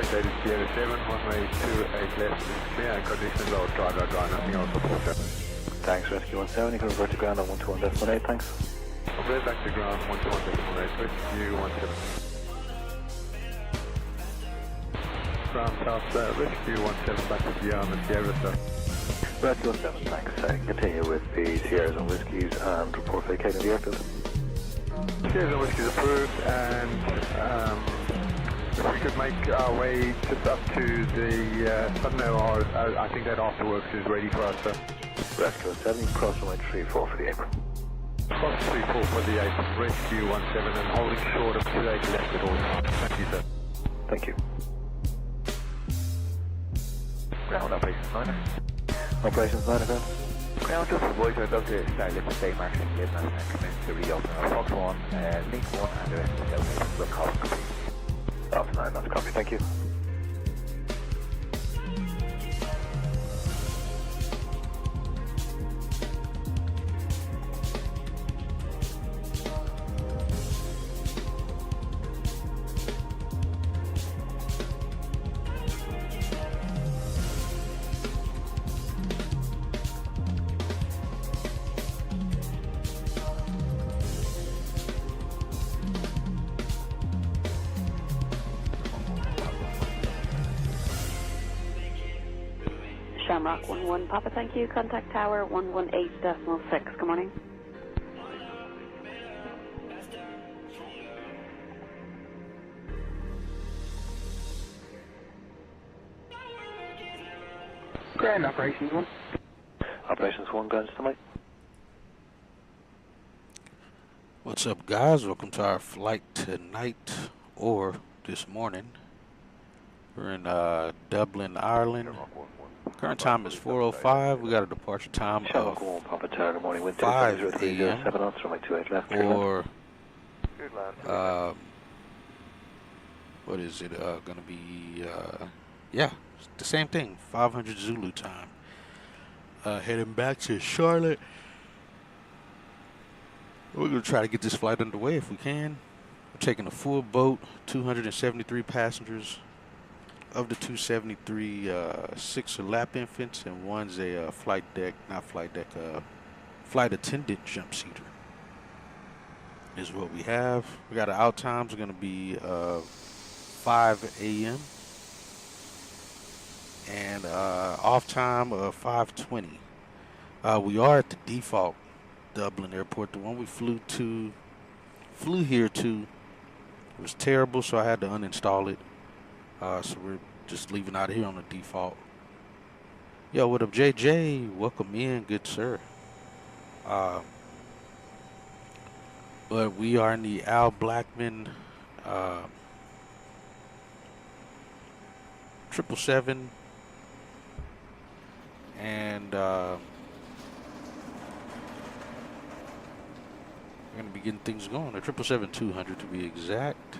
Dated Sierra 7, runway 28 left, clear and conditions low, driver, nothing else, report that. Thanks, Rescue 17, you can revert to ground on 121.8, thanks. Revert back to ground, 121.8, Rescue 17. Ground south, Rescue 17 back to Sierra, sir. Rescue 17, thanks. Continue with the Sierras and Whiskies and report vacating the airfield. Sierras and Whiskies approved, and if we could make our way just up to the Southern OR, I think that afterworks is ready for us, sir. Rescue 17, cross runway 34 for the apron. Cross 34 for the apron, Rescue 17, and holding short of 28 left at all times. Thank you, sir. Thank you. Ground operations liner. Operations liner, ground. Ground just avoid our doctor start lifting stay marks and give and commence to reopen our Fox 1, Link 1 and the rest of the Delta will call complete. Alpha 9, that's a copy, thank you. Shamrock 11 Papa, thank you. Contact Tower 118.6. Good morning. Ground operations 1. Operations 1, ground tonight. What's up, guys? Welcome to our flight tonight or this morning. We're in Dublin, Ireland. Current time is 4:05. We got a departure time of 5 a.m. or what is it gonna be? Yeah, it's the same thing. 500 Zulu time. Heading back to Charlotte. We're gonna try to get this flight underway if we can. We're taking a full boat, 273 passengers. Of the 273, 6 are lap infants and one's a flight attendant jump seater is what we have. We got our out times are going to be 5 a.m. and off time of 5:20. We are at the default Dublin airport. The one we flew here to was terrible, so I had to uninstall it. So we're just leaving out here on the default. Yo, what up, JJ? Welcome in, good sir. But we are in the Al Blackman 777, and we're gonna be getting things going. The 777-200 to be exact.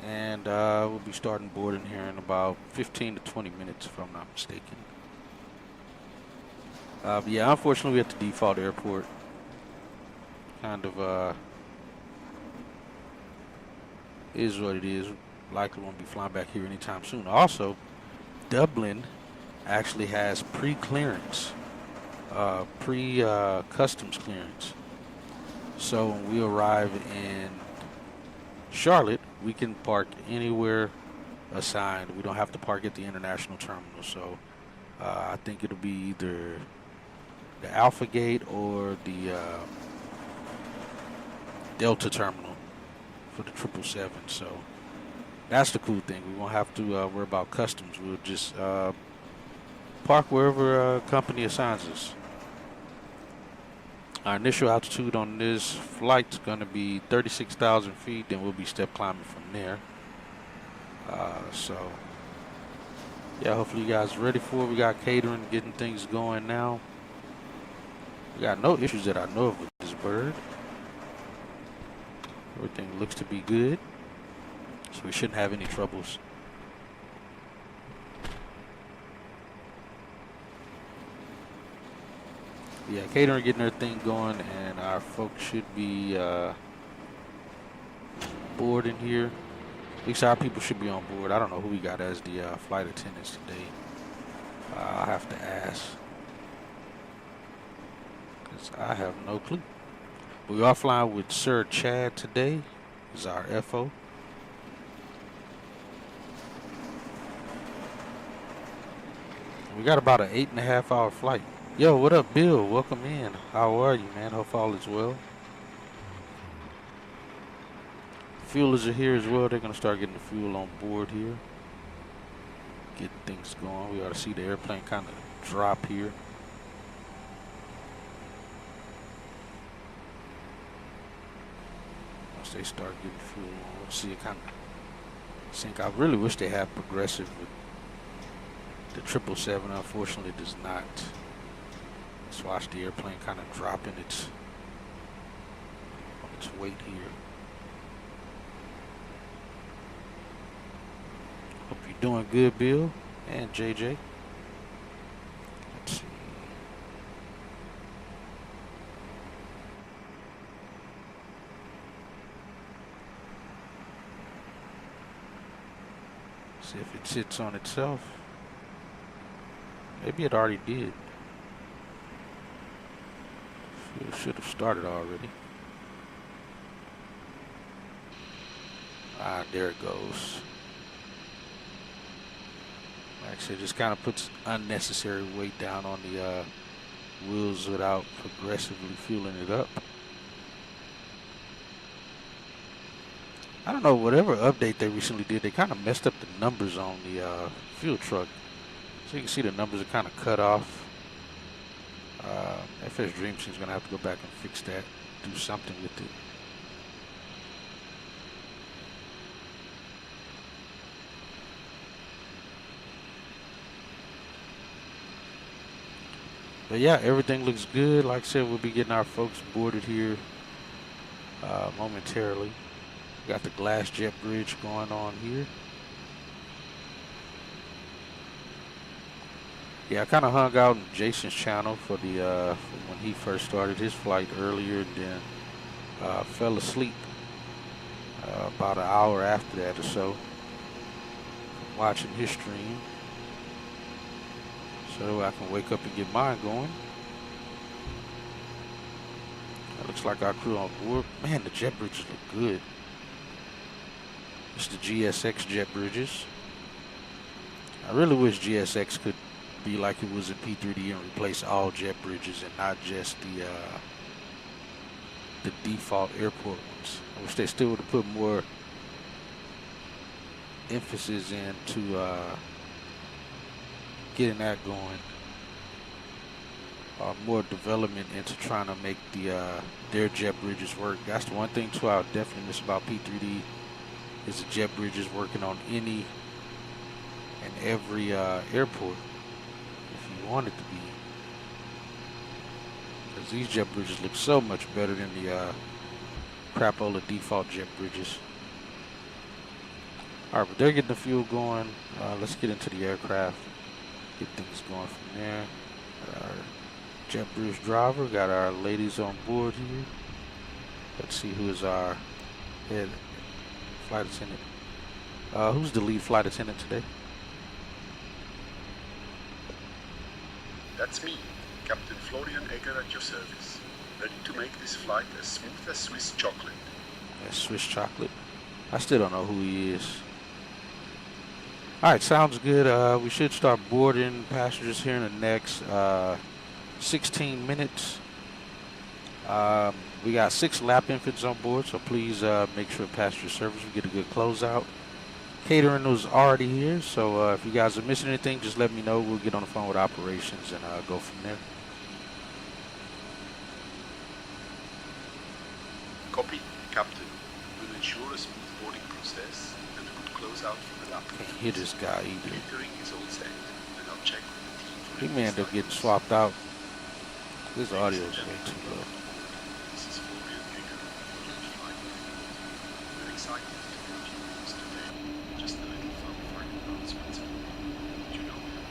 And we'll be starting boarding here in about 15 to 20 minutes, if I'm not mistaken. But yeah, unfortunately, we're at the default airport. Kind of is what it is. Likely won't be flying back here anytime soon. Also, Dublin actually has pre-clearance, pre-customs clearance. So when we arrive in Charlotte, we can park anywhere assigned. We don't have to park at the international terminal. So I think it'll be either the Alpha Gate or the Delta terminal for the 777. So that's the cool thing. We won't have to worry about customs. We'll just park wherever company assigns us. Our initial altitude on this flight is going to be 36,000 feet, then we'll be step climbing from there. So, yeah, hopefully you guys are ready for it. We got catering, getting things going now. We got no issues that I know of with this bird. Everything looks to be good, so we shouldn't have any troubles. Yeah, catering getting their thing going, and our folks should be boarding here. At least our people should be on board. I don't know who we got as the flight attendants today. I'll have to ask, because I have no clue. We are flying with Sir Chad today. He's our FO. We got about an 8.5 hour flight. Yo, what up, Bill? Welcome in. How are you, man? Hope all is well. Fuelers are here as well. They're going to start getting the fuel on board here. Get things going. We ought to see the airplane kind of drop here. Once they start getting fuel on, we'll see it kind of sink. I really wish they had progressive with the 777. Unfortunately, it does not. Let's watch the airplane kind of drop in its weight here. Hope you're doing good, Bill and JJ. Let's see. See if it sits on itself. Maybe it already did. It should have started already. Ah, there it goes. Actually, it just kind of puts unnecessary weight down on the wheels without progressively fueling it up. I don't know, whatever update they recently did, they kind of messed up the numbers on the fuel truck. So you can see the numbers are kind of cut off. FS Dream Team's going to have to go back and fix that, do something with it. But yeah, everything looks good. Like I said, we'll be getting our folks boarded here momentarily. Got the glass jet bridge going on here. Yeah, I kind of hung out in Jason's channel for the when he first started his flight earlier, and then fell asleep about an hour after that or so, watching his stream. So I can wake up and get mine going. That looks like our crew on board. Man, the jet bridges look good. It's the GSX jet bridges. I really wish GSX could be like it was in P3D and replace all jet bridges and not just the default airport ones. I wish they still would have put more emphasis into getting that going, more development into trying to make their jet bridges work. That's the one thing too I definitely miss about P3D is the jet bridges working on any and every airport if you want it to be, because these jet bridges look so much better than the crapola default jet bridges. Alright, but they're getting the fuel going. Let's get into the aircraft. Get things going from there. Got our jet bridge driver. Got our ladies on board here. Let's see who is our head flight attendant. Who's the lead flight attendant today? That's me, Captain Florian Egger at your service. Ready to make this flight as smooth as Swiss chocolate. That's Swiss chocolate. I still don't know who he is. Alright, sounds good. We should start boarding passengers here in the next 16 minutes. We got 6 lap infants on board, so please make sure passenger service we get a good closeout. Catering was already here, so if you guys are missing anything, just let me know. We'll get on the phone with operations and go from there. Copy, Captain. We'll ensure a smooth boarding process and a good closeout from the lap. Can't hear this guy either. Catering is all set, and I'll check with the team for He may end up getting swapped out. This audio is way too low. This is Florian Egger, your flight. We're excited to have you with us today. Just a little fun announcement. You know, we have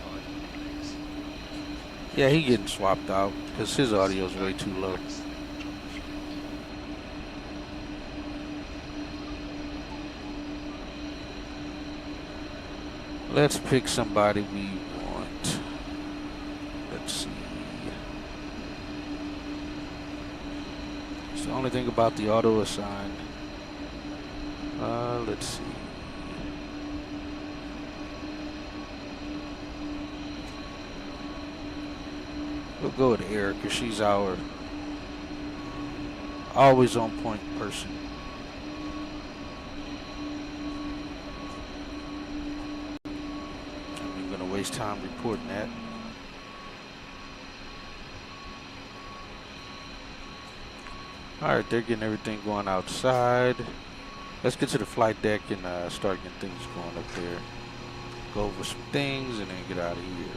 5 planes. Yeah, he getting swapped out because his audio's way too low. Let's pick somebody we want. Let's see. It's the only thing about the auto assign. Let's see. We'll go with Eric because she's our always on point person. I'm gonna waste time reporting that. Alright, they're getting everything going outside. Let's get to the flight deck and start getting things going up there. Go over some things and then get out of here.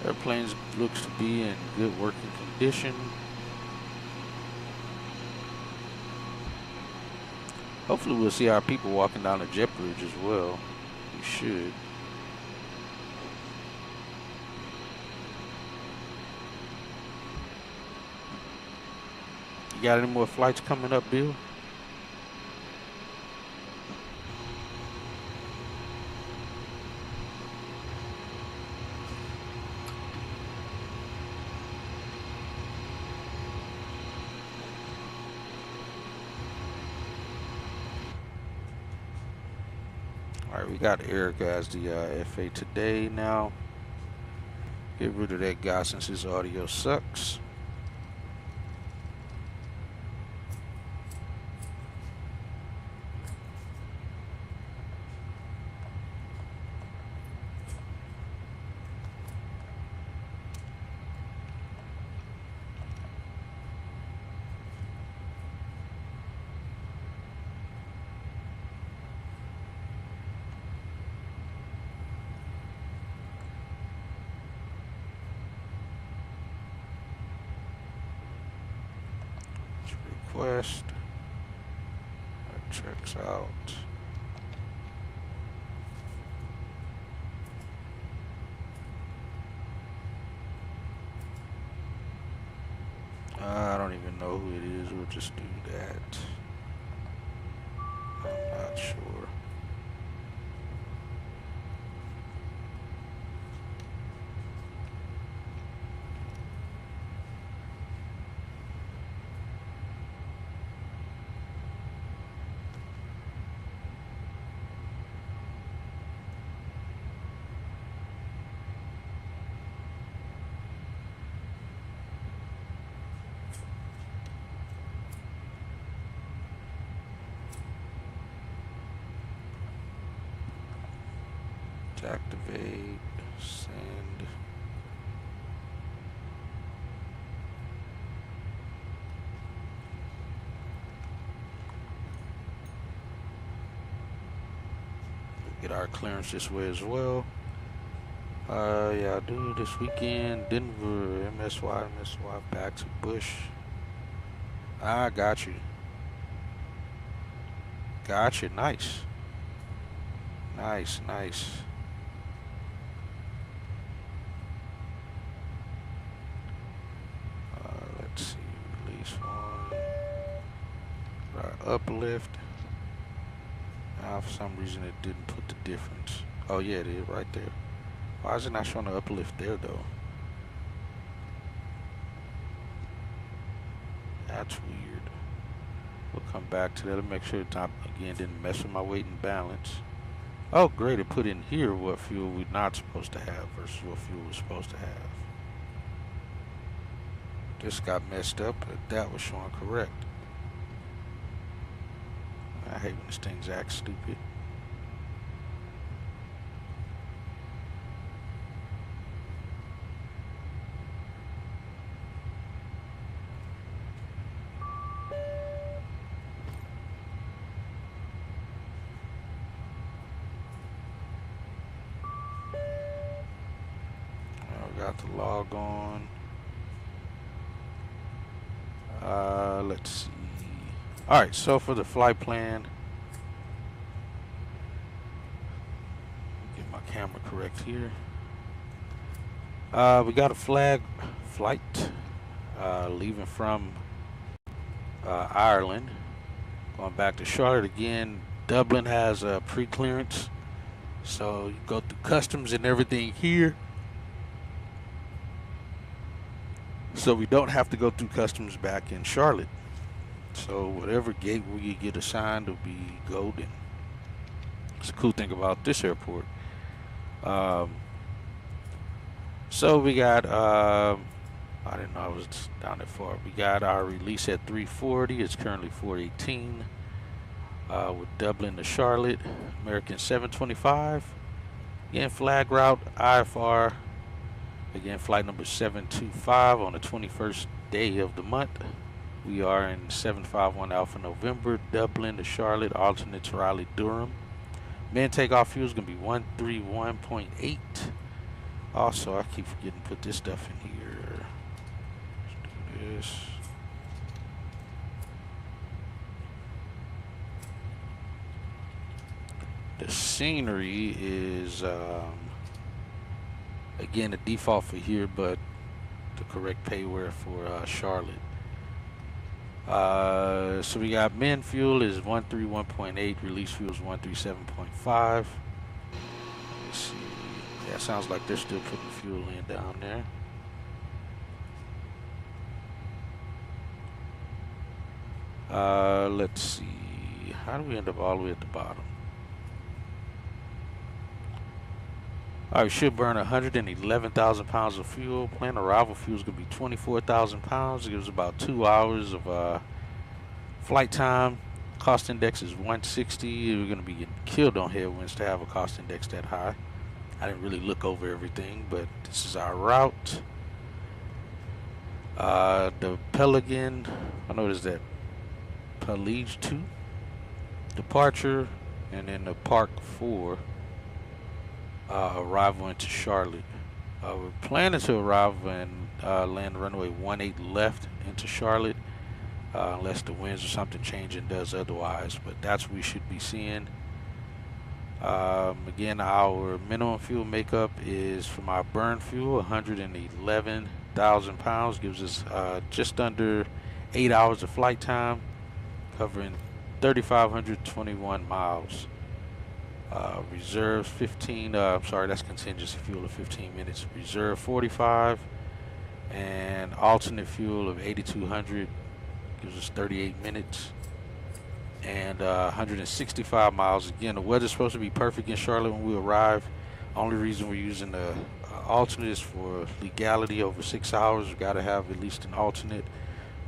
Airplanes looks to be in good working condition. Hopefully we'll see our people walking down the jet bridge as well. We should. You got any more flights coming up, Bill? Alright, we got Eric as the FA today now. Get rid of that guy since his audio sucks. Request. That checks out. I don't even know who it is. We'll just do that. I'm not sure. Activate, send. Get our clearance this way as well. Yeah, I'll do this weekend. Denver, MSY, back to Bush. I got you. Got you. Nice. Nice, nice. Let's see, release one. Our uplift. Now, for some reason, it didn't put the difference. Oh, yeah, it is right there. Why is it not showing the uplift there, though? That's weird. We'll come back to that and make sure the top, again, didn't mess with my weight and balance. Oh, great, it put in here what fuel we're not supposed to have versus what fuel we're supposed to have. This got messed up, but that was showing correct. I hate when this thing's act stupid. Got the log on. Let's see. All right, so for the flight plan, get my camera correct here. We got a flag flight leaving from Ireland, going back to Charlotte again. Dublin has a pre-clearance, so you go through customs and everything here. So we don't have to go through customs back in Charlotte. So whatever gate we get assigned will be golden. It's a cool thing about this airport. So we got, I didn't know I was down that far. We got our release at 3:40. It's currently 4:18. With Dublin to Charlotte, American 725. Again, flag route, IFR. Again, flight number 725 on the 21st day of the month. We are in 751 Alpha November, Dublin to Charlotte, alternate to Raleigh Durham. Main takeoff fuel is going to be 131.8. Also, I keep forgetting to put this stuff in here. Let's do this. The scenery is, again, the default for here, but the correct payware for Charlotte. So we got min fuel is 131.8, release fuel is 137.5. Let's see. Yeah, sounds like they're still putting fuel in down there. Let's see. How do we end up all the way at the bottom? Alright, should burn 111,000 pounds of fuel. Planned arrival fuel is going to be 24,000 pounds. It gives about 2 hours of flight time. Cost index is 160. We're going to be getting killed on headwinds to have a cost index that high. I didn't really look over everything, but this is our route. The Pelican, I noticed that Pelage 2 departure, and then the Park 4 arrival into Charlotte. We're planning to arrive and land runway 18 left into Charlotte, unless the winds or something change and does otherwise, but that's what we should be seeing. Again, our minimum fuel makeup is from our burn fuel, 111,000 pounds, gives us just under 8 hours of flight time, covering 3,521 miles. Reserves 15, I'm sorry, that's contingency fuel of 15 minutes. Reserve 45, and alternate fuel of 8,200 gives us 38 minutes. And 165 miles. Again, the weather's supposed to be perfect in Charlotte when we arrive. Only reason we're using the alternate is for legality. Over 6 hours, we've got to have at least an alternate.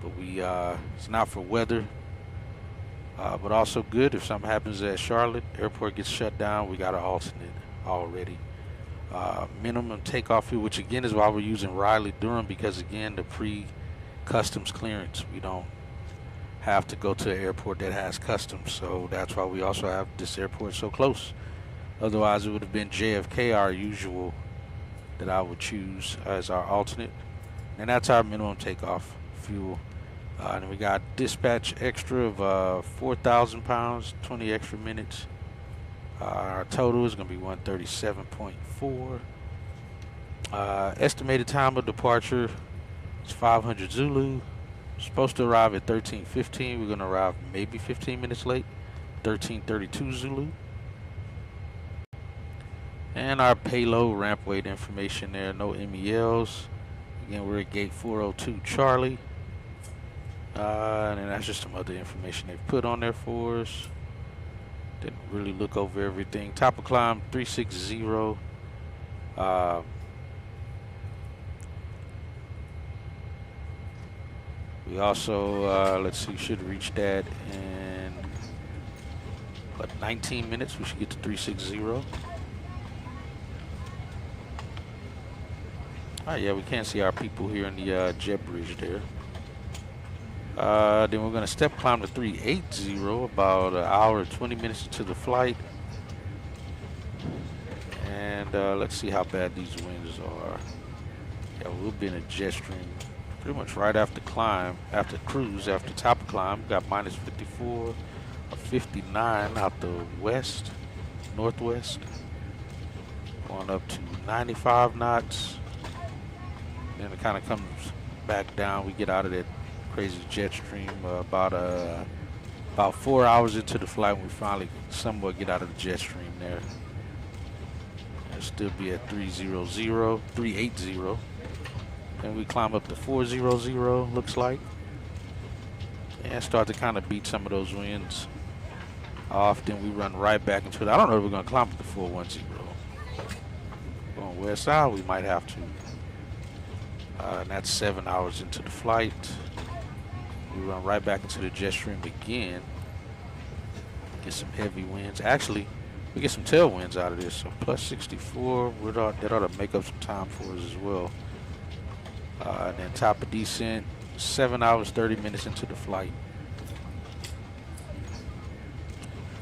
But we it's not for weather. But also good if something happens at Charlotte, airport gets shut down, we got an alternate already. Minimum takeoff fuel, which again is why we're using Raleigh Durham, because again, the pre-customs clearance, we don't have to go to an airport that has customs, so that's why we also have this airport so close. Otherwise, it would have been JFK, our usual, that I would choose as our alternate, and that's our minimum takeoff fuel. And we got dispatch extra of 4,000 pounds, 20 extra minutes. Our total is going to be 137.4. Estimated time of departure is 500 Zulu. Supposed to arrive at 13:15. We're going to arrive maybe 15 minutes late. 13:32 Zulu. And our payload ramp weight information there. No MELs. Again, we're at gate 402 Charlie. And then that's just some other information they've put on there for us. Didn't really look over everything. Top of climb 360. We also, let's see, should reach that in, what, 19 minutes. We should get to 360. Oh, yeah, we can't see our people here in the jet bridge there. Then we're going to step climb to 380, about an hour and 20 minutes into the flight. And let's see how bad these winds are. Yeah, we'll be in a jet stream pretty much right after climb, after cruise, after top of climb. Got minus 54 or 59 out the west, northwest. Going up to 95 knots. Then it kind of comes back down. We get out of that crazy jet stream about 4 hours into the flight. We finally somewhat get out of the jet stream there. It'll still be at 380. Then we climb up to 400, looks like. And start to kind of beat some of those winds off. Then we run right back into it. I don't know if we're going to climb up to 410. Going west side, we might have to. And that's 7 hours into the flight. We run right back into the jet stream again. Get some heavy winds. Actually, we get some tailwinds out of this. So plus 64, that ought to make up some time for us as well. And then top of descent, 7 hours, 30 minutes into the flight.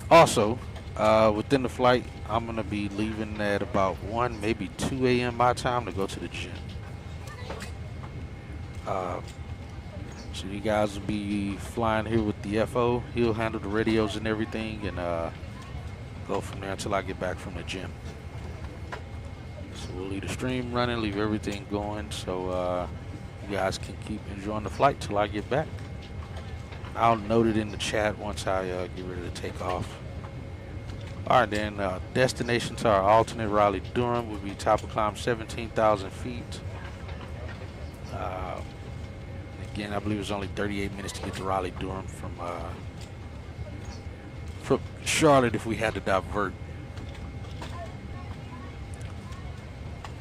Also, within the flight, I'm going to be leaving at about 1, maybe 2 a.m. my time to go to the gym. So you guys will be flying here with the FO. He'll handle the radios and everything, and go from there until I get back from the gym. So we'll leave the stream running, leave everything going, so you guys can keep enjoying the flight till I get back. I'll note it in the chat once I get ready to take off. All right, then destination to our alternate Raleigh-Durham will be top of climb 17,000 feet. Again, I believe it was only 38 minutes to get to Raleigh-Durham from Charlotte if we had to divert.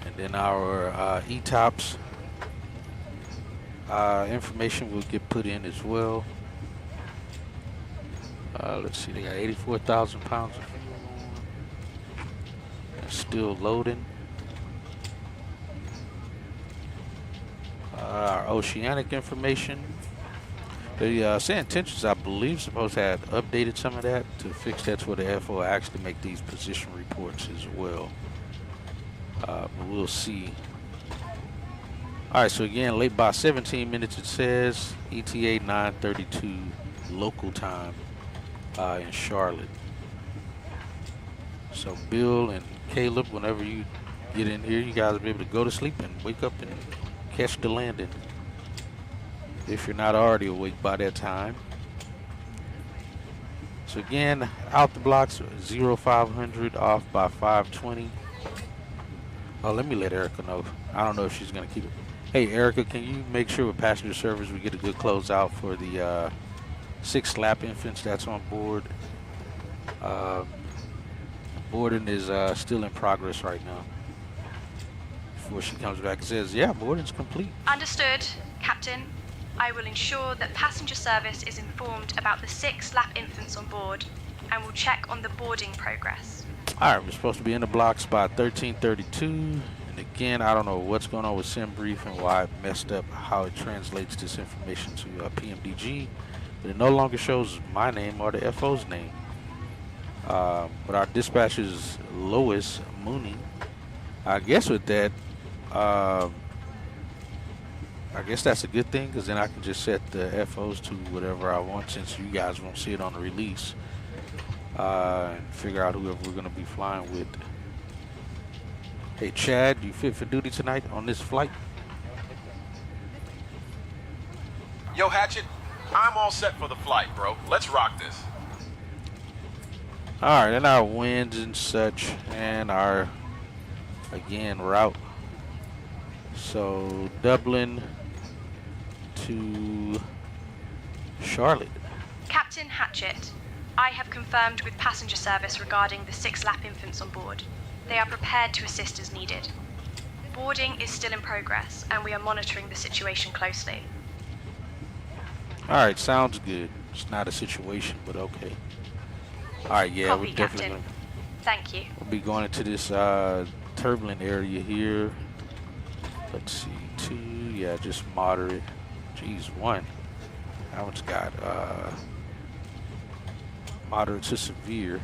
And then our ETOPS information will get put in as well. Let's see, they got 84,000 pounds of fuel on. Still loading. Our oceanic information. The Say Intentions, I believe, supposed to have updated some of that to fix that for the FO actually make these position reports as well. But we'll see. All right, so again, late by 17 minutes it says. ETA 9:32 local time in Charlotte. So Bill and Caleb, whenever you get in here, you guys will be able to go to sleep and wake up and catch the landing if you're not already awake by that time. So again, out the blocks 0500, off by 520. Oh, let me let Erica know. I don't know if she's gonna keep it. Hey Erica, can you make sure with passenger service we get a good closeout for the 6 lap infants that's on board? Boarding is still in progress right now. Before she comes back and says, yeah, boarding's complete. Understood, Captain. I will ensure that passenger service is informed about the 6 lap infants on board and will check on the boarding progress. All right, we're supposed to be in the blocks by 13:32. And again, I don't know what's going on with SimBrief and why it messed up how it translates this information to PMDG. But it no longer shows my name or the FO's name. But our dispatch is Lois Mooney. I guess with that, I guess that's a good thing, because then I can just set the FOs to whatever I want since you guys won't see it on the release, and figure out whoever we're going to be flying with. Hey Chad, you fit for duty tonight on this flight? Yo Hatchet, I'm all set for the flight, bro. Let's rock this. All right, and our winds and such, and our, again, route. So Dublin to Charlotte. Captain Hatchett, I have confirmed with passenger service regarding the 6 lap infants on board. They are prepared to assist as needed. Boarding is still in progress, and we are monitoring the situation closely. All right, sounds good. It's not a situation, but okay. All right, yeah, Copy, we're definitely Captain. gonna, Thank you. we'll be going into this turbulent area here. Let's see, 2, yeah, just moderate. Geez, 1. That one's got moderate to severe.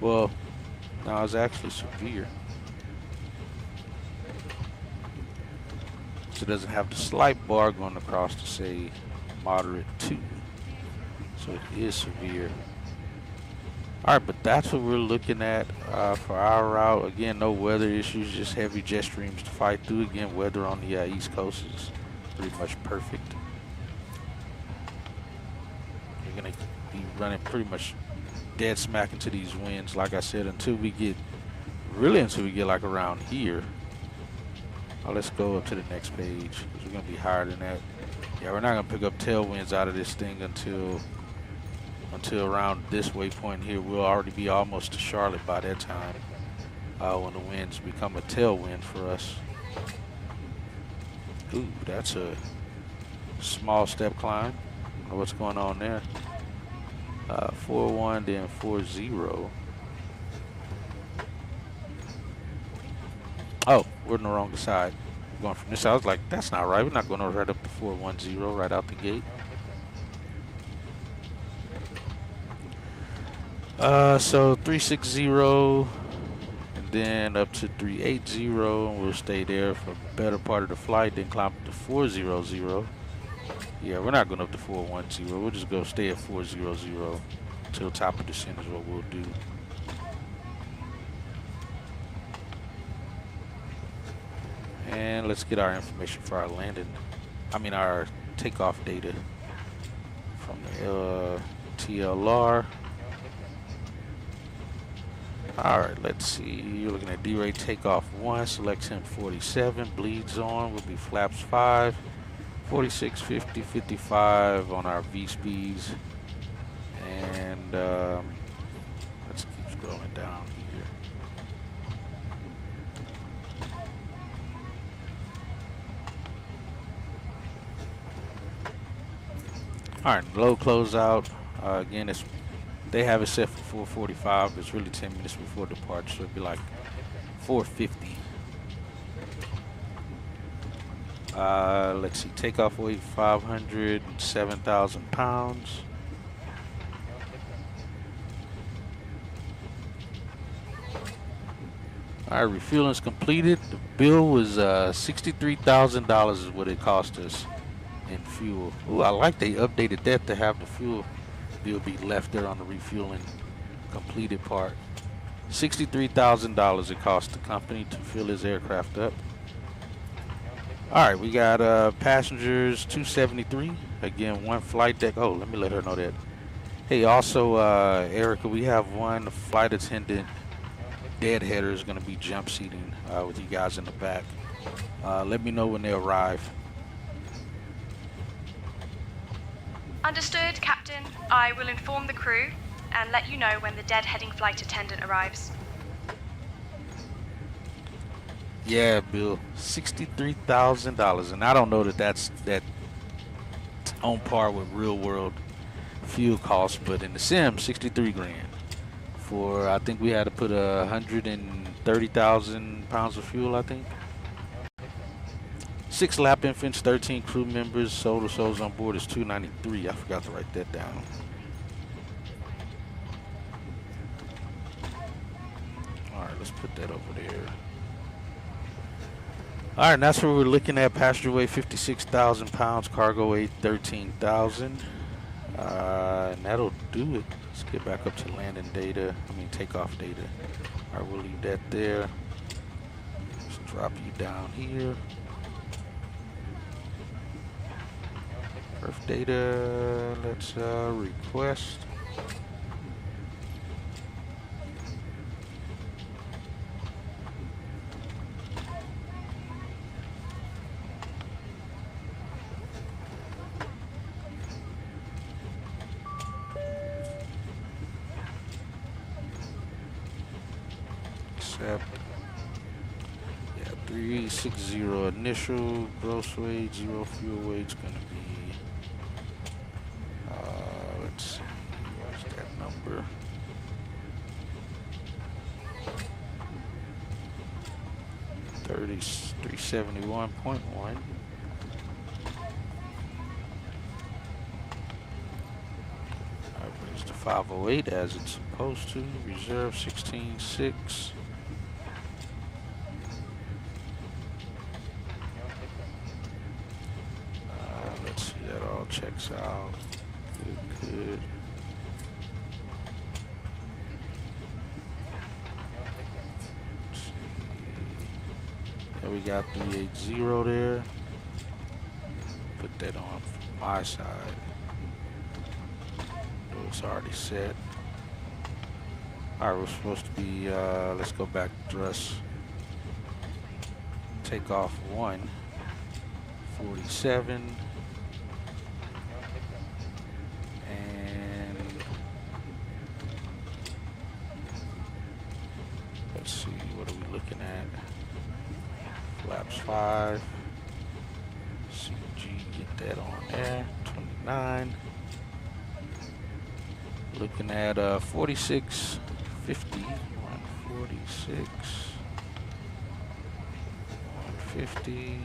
Well, no, it's actually severe. So it doesn't have the slight bar going across to say moderate 2. So it is severe. Alright, but that's what we're looking at for our route. Again, no weather issues, just heavy jet streams to fight through. Again, weather on the East Coast is pretty much perfect. You're going to be running pretty much dead smack into these winds, like I said, until we get like around here. Let's go up to the next page, because we're going to be higher than that. Yeah, we're not going to pick up tailwinds out of this thing until around this waypoint here. We'll already be almost to Charlotte by that time, when the winds become a tailwind for us. Ooh, that's a small step climb. I don't know what's going on there. 4-1, then 4-0. Oh, we're on the wrong side. We're going from this side. I was like, that's not right. We're not going right up to 410 right out the gate. So 360, and then up to 380, and we'll stay there for the better part of the flight, then climb up to 400. Yeah, we're not going up to 410. We'll just go stay at 400 till top of descent is what we'll do. And let's get our information for our landing. Our takeoff data from the TLR. Alright, let's see. You're looking at D-rate takeoff 1, select 1047, bleeds on, will be flaps 5, 46, 50, 55 on our V speeds. And let's keep scrolling down here. Alright, low closeout. Again, they have it set for 4:45. It's really 10 minutes before departure, so it'd be like 4:50. Let's see, takeoff weight 507,000 pounds. Alright, refueling is completed. The bill was $63,000 is what it cost us in fuel. Ooh, I like they updated that to have the fuel bill be left there on the refueling completed part. $63,000 it cost the company to fill his aircraft up. Alright, we got passengers 273. Again, one flight deck. Oh, let me let her know that. Hey, also, Erica, we have one flight attendant deadheader is going to be jump seating with you guys in the back. Let me know when they arrive. Understood, Captain. I will inform the crew and let you know when the deadheading flight attendant arrives. Yeah, Bill, $63,000, and I don't know that's on par with real world fuel costs, but in the sim, 63 grand. For I think we had to put 130,000 pounds of fuel, I think. 6 lap infants, 13 crew members, total souls on board is 293. I forgot to write that down. All right, let's put that over there. All right, and that's what we're looking at. Passenger weight 56,000 pounds, cargo weight 13,000. And that'll do it. Let's get back up to landing data. Takeoff data. All right, we'll leave that there. Let's drop you down here. Perf data, let's request. Accept. Yeah, 360 initial, gross weight, 0 fuel weight's gonna be, let's see, where's that number? $371.1. Brings to 508 as it's supposed to. Reserve 16.6. checks out. Good. Let's see. Yeah, we got 380 there. Put that on from my side. It's already set. Alright, we're supposed to be, let's go back to thrust. Take off 147. And let's see, what are we looking at? Flaps 5. CG, get that on there. 29. Looking at 4650, 146, 150,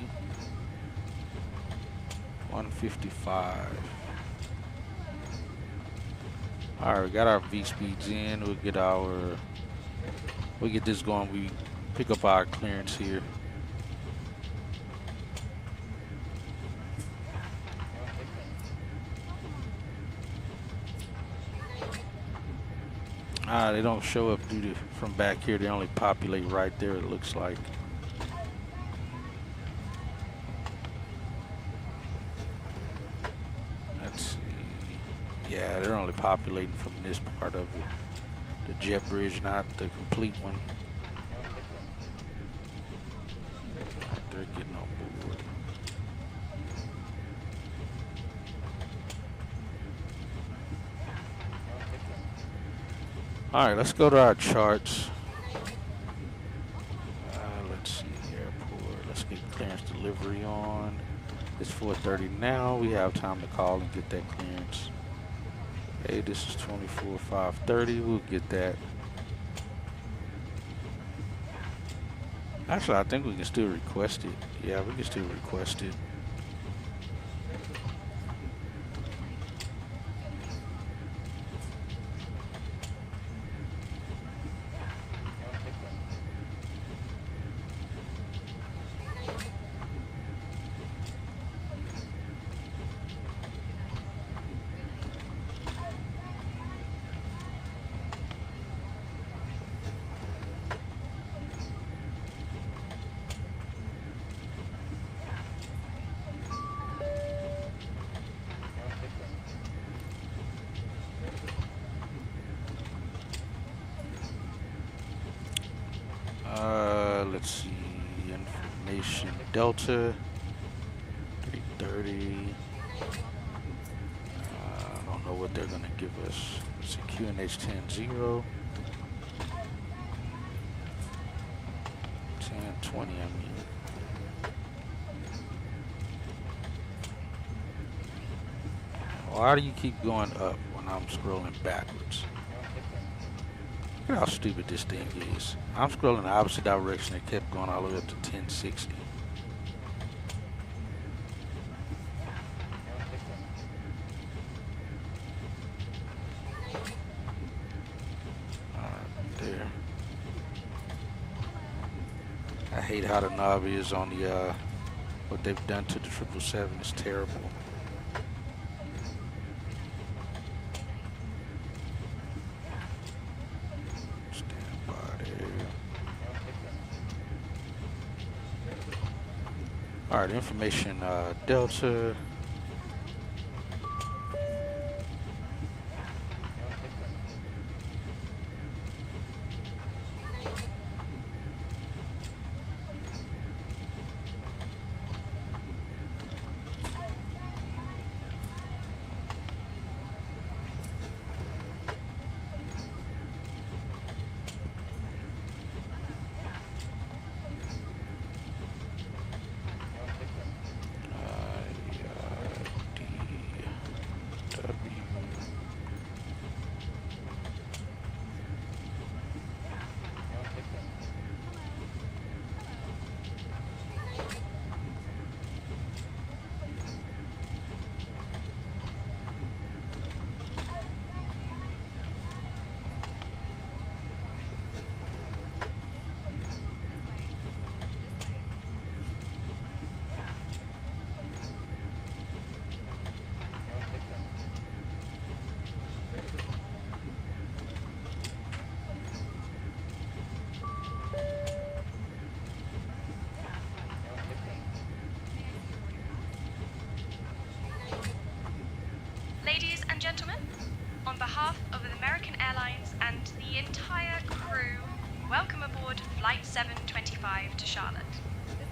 155. All right, we got our V speeds in. We'll get this going. We pick up our clearance here. They don't show up from back here. They only populate right there, it looks like. Let's see. Yeah, they're only populating from this part of it. The jet bridge, not the complete one. They're getting on board. All right, let's go to our charts. Let's see, airport. Let's get clearance delivery on. It's 4:30 now. We have time to call and get that clearance. Hey, this is 24/530. We'll get that. Actually, I think we can still request it. Yeah, we can still request it. Let's see, information Delta 330. I don't know what they're gonna give us. It's a QNH 10-0. 1020, I mean. Why do you keep going up when I'm scrolling backwards? Look at how stupid this thing is. I'm scrolling the opposite direction. It kept going all the way up to 1060. Alright, there. I hate how the knob is on the, what they've done to the 777 is terrible. All right, information Delta. Flight 725 to Charlotte.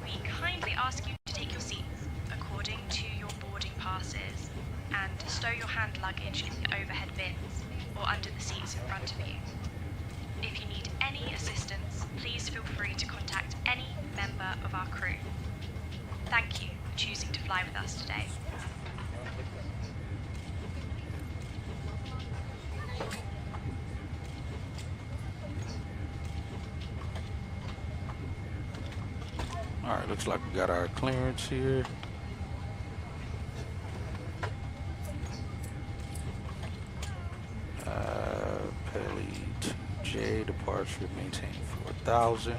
We kindly ask you to take your seats according to your boarding passes and stow your hand luggage in the overhead bins or under the seats in front of you. If you need any assistance, please feel free to contact any member of our crew. Thank you for choosing to fly with us today. Alright, looks like we got our clearance here. Pelly 2J, departure maintain 4,000.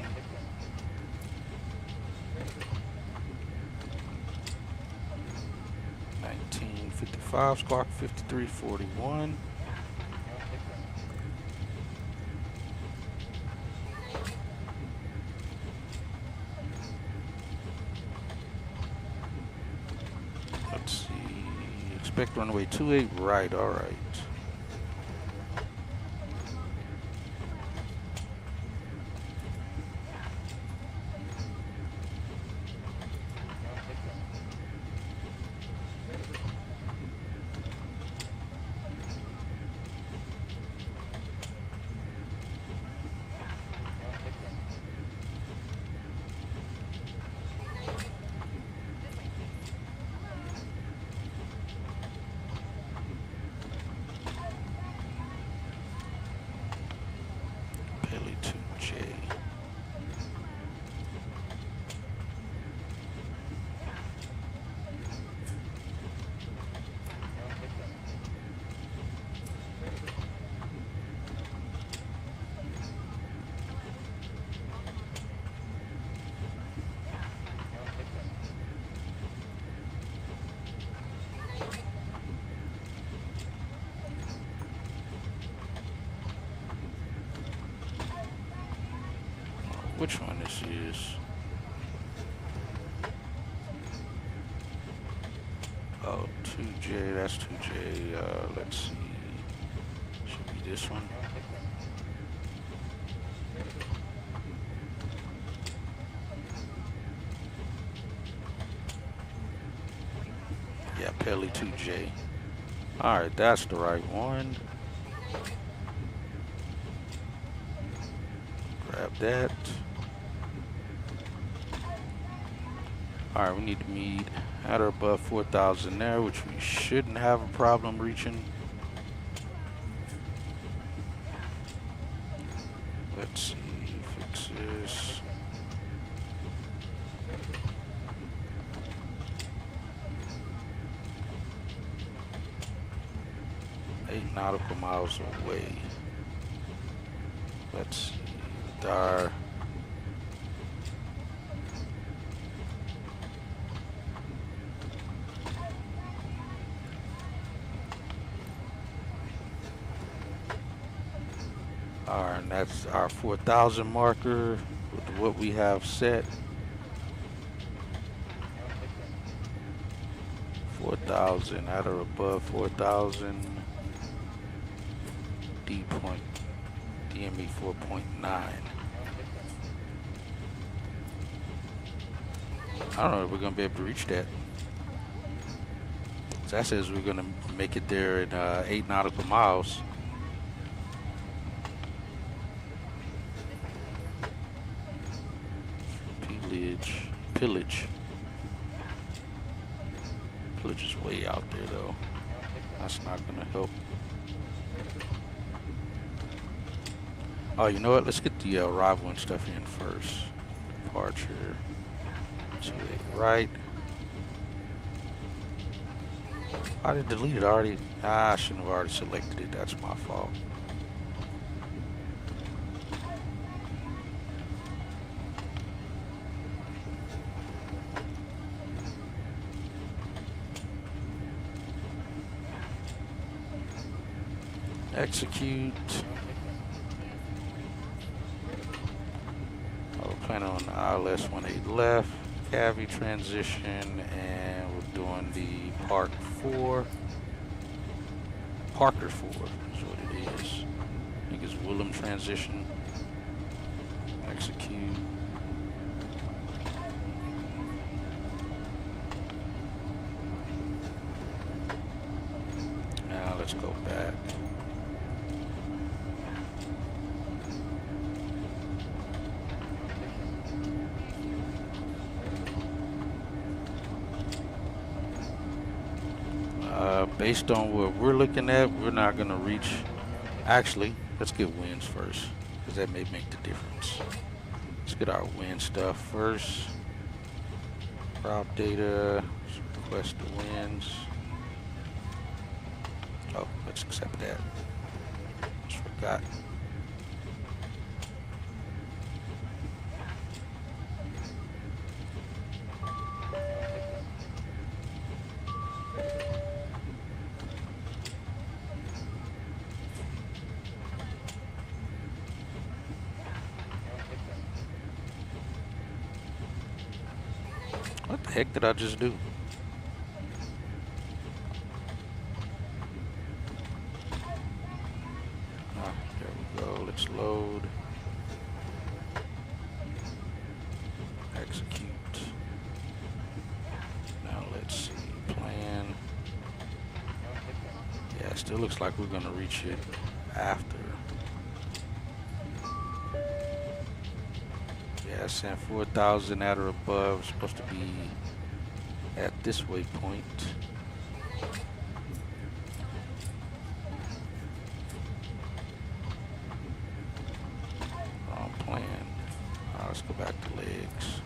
Squawk 5341. Let's see. Expect runway 28 right. All right. Which one this is? Oh, 2J, that's 2J. Let's see. Should be this one. Yeah, Pelly 2J. Alright, that's the right one. Grab that. Alright, we need to meet at or above 4,000 there, which we shouldn't have a problem reaching. Let's see, fix this. Eight nautical miles away. Let's see, Dar. Alright, and that's our 4,000 marker with what we have set. 4,000 at or above 4,000. DME 4.9. I don't know if we're gonna be able to reach that. So that says we're gonna make it there in 8 nautical miles. Pillage is way out there though. That's not gonna help. Oh, you know what? Let's get the arrival and stuff in first. Departure. 28 right. I did delete it already. I shouldn't have already selected it. That's my fault. Execute. We're planning on ILS 18 left, Cavi transition, and we're doing the Parker 4 is what it is. I think it's Willem transition. Make Execute. Now let's go back. Based on what we're looking at, we're not gonna reach. Actually, let's get winds first, because that may make the difference. Let's get our wind stuff first. Route data, request the winds. Oh, let's accept that. Just forgot. What the heck did I just do? Ah, there we go. Let's load. Execute. Now let's see. Plan. Yeah, it still looks like we're going to reach it after. Yeah, sent 4,000 at or above. Supposed to be at this waypoint. Wrong plan. Let's go back to legs.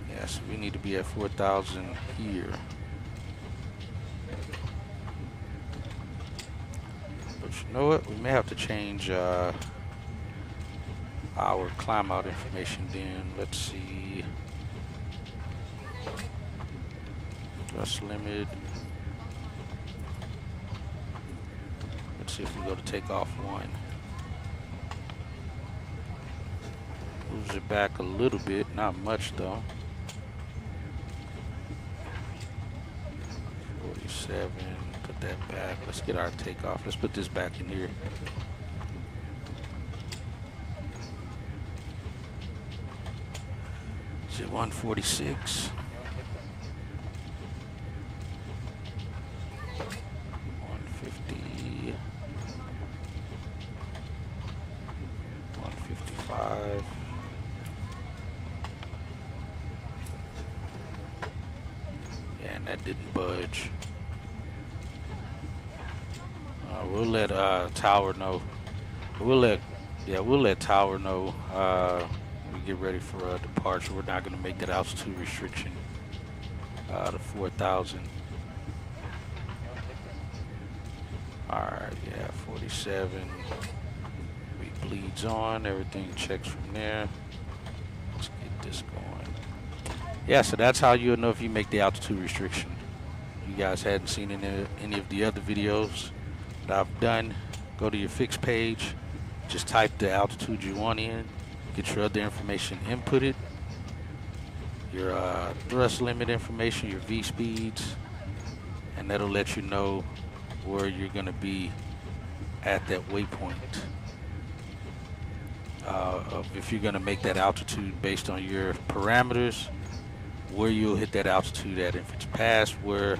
Yeah, so we need to be at 4,000 here. You know what? We may have to change our climb out information then. Let's see. Thrust limit. Let's see if we go to takeoff 1. Moves it back a little bit, not much though. 47. Put that back. Let's get our takeoff. Let's put this back in here. Is it 146? 150. 155. Yeah, and that didn't budge. We'll let Tower know. We'll let Tower know when we get ready for departure. We're not going to make that altitude restriction to 4,000. All right, yeah, 47. We bleeds on. Everything checks from there. Let's get this going. Yeah, so that's how you'll know if you make the altitude restriction. You guys hadn't seen any of the other videos that I've done. Go to your fixed page, just type the altitude you want in, get your other information inputted, your thrust limit information, your V speeds, and that'll let you know where you're going to be at that waypoint. If you're going to make that altitude based on your parameters, where you'll hit that altitude at. If it's past where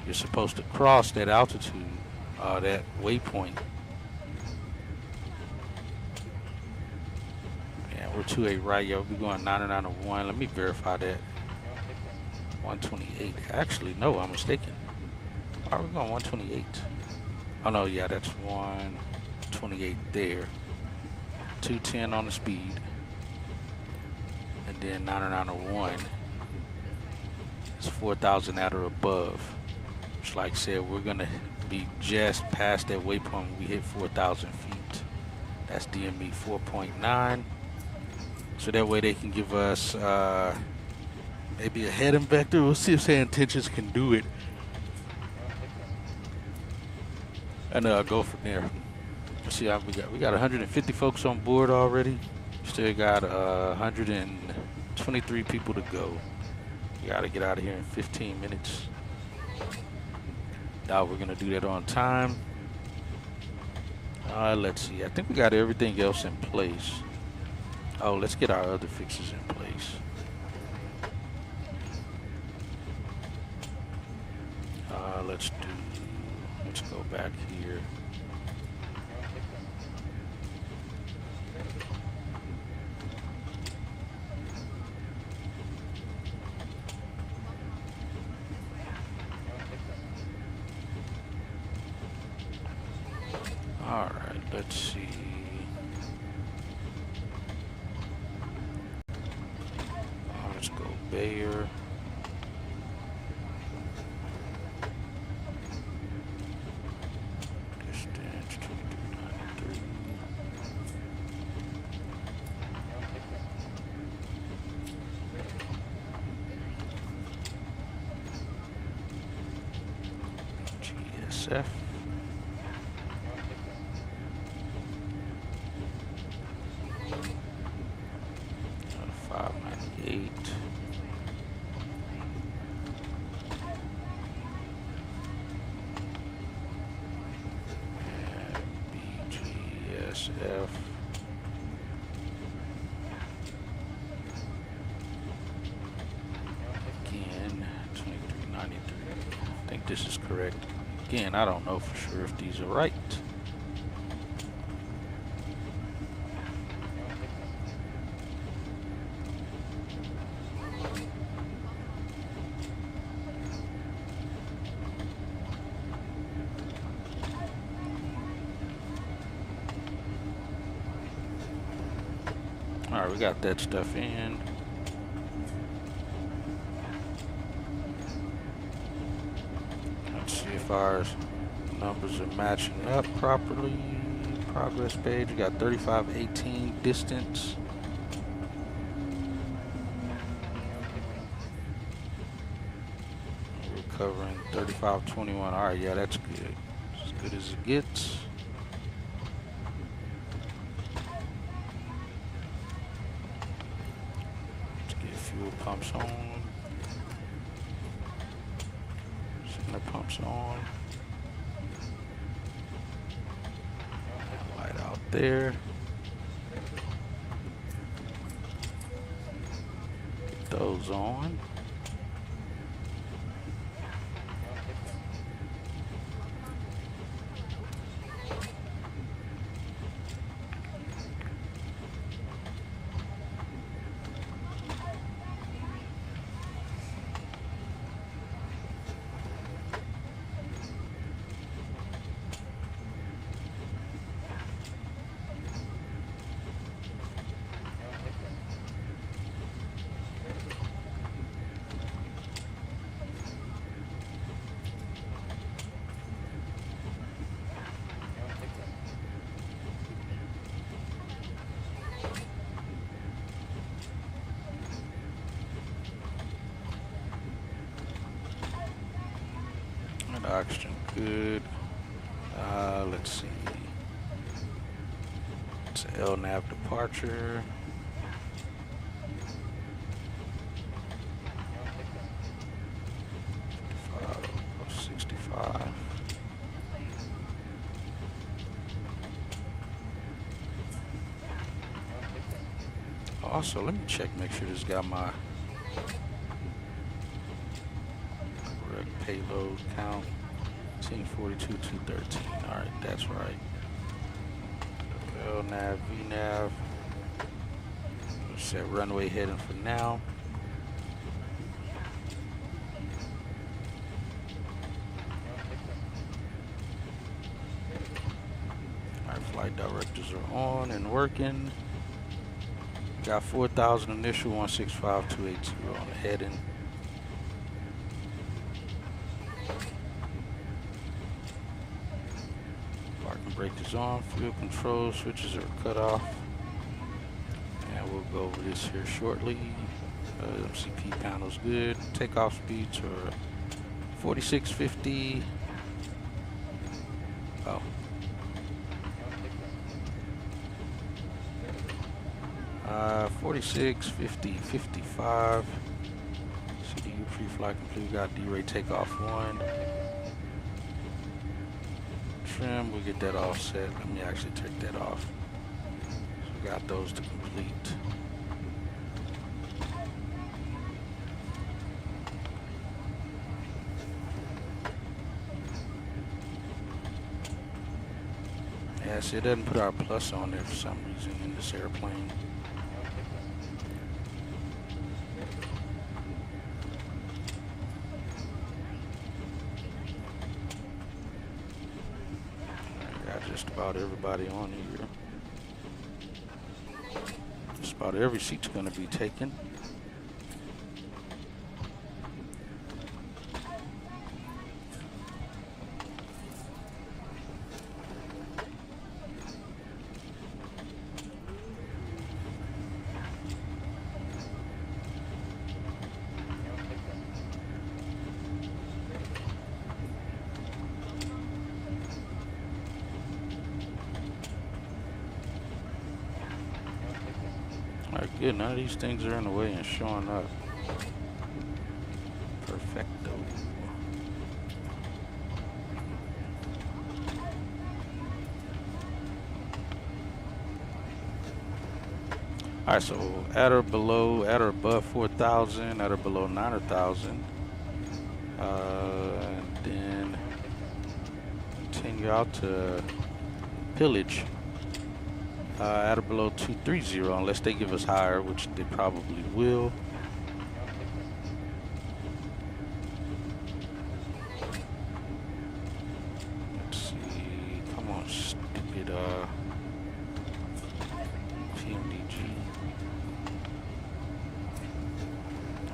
you're supposed to cross that altitude, that waypoint. Yeah, we're 28 right. Yeah, we'll be going 9901. Let me verify that. 128. Actually, no, I'm mistaken. All right, we're going 128. Oh no, yeah, that's 128 there. 210 on the speed. And then 9901 is 4,000 at or above. Which, like I said, we're gonna be just past that waypoint when we hit 4,000 feet. That's DME 4.9. So that way they can give us maybe a heading vector. We'll see if Sand Intentions can do it. And go from there. Let's see how we got 150 folks on board already. Still got 123 people to go. We gotta get out of here in 15 minutes. Now we're gonna do that on time. Let's see. I think we got everything else in place. Oh, let's get our other fixes in place. Let's go back here. All right, let's see. Let's go Bayer. Distance 2393. GSF. 598. And BGSF. Again, 2393. I think this is correct. Again, I don't know for sure if these are right. Alright, we got that stuff in. Let's see if our numbers are matching up properly. Progress page, we got 3518 distance. We're covering 3521. Alright, yeah, that's good. As good as it gets. Fuel pumps on. Center pumps on. Light out there. Get those on. Oxygen good. Let's see. It's an LNAV departure. +65. Also, let me check, make sure this got my correct payload count. 1042, 213. Alright, that's right. LNAV, VNAV. Let's set runway heading for now. Alright, flight directors are on and working. Got 4,000 initial, 165,280 on the heading. Brake is on, fuel control switches are cut off, and we'll go over this here shortly. MCP panel's good. Takeoff speeds are 4650. Oh. 46, 50, 55. CDU pre-flight complete. Got D-rate takeoff 1. Trim, we'll get that all set. Let me actually take that off. So we got those to complete. Yeah, see, it doesn't put our plus on there for some reason in this airplane. I got just about everybody on here. Just about every seat's going to be taken. Alright, good. None of these things are in the way and showing up. Perfecto. Alright, so at or above 4,000, at or below 9,000. And then continue out to pillage. At or below 230, unless they give us higher, which they probably will. Let's see. Come on, stupid PMDG.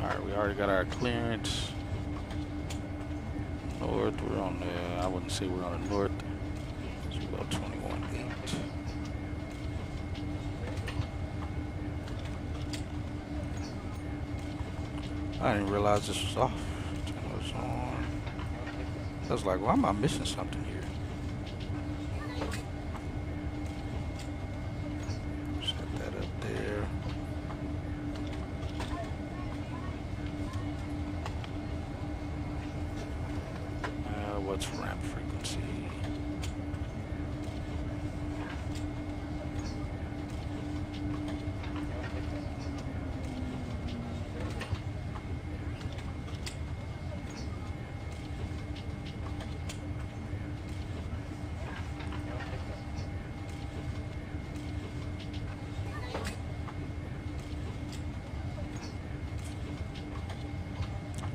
Alright, we already got our clearance. North, we're on the, I wouldn't say we're on the north. So we go 21.8. I didn't realize this was off. Turn this on. I was like, why am I missing something here? Set that up there. What's ramp frequency?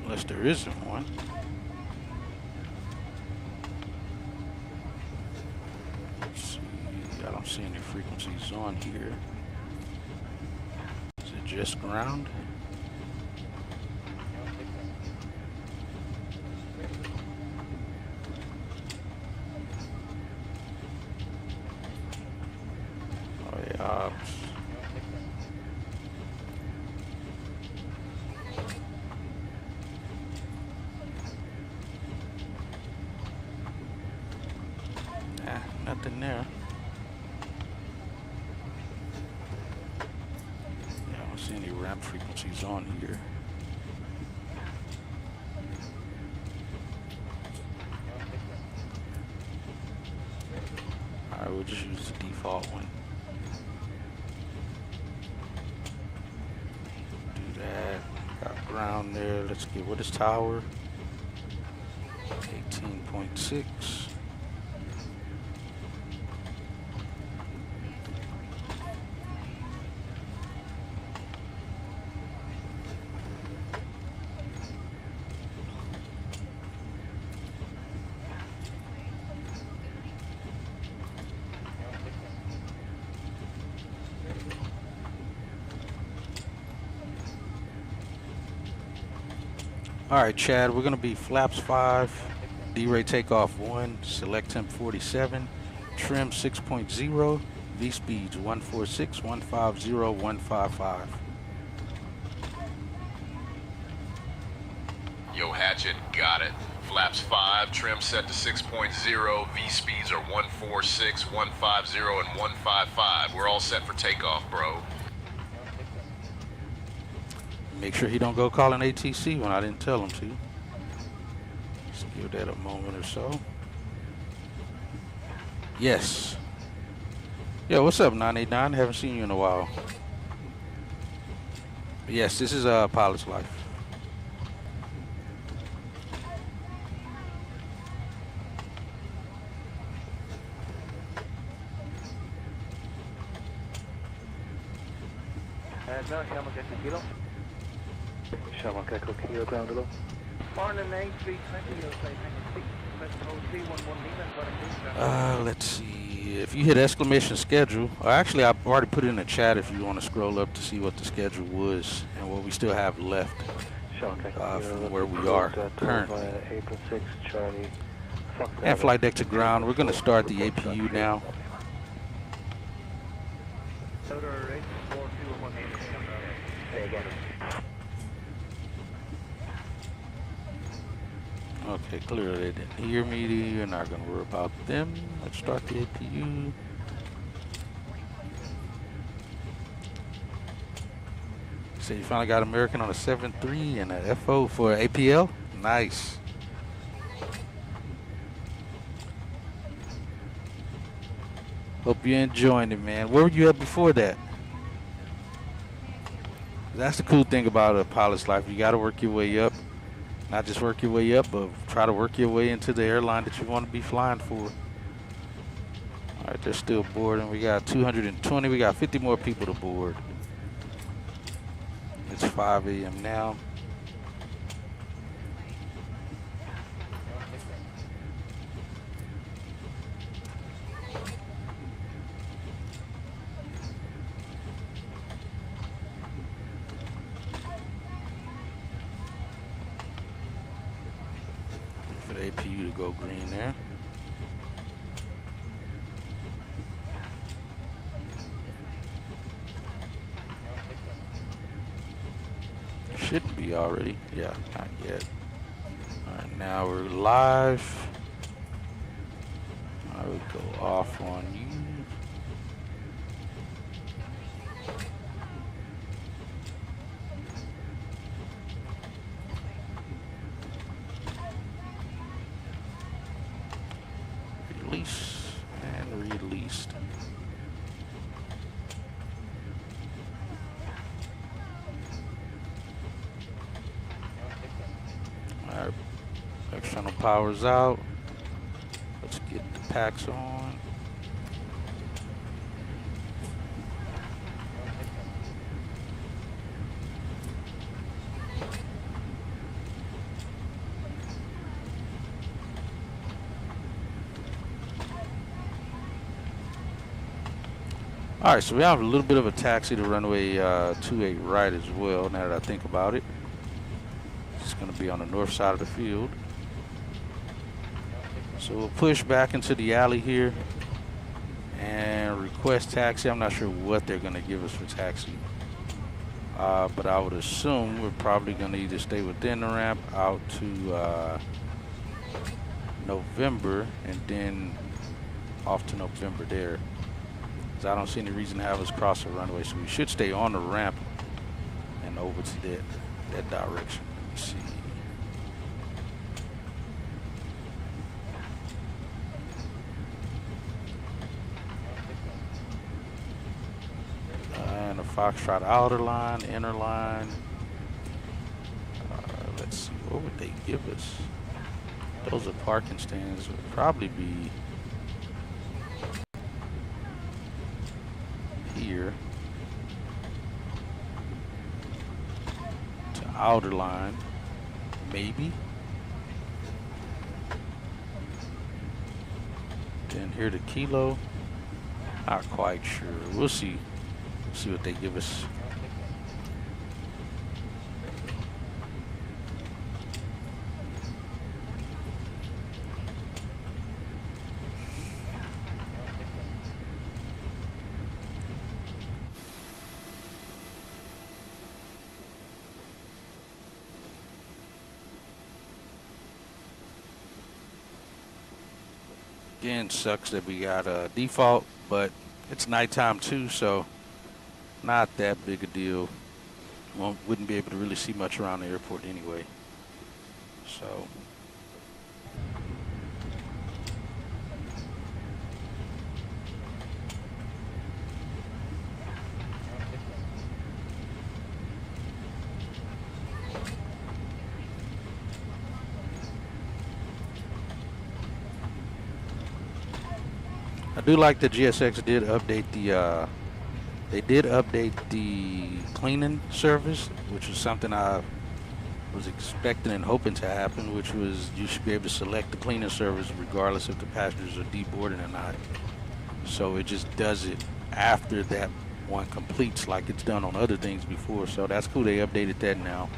Unless there isn't one. Let's see. I don't see any frequencies on here. Is it just ground? Oh yeah. Nothing there. Yeah, I don't see any ramp frequencies on here. Alright, we'll just use the default one. Do that. Got ground there. Let's get, what is tower? 18.6. Alright, Chad, we're going to be flaps 5, D-ray takeoff 1, select temp 47, trim 6.0, V-speeds 146, 150, 155. Yo, Hatchet, got it. Flaps 5, trim set to 6.0, V-speeds are 146, 150, and 155. We're all set for takeoff, bro. Make sure he don't go calling ATC when I didn't tell him to. Just give that a moment or so. Yes. Yeah, what's up, 989? Haven't seen you in a while. Yes, this is Pilot's Life. No, Shamrock Echo Kilo. Shamrock Echo Kilo, ground below. Morning 9320, you'll say 311 Let's see. If you hit exclamation schedule, or actually I've already put it in the chat if you want to scroll up to see what the schedule was and what we still have left from where we are currently. April 6, Charlie. And flight deck to ground. We're going to start the APU now. Okay, clearly they didn't hear me. You're not going to worry about them. Let's start the APU. So you finally got American on a 7.3 and a FO for APL. Nice. Hope you're enjoying it, man. Where were you at before that? That's the cool thing about a pilot's life. You got to work your way up. Not just work your way up, but try to work your way into the airline that you want to be flying for. All right, they're still boarding. We got 220. We got 50 more people to board. It's 5 a.m. now. For the APU to go green there. Shouldn't be already. Yeah, not yet. All right, now we're live. I will go off on you. Release and released. All right, external power's out. Let's get the packs on. All right, so we have a little bit of a taxi to runway 28 right as well, now that I think about it. It's going to be on the north side of the field. So we'll push back into the alley here and request taxi. I'm not sure what they're going to give us for taxi. But I would assume we're probably going to either stay within the ramp out to November and then off to November there. I don't see any reason to have us cross the runway, so we should stay on the ramp and over to that direction. Let me see. And the Foxtrot outer line, inner line. Let's see, what would they give us? Those are parking stands. Would probably be here to outer line, maybe. Then here to Kilo, not quite sure. We'll see. See what they give us. Again, sucks that we got a default, but it's nighttime too, so not that big a deal. Wouldn't be able to really see much around the airport anyway. So do like that GSX did update the they did update the cleaning service, which was something I was expecting and hoping to happen, which was you should be able to select the cleaning service regardless if the passengers are deboarding or not. So it just does it after that one completes, like it's done on other things before. So that's cool, they updated that now.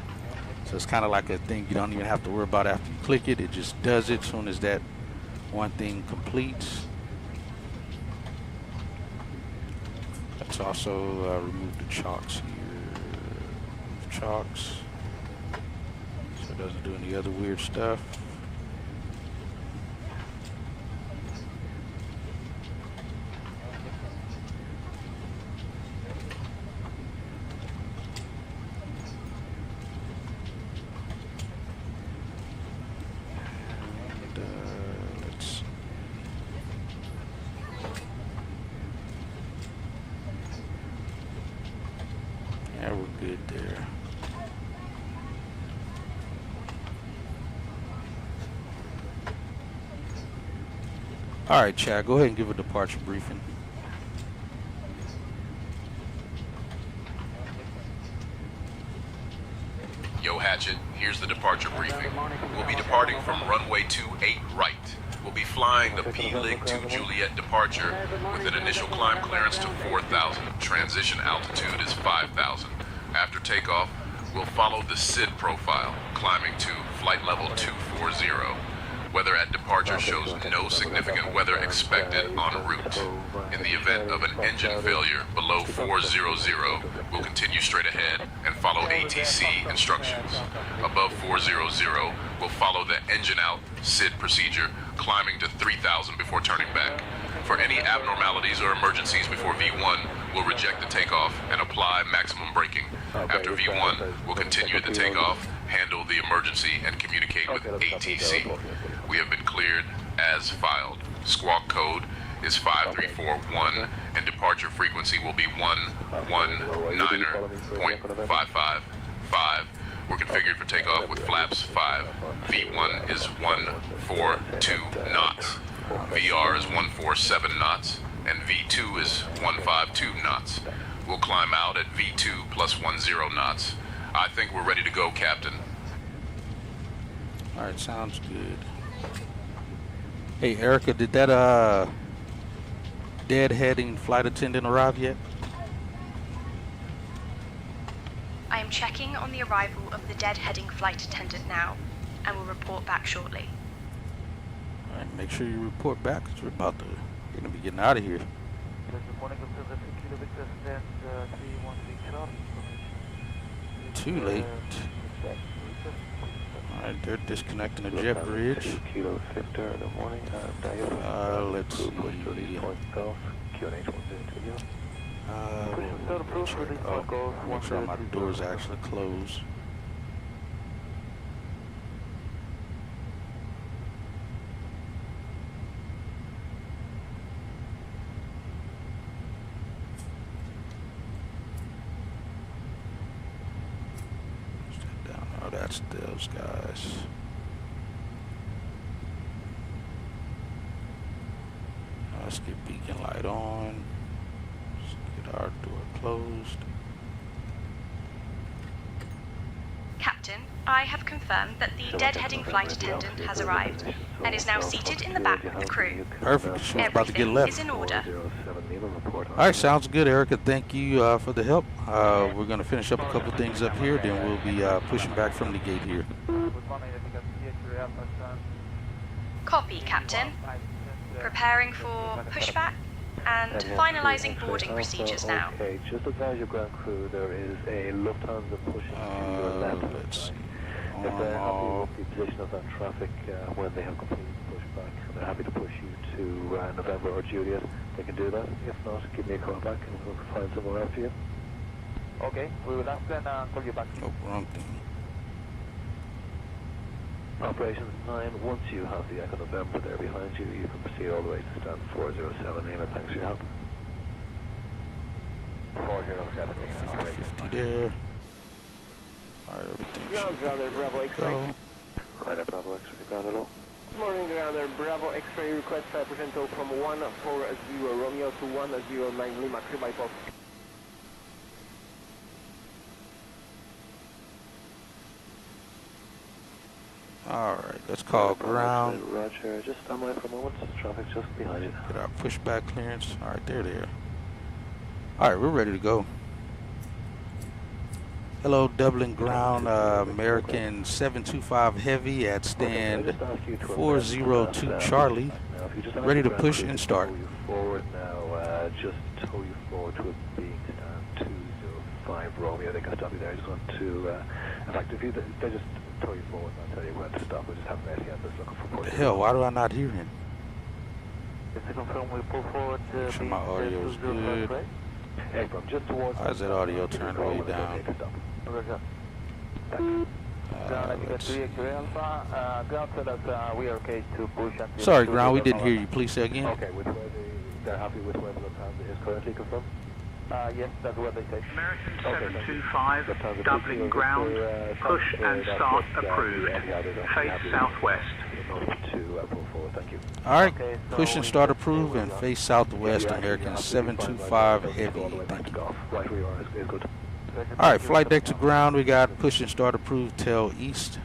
So it's kind of like a thing you don't even have to worry about after you click it. It just does it as soon as that one thing completes. Let's also remove the chocks here. Remove chocks. So it doesn't do any other weird stuff. Yeah, we're good there. All right, Chad, go ahead and give a departure briefing. Yo, Hatchet, here's the departure briefing. We'll be departing from runway 28 right. We'll be flying the P-Lig 2 Juliet departure with an initial climb clearance to 4,000. Transition altitude is 5,000. After takeoff, we'll follow the SID profile, climbing to flight level 240. Weather at departure shows no significant weather expected en route. In the event of an engine failure below 400, we'll continue straight ahead and follow ATC instructions. Above 400, we'll follow the engine out SID procedure, climbing to 3,000 before turning back. For any abnormalities or emergencies before V1, we'll reject the takeoff and apply maximum braking. After V1, we'll continue the takeoff, handle the emergency, and communicate with ATC. We have been cleared as filed. Squawk code is 5341, and departure frequency will be 119.555. We're configured for takeoff with flaps 5. V1 is 142 knots. VR is 147 knots, and V2 is 152 knots. We'll climb out at V2 plus 10 knots. I think we're ready to go, Captain. All right, sounds good. Hey, Erica, did that deadheading flight attendant arrive yet? I am checking on the arrival of the deadheading flight attendant now, and will report back shortly. All right, make sure you report back, because we're gonna be getting out of here. Too late. Alright, they're disconnecting the jet bridge. Let's see. Make sure my doors actually close. Oh, that's those guys. Let's get beacon light on. Let's get our door closed. Captain, I have confirmed that the deadheading flight attendant has arrived and is now seated in the back with the crew. Perfect. She's about to get Everything left. is in order. All right, sounds good, Erica. Thank you for the help. We're going to finish up a couple things up here, then we'll be pushing back from the gate here. Copy, Captain. Preparing for pushback and finalizing boarding procedures now. Okay, just advise your ground crew there is a Lufthansa pushing to your left. Let's see. If they're happy with the position of that traffic when they have completed the pushback, and they're happy to push you to November or Juliet, they can do that. If not, give me a call back and we'll find somewhere else for you. Okay, we will ask and call you back. Oh, wrong thing. Operations 9, once you have the Echo November there behind you, you can proceed all the way to stand 407. Name, thanks for your help. 407. 50 there. All right, everything should go. Right up, Bravo X, ground hello. Morning, ground. Bravo X-ray request presento from 140 Romeo to 109 Lima, 3 by 4. Alright, let's call ground. Roger, just stand by for a moment. Traffic's just behind you. Get our pushback clearance. Alright, there they are. Alright, we're ready to go. Hello, Dublin ground, American 725 Heavy at stand 402 Charlie. Ready to push and start. Forward now, just tow you forward to it being stand 205 Romeo. They can stop you there. I just want to, in fact, if you, they just tow you forward and I'll tell you when to stop. We just have an ATM that's looking for What the hell, why do I not hear him? Just to confirm, we pull forward. Make sure my audio is good. Abram, just towards. Why is that audio turned way down? Sorry, ground, we didn't hear you. Please say again. Okay, they're happy with where the Lufthansa is currently confirmed? Yes, that's what they say. American 725, Dublin ground, push and start approved. Face southwest. Alright, push and start approved and face southwest, American 725 Heavy. Thank you. Alright, flight deck to ground, we got push and start approved, tail east.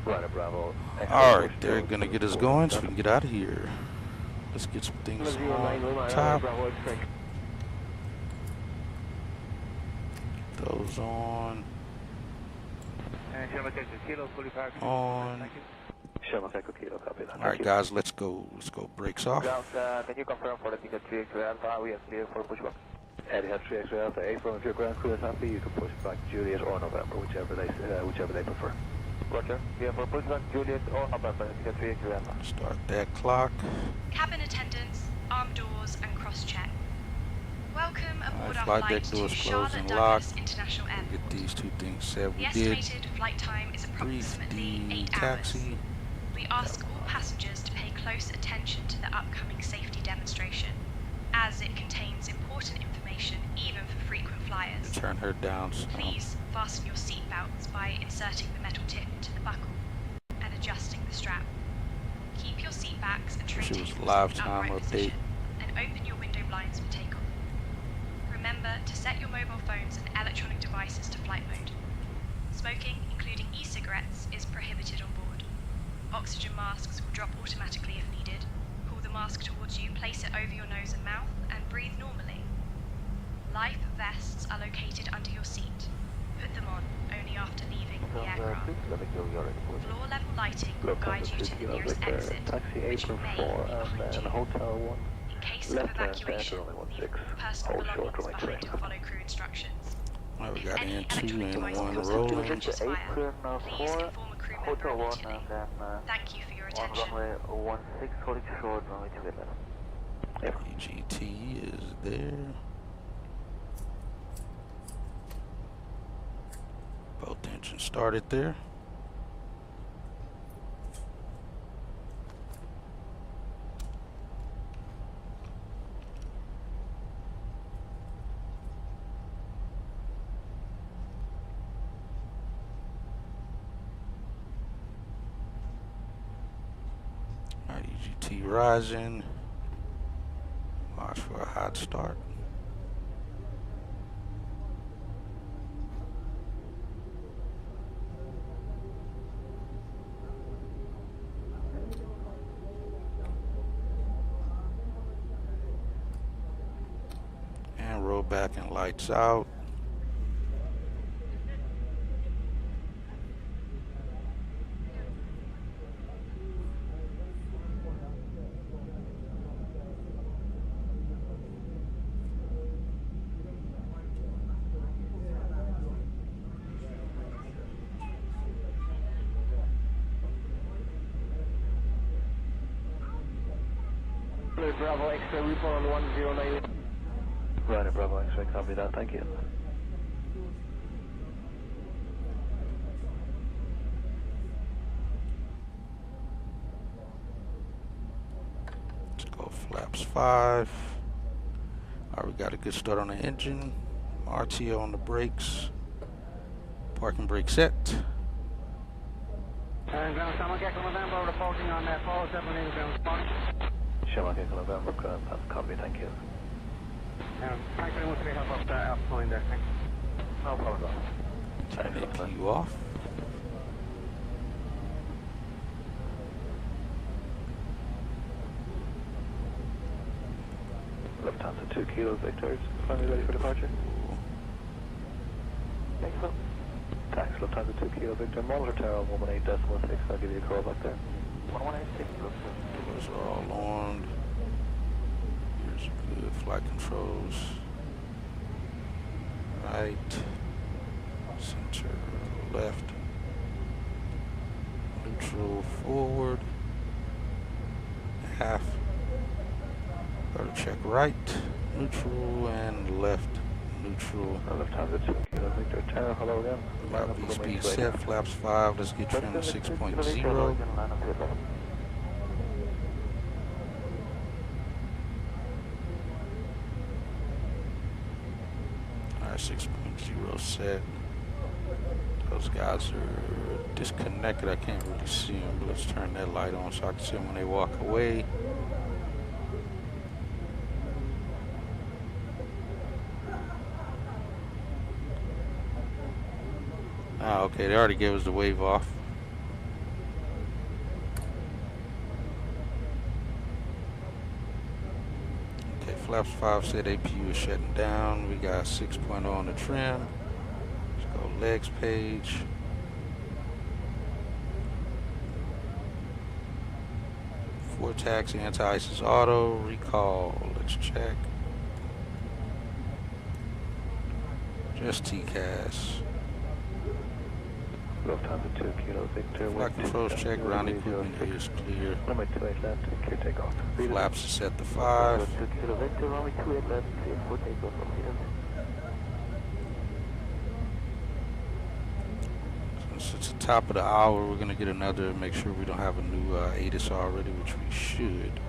Alright, they're gonna get us going so we can get out of here. Let's get some things on top. Those on. On. Alright guys, let's go. Let's go. Brakes off. Can you confirm for the ticket 3X-ray Alpha? We are clear for pushback. Eddie has 3X-ray Alpha 8 from if your ground crew is happy, you can push back Juliet or November, whichever they prefer. Roger. We are for pushback Juliet or November. Ticket 3X-ray Alpha. Start that clock. Cabin attendants, armed doors and cross-check. Welcome aboard our flight flight deck to doors Charlotte closed and Douglas locked. International Get Airport. these two things set. The We did estimated flight time is brief approximately the 8 taxi. hours. We ask all passengers to pay close attention to the upcoming safety demonstration, as it contains important information even for frequent flyers. Turn her down. Please fasten your seatbelts by inserting the metal tip into the buckle and adjusting the strap. Keep your seat backs and tray She was tables live in time upright update. position and open your window blinds for takeoff. Remember to set your mobile phones and electronic devices to flight mode. Smoking, including e-cigarettes, is prohibited on board. Oxygen masks will drop automatically if needed. Pull the mask towards you, place it over your nose and mouth, and breathe normally. Life vests are located under your seat. Put them on only after leaving the aircraft. Floor level lighting will guide you to the nearest exit, which may be behind you. Hotel 1. In case of evacuation, leave personal belongings behind and follow crew instructions. Alright, we got Any in 2 electronic and devices 1 that rolling. catches fire, please inform a crew member immediately. Thank you for your attention. EGT is there. Both engines started there. Alright, EGT rising. Watch for a hot start. And roll back and lights out. Bravo X-ray report on 109. Right, Bravo X-ray, copy that, thank you. Let's go flaps 5. Alright, we got a good start on the engine. RTO on the brakes. Parking brake set. Ground Shamrock Echo November reporting on 407 in ground spot. Shamrock Echo November, ground pass, copy, thank you. Thanks very much for your help up point there, thanks. No problem at all. Taking you off. Lufthansa 2 Kilo Victors, finally ready for departure. Excellent. Thanks, Lufthansa 2 Kilo Victor, monitor tower 118.6, I'll give you a call back there. 118.6, Doors are all armed. Here's good flight controls. Right. Center left. Neutral forward. Half. Gotta check right. Neutral and left. Neutral. Lufthansa 2 Kilo Victor, tower, hello again. Got speed set, flaps 5. Let's get trim to 6.0. Alright, 6.0 set. Those guys are disconnected. I can't really see them, but let's turn that light on so I can see them when they walk away. Ah, okay, they already gave us the wave off. Okay, flaps 5 said APU is shutting down. We got 6.0 on the trim. Let's go legs page. For taxi, anti-ice is auto. Recall, let's check. Just TCAS. Lufthansa 2 Kilo Victor. Flight controls check, ground equipment is clear. Runway 28 left, clear takeoff. Flaps is set to 5. 2 Kilo Victor, runway 28 left, clear for takeoff from here. Since it's the top of the hour, we're going to get another, make sure we don't have a new ATIS already, which we should.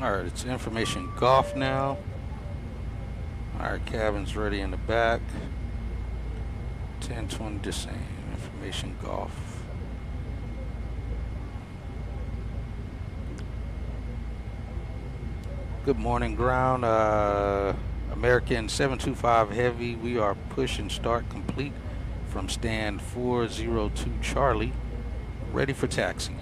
Alright, it's information golf now. Alright, cabin's ready in the back. 1020 the same. Information golf. Good morning, ground. American 725 Heavy. We are push and start complete from stand 402 Charlie. Ready for taxi.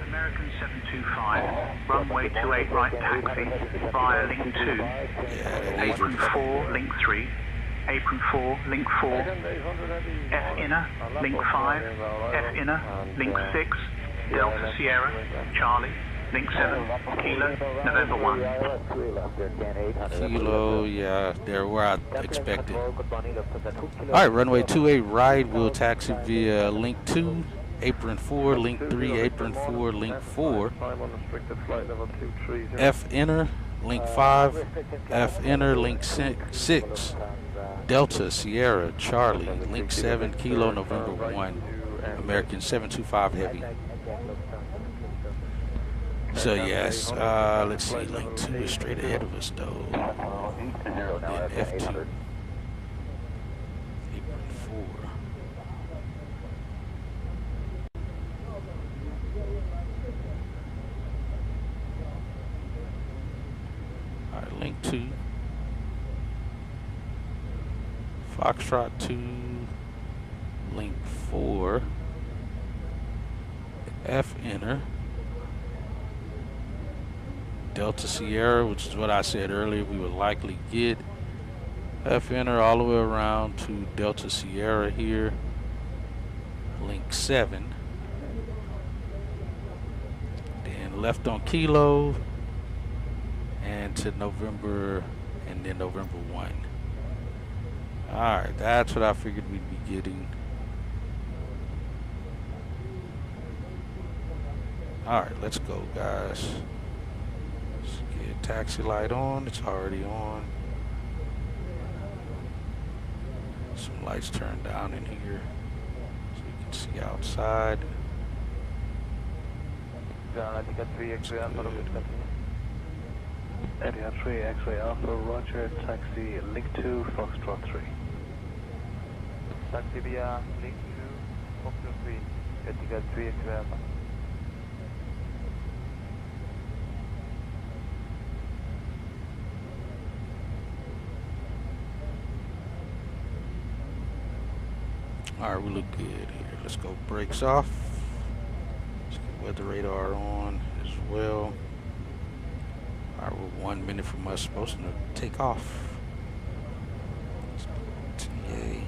American 725, runway 28 right taxi via link 2, apron 4, link 3, apron 4, link 4, F inner, link 5, F inner, link 6, Delta Sierra, Charlie, link 7, Kilo, November 1. Kilo, yeah, they're where I expected. Alright, runway 28 right, we'll taxi via link 2. Apron 4, link 3, apron 4, link 4. F enter, link 5. F enter, link 6. Delta Sierra Charlie, link 7, Kilo November 1. American 725 Heavy. So yes, let's see, link 2 is straight ahead of us though. Then F2. Apron 4. Alright, link 2. Foxtrot 2. Link 4. F enter. Delta Sierra, which is what I said earlier we would likely get. Left enter all the way around to Delta Sierra here. Link 7. Then left on Kilo. And to November, and then November 1. Alright, that's what I figured we'd be getting. Alright, let's go, guys. Let's get taxi light on. It's already on. Some lights turned down in here so you can see outside. Etihad 3, X-ray Alpha, Roger, taxi, link 2, Foxtrot 3. Taxi via link 2, Foxtrot 3, Etihad 3, X-ray Alpha. Alright, we look good here. Let's go brakes off. Let's get weather radar on as well. Alright, we're 1 minute from us supposed to take off. Let's go TA.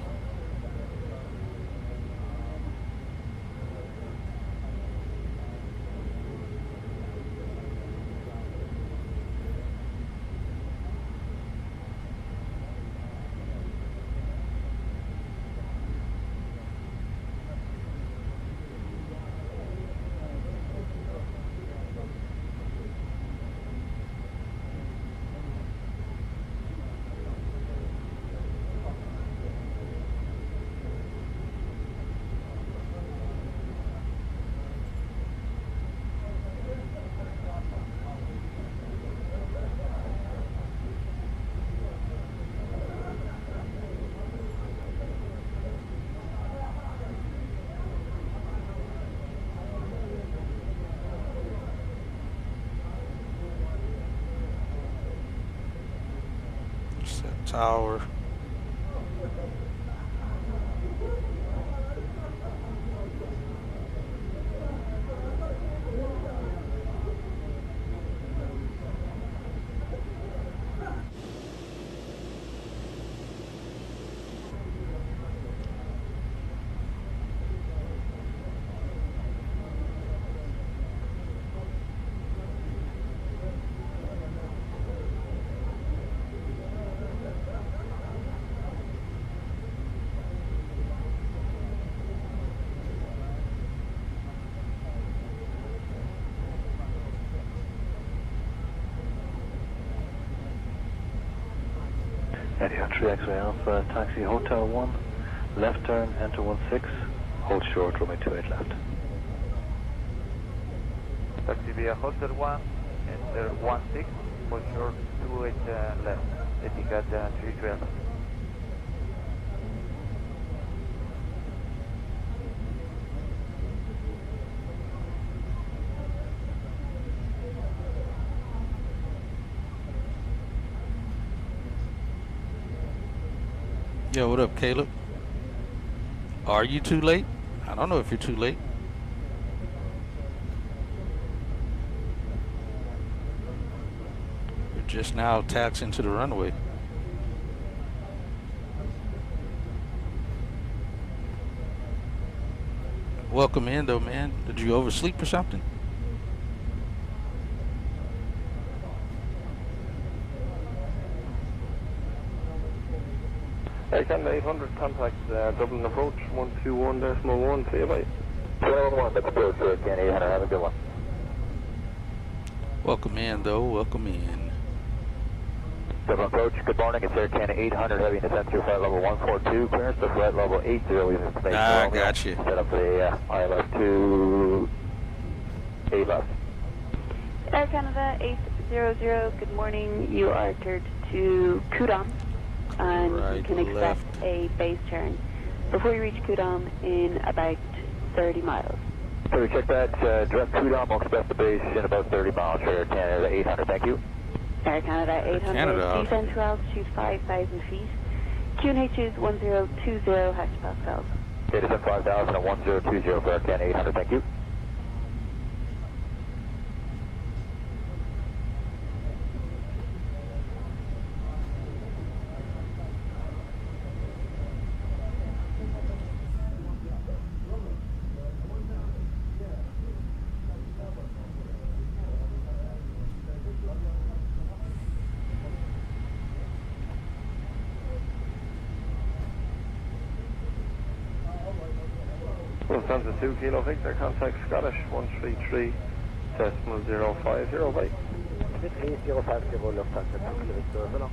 Set tower. Etihad 3, X-ray Alpha, taxi Hotel 1, left turn, enter 16, hold short, runway 28 left. Taxi via Hotel 1, enter 16, hold short 28 left, Etihad 3, X-ray Alpha. Yo, what up, Caleb? Are you too late? I don't know if you're too late. You're just now taxiing to the runway. Welcome in, though, man. Did you oversleep or something? Air Canada 800, contact Dublin approach 121.1, see you bye. 1, that's approach Air Canada 800, have a good one. Welcome in, though, welcome in. Dublin approach, good morning, it's Air Canada 800, heavy descent through flight level 142, clearance to flight level 80, we have information. I got you. Set up the ILS to 8 left. Air Canada 800, good morning. You are cleared to Kudam, and Right, you can expect left. a base turn before you reach Kudam in about 30 miles. So we check that, direct Kudam, we'll expect the base in about 30 miles for Air Canada 800, thank you. Air Canada 800, Canada. descend to altitude 5,000 feet. QNH is 1020 hectopascals. Data set 5,000 and 1020 for Air Canada 800, thank you. Lufthansa 2 Kilo Victor, contact Scottish 133 decimal 050, bye. 33050 Lufthansa 2 Kilo Victor, so long.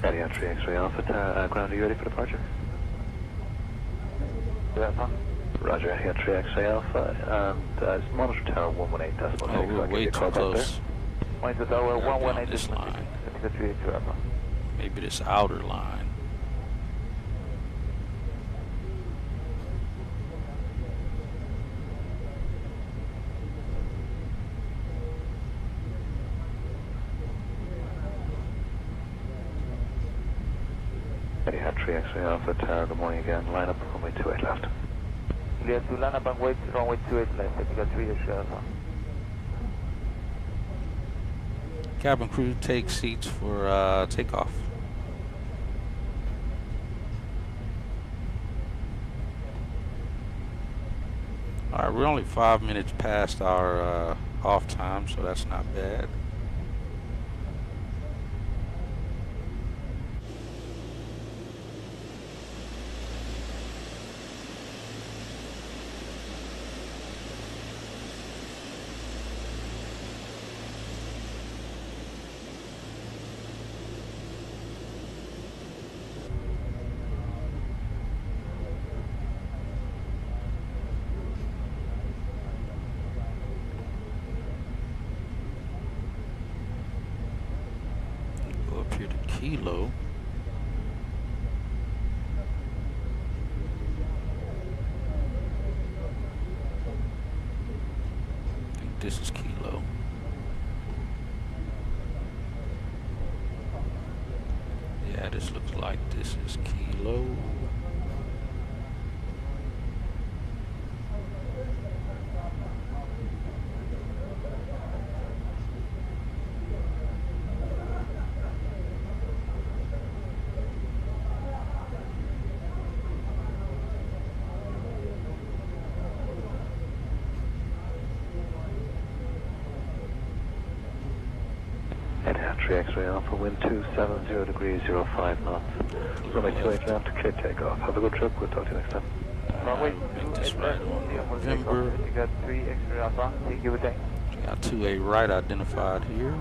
Eddie 3 X-ray Alpha, ground, are you ready for departure? Roger, Eddie 3 X-ray Alpha, and it's monitor tower 118.6. Oh, we're way too close. Monitor tower Gotta be on 118.6. this line. 382 Alpha. Maybe this outer line. Eddie 3 X-ray Alpha, tower, good morning again, line up, runway 28 left. Clear to line up and wait, runway 28 left, Eddie 3 X-ray Alpha. Cabin crew take seats for takeoff. Alright, we're only 5 minutes past our off time, so that's not bad. Go up here to Kilo. I think this is Kilo. Yeah, this looks like this is Kilo. Eddie 3 X-ray Alpha, wind 270 degrees 05 knots. Runway 28 left, clear takeoff. Have a good trip, we'll talk to you next time. Runway make this right on November. You got 3 X-ray Alpha, thank you, good day. Got 2A right identified here.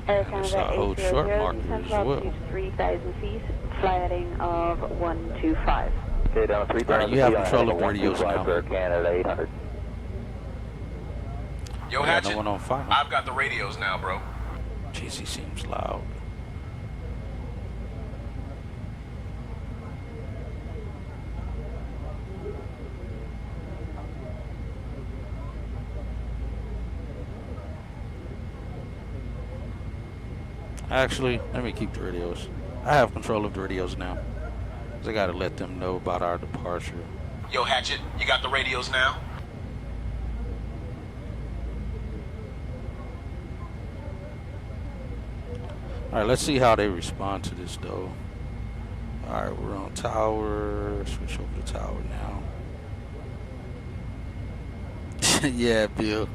Air And this Canada hold short 800, marker descent as level well. to 3,000 feet, fly heading of 125. Okay, down 3 Alright, you have control of the radios now. Canada 800. Yo, Yeah, Hatchet, no one on fire. I've got the radios now, bro. Jeez, he seems loud. Actually, let me keep the radios. I have control of the radios now. 'Cause I gotta let them know about our departure. Yo, Hatchet, you got the radios now? Alright, let's see how they respond to this though. Alright, we're on tower. Switch over to tower now. Yeah, Bill.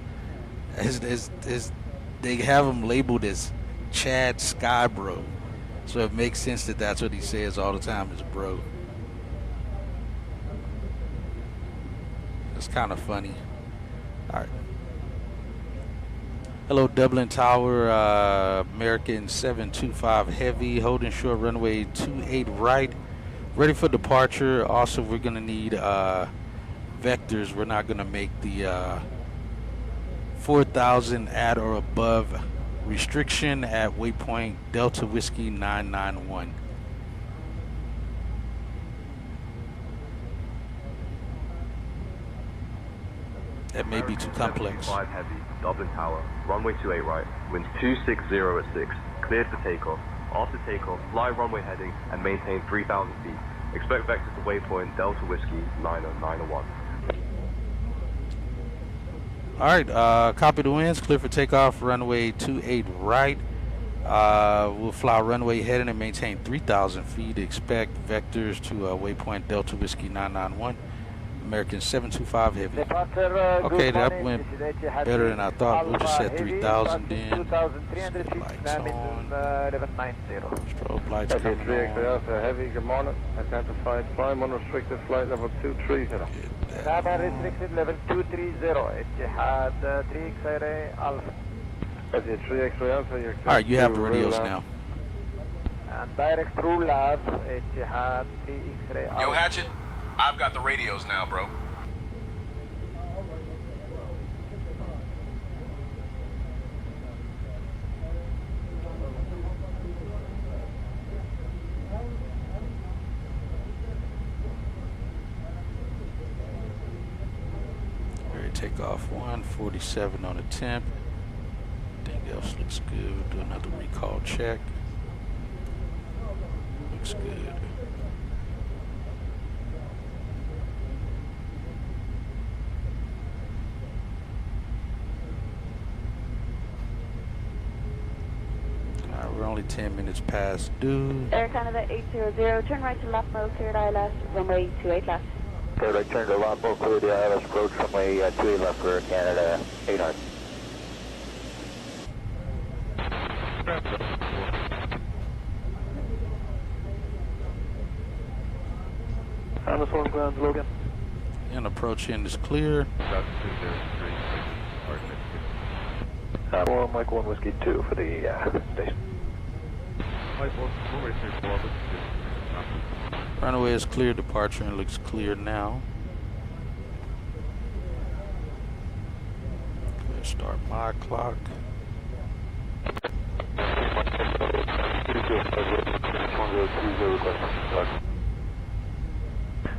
They have him labeled as Chad Skybro. So it makes sense that that's what he says all the time is bro. It's kind of funny. Alright. Hello, Dublin Tower, American 725 Heavy, holding short runway 28 right. Ready for departure. Also, we're going to need vectors. We're not going to make the 4,000 at or above restriction at waypoint Delta Whiskey 991. That may be too complex. 5 heavy, Dublin Tower, runway 28 right, winds 260 at 6, cleared for takeoff. After takeoff, fly runway heading and maintain 3,000 feet. Expect vector to waypoint Delta Whiskey 90901. Alright, copy the winds, clear for takeoff, runway 28 right. We'll fly runway heading and maintain 3,000 feet. Expect vectors to waypoint Delta Whiskey 991. American 725 heavy. Okay, that went better than I thought. We'll just set 3,000 in. Lights on. Strobe lights coming on. Heavy, good morning. Identified climb unrestricted flight level 230. Restricted level 230. Etihad 3 X-ray Alpha. Etihad 3 X-ray Alpha. Alright, you have the radios now. And direct through lab, Etihad 3 X-ray Alpha. Yo, Hatchet, I've got the radios now, bro. Ready to take off 147 on the temp. Everything else looks good. We'll do another recall check. Looks good. We're only 10 minutes past due. Air Canada 800, turn right to left, cleared ILS, runway 28 left. Clear right, turn to left, clear the ILS approach, runway 28 left for Canada 800. On the form ground, Logan. And approach in is clear. Mike 1 Whiskey 2 for the station. Runway is clear, departure and looks clear now. Okay, start my clock.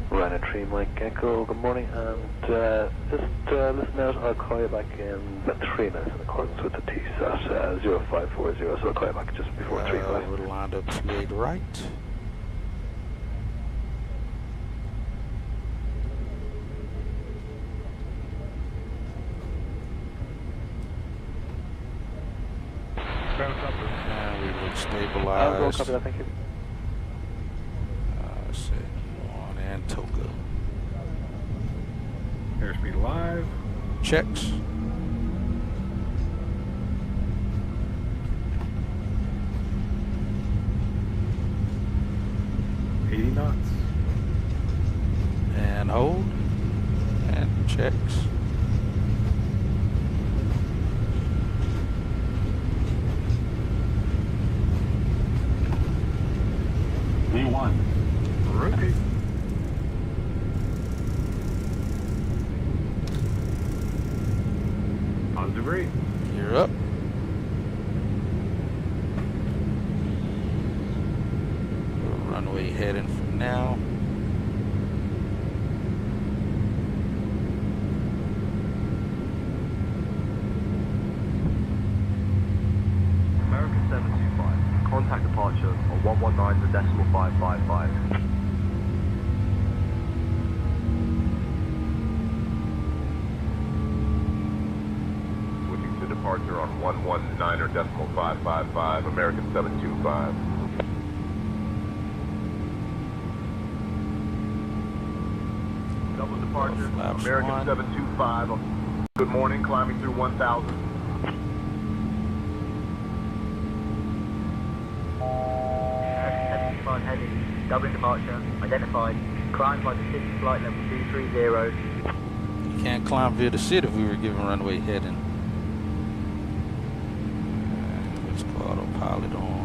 Ryan 3 Mike Echo, good morning, and just listen out, I'll call you back in about 3 minutes in accordance with the TSAT 0540, so I'll call you back just before 3 o'clock. We're lined up 28 right. And we look stabilized. I'll go copy that, thank you. Set on and Toga. Airspeed live. Checks. knots. And hold. And checks. V1. Rookie. Positive rate. You're up. Runway heading from now. American 725. Contact departure on 119.555. Switching to departure on 119.555, American 725. Double departure, American 725. Good morning, climbing through 1,000. American 725 heavy, Dublin departure, identified, climbed by the city flight level 230. You can't climb via the city if we were given runway heading. Let's go autopilot on.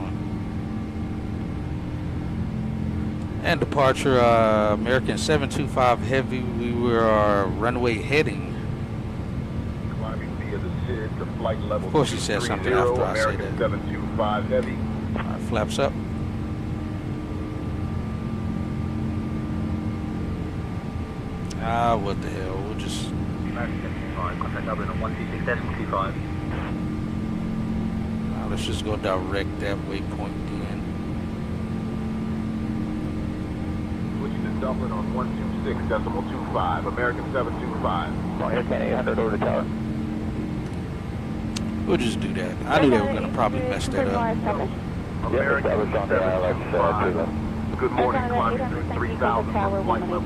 And departure, American 725 heavy, we were runway heading. Climbing via the SID to flight level. Of course he said something after I said American that. 725 heavy. Alright, flaps up. What the hell, we'll just... American 725 25, contact Dublin on 126.25. Now let's just go direct that waypoint then. Switching to Dublin on 126.25, American 725. Aircan 800 over the tower. We'll just do that. I knew they were gonna probably mess that up. American 725. Good morning, climbing through 3,000 from flight level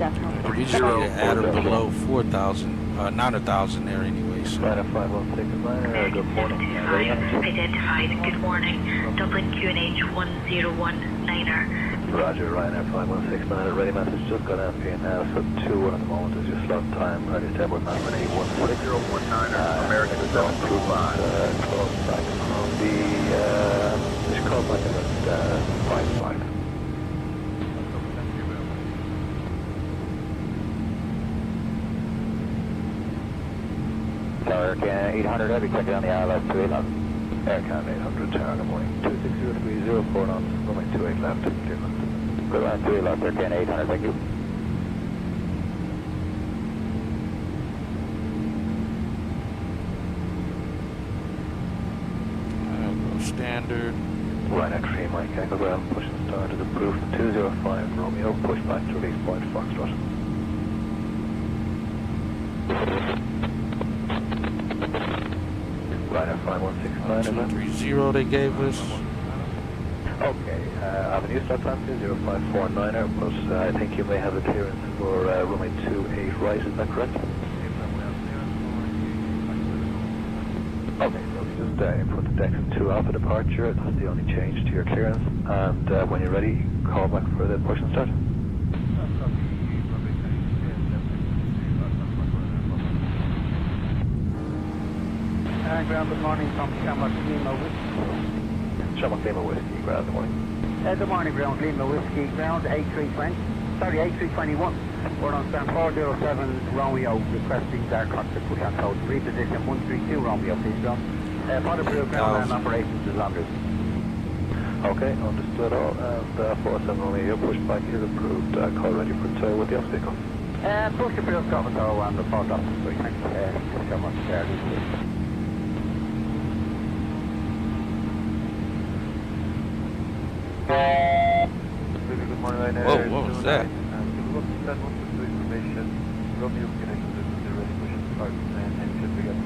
We just need to add or below 4,000, 9,000 there anyway. So. Liner 516 liner, good morning. Identified, good morning. Dublin QNH 1019er. Roger, Ryanair 516 liner, ready message just got out here now, so 2-1 at the moment is your slot time. Ready to airport 918-1019er, American 725. Close back on the, just call back at 5-5. Aircan 800 heavy, check it on the ILS 28 left. Aircan 800 tower, good morning. 26030, 4 knots, runway 28 left, clear left. Good line 28 left, Aircan 800, thank you. Standard. Ryanair 3, Mike, Echo Ground, push and start is approved. 205 Romeo, push back to release point Foxtrot. Ryanair 516 230 they gave us. Okay, Avenue start time 0549er, but I think you may have a clearance for runway 28 right, is that correct? Okay, so just input the decks and 2 alpha departure, that's the only change to your clearance, and when you're ready, call back for the push and start. Ground, good morning from Shamrock Lima Whiskey. Shamrock Lima Whiskey, ground, good morning. Good morning, ground, Lima Whiskey, ground 8320. Sorry, 8321. We're on stand 407 Romeo, requesting dark cockpit push on code. Reposition 132 Romeo, please, ground. Pod approved, ground and operations is on route. Okay, understood all, and 47 Romeo, push back is approved, call ready for tow with the obstacle. Push approved, Governor Tow and the pod officer, thank you so much, Good morning, Ryanair. Whoa, what was that? Information. Romeo connected to the ready push and start, and should we get to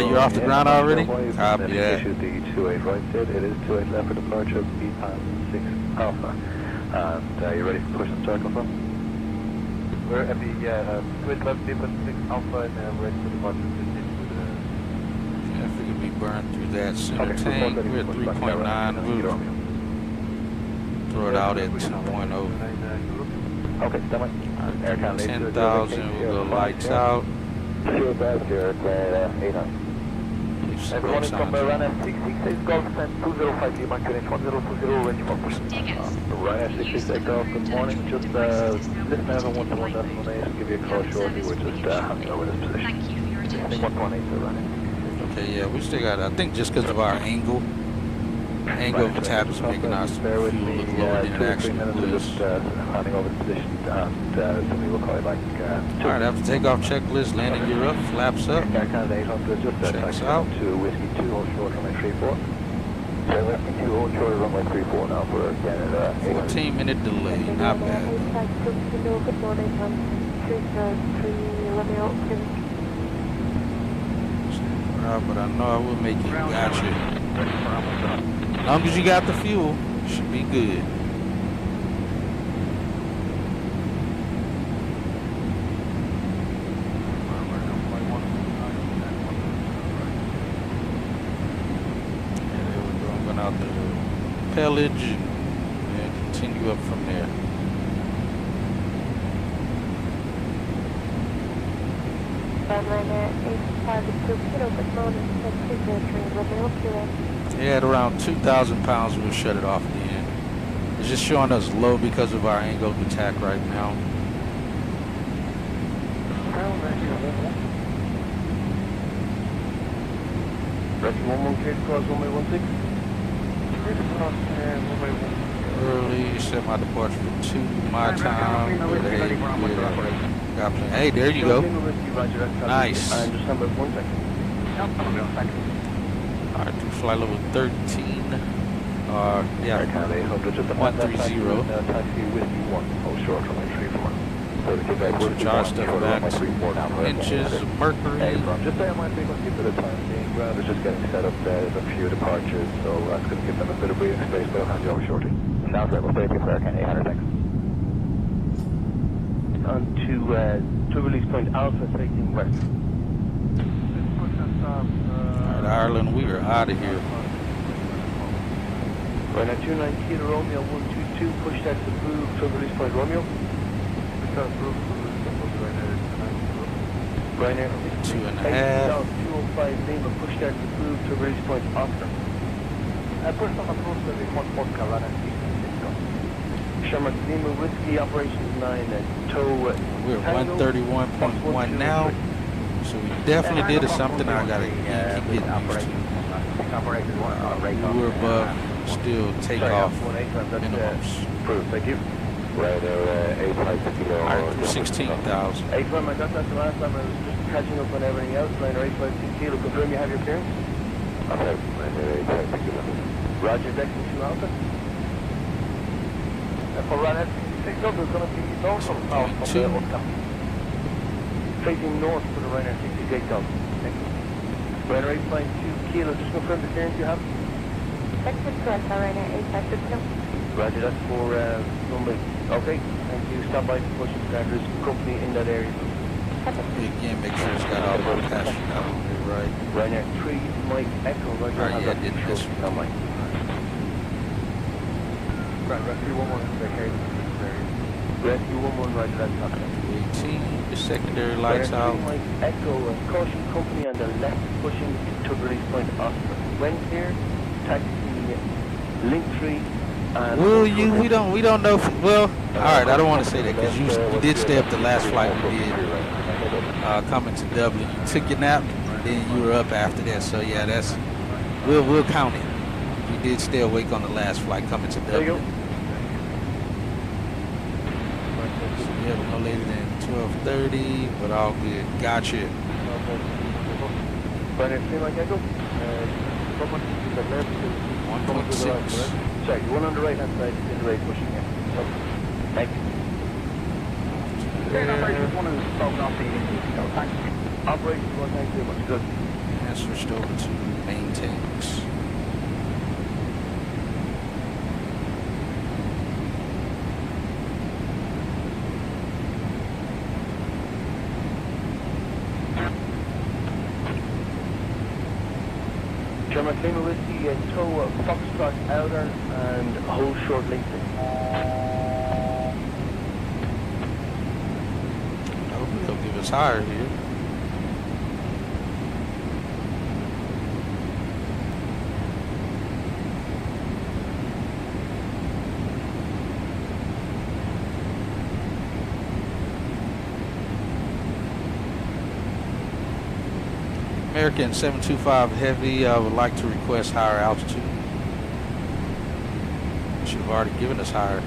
You're off the ground already? Copy that. Issued the 28 right set. It is 28 left for departure, B-Pan 6 Alpha. And you ready for push and start, confirm? We're at the 28 left, B-Pan 6 Alpha, and we're ready for departure. Yeah, if we could be burned through that center tank, we're at 3.9 roof. Throw it out at 2.0. Okay, stand by. 10,000, we'll go lights out. Sure, back here at 800. Everyone is from Ryanair 668 Golf and 205 Lima, QNH 1020, range 1%. Ryanair 668 Golf, good morning. Just listen everyone to 1.8, give you a call shortly. We're just handing over this position. Thank you for your attention. 1.8 to Ryanair. Okay, yeah, we still got, I think just because of our angle of attack is making our fuel look lower than it actually is. Just handing over the position, and somebody will call you back. Alright, after takeoff checklist, landing gear up, flaps up. Canada 800, just checks out. to Whiskey 2, hold short, runway 34. So Whiskey 2, hold short, runway 34 now for Canada 800. 14-minute delay, not bad. Good morning, 303 But I know I will make it. Gotcha. As long as you got the fuel, should be good. Going out the Pellage and continue up from there. Yeah, at around 2,000 pounds, we'll shut it off at the end. It's just showing us low because of our angle of attack right now. Early, set my departure for 2 my time. With a Got plenty. Hey, there you go. Nice. And just stand by 1 second. All right, to flight level 13. Yeah, 130. Taxi Whiskey 1, hold short from 34. So to get back to charge stuff back to inches of mercury. Just stay on my frequency for the time being. Ground is just getting set up there. There's a few departures, so that's going to give them a bit of breathing space, but I'll hand you over shortly. South level 30, American 800, thanks. On to release point Alpha facing west. Alright, Ireland, we are out of here. Right now, 29 Kilo Romeo 122, push that to approve to release point Romeo. Ryanair 2.5. 205 Lima, push that to approve to release point Oscar. Push on approve to release point Oscar, Ryanair 6. Sherman Lima Whiskey Operations 9 tow. We're 131.1 now, so we definitely did something I gotta keep getting used to. We're above still takeoff minimums. Thank you. Right, 16,000. 8-1, I got that the last time. I was just catching up on everything else. Ryanair 852 Kilo, confirm you have your clearance? Okay, Ryanair 852 Kilo. Roger, Dexter 2 Alpha. For Ryanair 6 Alpha, it's going to be north of facing north for the Ryanair 68 Alpha. Thank you. Ryanair 852 Kilo, just confirm the clearance you have? Dexter 2 Alpha, Ryanair 852. Roger, that's for Mumbai. Okay, thank you. Stop by for pushing standards company in that area. Again, make sure it's got all the passengers out on there, right? Ryanair 3 Mike Echo, Roger. Alright, yeah, I did this one. No, Mike. Rescue 1-1, Rescue 1-1, Roger, that's top. 18, the secondary lights Ryanair 3 out. Mike Echo, caution company on the left pushing to release point Oscar. When clear, taxi link 3. Will you? We don't know. Well, all right. I don't want to say that because you did stay up the last flight we did coming to Dublin. You took your nap, and then you were up after that. So yeah, that's we'll count it. You did stay awake on the last flight coming to Dublin. So we have no later than 12:30, but all good. Gotcha. Ryanair 3 Mike Echo. 1.6. Sorry, the one on the right hand side is in the right pushing here. Thank you. Operations 1 is spoken off the thanks. Operations 1, thank you very much. Good. And switched over to main tanks. German Lima Whiskey, tow Foxtrot Outer and hold short link. Hopefully they'll give us higher here. American 725 Heavy, I would like to request higher altitude. Should have already given us higher.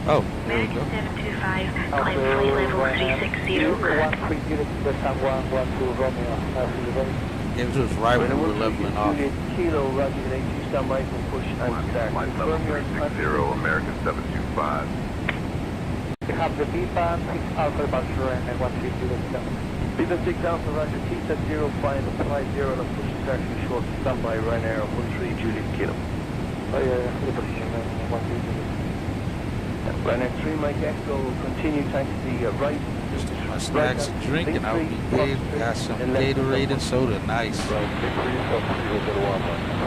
Oh, there we go. American 725, climb flight level 360. It was just right when we were leveling off. Kilo, Roger, you stand by for push and start. Flight level 360, American 725. You have the B-band, 6 Alpha Bachelor and 150. B-band 6 Alpha, Roger, T-set 05, apply 0, and push start to short, stand by Ryanair 13 Juliet Kilo. Oh yeah, Ryanair 3 Mike Echo, continue taxi right. Just my snacks and drink and I'll be good. Got some Gatorade and soda, nice.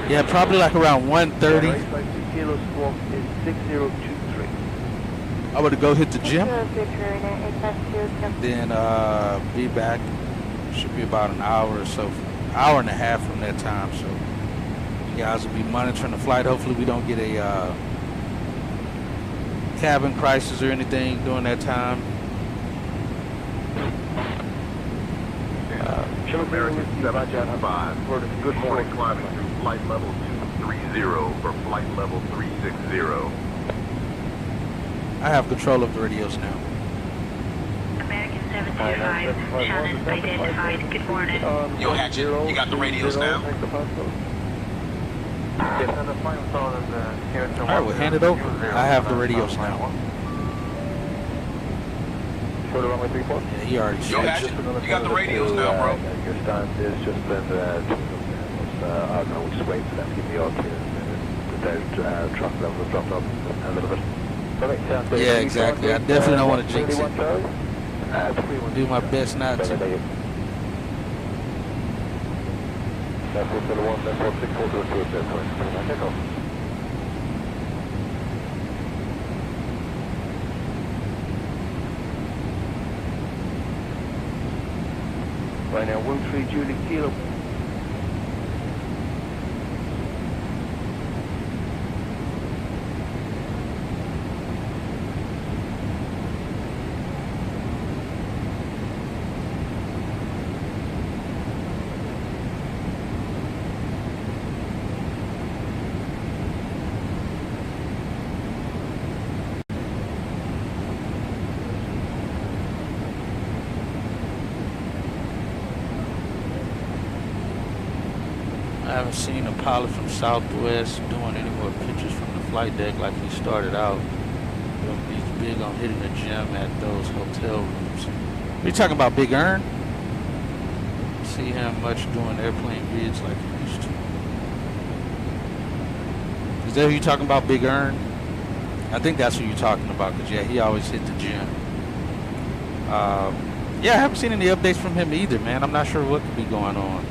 Yeah, probably like around 1:30. I'm gonna go hit the gym. Then be back. Should be about an hour or so, hour and a half from that time. So you guys will be monitoring the flight. Hopefully we don't get a cabin crisis or anything during that time. American 725. Good morning, climbing through flight level 230 for flight level 360. I have control of the radios now. 725, Shannon identified. Good morning. Yo, Hatchet, you got the radios now? Alright, we'll hand it over. I have the radios now. Yeah, he already Yo, Hatchet, you got the radios now, bro. Your stance is just then, I don't know, we'll just wait for them to give me all clear. Without truck levels have dropped up a little bit. Yeah, exactly. I definitely don't want to jinx it. Do my best not to. That's what's the one, that's what 642 is there. Right now, 13 Julie Kilo. I haven't seen a pilot from Southwest doing any more pictures from the flight deck like he started out. He's big on hitting the gym at those hotel rooms. Are you talking about Big Earn? See him much doing airplane vids like he used to. Is that who you're talking about, Big Earn? I think that's who you're talking about, because yeah, he always hit the gym. Yeah, I haven't seen any updates from him either, man. I'm not sure what could be going on.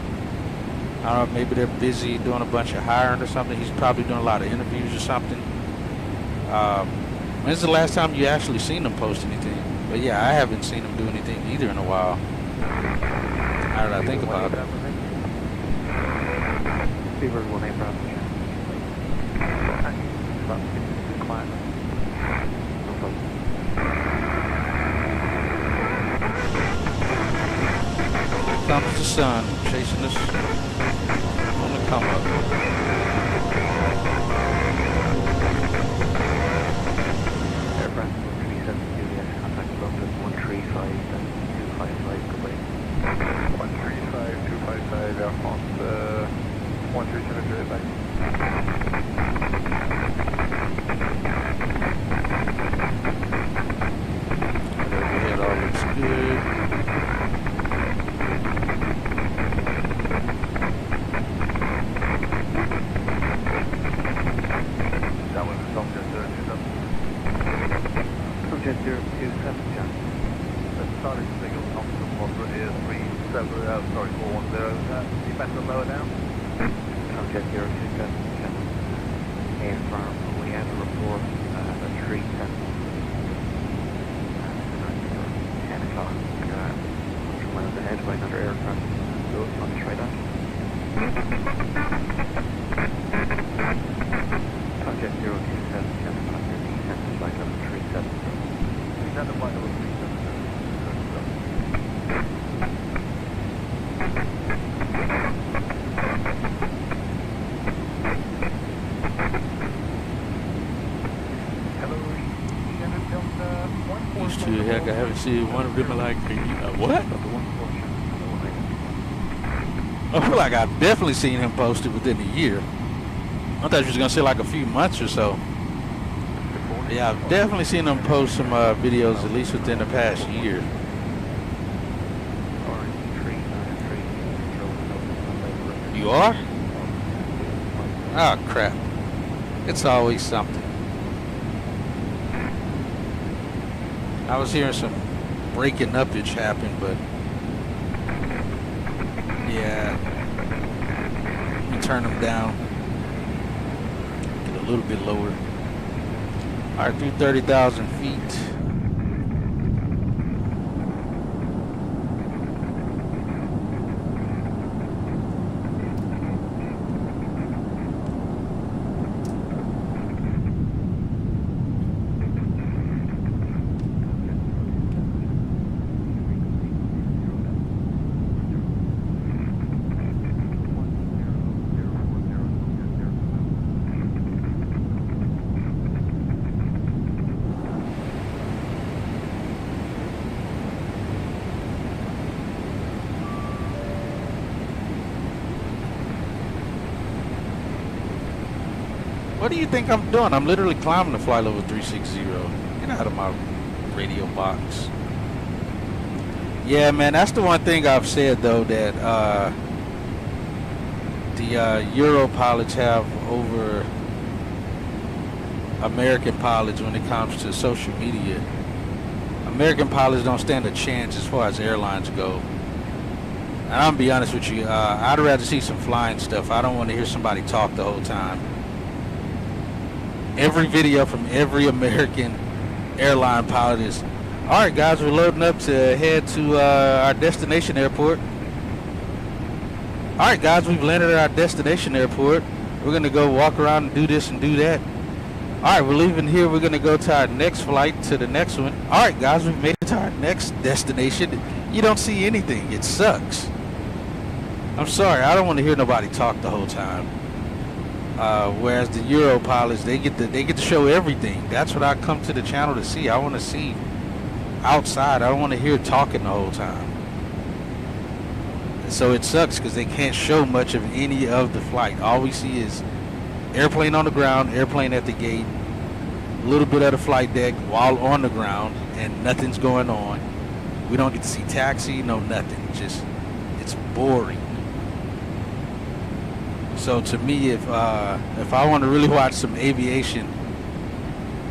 I don't know, maybe they're busy doing a bunch of hiring or something. He's probably doing a lot of interviews or something. When's the last time you actually seen him post anything? But yeah, I haven't seen him do anything either in a while. Now that I think about it. Here comes the sun, chasing us on the come up. Aircraft 137 Juliet, contact London 135-255, goodbye. 135-255, Air France 137 Juliet, bye. Overhead all looks good. Subject 027, John. That's starting signal comes from 137, 410. Be better lower down. Subject 027, John. Air Farm, we have a report at 37. 10 o'clock. 100 miles ahead by another aircraft. So, on the right on. Subject 027, John. Contact descent flight level 37. Descent flight level 37. Those two, heck, I haven't seen one of them in like, what? I feel like I've definitely seen him posted within a year. I thought you was going to say like a few months or so. Yeah, I've definitely seen him post some videos at least within the past year. You are? Oh, crap. It's always something. I was hearing some breaking upage happen, but yeah, we turn them down, get a little bit lower. All right, through 30,000 feet. What do you think I'm doing? I'm literally climbing to flight level 360. Get out of my radio box. Yeah, man, that's the one thing I've said, though, that the Euro pilots have over American pilots when it comes to social media. American pilots don't stand a chance as far as airlines go. And I'm gonna be honest with you, I'd rather see some flying stuff. I don't want to hear somebody talk the whole time. Every video from every American airline pilot is, all right, guys, we're loading up to head to our destination airport. All right, guys, we've landed at our destination airport. We're going to go walk around and do this and do that. All right, we're leaving here. We're going to go to our next flight to the next one. All right, guys, we've made it to our next destination. You don't see anything. It sucks. I'm sorry. I don't want to hear nobody talk the whole time. Whereas the Euro pilots, they get to show everything. That's what I come to the channel to see. I want to see outside. I don't want to hear talking the whole time. So it sucks because they can't show much of any of the flight. All we see is airplane on the ground, airplane at the gate, a little bit of the flight deck while on the ground, and nothing's going on. We don't get to see taxi, no nothing. Just, it's boring. So to me, if I want to really watch some aviation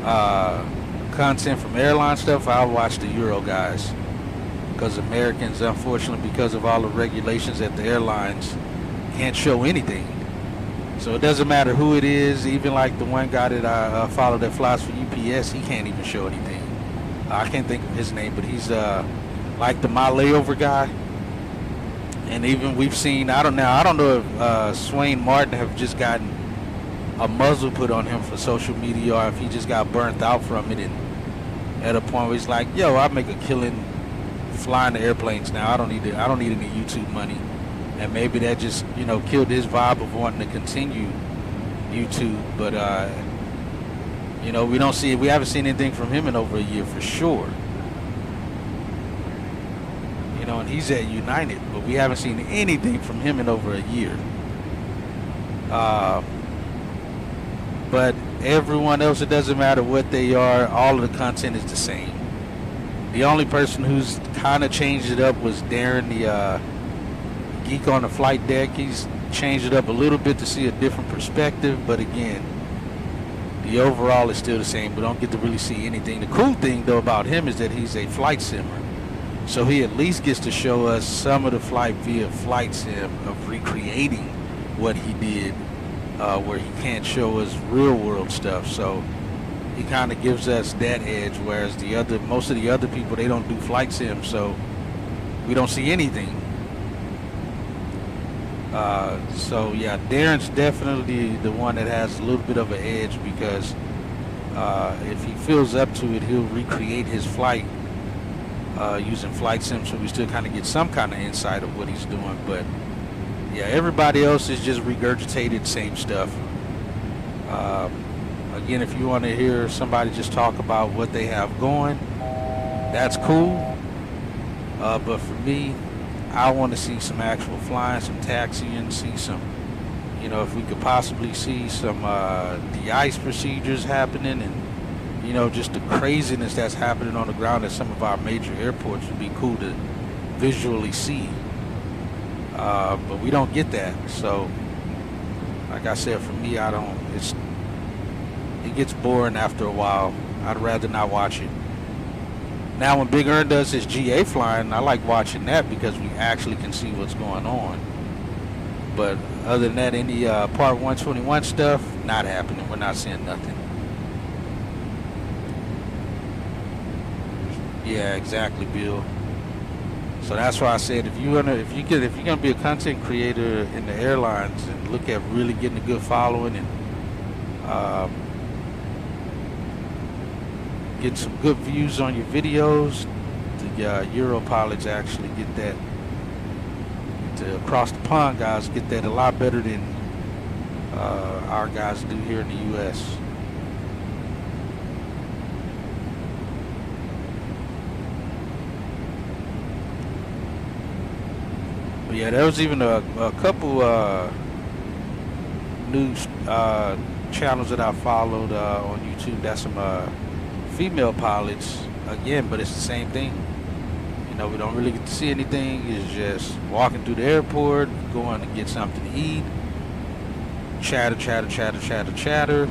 content from airline stuff, I'll watch the Euro guys. Because Americans, unfortunately, because of all the regulations at the airlines, can't show anything. So it doesn't matter who it is. Even like the one guy that I follow that flies for UPS, he can't even show anything. I can't think of his name, but he's like the My Layover guy. And even we've seen, I don't know if Swain Martin have just gotten a muzzle put on him for social media, or if he just got burnt out from it, and at a point where he's like, yo, I make a killing flying the airplanes now. I don't need any YouTube money. And maybe that just, killed his vibe of wanting to continue YouTube. But we haven't seen anything from him in over a year for sure. And he's at United, but we haven't seen anything from him in over a year. But everyone else, it doesn't matter what they are, all of the content is the same. The only person who's kind of changed it up was Darren, the geek on the flight deck. He's changed it up a little bit to see a different perspective, but again, the overall is still the same. We don't get to really see anything. The cool thing, though, about him is that he's a flight simmer. So he at least gets to show us some of the flight via flight sim of recreating what he did, where he can't show us real world stuff. So he kind of gives us that edge, whereas most of the other people, they don't do flight sim, so we don't see anything. So yeah, Darren's definitely the one that has a little bit of an edge, because if he feels up to it, he'll recreate his flight using flight sim, so we still kind of get some kind of insight of what he's doing. But yeah, everybody else is just regurgitated same stuff. Again, if you want to hear somebody just talk about what they have going, that's cool. But for me, I want to see some actual flying, some taxiing, see some, if we could possibly see some de-ice procedures happening, and just the craziness that's happening on the ground at some of our major airports would be cool to visually see. But we don't get that. So, like I said, for me, it gets boring after a while. I'd rather not watch it. Now, when Big Earn does his GA flying, I like watching that because we actually can see what's going on. But other than that, any Part 121 stuff, not happening. We're not seeing nothing. Yeah, exactly, Bill. So that's why I said if you're gonna be a content creator in the airlines and look at really getting a good following and get some good views on your videos, the Euro pilots actually get that. To across the pond guys get that a lot better than our guys do here in the U.S. But yeah, there was even a couple new channels that I followed on YouTube. That's some female pilots again, but it's the same thing. You know, we don't really get to see anything. It's just walking through the airport, going to get something to eat, chatter, chatter, chatter, chatter, chatter.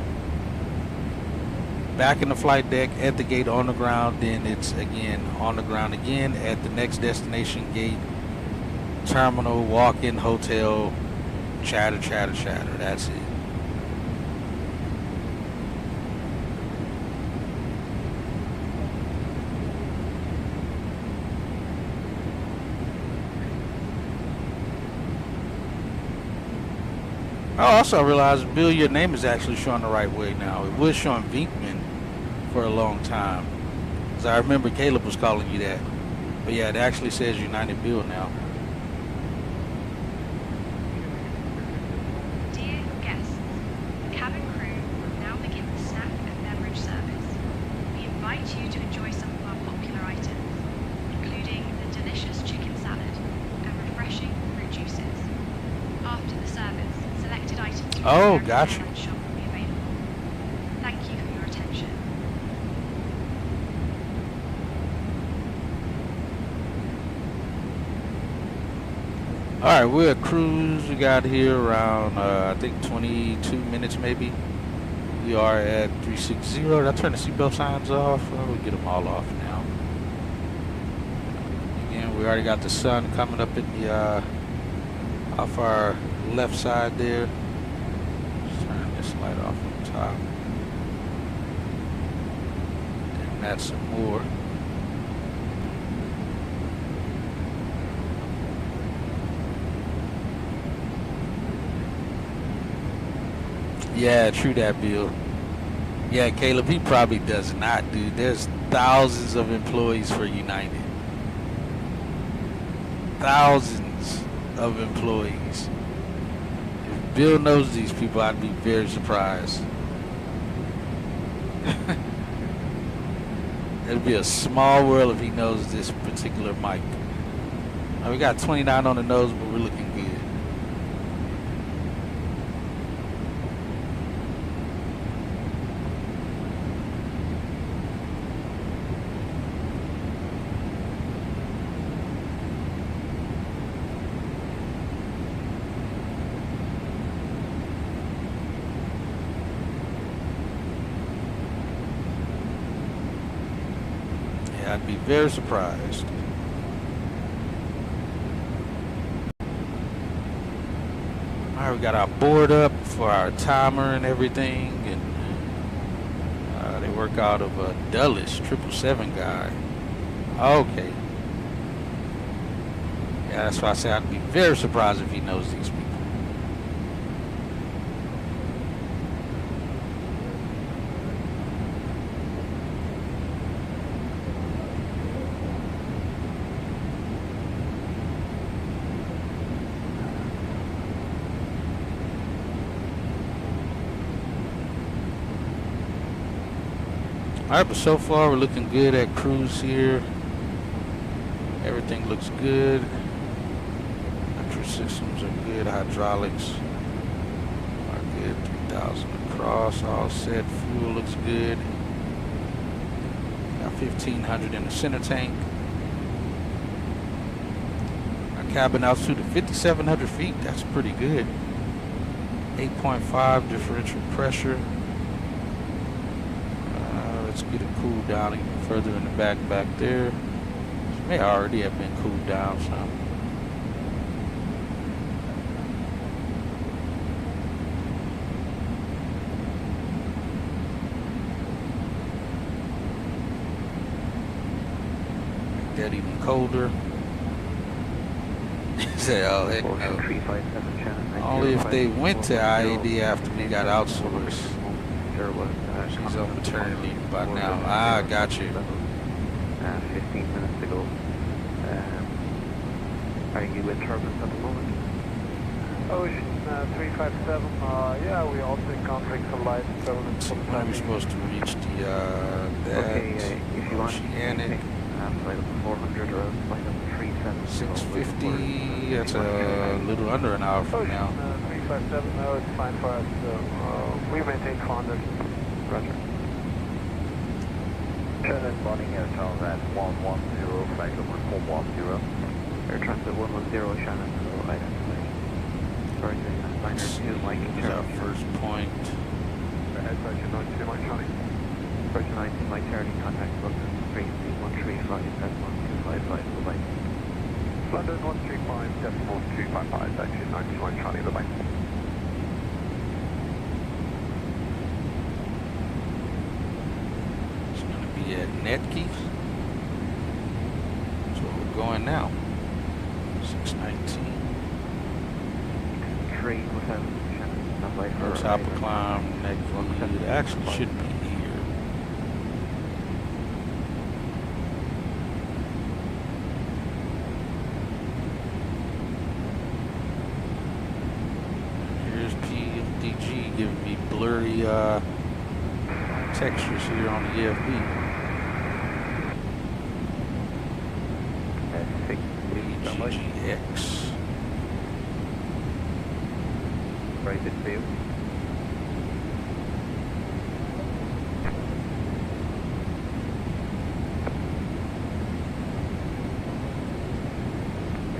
Back in the flight deck, at the gate, on the ground. Then it's again on the ground again at the next destination gate, terminal, walk-in, hotel, chatter, chatter, chatter. That's it. Oh, also I realized, Bill, your name is actually showing the right way now. It was showing Vinkman for a long time. Because I remember Caleb was calling you that. But yeah, it actually says United Bill now. Dear guests, the cabin crew will now begin the snack and beverage service. We invite you to enjoy some of our popular items, including the delicious chicken salad and refreshing fruit juices. After the service, selected items from Oh, the gotcha. airline shop will be available. Thank you for your attention. Alright, we're at cruise. We got here around, I think 22 minutes maybe. We are at 360. Did I turn the seatbelt signs off? Oh, we'll get them all off now. Again, we already got the sun coming up in the, off our left side there. Just turn this light off on top. And that's some more. Yeah, true that, Bill. Yeah, Caleb, he probably does not, dude. There's thousands of employees for United. Thousands of employees. If Bill knows these people, I'd be very surprised. It'd be a small world if he knows this particular mic. Now, we got 29 on the nose, but we're looking good. I'd be very surprised. Alright, we got our board up for our timer and everything, and they work out of a Dulles 777 guy. Okay. Yeah, that's why I say I'd be very surprised if he knows these people. Alright, but so far we're looking good at cruise here. Everything looks good. Control systems are good. Hydraulics are good. 3,000 across. All set. Fuel looks good. Got 1,500 in the center tank. Our cabin altitude of 5,700 feet. That's pretty good. 8.5 differential pressure. Let's get it cooled down even further in the back there. It may already have been cooled down some. Make that even colder. Say, oh, heck no. Only if they went to IAD after we got outsourced. She's on maternity leave by now. Ah, got you. 15 minutes to go. Are you in turbulence at the moment? Ocean 357, yeah, we also encountered some light turbulence. So when are we supposed to reach the, Okay, if you want Oceanic? flight up to 400 or flight up to 370. 650, that's a little under an hour from now. 657, no, it's fine for us. We maintain 400. Roger. Shannon, morning, Air Transat 110, flight level 410. Air Transat 110, Shannon, so identified. Virgin liner 2, Mike, Is our first point. Virgin 92, Mike Charlie. Virgin 92, Mike Charlie, contact London 3313, flight test 1255, bye-bye. London 135.255, actually 91 Charlie, bye-bye. It's going to be at Netkeith. That's where we're going now. 619. 3 Hotel Shannon, standby for Top of climb, Netkeith. It actually should be here. Giving me blurry textures here on the EFB. GGX. Right, it's for you.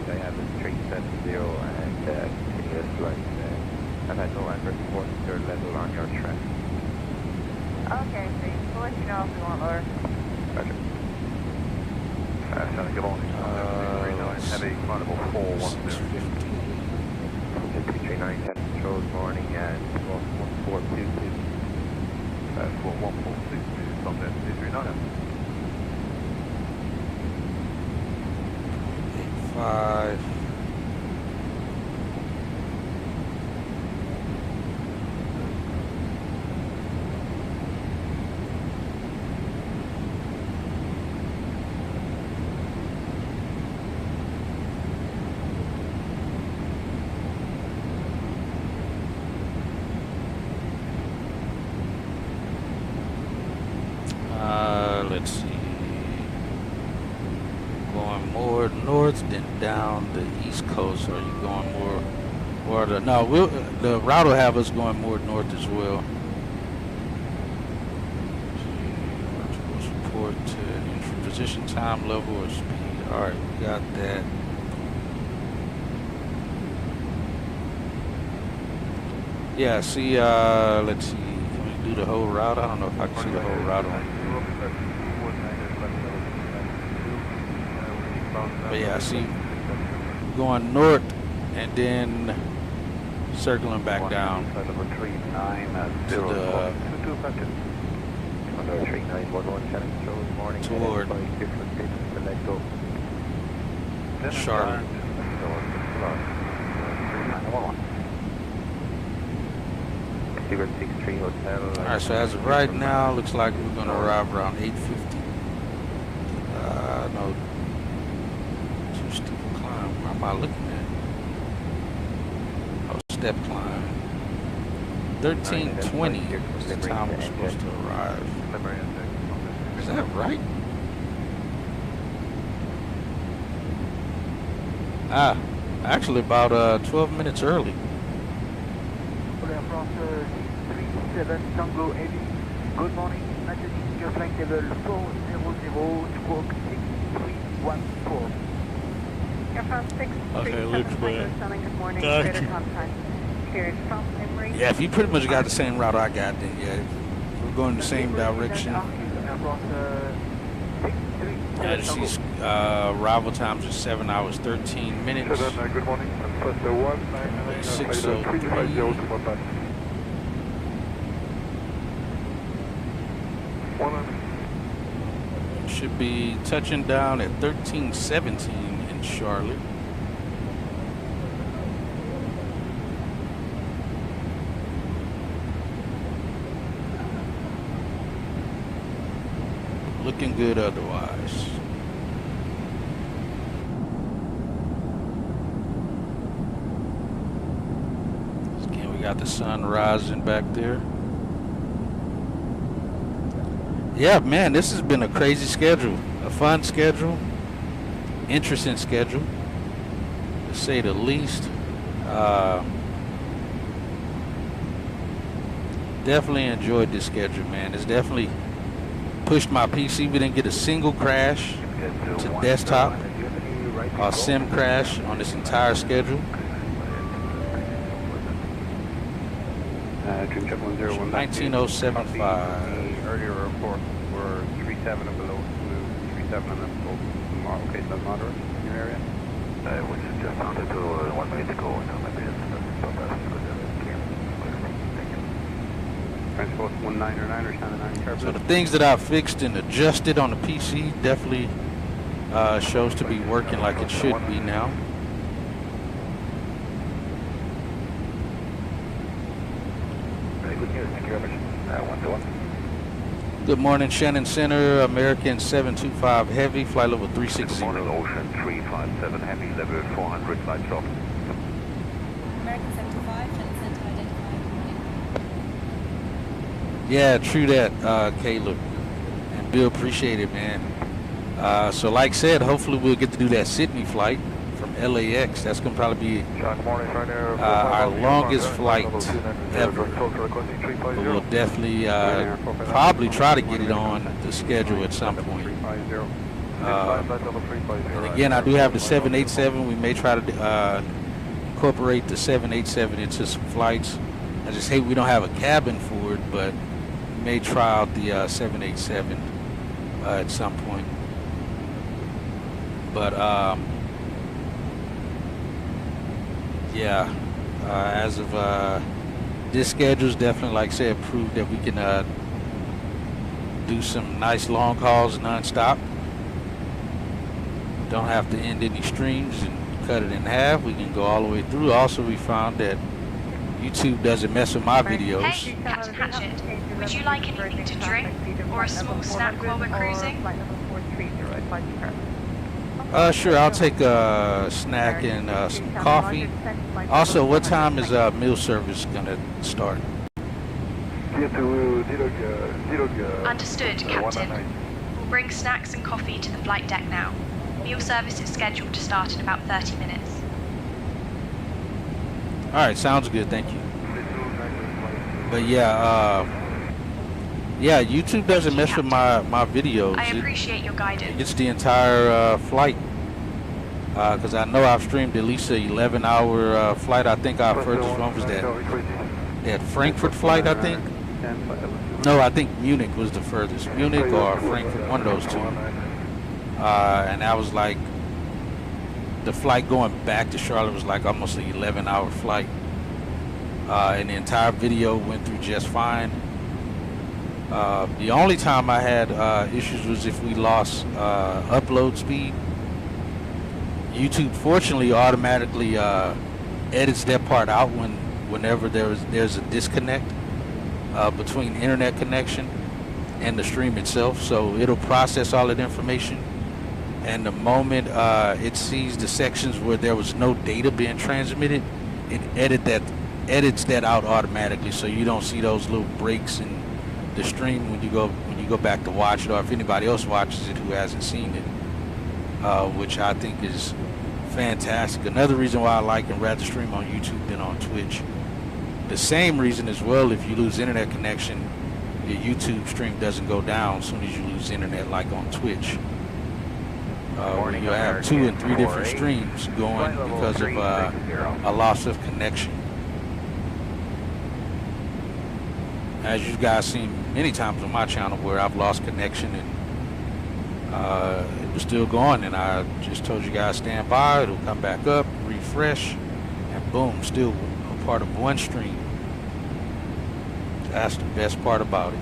I have a 370 and continuous flight. I've had no adverse reports, third level on your track. Okay, so we'll let you know if we want lower. Roger. Shannon, good morning. 339, heavy, carnival 410. 239, test controls, morning, and 1422. 41462, stop there, 239. 85. Let's see. Going more north than down the east coast. Or are you going more? Or no, the route will have us going more north as well. Report to entry position, time level, or speed. All right, we got that. Yeah. See. Let's see. Can we do the whole route? I don't know if I can see the whole route on. But yeah, I see going north and then circling back down to the 3911 toward Charlotte. Alright, so as of right now, looks like we're going to arrive around 8:50. No, too steep a climb. Where am I looking at? Oh, step climb. 13:20 is the time we're supposed to arrive. Is that right? Actually about 12 minutes early. France 37 Tango Heavy. Good morning, maintaining your flight level 400, squawk 6314. Air France 637 good morning, greater contact. Cleared from Emory. Yeah, if you pretty much got the same route I got, then yeah, we're going the same direction. Arrival times are 7 hours 13 minutes. Good morning. First 603. Should be touching down at 1317 in Charlotte. Looking good otherwise. Again, we got the sun rising back there. Yeah, man, this has been a crazy schedule. A fun schedule. Interesting schedule, to say the least. Definitely enjoyed this schedule, man. It's definitely pushed my PC. We didn't get a single crash to desktop or sim crash on this entire schedule. 19075. Earlier report were 37 and below, 37 and above. Okay, so moderate in your area. Which is just under to 1 minute ago, so maybe it's not that clear. Thank you. Transport 199 or Shannon 9 So the things that I fixed and adjusted on the PC definitely shows to be working like it should be now. Very good news, thank you very much. 1-1. Good morning, Shannon Center, American 725 Heavy, flight level 360. Good morning, Ocean 357 Heavy, level 400, flight stop. American 725, Shannon Center, identified. Yeah, true that, Caleb. And Bill, appreciate it, man. So like I said, hopefully we'll get to do that Sydney flight from LAX. That's going to probably be our longest flight ever. But we'll definitely probably try to get it on the schedule at some point. And again, I do have the 787. We may try to incorporate the 787 into some flights. I just hate we don't have a cabin for it, but we may try out the 787 at some point. But yeah, as of this schedule's definitely, like I said, proved that we can do some nice long hauls non-stop. Don't have to end any streams and cut it in half. We can go all the way through. Also, we found that YouTube doesn't mess with my videos. Hey, Captain Hatchet, would you like anything to drink or a small snack while we're cruising? Sure, I'll take a snack and some coffee. Also, what time is meal service gonna start? Understood, Captain. We'll bring snacks and coffee to the flight deck now. Meal service is scheduled to start in about 30 minutes. All right, sounds good. Thank you. But yeah, YouTube doesn't mess with my videos. I appreciate your guidance. It gets the entire flight. Because I know I've streamed at least an 11-hour flight. I think our furthest one was that Frankfurt flight, I think. No, I think Munich was the furthest. Munich or Frankfurt, one of those two. And that was like, the flight going back to Charlotte was like almost an 11-hour flight. And the entire video went through just fine. The only time I had issues was if we lost upload speed. YouTube fortunately automatically edits that part out whenever there's a disconnect between internet connection and the stream itself. So it'll process all that information, and the moment it sees the sections where there was no data being transmitted, it edits that out automatically, so you don't see those little breaks in the stream when you go back to watch it, or if anybody else watches it who hasn't seen it. Which I think is fantastic. Another reason why I like and rather stream on YouTube than on Twitch. The same reason as well, if you lose internet connection, your YouTube stream doesn't go down as soon as you lose internet like on Twitch. You'll have 2 and 3 different streams going because of a loss of connection. As you guys seen many times on my channel where I've lost connection and it was still going, and I just told you guys stand by, it'll come back up, refresh, and boom, still a part of one stream. That's the best part about it.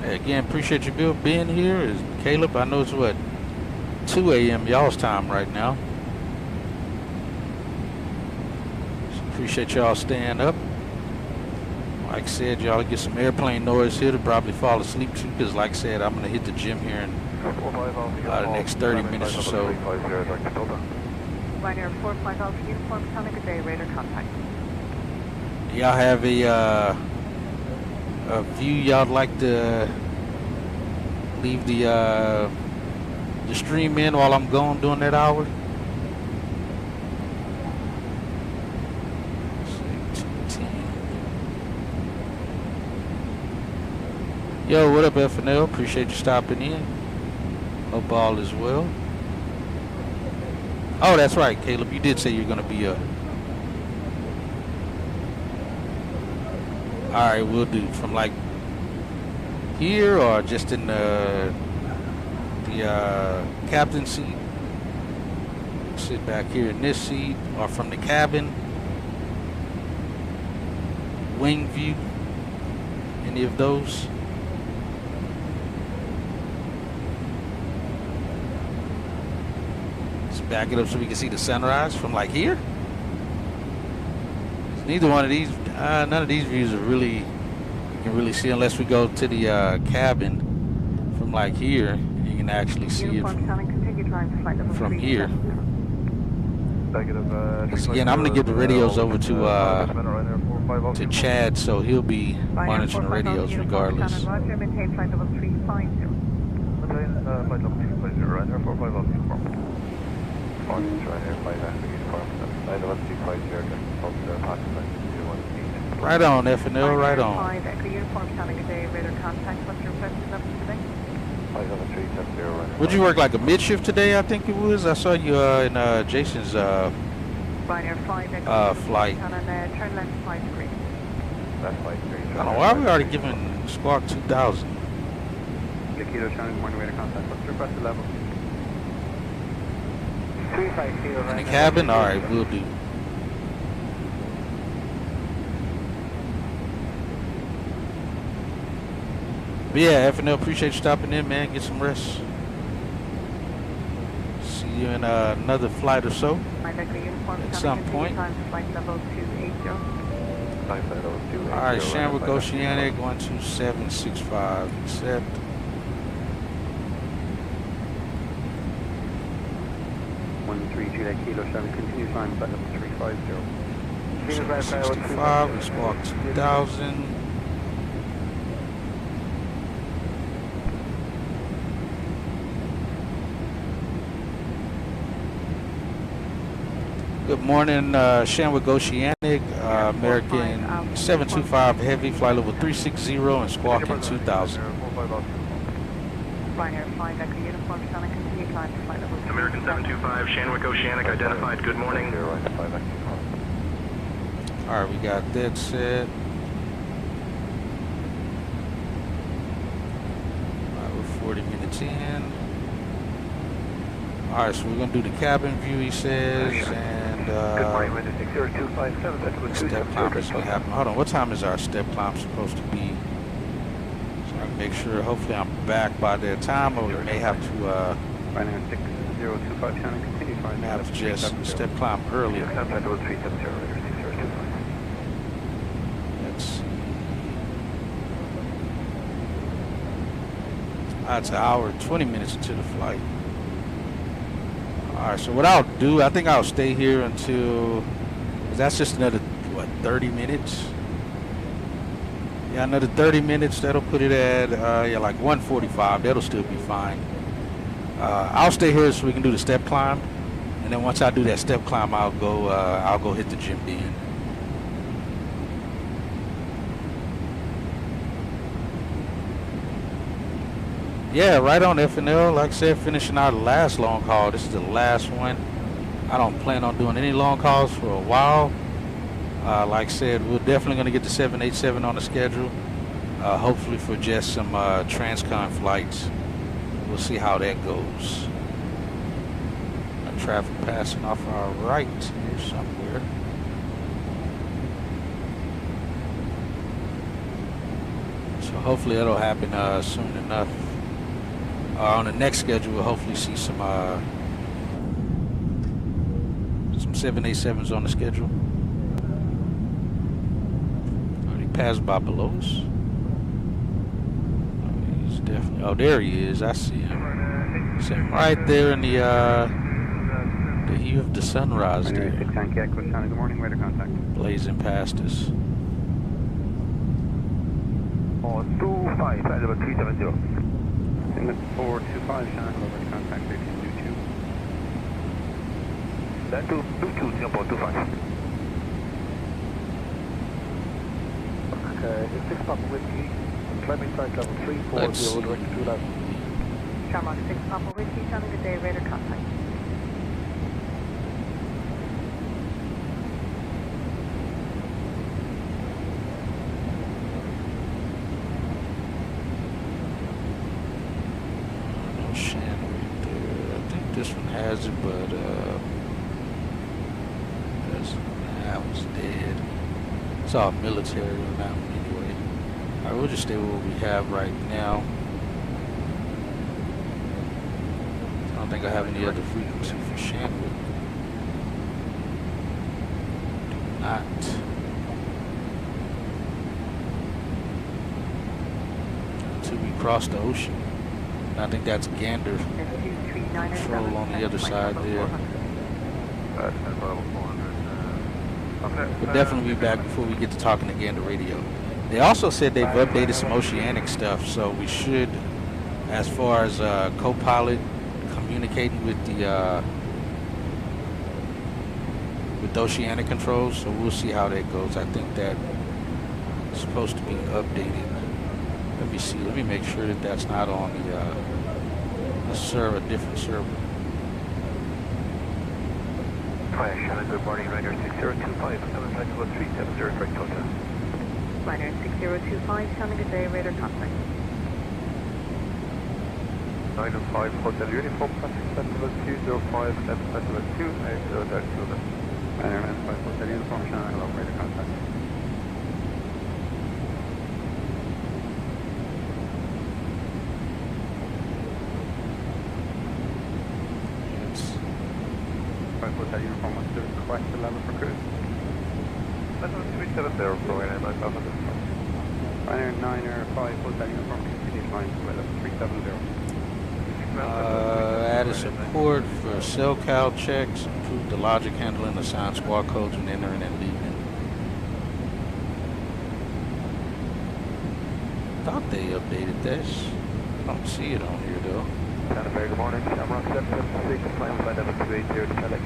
Again, appreciate you, Bill, being here. Is Caleb, I know it's what, 2 a.m. y'all's time right now. So appreciate y'all staying up. Like I said, y'all get some airplane noise here to probably fall asleep to, because like I said, I'm going to hit the gym here in the next 30 minutes or so. Y'all have a view y'all'd like to leave the stream in while I'm gone during that hour? Yo, what up, FNL? Appreciate you stopping in. Hope all is well. Oh, that's right, Caleb. You did say you're gonna be up. All right, we'll do from like here or just in the captain seat. Sit back here in this seat, or from the cabin, wing view, any of those. Let's back it up so we can see the sunrise from like here. Neither one of these, none of these views are really, you can really see unless we go to the cabin from like here. You can actually see it from here. Because again, I'm going to give the radios over to Chad, so he'll be monitoring the radios regardless. Right on, FNL, right on. Would you work like a mid shift today? I think it was. I saw you in Jason's flight. Oh, why are we already giving Squawk 2000? In the cabin? Alright, we'll do. But yeah, FNL, appreciate you stopping in, man. Get some rest. See you in another flight or so at some point. Alright, Shamrock Oceanic 12765. Accept. Juliet Kilo 7, continue climb flight level 350. 65, and Squawk 2000. Good morning, Shamrock Oceanic, American 725 Heavy, flight level 360 and squawking 2000. American 725, Shamrock Oceanic, identified, good morning. Alright, we got that set. Alright, we're 40 minutes in. Alright, so we're going to do the cabin view, he says, and step climb is going to happen. Hold on, what time is our step climb supposed to be? So I can make sure, hopefully I'm back by that time, or we may have to just step climb earlier. Let's see. That's an hour and 20 minutes into the flight. Alright, so what I'll do, I think I'll stay here until, that's just another, what, 30 minutes? Yeah, another 30 minutes, that'll put it at, yeah, like 1:45, that'll still be fine. I'll stay here so we can do the step climb, and then once I do that step climb, I'll go hit the gym then. Yeah, right on FNL. Like I said, finishing our last long haul. This is the last one. I don't plan on doing any long hauls for a while. Like I said, we're definitely going to get the 787 on the schedule. Hopefully for just some transcon flights. We'll see how that goes. Traffic passing off our right here somewhere. So hopefully that'll happen soon enough. On the next schedule, we'll hopefully see some 787s on the schedule. Already passed by below us. He's definitely. Oh, there he is. I see him. Sitting right there in the hue of the sunrise there. Good morning, weather contact. Blazing past us. 425, flight level 370. Singapore 425, Shannon, over to contact 1822. Then to 22, Singapore 25. Okay, 6 Papa Whiskey, climbing flight level 340, direct to 2 level. Shamrock 6 Papa Whiskey, Shannon, good day, radar contact. This one has it, but that was dead. It's all military on that one anyway. Alright, we'll just stay with what we have right now. I don't think I have any other frequency for Shannon. Do not. Until we cross the ocean. I think that's Gander control on the other side there. We'll definitely be back before we get to talking to Gander radio. They also said they've updated some oceanic stuff, so we should, as far as co-pilot communicating with the oceanic controls, so we'll see how that goes. I think that's supposed to be updated. Let me see. Let me make sure that that's not on the server, a different server. Hi, Shannon. Good morning. Ryanair 6025. Coming flight level 370, direct Delta. Ryanair 6025, Shannon, good day, radar contact. 905 Hotel Uniform, passing flight level 205, left flight level 280, direct Delta. Ryanair 95 Hotel Uniform, Shannon, hello, radar contact. Hotel Uniform, what's the requested level for cruise? Level 370 for Ryanair 95 Hotel. Ryanair 905 Hotel Uniform, continue flying to level 370. Added support for SELCAL checks, improved the logic handling, assigned squad codes when entering and leaving. Thought they updated this. I don't see it on here though. Shannon, very good morning. Shamrock 776, flying flight level 280 to Cali.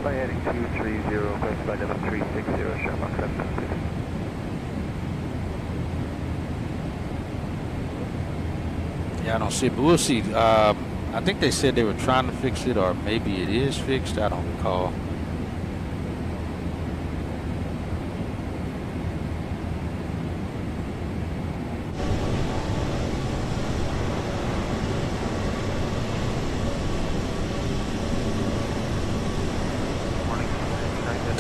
Fly heading 230, close flight level 360, Shamrock 776. Yeah, I don't see it, but we'll see. I think they said they were trying to fix it, or maybe it is fixed. I don't recall.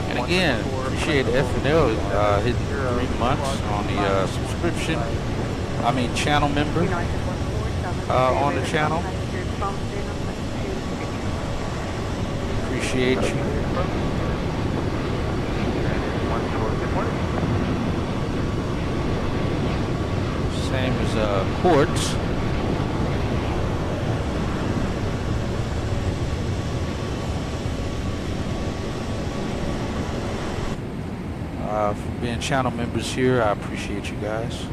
And again, appreciate F&L hitting 3 months on the subscription. I mean, channel member on the channel. Appreciate you. Same as Quartz. For being channel members here, I appreciate you guys.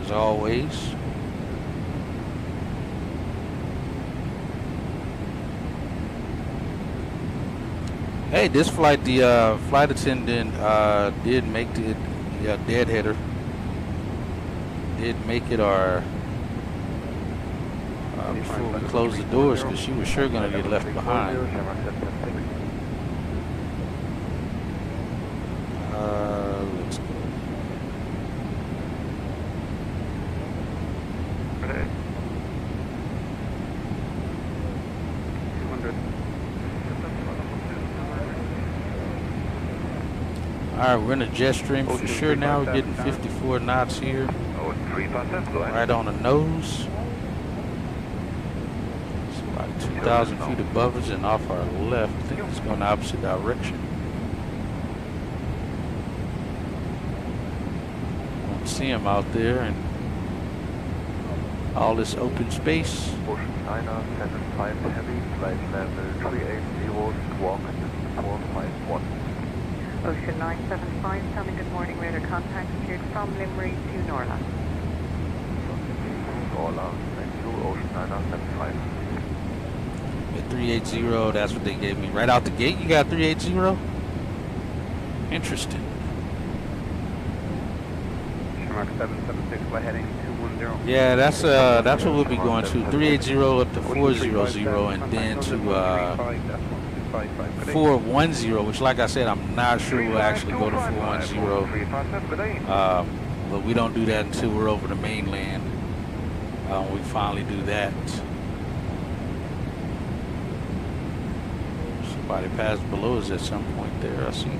As always. Hey, this flight, the flight attendant did make the deadheader. Did make it our before we closed the doors, because she was sure going to get left behind. Let's go. Alright, we're in a jet stream for sure now. We're getting 54 knots here. Right on the nose. It's about 2,000 feet above us and off our left. I think it's going the opposite direction. Don't see him out there. And all this open space. Ocean China 75 heavy, flight level 380, squawk 451. Ocean 975, Tommy, good morning. Radar contact cleared from Limerick to Norland. Norland, thank you. Ocean 975. At 380, that's what they gave me. Right out the gate, you got 380? Interesting. Mark 776, flight heading 210. Yeah, that's what we'll be going to. 380 up to 400 and then to 410, which like I said, I'm not sure we'll actually go to 410. But we don't do that until we're over the mainland. We finally do that. Somebody passed below us at some point there, I see.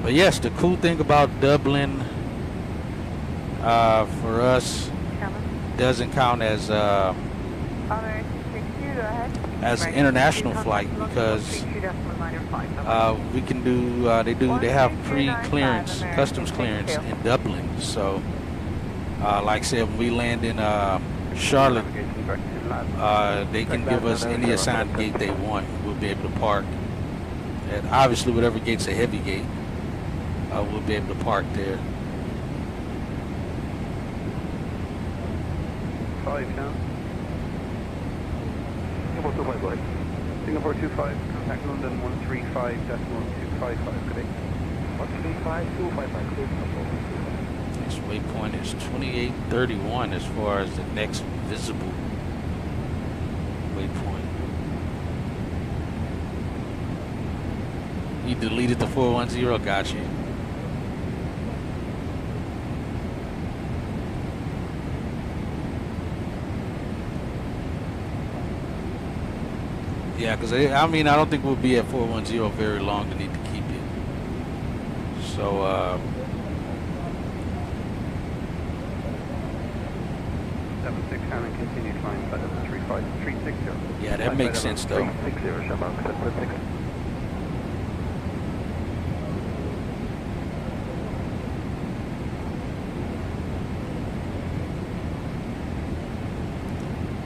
But yes, the cool thing about Dublin for us doesn't count as an international flight because we can do they have pre-clearance, customs clearance in Dublin. So like I said, when we land in Charlotte, they can give us any assigned gate they want. We'll be able to park at obviously whatever gate's a heavy gate. We'll be able to park there. 5 now. Singapore 25, go ahead. Singapore 25, contact London 135.255, good day. 135.255, good day. Next waypoint is 2831 as far as the next visible waypoint. You deleted the 410, got you. Yeah, because I mean, I don't think we'll be at 410 very long to need to keep it. So, 76 and continue climb flight level 360. Yeah, that makes sense though. 360, Shamrock 776.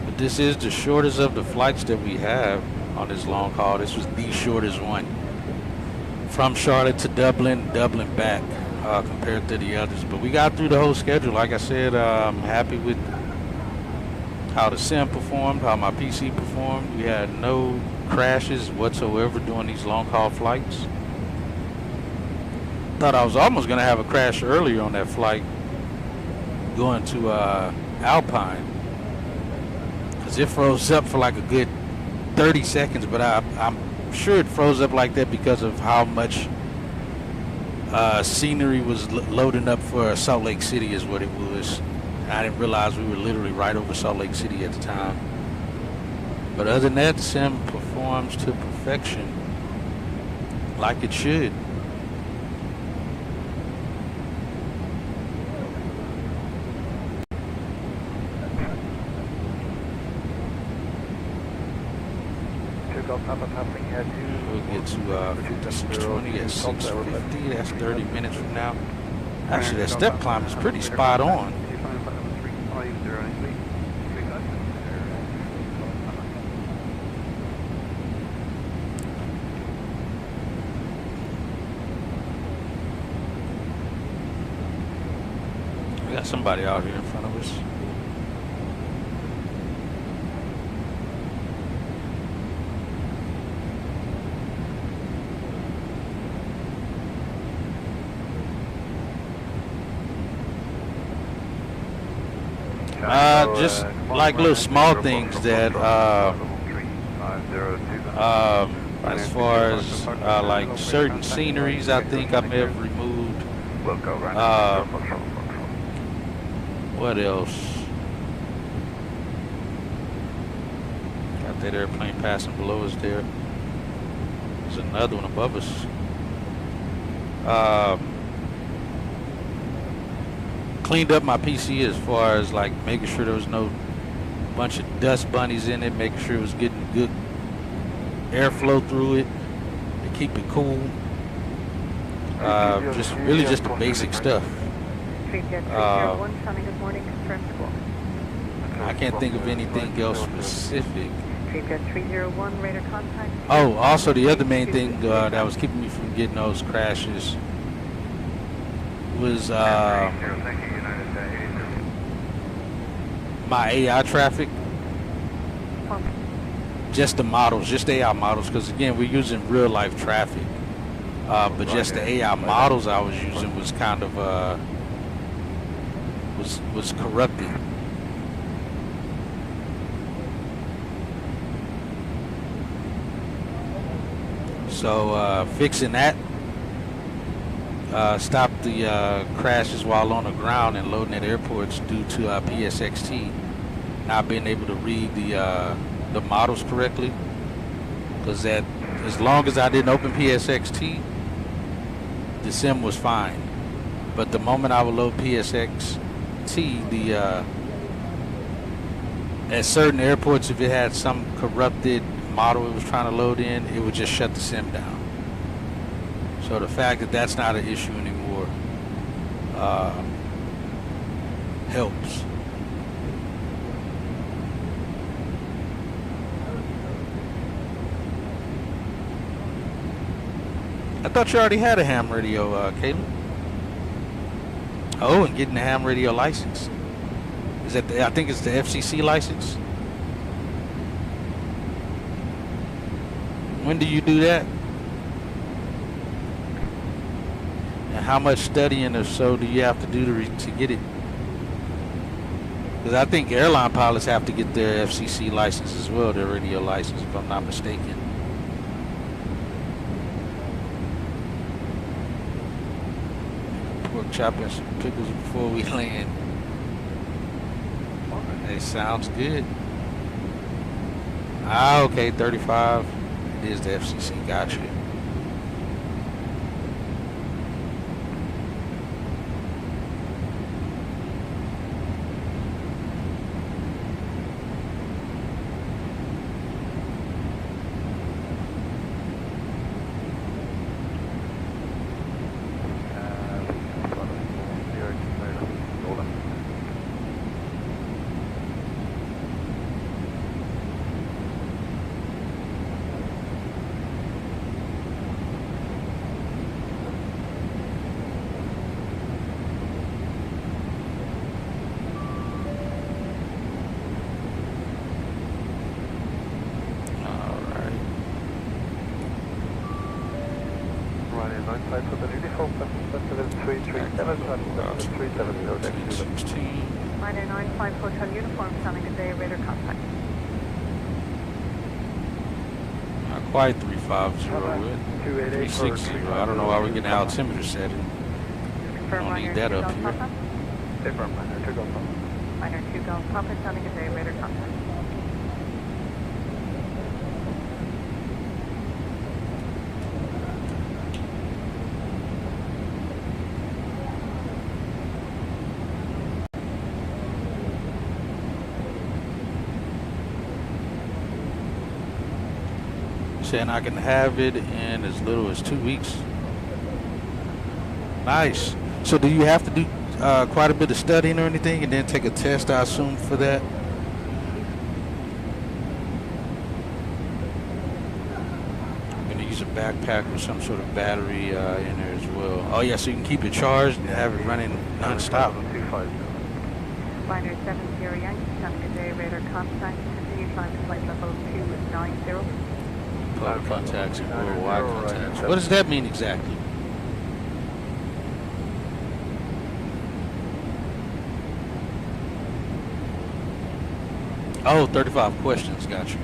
But this is the shortest of the flights that we have on this long haul. This was the shortest one. From Charlotte to Dublin, Dublin back, compared to the others. But we got through the whole schedule. Like I said, I'm happy with how the sim performed, how my PC performed. We had no crashes whatsoever during these long haul flights. Thought I was almost going to have a crash earlier on that flight going to Alpine. Because it froze up for like a good 30 seconds, but I'm sure it froze up like that because of how much scenery was loading up for Salt Lake City is what it was. I didn't realize we were literally right over Salt Lake City at the time. But other than that, the sim performs to perfection, like it should. We'll get to 5620 at 650. That's 30 minutes from now. Actually, that step climb is pretty spot on. We got somebody out here in front of us. Just like little small things that, as far as like certain sceneries, I think I may have removed. What else? Got that airplane passing below us there. There's another one above us. Cleaned up my PC as far as like making sure there was no bunch of dust bunnies in it, making sure it was getting good airflow through it to keep it cool. Just really just the basic stuff. Dreamjet 301, Sunny, good morning, confirmed squawk. I can't think of anything else specific. Dreamjet 301, radar contact. Oh, also the other main thing that was keeping me from getting those crashes was my AI traffic. Just the models, just the AI models, because again, we're using real life traffic. But just the AI models I was using was kind of was corrupted. So fixing that stopped the crashes while on the ground and loading at airports due to PSXT not being able to read the models correctly. Because that, as long as I didn't open PSXT, the sim was fine. But the moment I would load PSXT, at certain airports, if it had some corrupted model it was trying to load in, it would just shut the sim down. So the fact that that's not an issue anymore helps. I thought you already had a ham radio, Caleb. Oh, and getting the ham radio license. Is that I think it's the FCC license. When do you do that? And how much studying or so do you have to do to get it? Because I think airline pilots have to get their FCC license as well, their radio license, if I'm not mistaken. Pork chop and some pickles before we land. It sounds good. Ah, okay, 35. It is the FCC. Gotcha. Minor 95 Hotel Uniform, Sunny, good day, radar contact. Not quite 350 with 360. I don't know why we're getting altimeter setting. Don't need that up here. Minor 2 Golf Papa, Sunny, good day, radar contact. Saying I can have it in as little as 2 weeks. Nice. So do you have to do quite a bit of studying or anything and then take a test, I assume, for that? I'm going to use a backpack with some sort of battery in there as well. Oh yeah, so you can keep it charged and have it running non-stop. Minor 70 Yankee, Sunny, good day, radar contact. Continue climb to flight level 290. Public contacts and worldwide contacts. What does that mean exactly? Oh, 35 questions. Got you.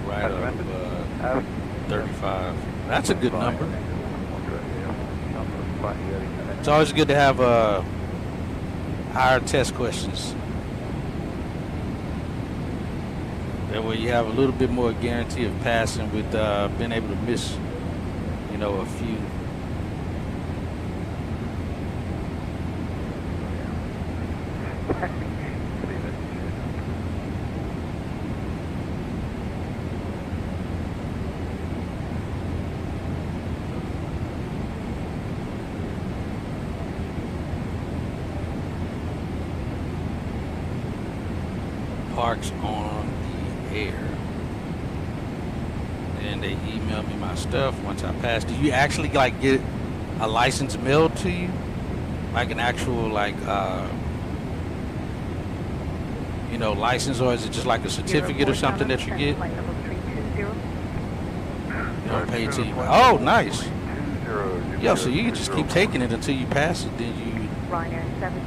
Right of 35. That's a good number. It's always good to have higher test questions. That way you have a little bit more guarantee of passing with being able to miss, you know, a few. remarks on the air. And they email me my stuff once I pass. Do you actually like get a license mailed to you? Like an actual like you know, license, or is it just like a certificate or something that you get? You don't pay till you. Oh, nice. Yeah, so you can just keep taking it until you pass it, then you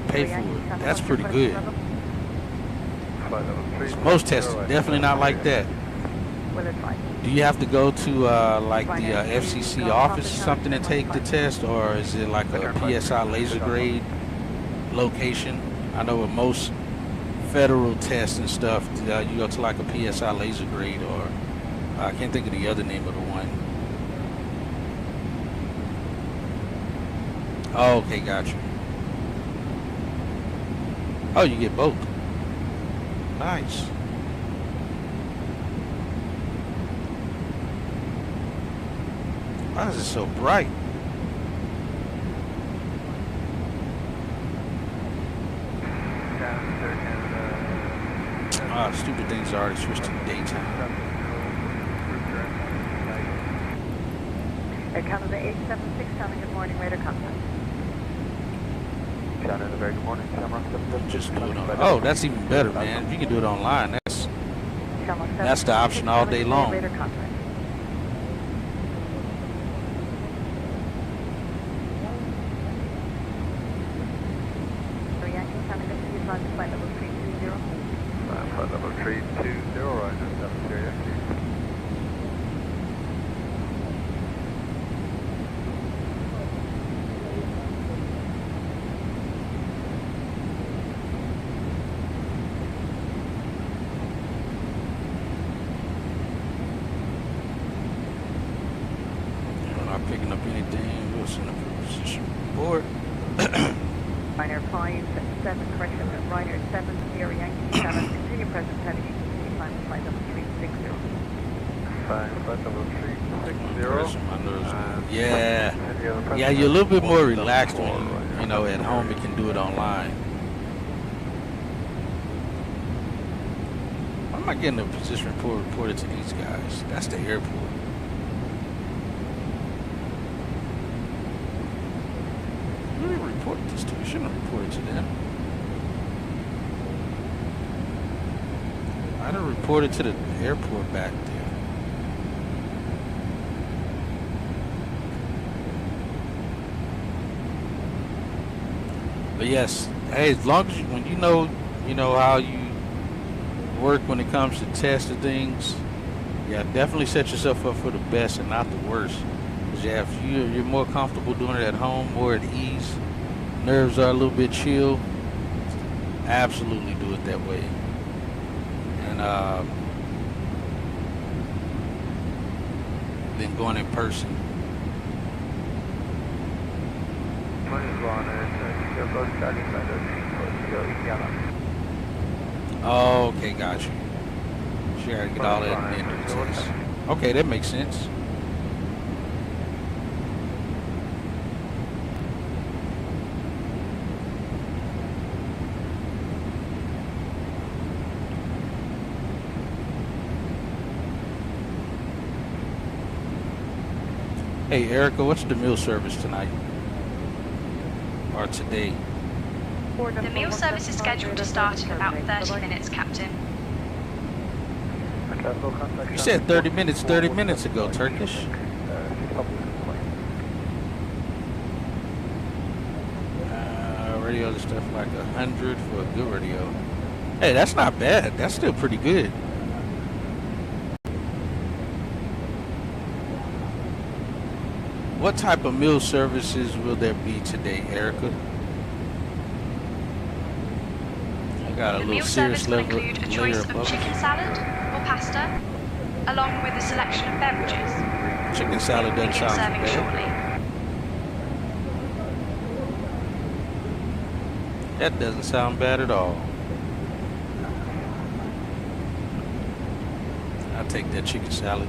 pay for it. That's pretty good. Most tests definitely not like that. Do you have to go to like the FCC office or something to take the test, or is it like a PSI laser grade location? I know with most federal tests and stuff, you go to like a PSI laser grade, or I can't think of the other name of the one. Oh, okay, got you. Oh, you get both. Nice. Why is it so bright? Ah, stupid things are already switched to daytime. Air Canada 876, Shannon, good morning, radar contact. Shannon, a very good morning. Just do it on. Oh, that's even better, man. If you can do it online, that's the option all day long. Radar contact. Flight level 320. Flight level 320, right, that's serious. We're not picking up anything. We'll send a position report. Ryanair 57, correction, Ryanair 70, Yankee 7, continue present heading, continue climb flight level 360. Flight level 360. Yeah. Yeah, you're a little bit more relaxed when you know, at home you can do it online. I'm not getting a position report reported to these guys. That's the airport. Who did we report this to? We shouldn't have reported to them. I done reported to the airport back there. But yes, hey, as long as when you know how you work when it comes to testing things, yeah, definitely set yourself up for the best and not the worst. Because yeah, if you're more comfortable doing it at home, more at ease, nerves are a little bit chill, absolutely do it that way. And then going in person. Oh, okay, got you. Sure, I gotta get all that into the test. Okay, that makes sense. Hey, Erica, what's the meal service tonight? Or today? The meal service is scheduled to start in about 30 minutes, Captain. You said 30 minutes ago, Turkish. Radio stuff like 100 for a good radio. Hey, that's not bad. That's still pretty good. What type of meal services will there be today, Erica? I got a The little meal serious service will level include a choice of chicken salad or pasta, along with a selection of beverages. Chicken salad doesn't Begin sound serving bad. shortly. That doesn't sound bad at all. I'll take that chicken salad.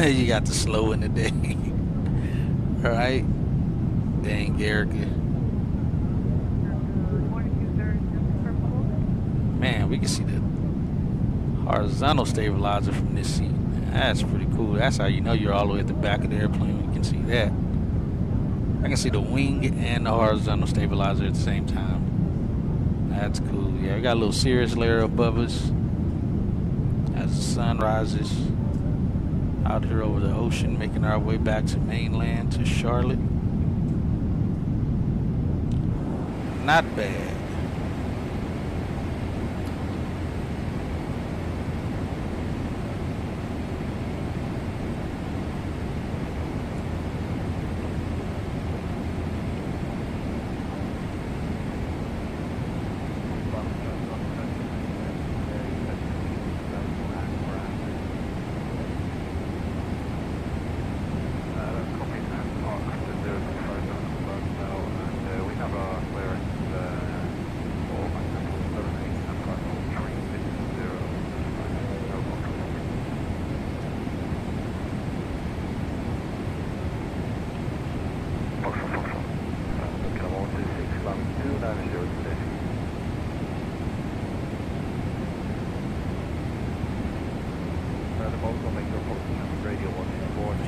You got the slow in the day. All right. Dang, Erica. Man, we can see the horizontal stabilizer from this seat. That's pretty cool. That's how you know you're all the way at the back of the airplane when you can see that. I can see the wing and the horizontal stabilizer at the same time. That's cool. Yeah, we got a little Cirrus layer above us as the sun rises. Out here over the ocean, making our way back to mainland, to Charlotte. Not bad.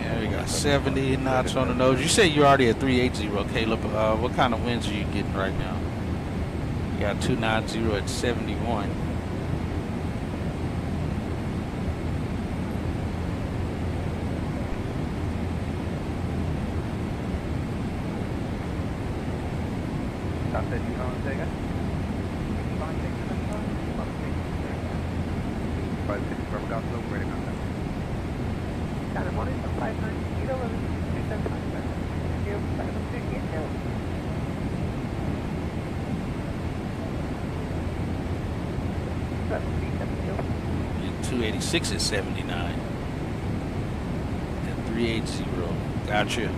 Yeah, we got 70 knots on the nose. You say you're already at 380, Caleb. What kind of winds are you getting right now? You got 290 at 71. And 286 at 79. And 380. Gotcha.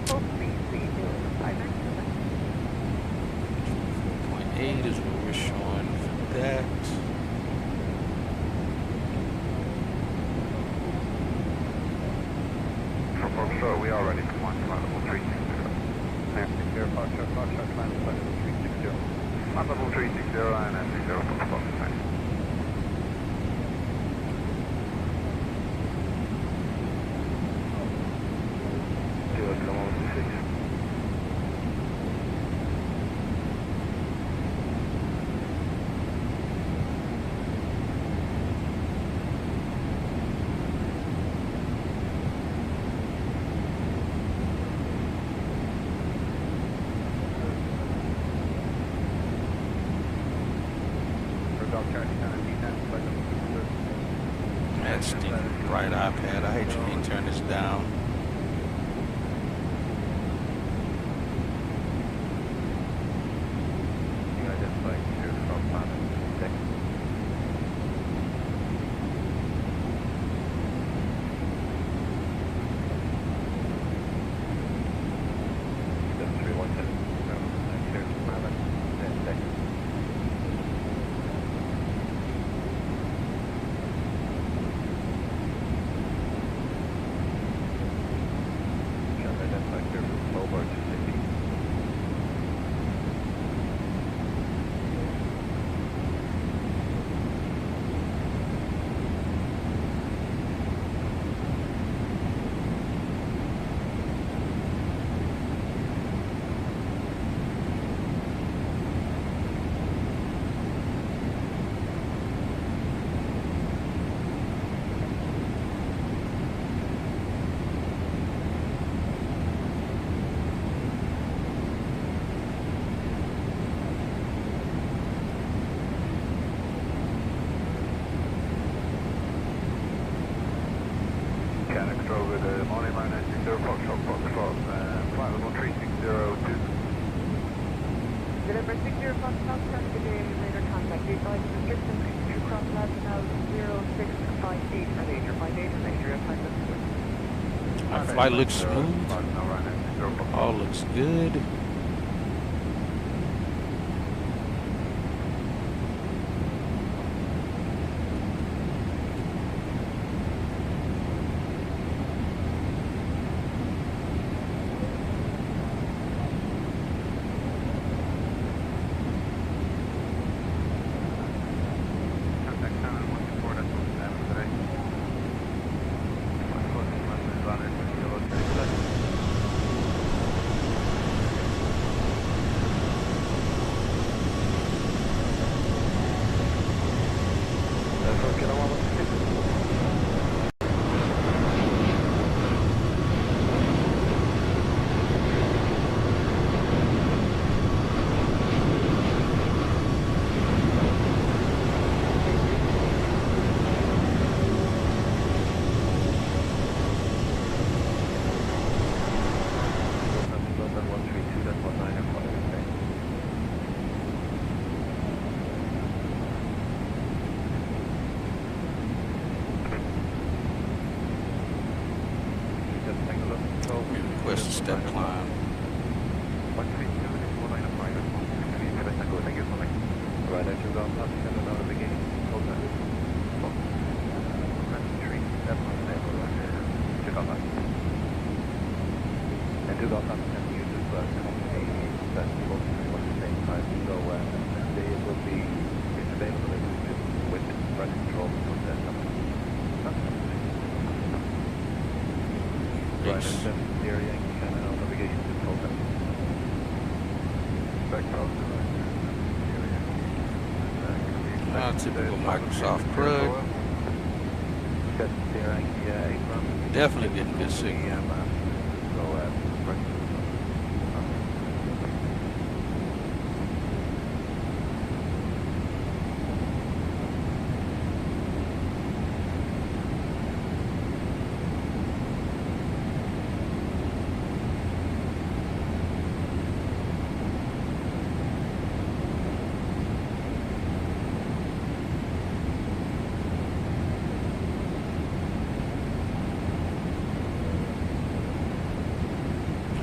4.8 is what we're showing for that. So we are ready for one flight level 360. Clear Foxtrot, Foxtrot, flight level 360. Flight level 360 and then 0 for Foxtrot. That's the right iPad. I hate you can't turn this down. My flight looks smooth. All looks good. Skyline 2 Golf, not send a notification, hold that. Tree, 7 on the table, check on that. And 2 Golf, not sending you to company that's both at the same time, so they will be, it's available with press control from that number. Right, and 7 the area, and navigation to hold that. Typical Microsoft crud. Definitely getting good signal.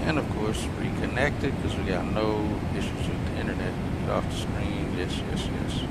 And of course, reconnected because we got no issues with the internet. Get off the screen. Yes, yes, yes.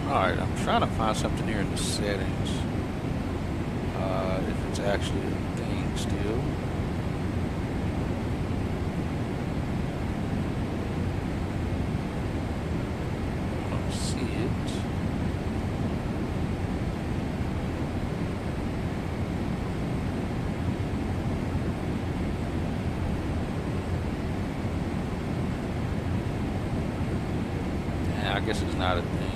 Alright, I'm trying to find something here in the settings. If it's actually a thing still. I don't see it. Yeah, I guess it's not a thing.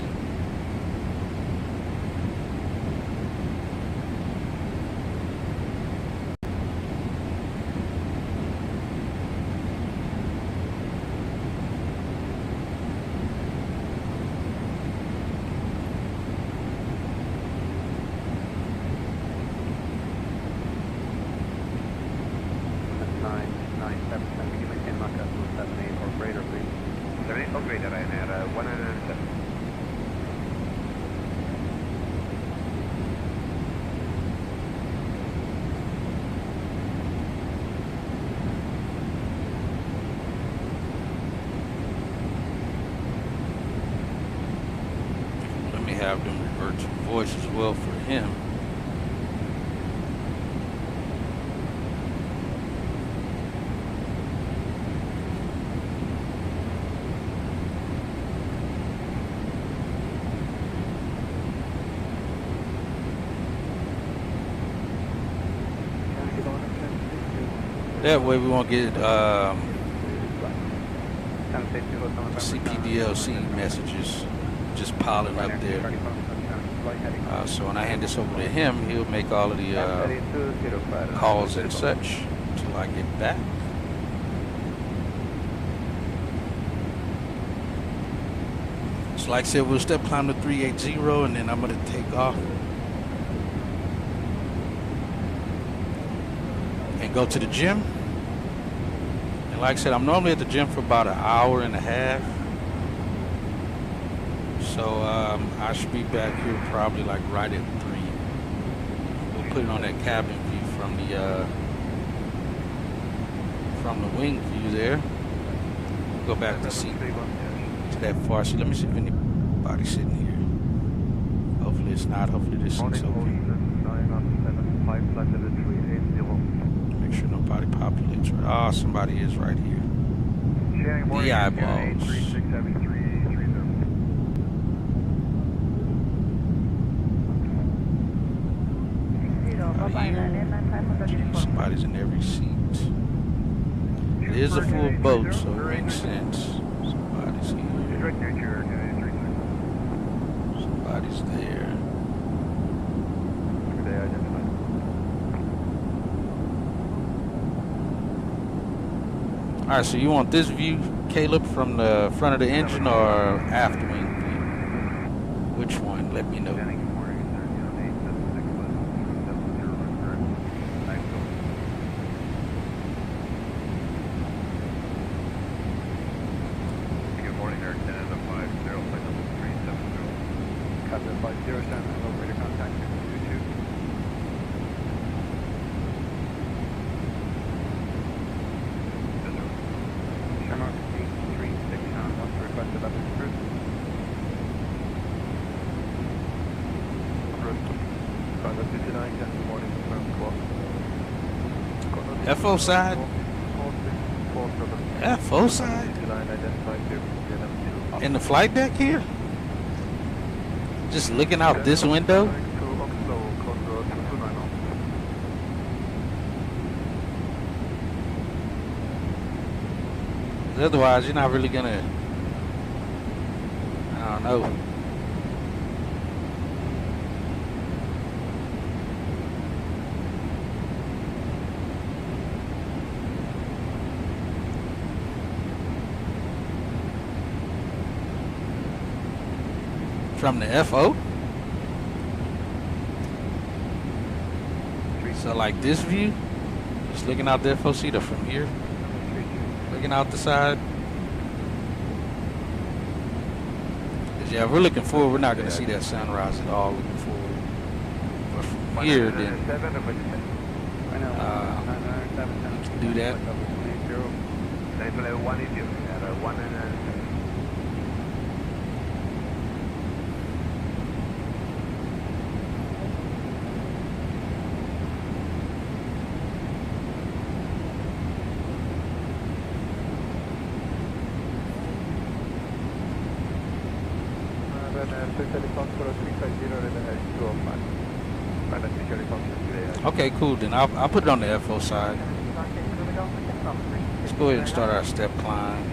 Have them revert to voice as well for him. That way we won't get CPDLC messages just piling up there. So when I hand this over to him, he'll make all of the calls and such until I get back. So like I said, we'll step climb to 380 and then I'm going to take off and go to the gym. And like I said, I'm normally at the gym for about an hour and a half. So I should be back here probably like right at 3. We'll put it on that cabin view from the wing view there. Go back to see to that far seat. Let me see if anybody's sitting here. Hopefully it's not. Hopefully this seat's okay. Make sure nobody populates. Ah, somebody is right here. The eyeballs. Somebody's in every seat. It is a full boat, so it makes sense. Somebody's here. Somebody's there. Alright, so you want this view, Caleb, from the front of the engine or aft wing view? Which one? Let me know. FO side? FO side? In the flight deck here? Just looking out this window? Otherwise, you're not really gonna, I don't know. From the FO? So like this view, just looking out the FO seat or from here, looking out the side. Yeah, if we're looking forward, we're not going to see that sunrise at all looking forward. But from here, then, you can do that. Okay, cool. Then I'll put it on the FO side. Let's go ahead and start our step climb.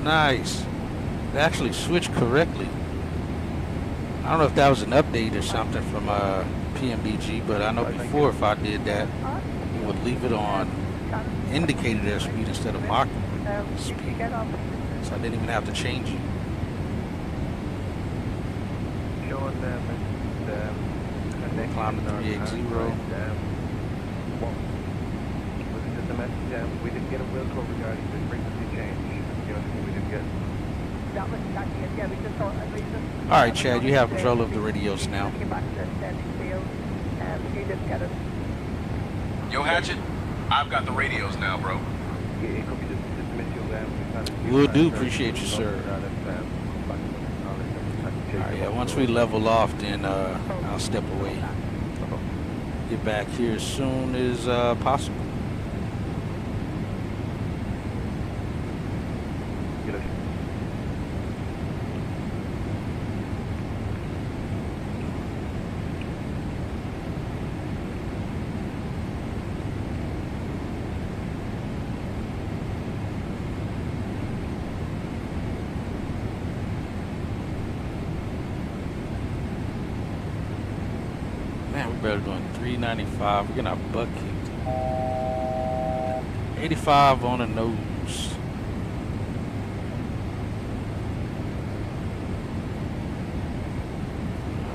Nice. They actually switched correctly. I don't know if that was an update or something from PMBG, but I know before if I did that, it would leave it on indicated airspeed instead of Mach speed. So I didn't even have to change it. Climb to 380. We didn't get a will call regarding the frequency change. The only thing we didn't get. That was exactly it. Yeah, we just thought. All right, Chad, you have control of the radios now. Get back to the standing field. We didn't get it. Yo, Hatchet, I've got the radios now, bro. Will do. Appreciate you, sir. All right, yeah, once we level off, then I'll step away. Get back here as soon as possible. barely doing 395. We're getting our butt kicked. 85 on the nose.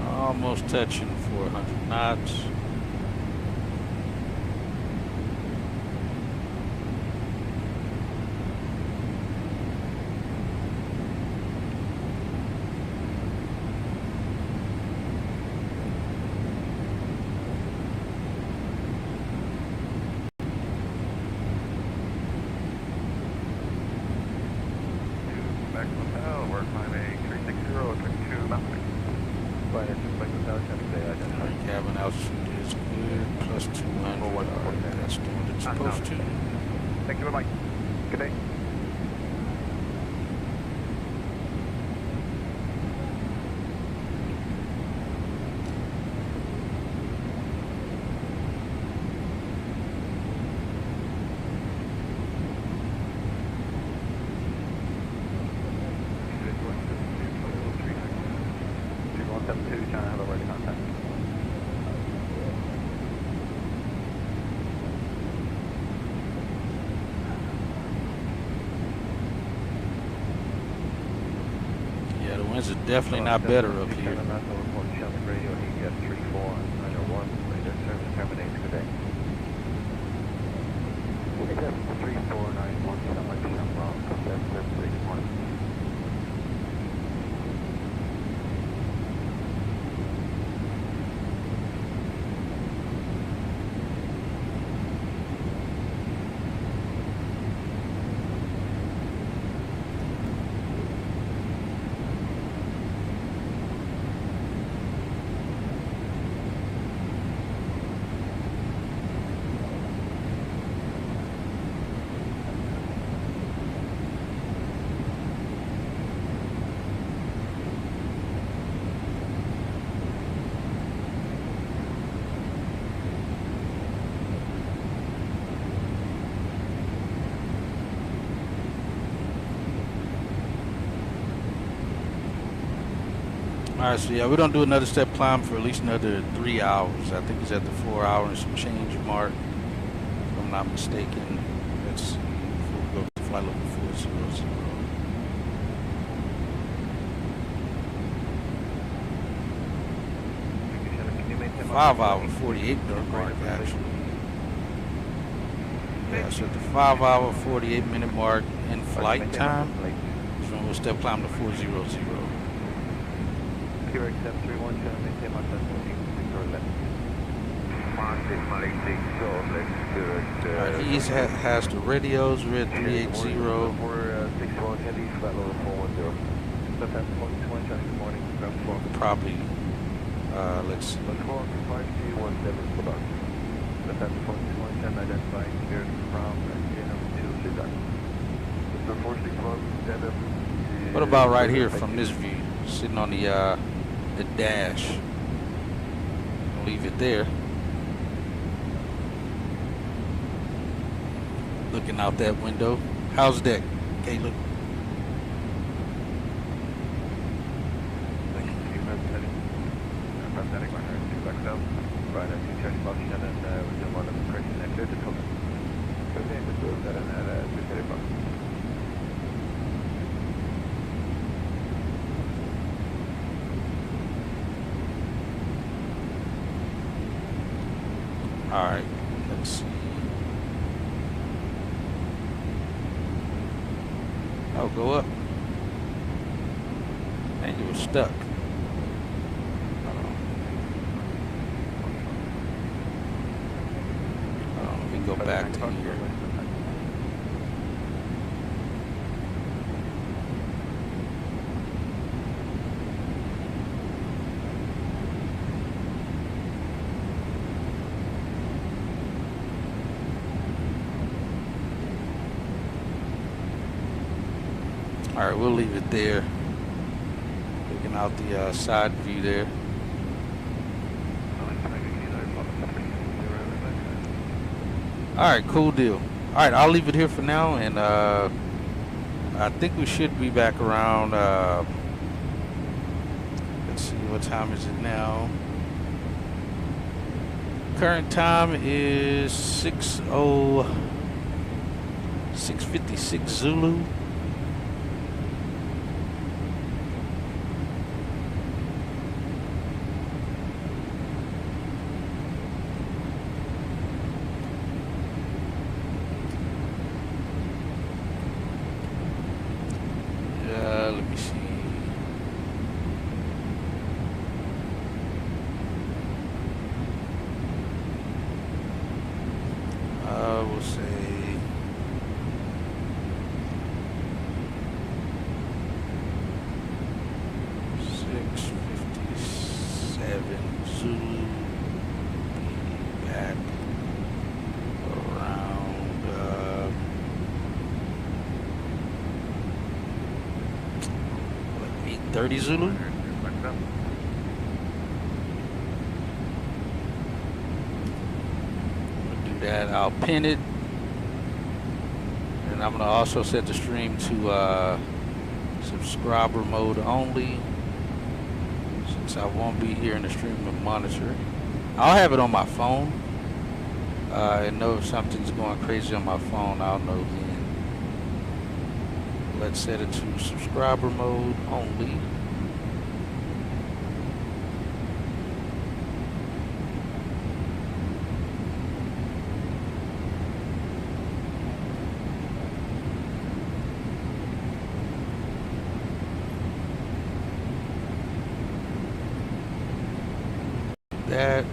Almost touching 400 knots. Cabin altitude is good, plus 200. That's doing what it's supposed to. Thank you, bye-bye. Good day. Winds are definitely not better up here. Alright, so yeah, we're going to do another step climb for at least another 3 hours. I think it's at the 4 hour and some change mark, if I'm not mistaken. Let's see, before we go to flight level 400. 5 hour 48 minute mark, actually. Yeah, so at the 5 hour 48 minute mark in flight time, so we'll step climb to 400. Alright, he has the radios. We're at 380. Probably, let's see. What about right here from this view, sitting on the dash? I'll leave it there. Looking out that window. How's that, Caleb? All right, let's see. Oh, go up. And you were stuck. Let me go back to here. All right, we'll leave it there. Looking out the side view there. All right, cool deal. All right, I'll leave it here for now, and I think we should be back around. Let's see, what time is it now? Current time is 6:56 Zulu. Let me see. We'll say 6:57 Zulu. Be back around 8:30 Zulu. That I'll pin it, and I'm gonna also set the stream to subscriber mode only, since I won't be here in the stream to monitor. I'll have it on my phone, and know if something's going crazy on my phone, I'll know then. Let's set it to subscriber mode only. That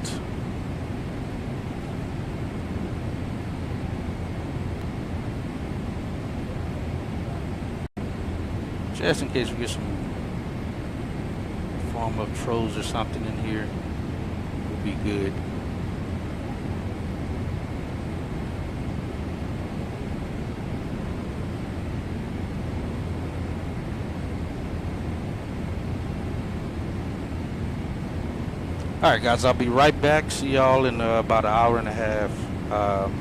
just in case we get some form of trolls or something in here, will be good. Alright guys, I'll be right back. See y'all in about an hour and a half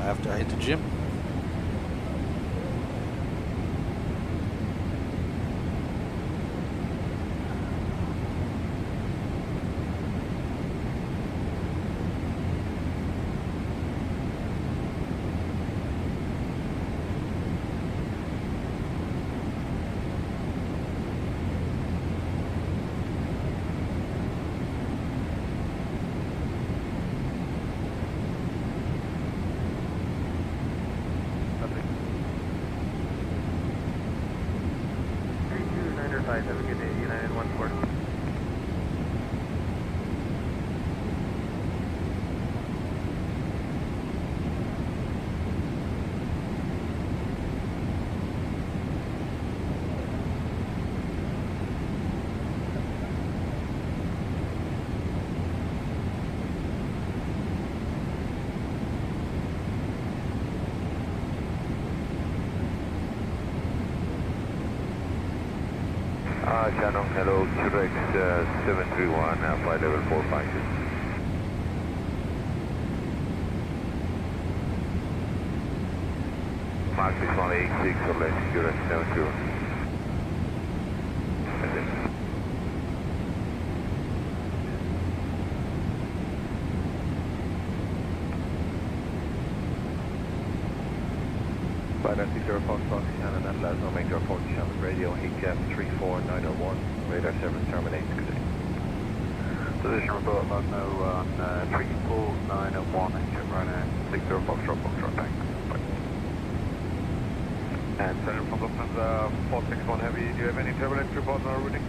after I hit the gym. Have a good day, United 14. Shannon, hello, QRX 731, flight level 452. Mark 6186 or less, QRX 731. Zero Foxtrot, Shannon and Laszlo, make your approach Shannon radio, HF 34901, radar service terminates, good day. Position report, Laszlo on 34901, HF runner, 60 Foxtrot, thanks. Bye. And Senator from Lufthansa 461 Heavy, do you have any turbulence report on our routing?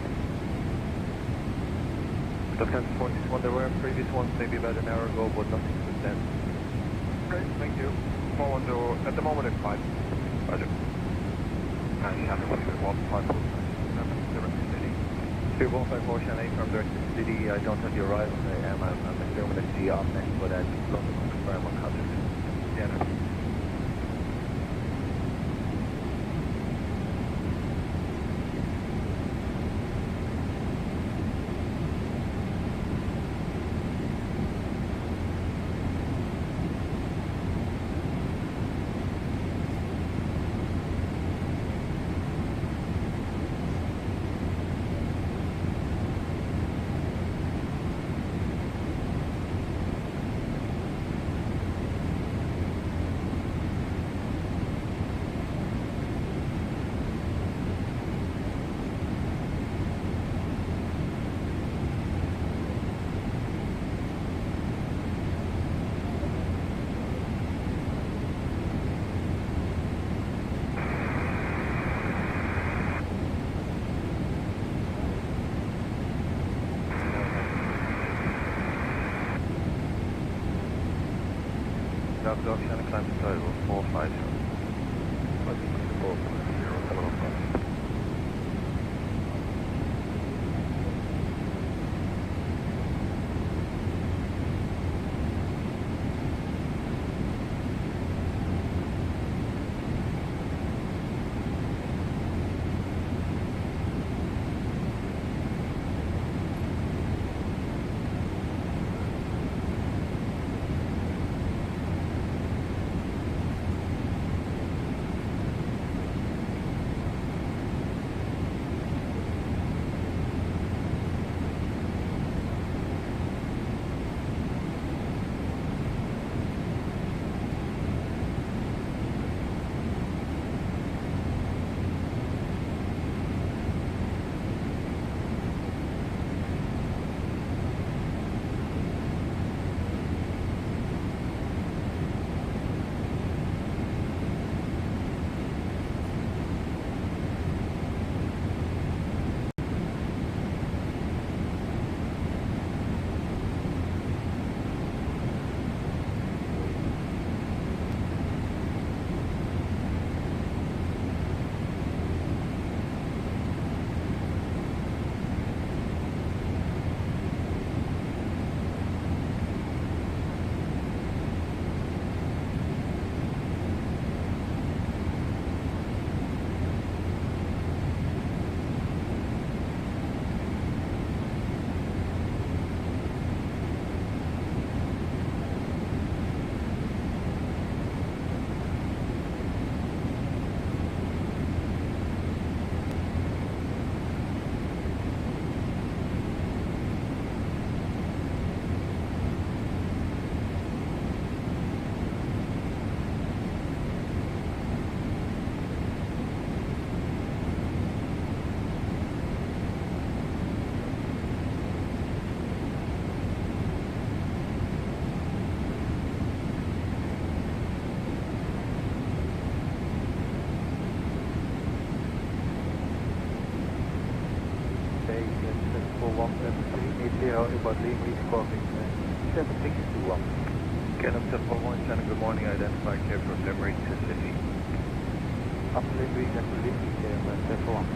Lufthansa 461, there were previous ones maybe about an hour ago, but nothing since then. Great, thank you. 410, at the moment it's 5. Roger. And Shannon, what's it? 154 direct to city. 2154 Shannon from direct to city. I don't have your arrival. I'm assuming it's the off next, but London will confirm on contact. Yeah. copy, Golf Shannon, climb to flight level 450. Canon 741, Shannon, good morning. Identified care for Limerick to City. Up Limerick and Limerick, 741.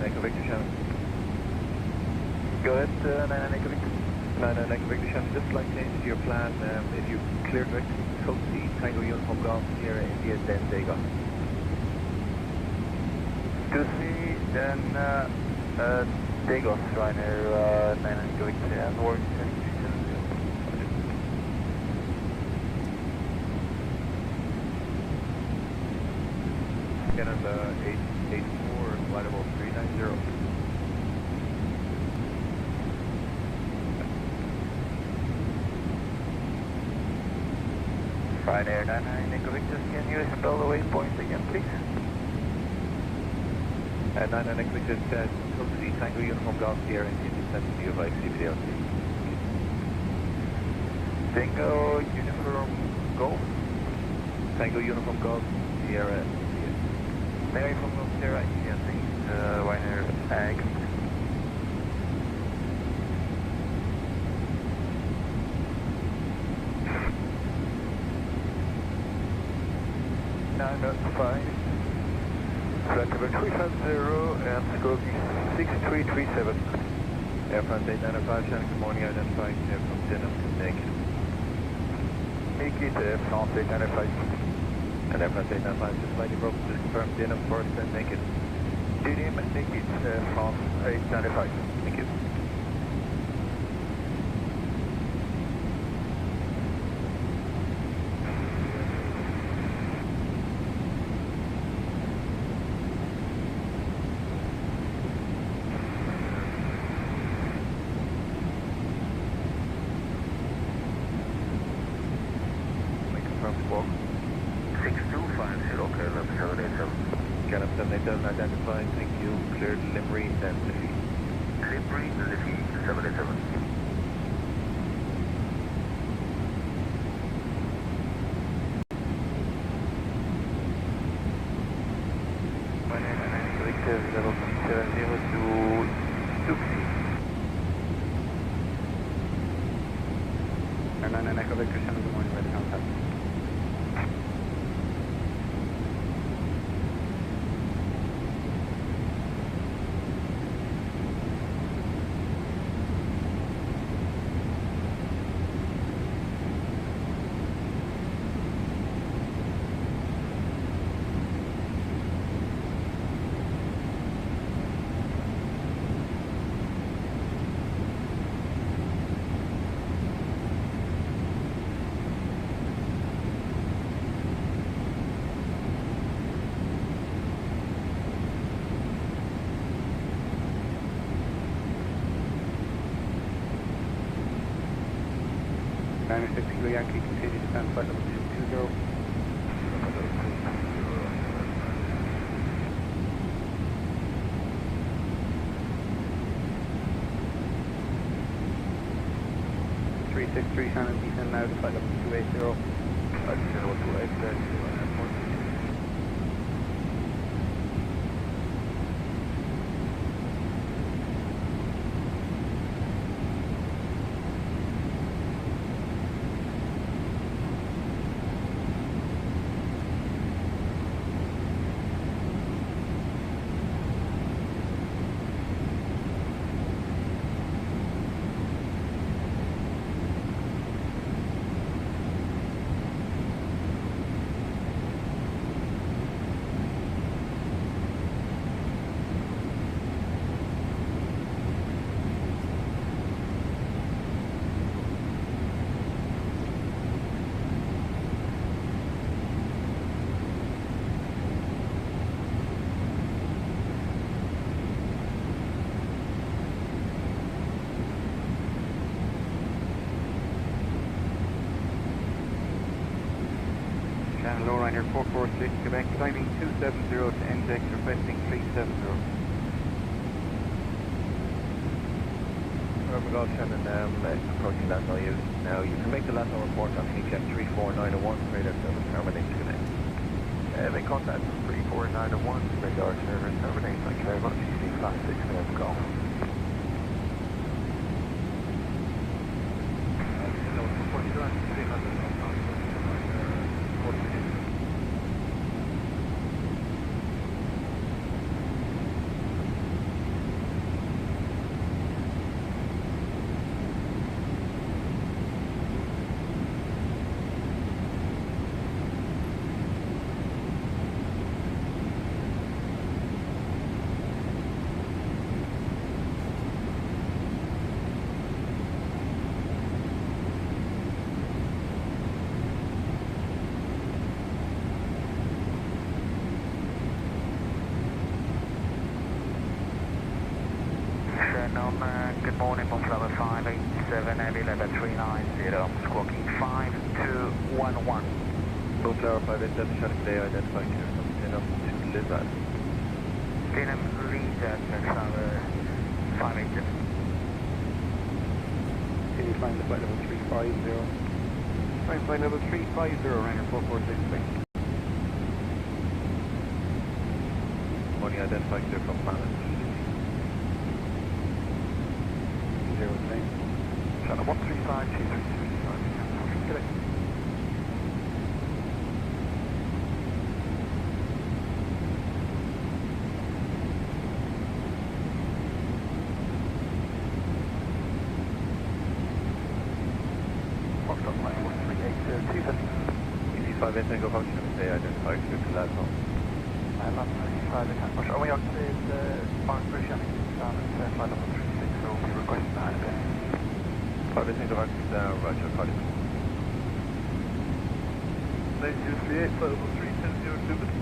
Echo Victor Shannon. Go ahead, 99 Echo Victor. 99 Echo Victor Shannon, just like change to your plan, if you clear direct Tulsi, Tango Uniform Golf, Sierra India, then Dago. Tulsi, then Dagos, Ryanair 99 Echo Victor, and Warren 2270. Canada 884, flight level 390. Ryanair 99 Echo Victor, can you spell the waypoint again, please? 99 Echo Victor said, Tulsi, Tango Uniform Golf, Sierra India, descending to by CPDLC. Tango Uniform Golf? Tango Uniform Golf, Sierra India. Mary from Sierra India, please, Ryanair Ag. China 5, flight level 350 and stroke 6337. Air France 895, China, good morning, identifying here from Denham to Naked. Make it Air France 895. And Air France 895, just slightly broken, just confirm Denham first and Naked. Denham, Naked, Air France 895. Thank you. Identifying, thank you. Cleared Limbury and Liffey. Limbury, Liffey, 787. My name is Victor 070 to Duxie. And then Echo Victor 7, good morning, ready contact. Kilo Yankee, continue to stand flight level 220. Shannon, descend now to flight level 280. I descend 128, Lowliner 446, Quebec, climbing 270 to NZX, requesting 370. Over Golf Shannon, approaching that now. You can make the last report on HM 34901, radar service terminate connect. Make contact 34901, radar service terminate, thank you very much. You see fast 6 minutes golf. Good morning, Monflower 587, Heavy level 390, squawking 5211. Monflower 587, Shannon Bay, identifying here from Denham to Lizard. Denham, Lizard, Monflower 587. Can you find the flight level 350? Find flight level 350, Ranger 4463. Morning, identifying here from Malin. 0 name. Channel 135, 233, runway 138, 5 Tango function, they identified to the last home. Land 35 at Tango. And we activate Barnes Bridge and down at flight level 36, so we'll be requesting that in a bit. 5 Tango function down, Roger, call it. 9038, flight level 3, 1002.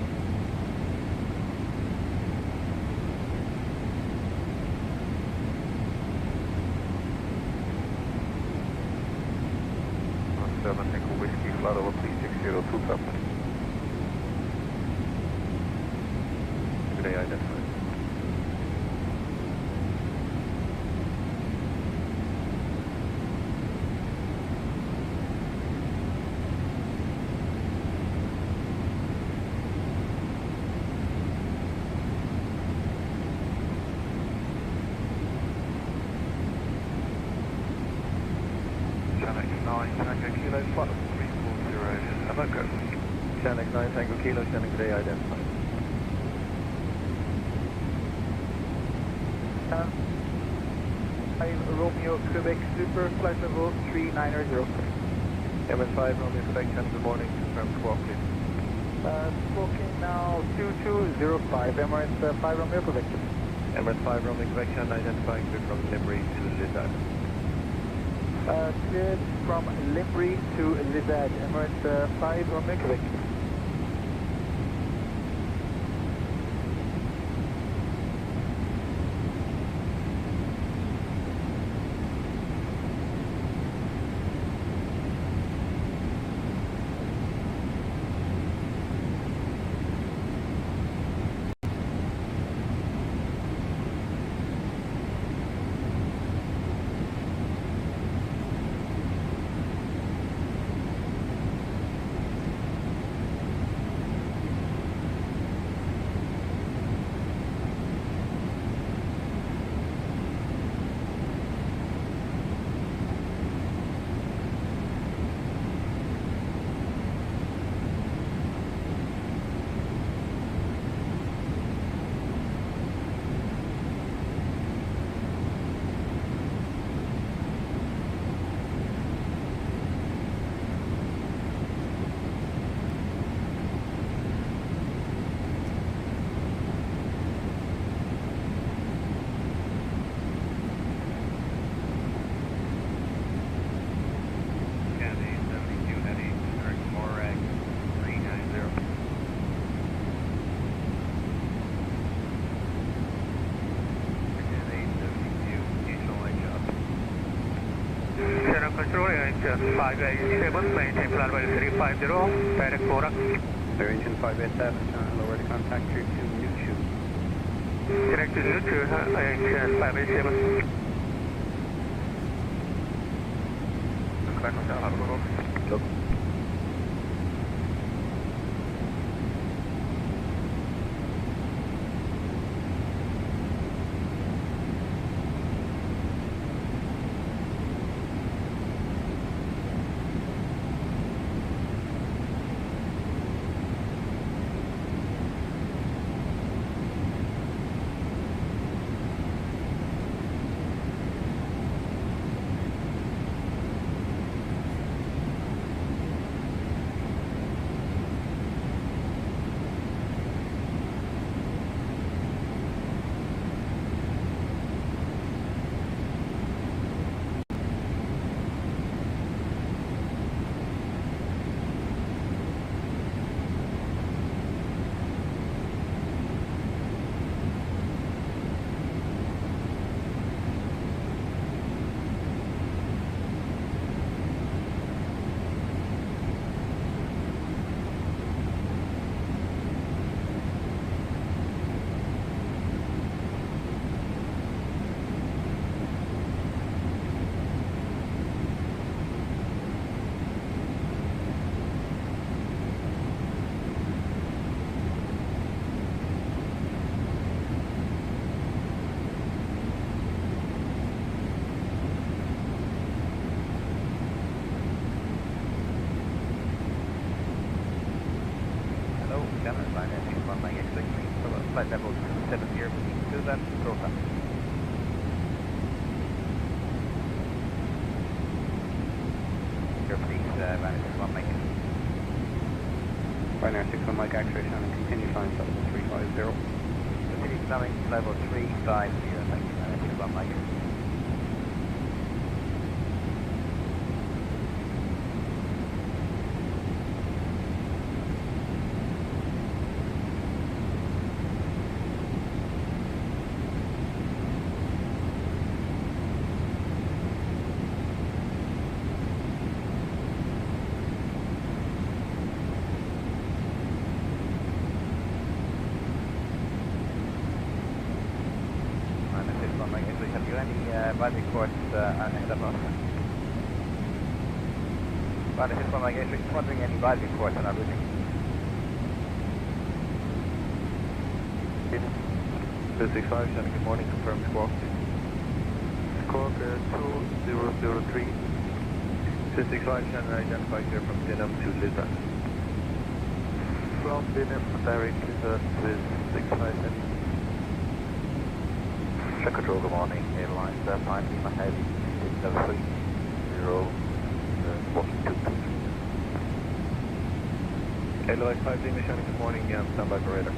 Tango Whiskey, flight level 3602, top. Good day, identified. Flight level 340, have a go. Channel 9 Tango Kilo, Channel today identified. Romeo Quebec Super, flight level 390. MS5 Romeo Quebec, Channel good morning, confirm squawk please. Smoking now 2205, Emirates 5 Romeo Quebec. Emirates 5 Romeo Quebec, Channel identifying clear from Limbury to Lizard. Cleared from Limbury to Lizard, Emirates 5 Romeo Quebec. Control engine 587, maintain flight level 350, direct product. Clear engine 587, lower the contact to Newtube. Direct to Newtube, engine 587. Back on down, have a go. Banner 61 Mike. Binary 61 Mike, X-ray Shannon, continue flying flight level 350. Continue climbing level 350, thank you, Banner 61 Mike. Have you any bad reports ahead of us? Well, this is from my guess, just wondering any bad reports on our routing. 265, Shannon, good morning, confirm squawk. Squawk 2003. 265, Shannon, identified here from Denham to Lisbon. From Denham, direct Lisbon with 65. Check control, good morning. Airlines, 5 Lima Heavy, 630, walking 223. Airlines 5 Lima, Shannon, good morning, stand by for radar.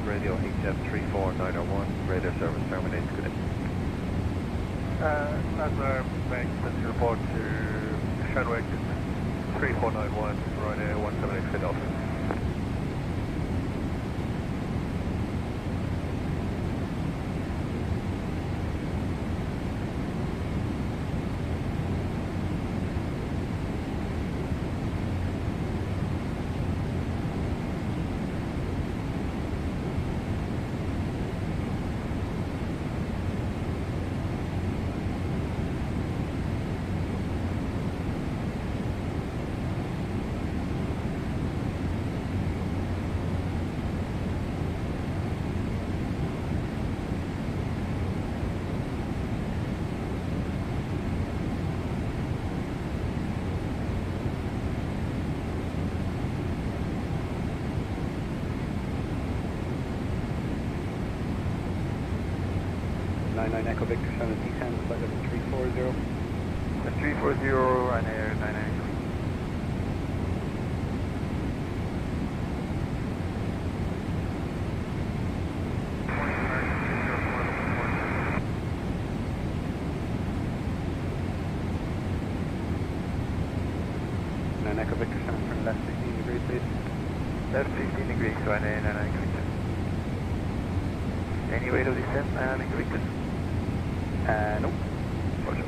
Radio HF34901, radar service terminates, good day. Admiral, make this report to Shanwick 3491, Ryanair 178 Philadelphia. Echo Victor 7 descend, flight level 340. 340, Ryanair 99. Echo Victor 7, turn left 15 degrees, please. Left 15 degrees, Ryanair 99 Victor. Any rate of descent, Echo Victor? Nope. Roger.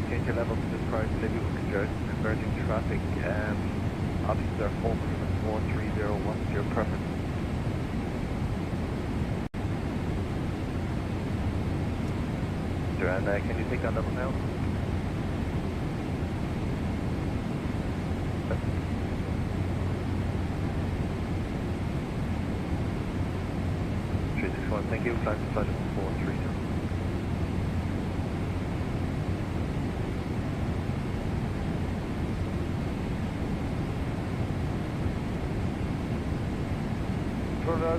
change your level to this prior to Libby with congestion and converging traffic. Officers are focused on 430. What's your preference? And can you take that level now? Thank you. Flight to flight level 430.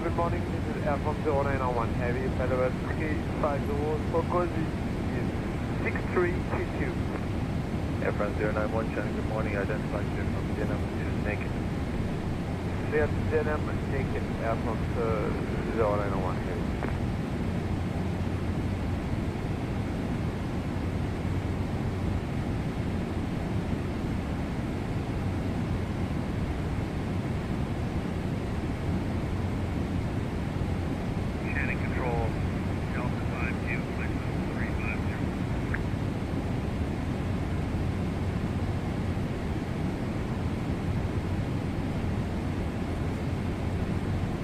Good morning, this is Air from 0901 Heavy, Palawas, 350, focus is 6322. Air France 091, Shannon, good morning, identify you from Denham, is naked. Denham, naked, Air France 0901 Heavy.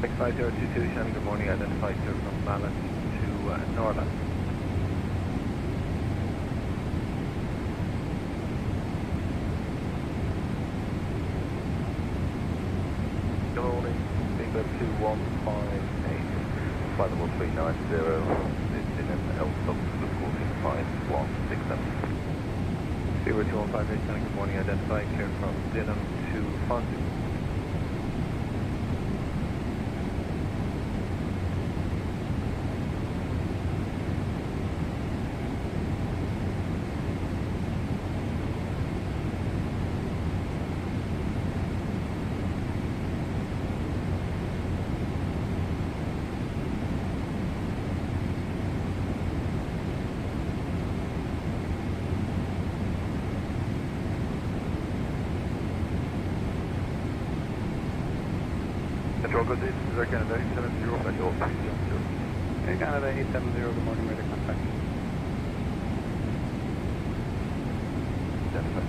X 5022, Shannon, good morning, identify you from Malin to Norland. Good morning, England 2158, flight level 390, it's in an L-stop for 14567. 0215, Shannon, good morning, identify clear from Denham to Fonzie. Control goes east, is there Canada 870, Echo 370. Air Canada 870, good morning, radar contact. Identify.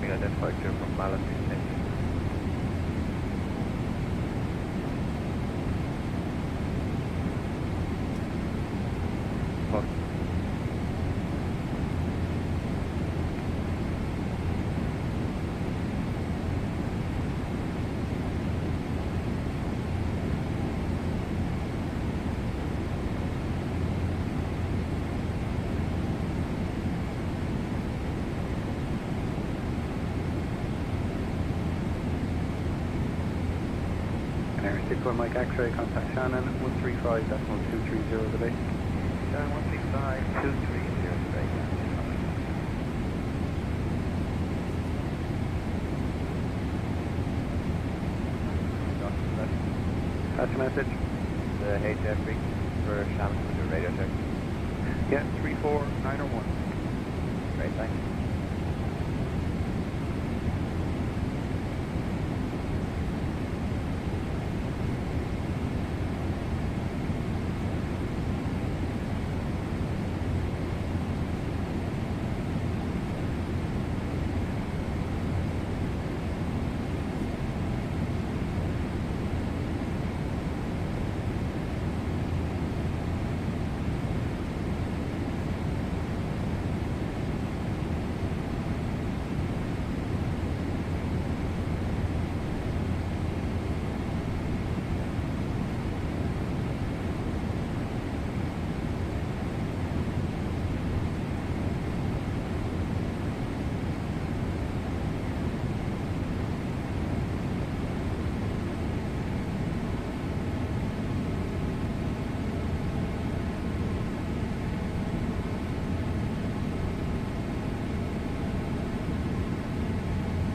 Identified here from Malin to Station. Air 64 Mike X-ray, contact Shannon, 135.230 today. Channel 165, 230 straight. That's a message. The HF reach for Shannon with your radio check. Yeah, 34901. Great, thanks.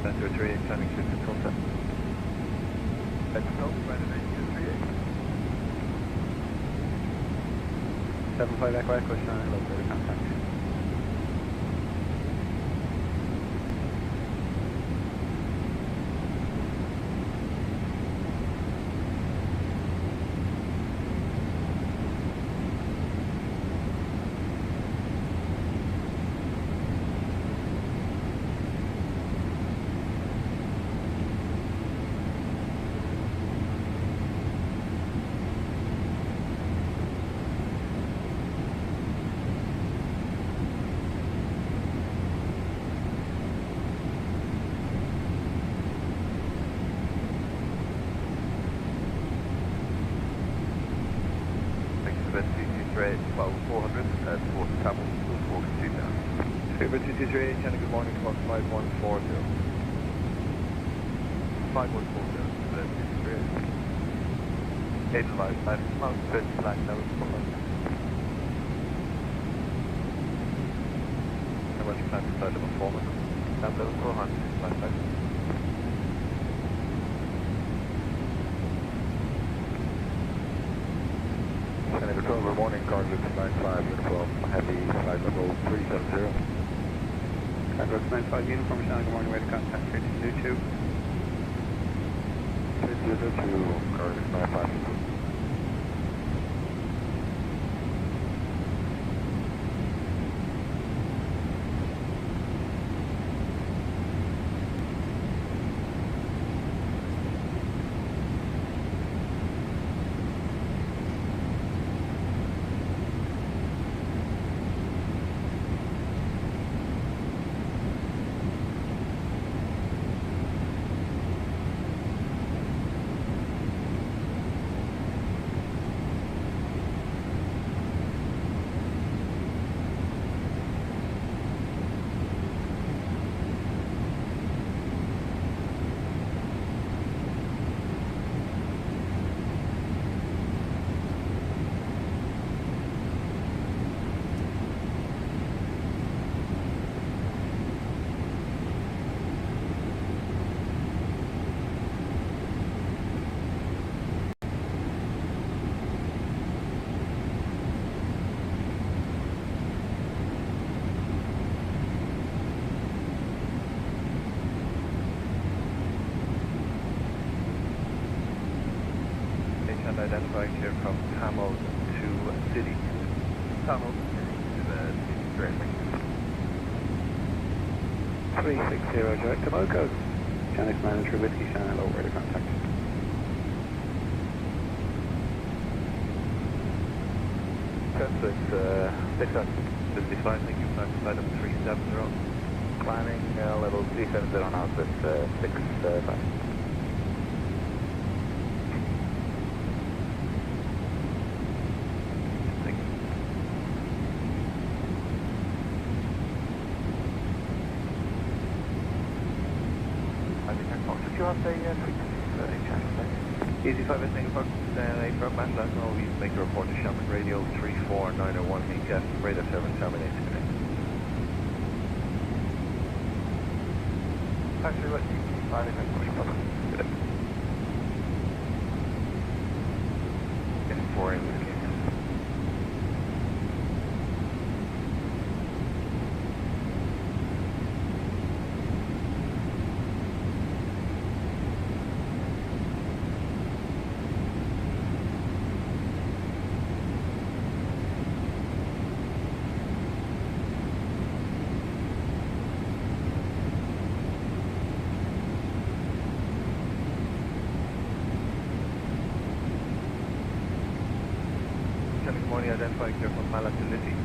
Center 38, planning system contact. At the top, Transatlantic 238. 75 Echo Echo, Shannon, located contact. Well, 400, towards Tamil, towards 2000. Favorite 223, Channel, good morning, clock 5140. 5140, 855, Mount Fitz, Black Nose, Poland. How much you plan to start level 4? Down level 400, Black Nose. Senator 12, good morning, Carlos 95, uniform, heavy, flight level 370. Carlos 95, uniform, Shannon, good morning, way to contact 3222. 3222, Carlos 95. Identifying here from Tamil to City. Tamil to the City directly. 360 direct to Moco. Channel Manager Whiskey Channel over to contact. It's 655, thank you, flight up 370. Climbing level 370 now, so it's 65. Easy 5 is making progress to 8 from Bangladesh. Now we make a report to Shamrock Radio 34901 HS, radar 7 terminates connect. Actually, what you find is push button. Good. Getting 4 in with Guinness. Identified here from Mala to Lizzie.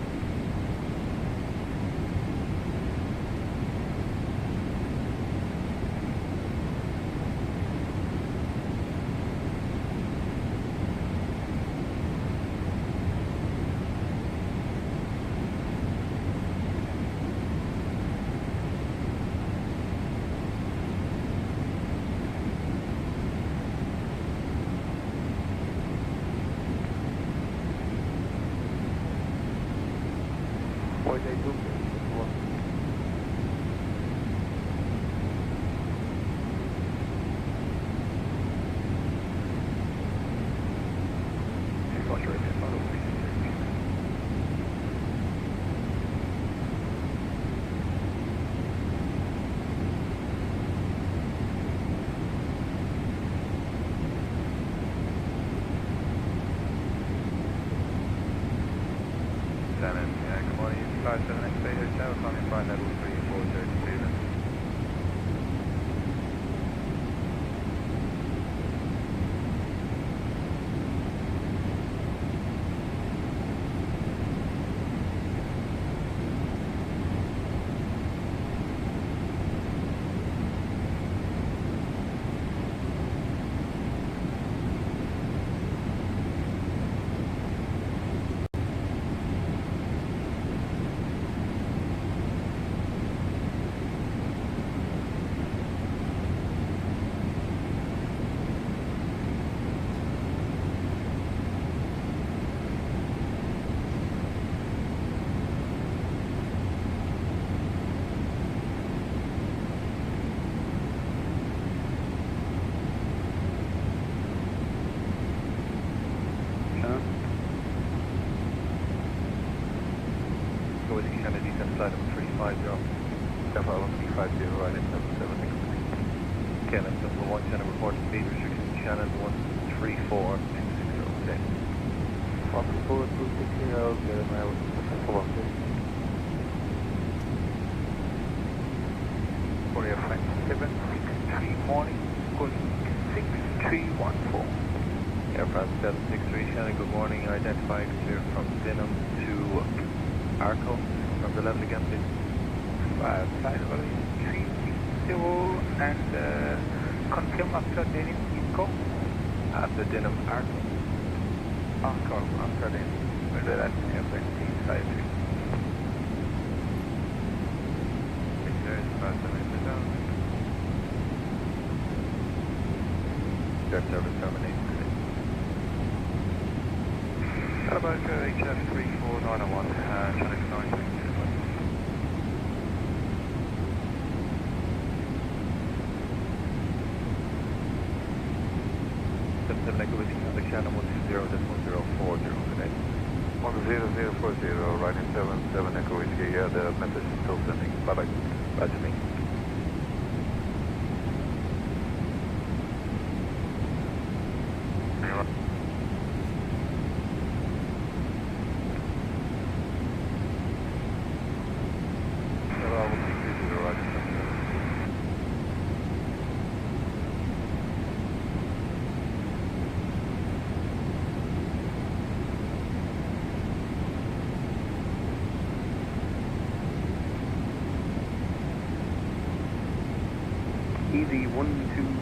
Easy 12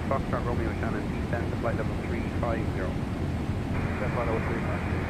Foxtrot Romeo Shannon, descend to flight level 350. Descend flight level 350.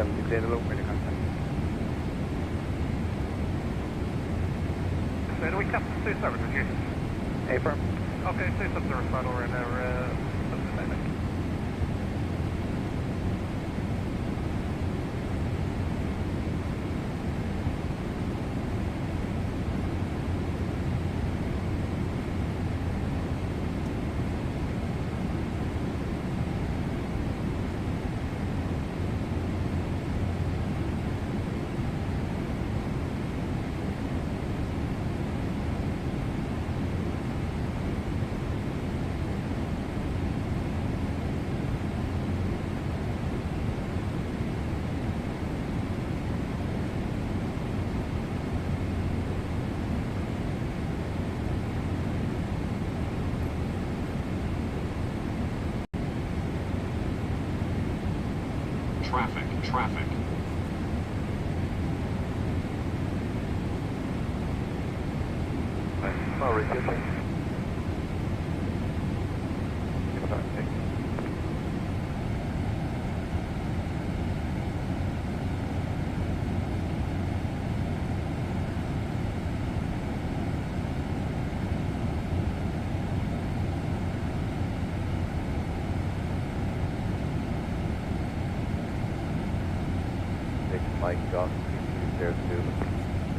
768 hello, radio contact. So do we cap the 2 service with you? Affirm. Okay, 2 subservice final right now, Transatlantic. Traffic. No, reducing. Mike off, there too.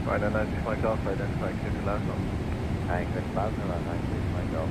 Right, and then Mike off, identify activity last one. Thanks, it's Basel, and thanks, Mike off.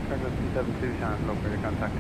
Cargo 272, Shannon, hello, radio contact.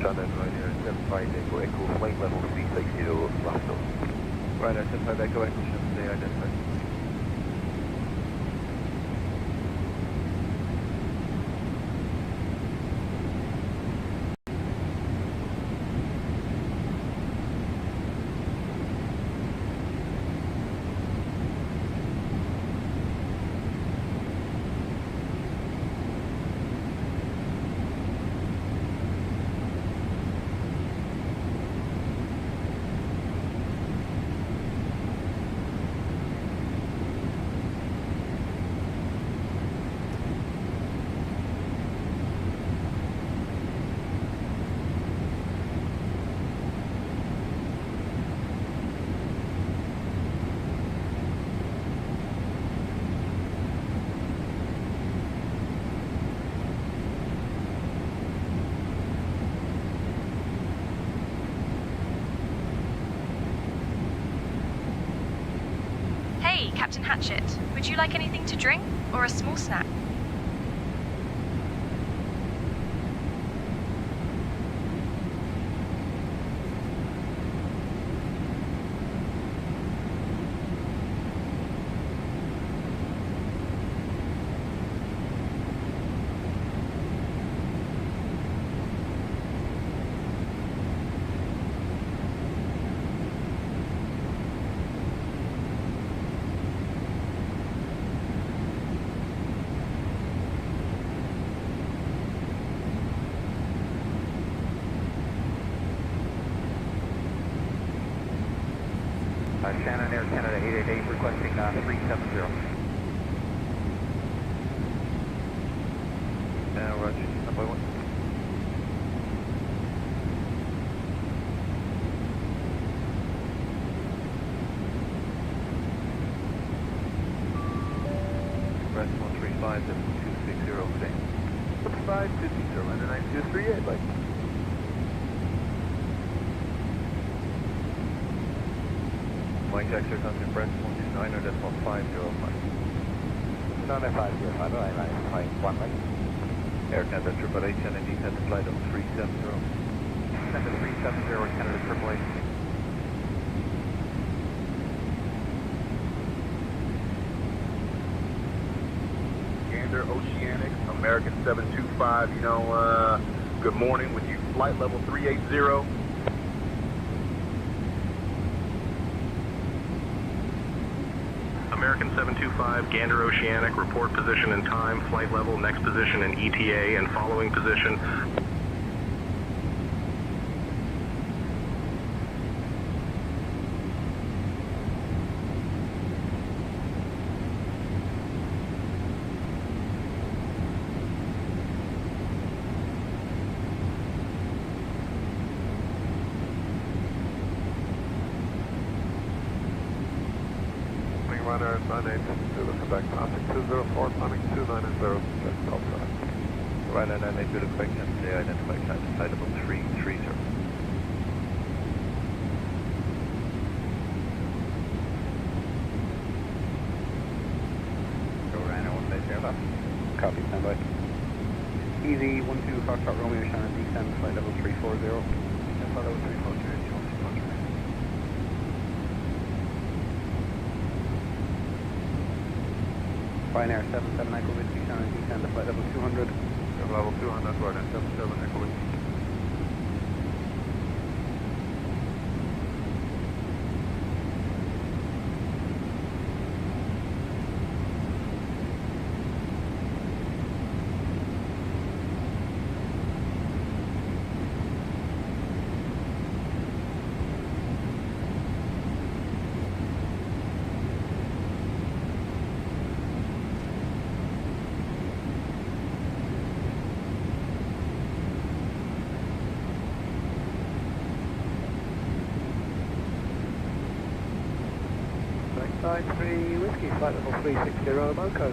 Shannon, right here, 75 Echo Echo, flight level 360, last up. Right, 75 Echo Echo, Shannon, stay identified. Hey, Captain Hatchet. Would you like anything to drink or a small snack? Shannon Air Canada 888 requesting 370. Roger. Up by one. Express 135 260 today. 550 under 9238, like. Mike Exeter Country Brent 129 or decimal 505. No, 505, alright, 1 right. Air Canada 888, Canada descent to flight up 370. Descent to 370, Canada AAA. Gander Oceanic, American 725, good morning with you, flight level 380. American 725, Gander Oceanic, report position and time, flight level, next position in ETA, and following position. Runner 98, Zulu Quebec, passing 204, planning 290, check top side. Runner 98, Zulu Quebec, today identified flight level 330. Go Ryanair 180, copy, standby. Easy 12 Foxtrot Romeo Shannon, descend, flight level 340. Descend, flight level 340, Ryanair 77 Echo Whiskey Shannon, descend to flight level 200. Level 200, Ryanair 77 Echo Whiskey. Line 3 Whiskey, flight level 360 Moco.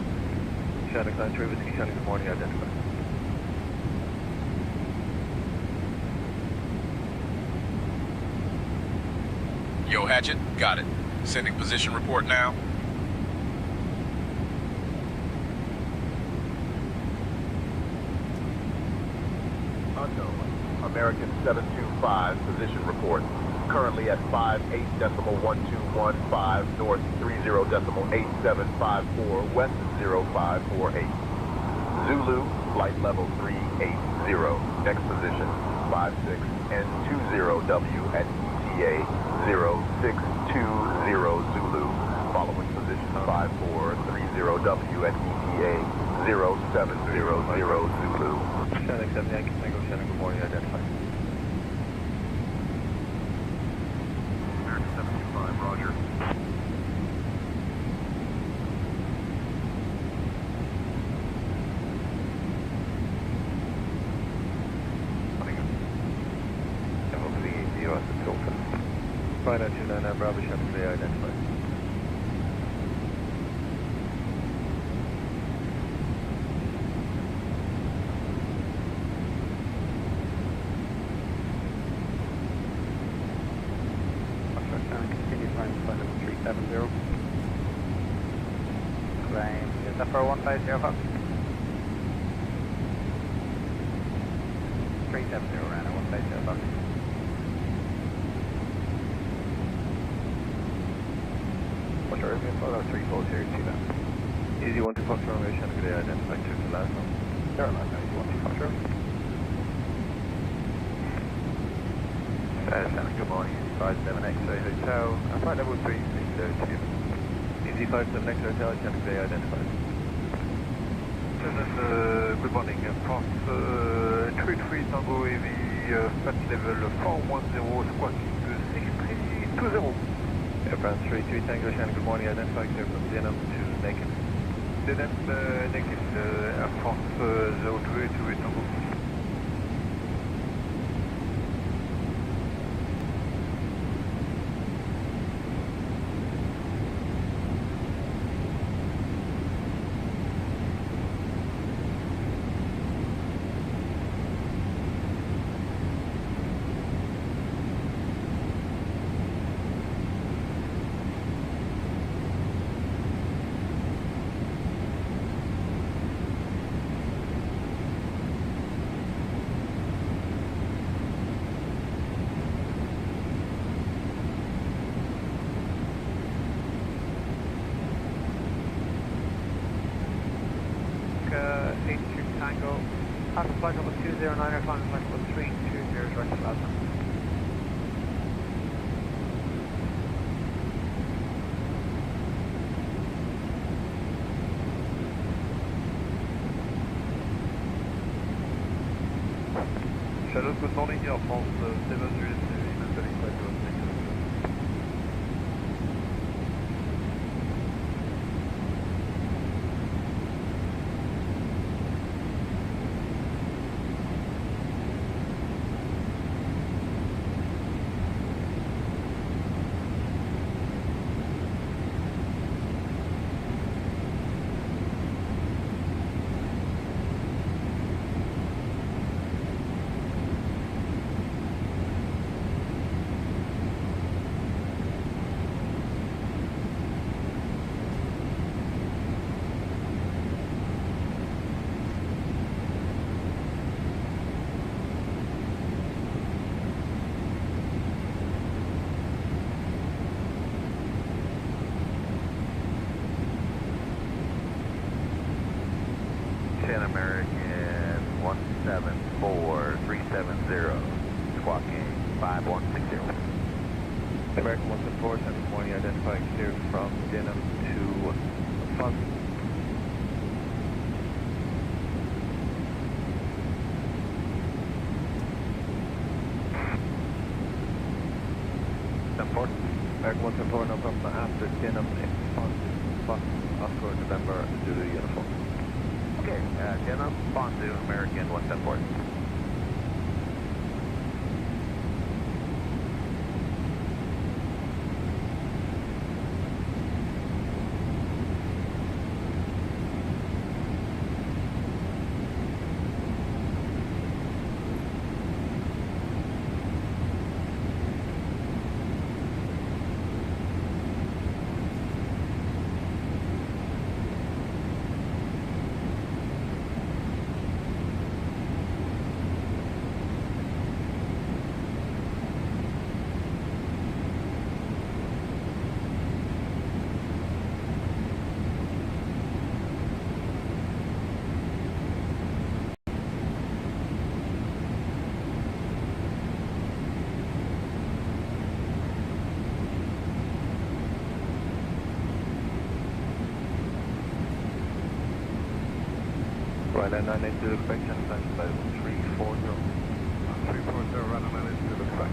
Shannon Line 3 Whiskey, Shannon, good morning, identify. Yo, Hatchet, got it. Sending position report now. Unknown. American 725, position report. Currently at 58.1215, north 30.8754, west 0548. Zulu, flight level 380. Next position, 56N20W at ETA 0620 Zulu. Following position, 5430W at ETA 0700 Zulu. Shannon 7 Yankee Tango, Shannon, good morning, identify. American 725, roger. Ryanair 299 Bravo, Shannon, today identified. Foxtrot Shannon, continue flying flight level 370. climb. Is that for 150 Fox? 370 runner, 150 Fox. What's your airplane for? 340 then. Easy 1 2 Fox runway, Shannon, good day, identified to the last one. There, last one, easy 1 2 Fox runway. Shannon, good morning, easy 57 X-ray Hotel. Flight level 360 Easy 57 X-ray Hotel, Shannon, good day, identified. Good morning, Fox 33 Tango AV, flight level 410, squawking 6320. Air France 33 Tango, Shannon, good morning, identified clear from Denham to Naked. Denham, Naked, Air France 028 Tango. Tango, after flight level 209, or final flight level 320, right to Glasgow. Shadows, good morning, Air France 7 USA, maintaining flight level 6. American 174370, squawking 5160. American 174, 720, identifying clear from Denham to Fun. American 174, no problem, after Denham, Fun, Oscar, November, Zulu uniform. Okay, Denham, Fonzu, American 174. Right, and 980 look back, channel time by 340. 340, run on 980 look back.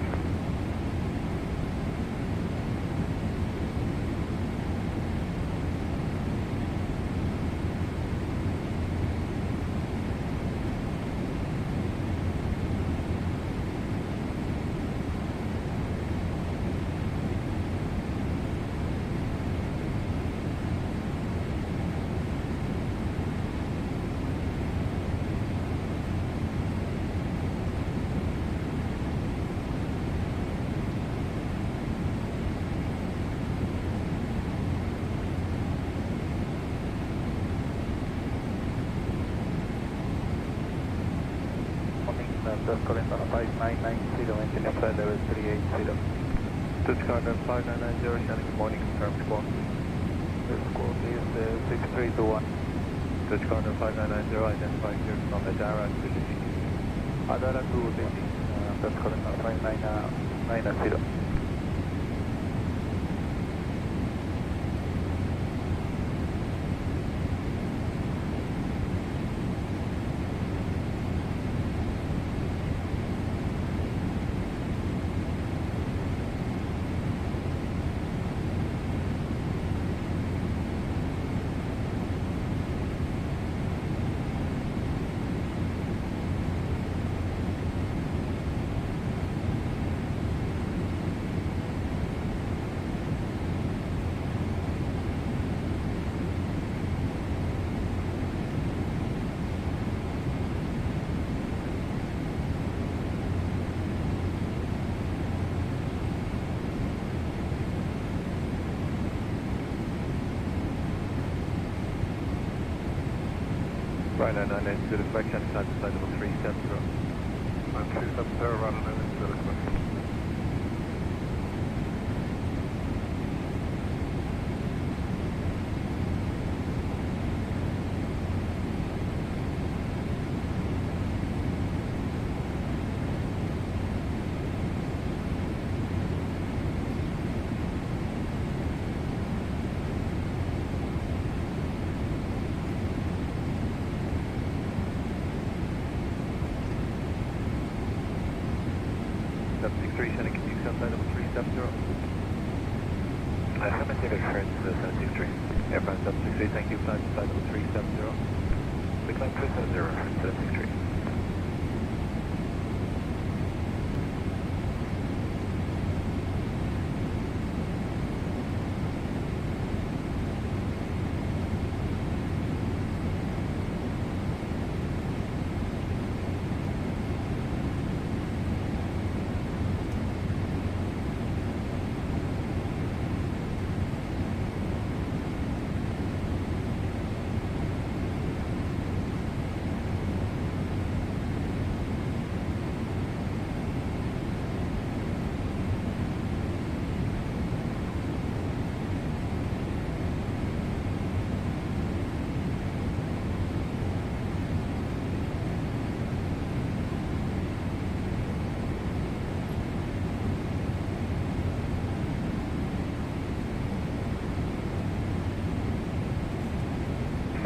That's calling on 5990, engine flight level 380. Touch corner 5990, Shannon, good morning, confirm squawk. The squawk is 6321. Touch corner 5990, identify here from the Dara Village. Adara to Village, that's calling on 5990. Right, 998 to the reflection, side to side level 370. 370, right, 998 to the reflection. Shannon, can you use outside level 370? 7 experience 763. Airfront 763, thank you, flight outside level 370. Big line 370, 763.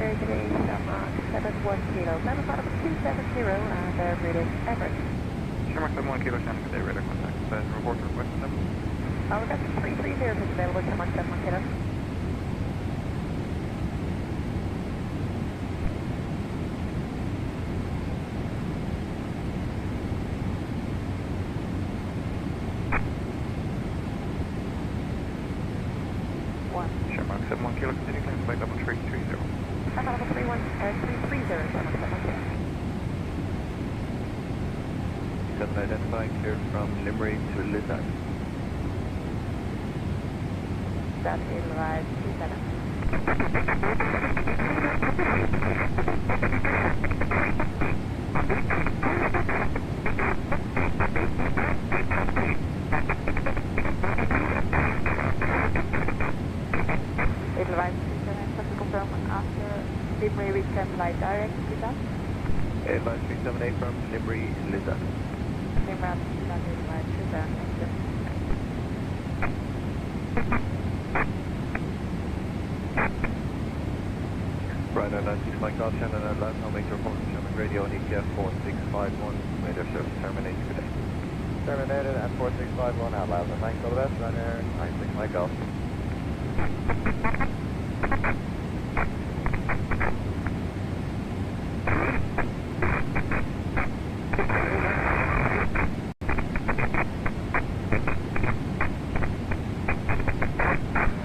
Today, 710, 270, and British Everett. Shermark 71 Kilo Shannon, good day, radar contact. Report request number. We've got 330 is available, Shermark 71 Kilo. Shermark 71 Kilo, continue claims by double 330. Level 330, Shermark 71 Kilo. 7 identifying, cleared from Limerick to Lizard. That is right, 27. Advise just to confirm after Limerick we can fly direct to that. Advise 378 from Limerick, Lizard. Limerick, that is right, 27, thank you. Right, 96 Mike Golf, Shannon, and last now make your report from Sherman Radio on ETF 4651. Made your service terminated today. Terminated at 4651 out loud. Thanks, all the best, runner 96 Mike Golf.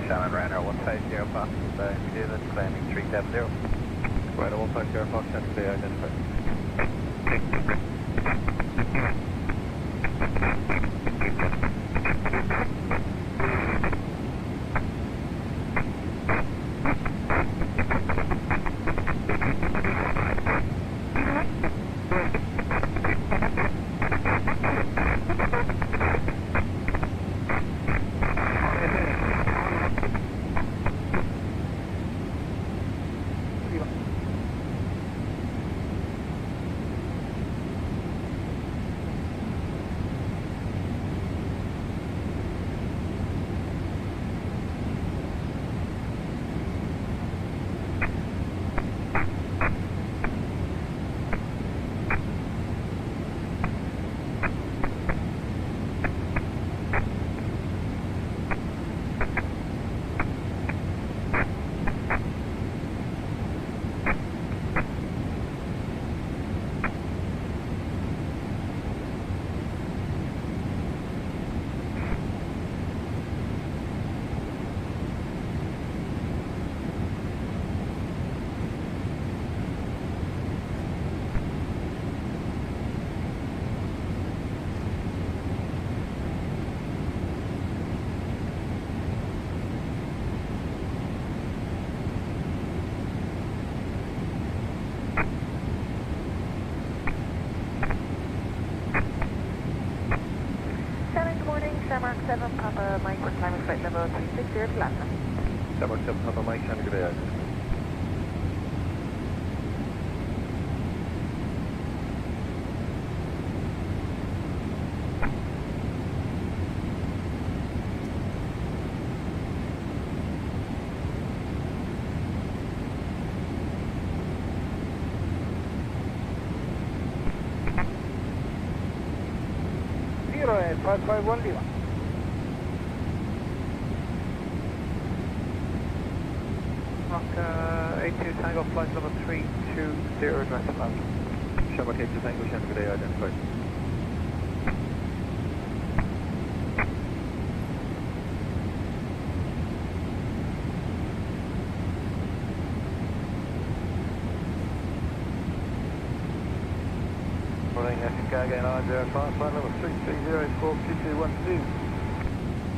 Shannon Runner 150 Fox, New Zealand, landing 370. Right, 150 Fox, Shannon, they identified. flight level 360 to Lambda. 717 Papa Mike, Shannon, good day, identify. Zero 551 Lima. Rock 82 Tango, flight level 320, direct to Lambda. Shamrock 82 Tango, Shannon, good day, identified. Morning, Chicago 905, flight level 330, squawk 2212.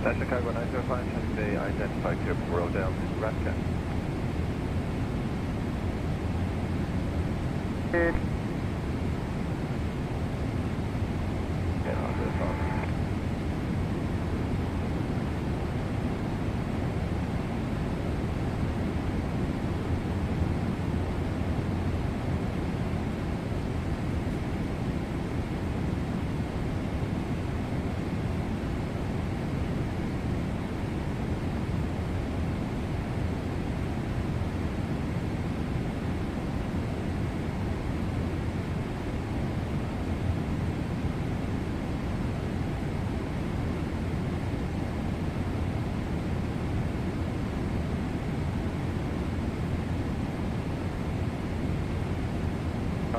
That's Chicago 905, Shannon, good day, identified here from Rodale to Radcat. Good. Yeah, I'll do it.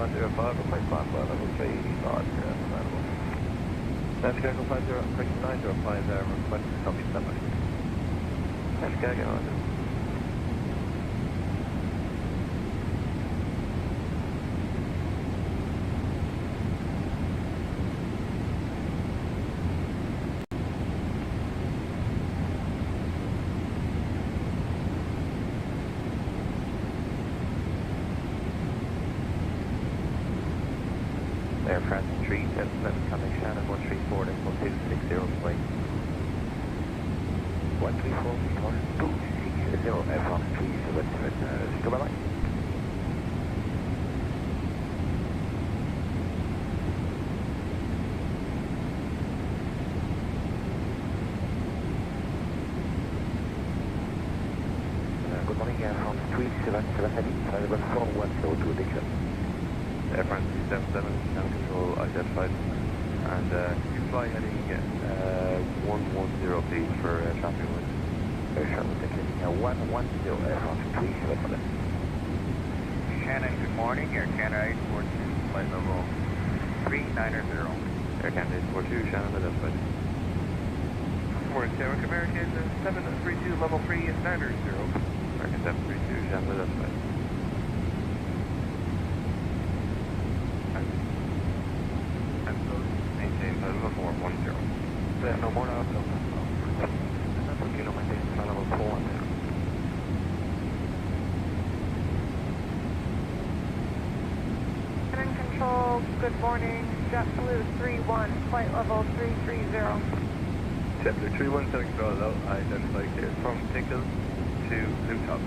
Chicago 5, replace flight level 385, available. That's Chicago 50, correction 905, request copy, standby. That's Chicago 905. Air France 377 coming Shannon 134 decimal 260 flight. 134 260 Air France 377 Dublin. Good morning, Air France 377 flight level 4102 Dixon. Air France 377, Shannon control identified, and you fly heading 110 please for traffic wind. Air Charlotte taking 110 Air France 377. Shannon, good morning, Air Canada 842, flight level 390. Air Canada 842, Shannon identified. Good morning, Sierra American 732, level 390. American 732, Shannon identified. Maintain flight level 410. Yeah, no more now, no. Kilo maintain flight level 410. Shannon Control, good morning. JetBlue 31, flight level 330. JetBlue 31, Shannon control out, identify clear from Pickle to Luton.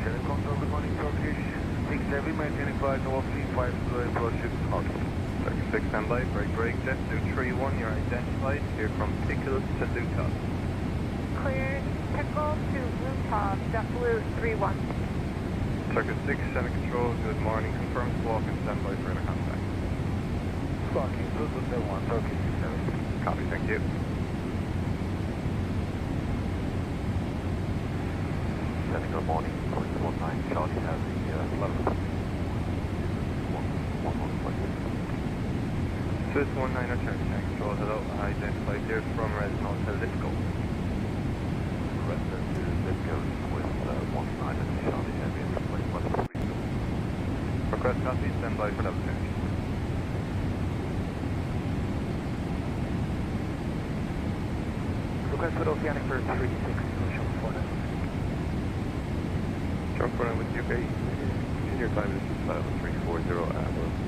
Shannon Control, good morning, Turkish 67, maintaining flight level 350, approach out. 36 standby, break, JetBlue 31, you're identified, here from Pickle to Luton. Cleared Pickle to Luton, JetBlue 31. Circuit 6, Shannon control, good morning, confirm squawk and standby for inner contact. Squawking, Blue 1, Turkish 67. Copy, thank you. Shannon, good morning, course 19, Charlie has the level. 19 return to control, hello, identified here from Resident Hotel Lisco. Resident to Lisco with 19 and Charlie Heavy and flight 132. Request copy, standby for level change. Request for Oceanic for 36, Jump 49. Jump 49 with UK, continue time is flight level 340,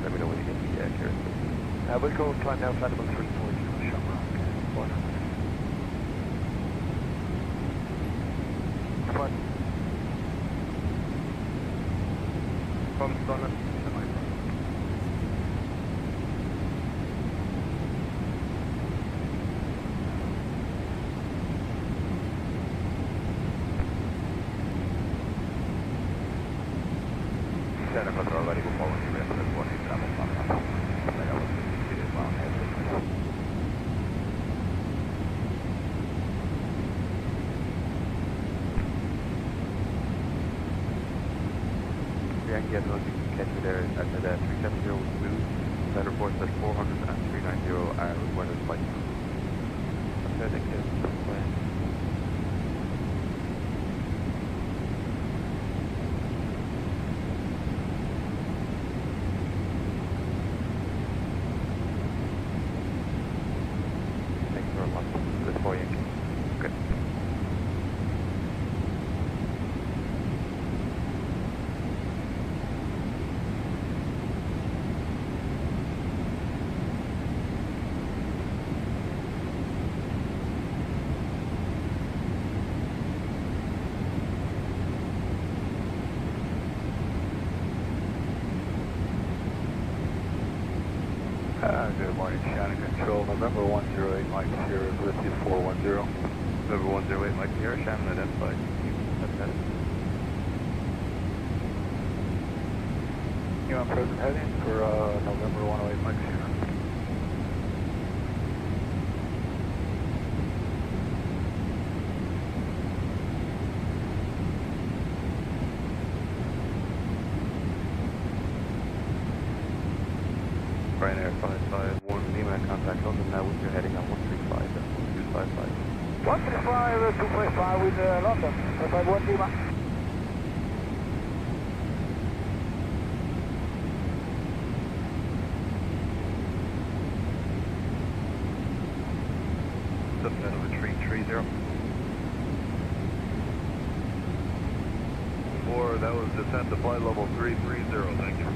let me know when you get the accurate. We'll go climb down flight level 340, Shamrock 100. Center Control, ready for following you, rest of 20, travel Papa. Like I was seated well, Yankee, I don't know if you can catch me there at the 370 with smooth. That reports at 400 and 390 are when it's like. Okay, thank you. Thank you very much. That's for Yankee. Good. Good morning, Shannon Control, November 108, Mike Sierra, with you 410. November 108, Mike Sierra, Shannon identified. You on present heading for November 108, Mike Sierra. Ryanair 551 Lima, contact London now with your heading on 135 and 1255. 135, 255 with London, 551 Lima. Submiddle retreat 30. 4, that was descent to flight level 330, thank you.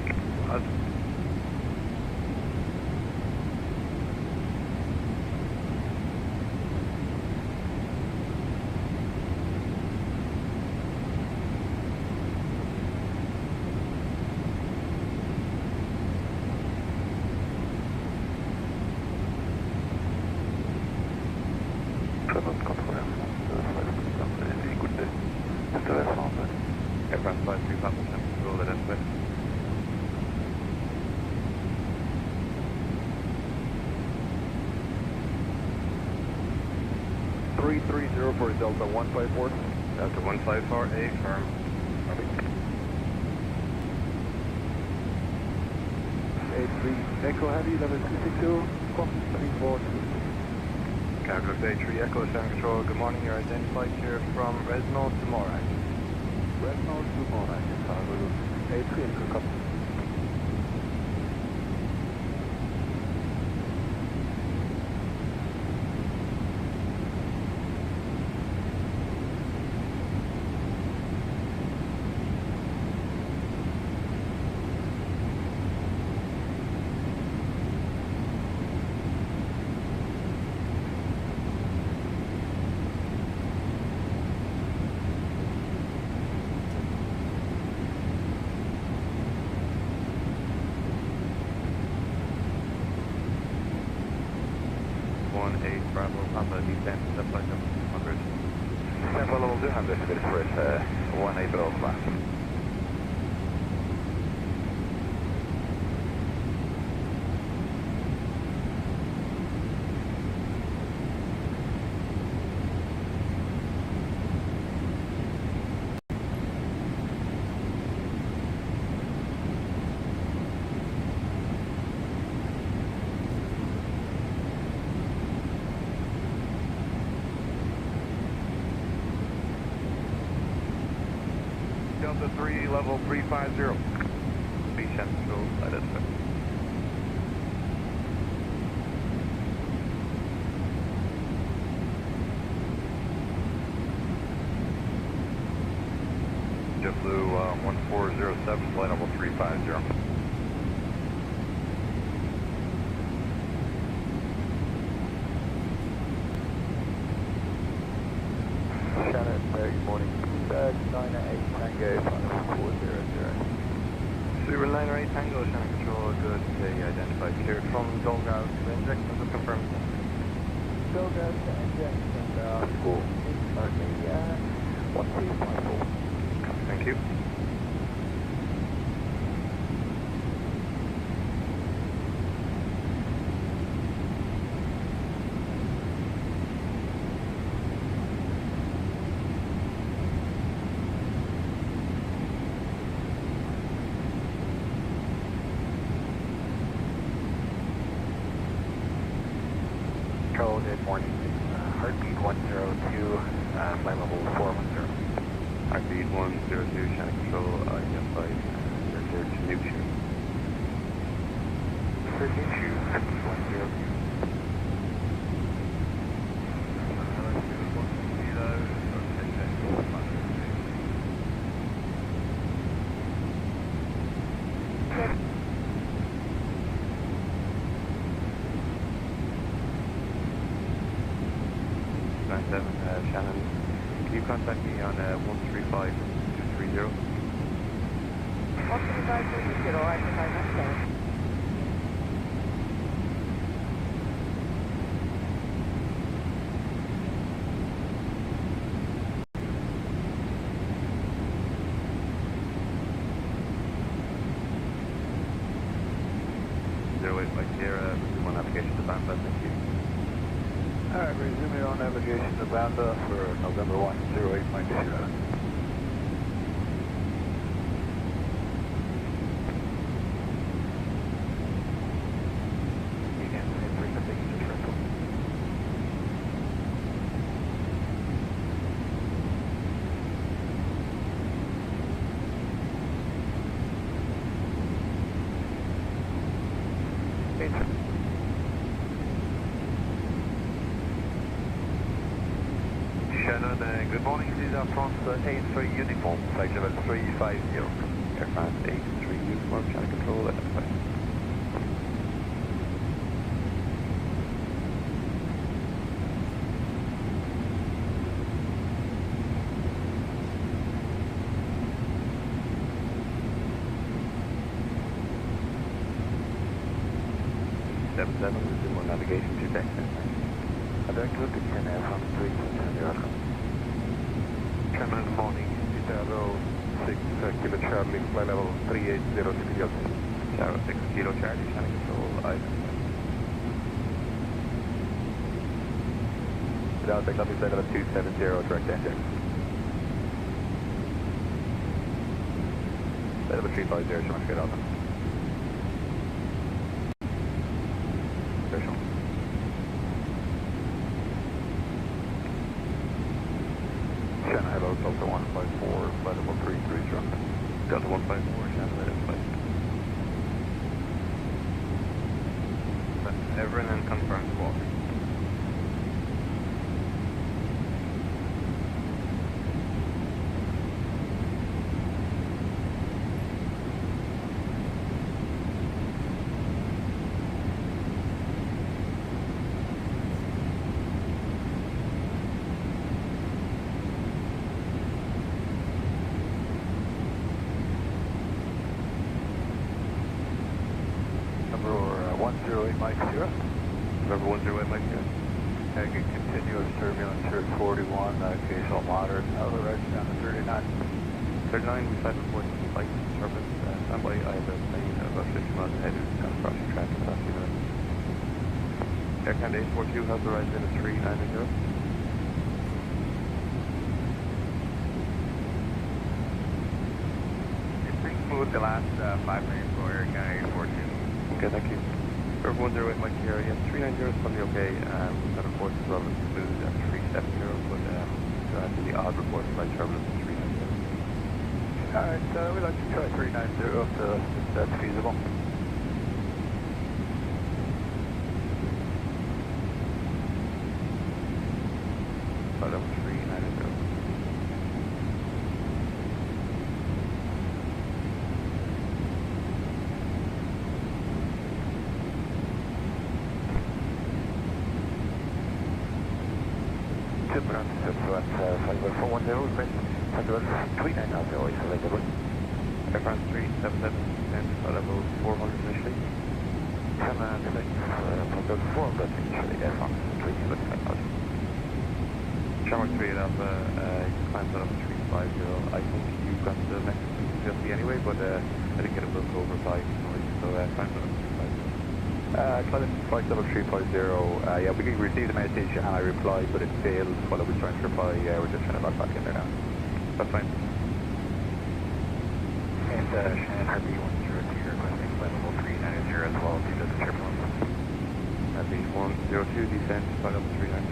Aircraft 53 Papa, control that aspect. for Delta 154. Delta 154, A firm. A3 Echo Heavy, level 260, cross 342. Calculus A3 Echo, Sound Control, good morning, you're identified here from Resno to Morac. Resno to Morac, A3 Echo, copy. Bravo, Papa, descent, step flight level 200. Step level 200, good for it, 18 Bravo. Delta 3, level 350. Be central, let it fit. JetBlue 1407, flight level 350. Shannon, good morning. 988 Tango 5400. Super 908 Tango, Shannon Control, good. They identified cleared from Dolgau to inject, and confirm. Dolgau to inject, and score is currently 1254. Thank you. flight level 410. Heartbeat 102, Shannon Control, IF5, you're cleared to Nuke Shoe. 13 shoe, 10. Shannon, can you contact me on 135-230? 135-230, I think I missed that. Resume navigation to Bamba, thank you. Alright, resume your navigation to Bamba for November 108, Mike Sierra. Shannon, good morning. This is Air France 83 uniform, flight level 350. Air France 83 uniform, Shannon Control, identify. Resume navigation to Texas. Direct to 10 Air France 310. Shannon, good morning. Italo 6 Kilo Charlie, flight level 380 to Tower 6 Kilo Charlie, Shannon Control, identify. Delta, copy, flight level 270, direct engine. Flight level 350, Shannon, get out. Shannon, hello, Delta 154, flight level 330. Delta 154, Shannon, identify. Everett and confirm squawk. Number 108, Mike Sierra. Number 108, Mike Sierra. Continuous turbulence here at 41, occasional moderate, other right down to 39. 39, we flight reports of flight turbulence, standby, I have a plane about 50 miles ahead of the crossing Transatlantic. Air Canada 842 has arrived in a 390. Please move the last 5 minutes for Air Canada 842. Okay, thank you. Curve 108, Mike Sierra, yes, 390 is probably okay. That report as well is smooth at 370, but there has to be odd reports by turbulence at 390. Alright, we'd like to try 390 if that's feasible. That was 390. Super, flight level 410, request flight level 390, always available. Air France 377, and flight level 400 initially. Flight level 400 initially, Air France 300. Shamrock 3 Alpha, you climbed flight level 350. I think you got the message from CLC anyway, but I didn't get a look over by noise, so climb flight level 350. Flight level 350, yeah, we received a message and I replied, but it failed while I was trying to reply. We're just trying to log back in there now. That's fine. And Shannon, Heartbeat 102, requesting flight level 390 as well due to the turbulence. Heartbeat 102, descent, flight level 390.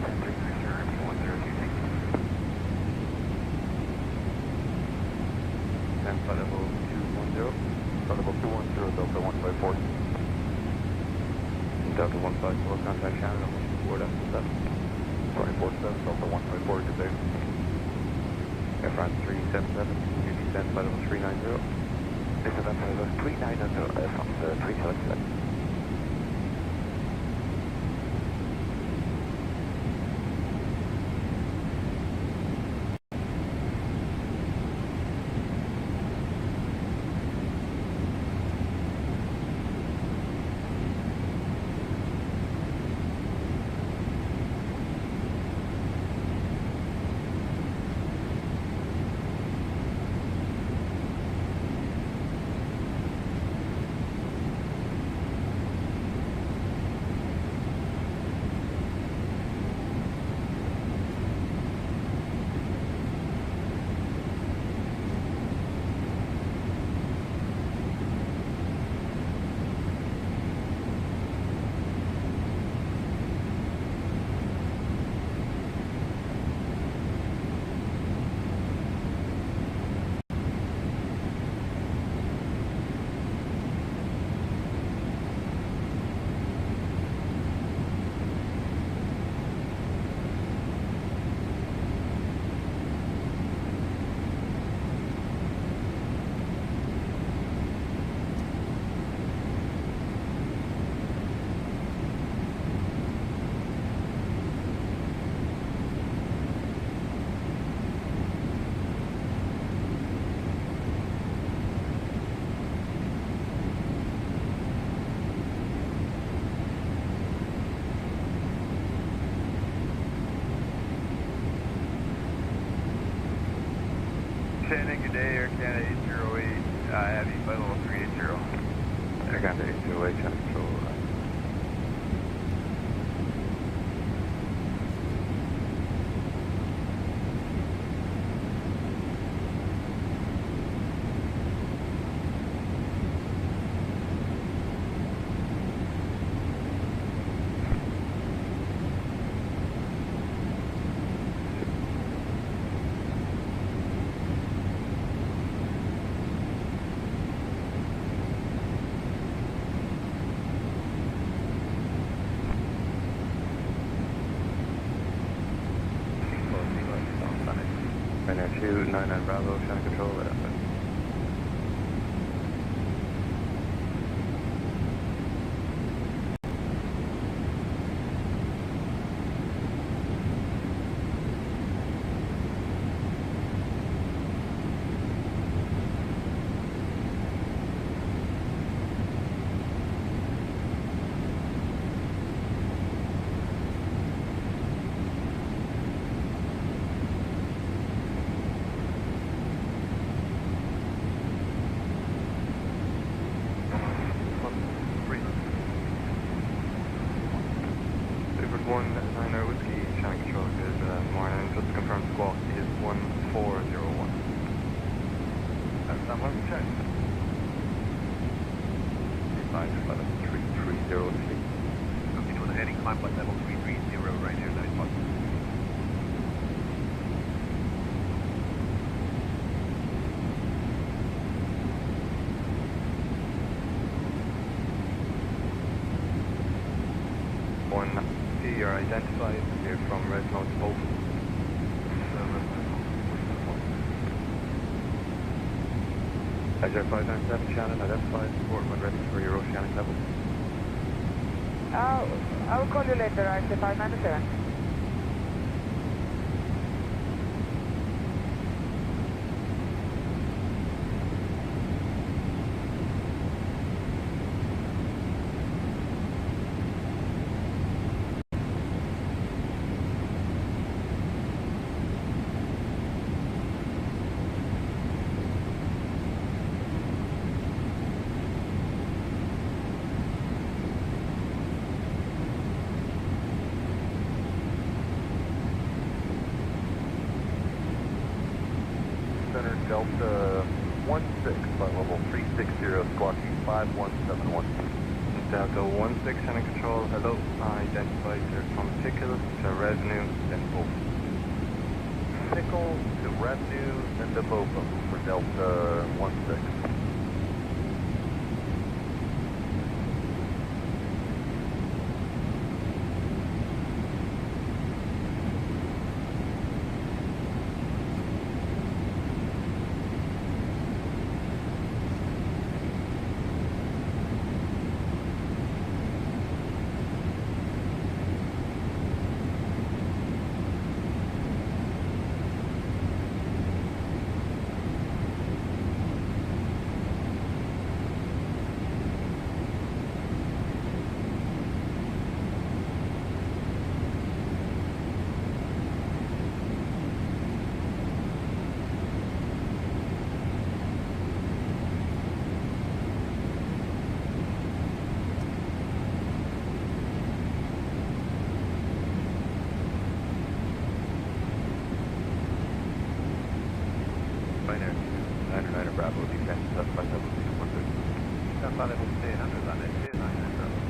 390, Heartbeat 102, thank you. flight level 210. Flight level 210, Delta 154. Delta 154, contact Shannon on 124.7. 24-7, Delta 154, good day. Air France 377, you descend flight level 390. Descend flight level 390, Air France 377. Shannon, good day, Air Canada 808, Heavy, flight level 380. Air Canada 808, Shannon Control. Ryanair 299 Bravo, Shannon Control, You're identified, you're from Redmond to Bolton. Azure 597, Shannon, identified, support when ready for your oceanic level. I'll call you later, Azure 597. Delta 16, flight level 360, squawk 5171. Delta 16, Shannon Control, hello, identified, you're from Pickle to Revenue, then Bolton. Echo to Red News and the Bocum for Delta 16. Bravo, defense, that's flight level 613. That's flight level 300, that is 299 Bravo.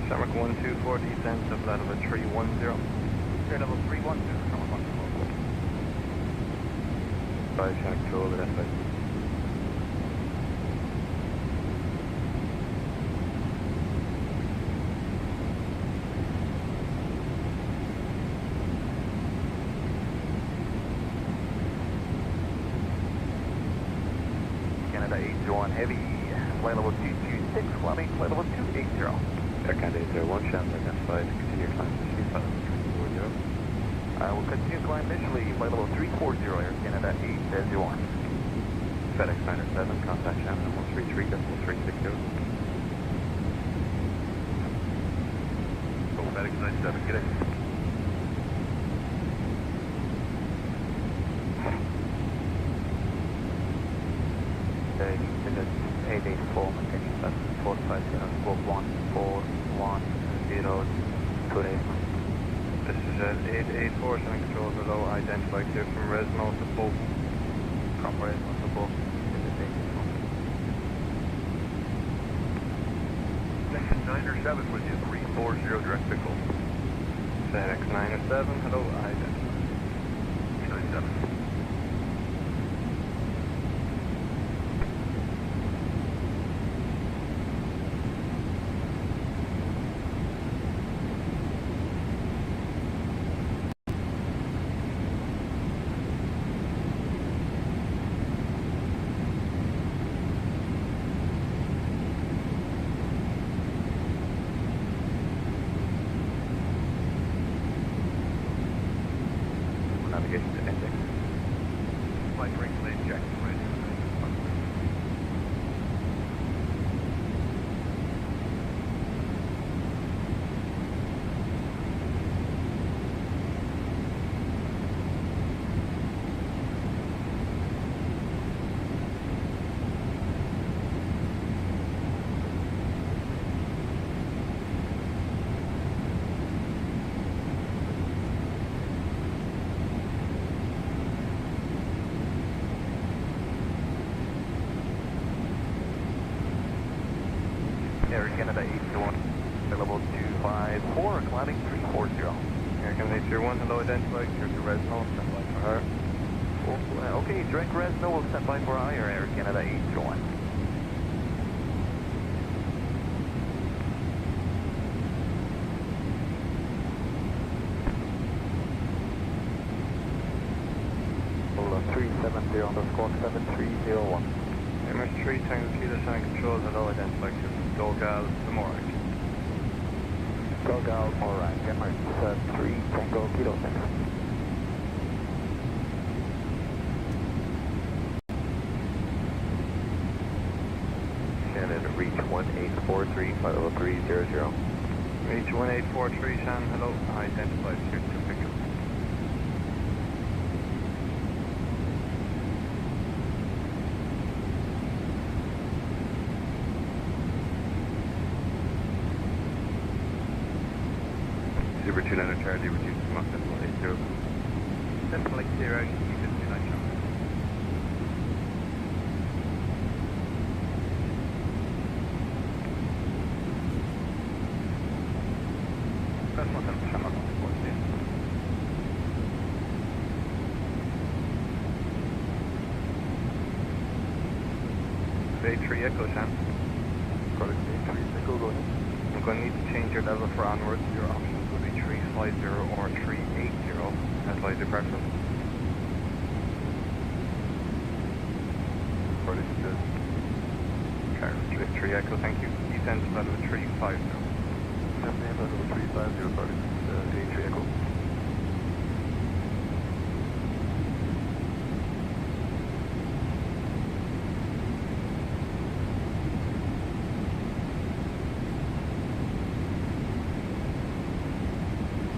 Shamrock 124, descent to flight level 310. Clear level 310, Shamrock 124. 5 Shamrock control, that's right. Canada 801 heavy, flight level 226, climbing flight level 280. Air Canada 801, Chandler, identified, continue your climb initially, flight level 340. We'll continue climb initially, flight level 340, Air Canada 801. FedEx 907, contact Shannon 133, decimal 360. Go FedEx 97, get it. Okay, 884, maintaining flight 450, squawk 14110 today. This is at 884, showing control below, identified clear from Resmo to Bolt. From Resmo to Bolt. Section 907 with you, 340 direct pickle. FedEx 907, hello, identified. 97. Navigation to index. Flight brake lane check. Air Canada 801, level 254, climbing 340. Air Canada 801, hello, identified, clear to Resno, stand by for her. Okay, direct Resno will stand by for higher, Air Canada 801. Hold on, 370 underscore 7301. MS 3 Tango Kilo Shannon Control, hello, identified to Dogal, Samorak. Dogal, Morak, Emirates 3 Tango Kilo, thanks. Shannon, reach 1843, flight level 300. Reach 1843, Shannon, hello, identified to pickup. Super 29 Charlie, reduce to Mach 80. Decimal 80, you can do 9 Shannon. Decimal 10 Shannon, 14. A3 Echo, Shannon. Product A3 Echo, go ahead. I'm going to need to change your level for onwards. Your options will be 350 or 380 as lies your preference. Product good. Okay, 3 Echo, thank you. Descend to level 350. Name level 350, product A3 Echo.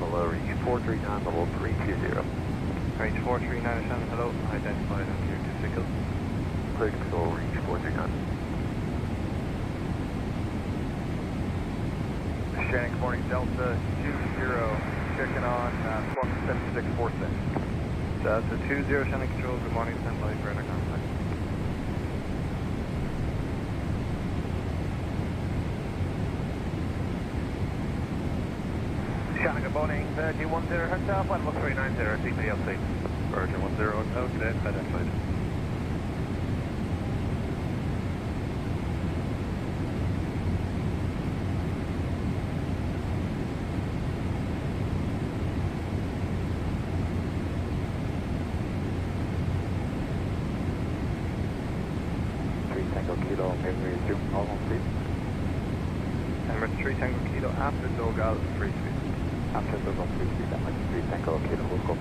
Reach 439, level 320. Reach 439, Shannon, hello, identified on clear to signal. Clear control, reach 439. Shannon, good morning, Delta 20, checking on Squawk 7646. Delta 20, Shannon Control, good morning, stand by for radar contact. Shannon, good morning, 3010 Hotel, 11390, CPLC. Virgin 10 Hotel, cadet, identified. Tango Kilo, memory zoom normal speed. Emirates 3 Tango Kilo after Dogal, free speed. After Dogal, free speed, Emirates 3 Tango Kilo, will go.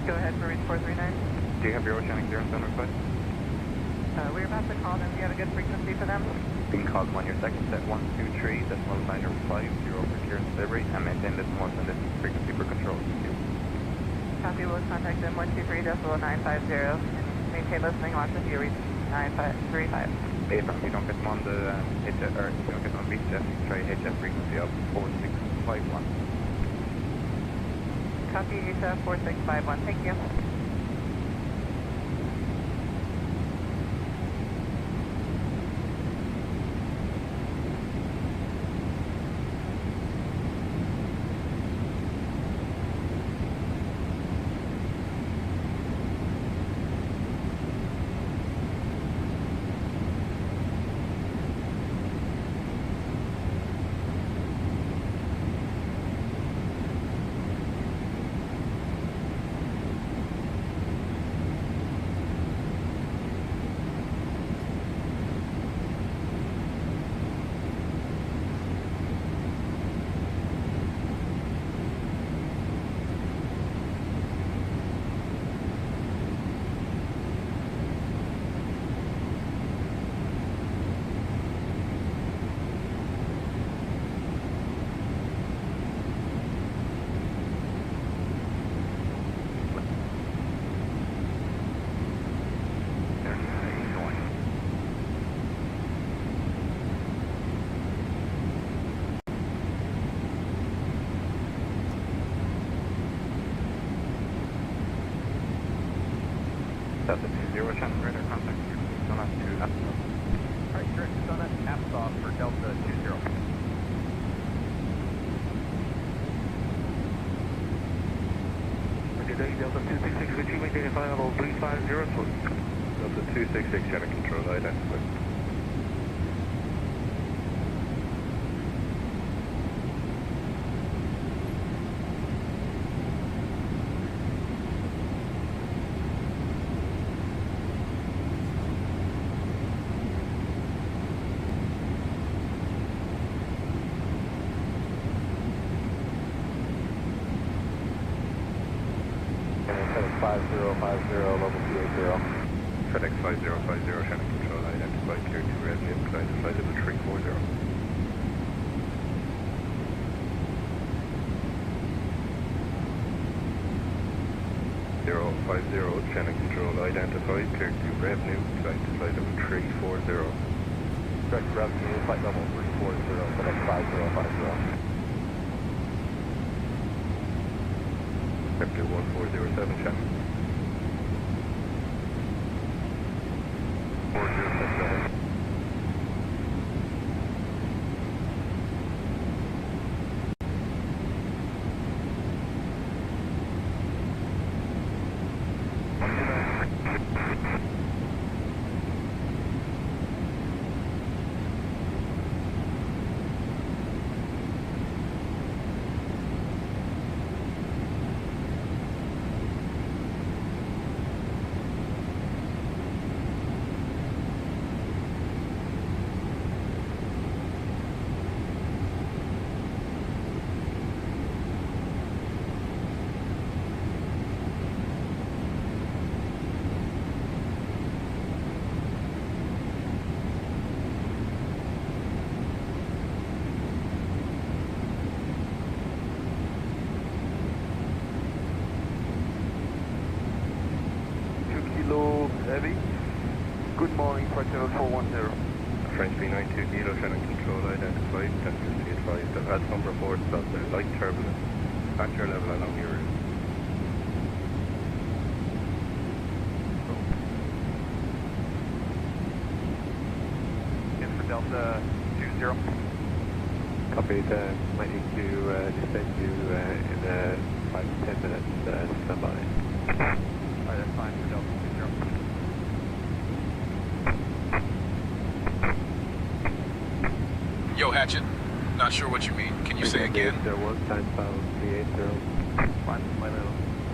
Go ahead for reach 439. Do you have your oceanic clearance on request? We're about to call them. Do you have a good frequency for them? Being called them on your second set 123, decimal 950 for clearance delivery, and maintain decimal and this frequency for control. Thank you. Copy, we'll contact them 123 decimal 950. Maintain listening, watch if you reach 9535. If you don't get them on the HF, or if you don't get them on VHF, you try HF frequency of 4651. Copy, HF 4651. Thank you. Delta 20, Shannon, radar contact. Done at 2 left. Alright, correct, done at apps off for Delta 20. Today, Delta 266, which you maintain a flight level 350, Delta 266, Shannon Control, identified. level 280. FedEx 5050, Shannon Control, identified, clear to red, inclined to flight level 340. 050, Shannon Control, identified, clear to revenue, inclined to flight level 340. Correct, revenue, flight level 340, FedEx 5050. Vector 1407, Shannon. 4077. Heavy. Good morning, Flight Level 410. French B92 Kilo, Shannon Control, identified, tentatively advised that as some reports that there light turbulence at your level along your route. In for Delta 20. Copy, might need to descend you in 5 to 10 minutes, stand by. Alright, that's fine for Delta 20. Yo, Hatchet. Not sure what you mean. Can you say again? There was time found 380.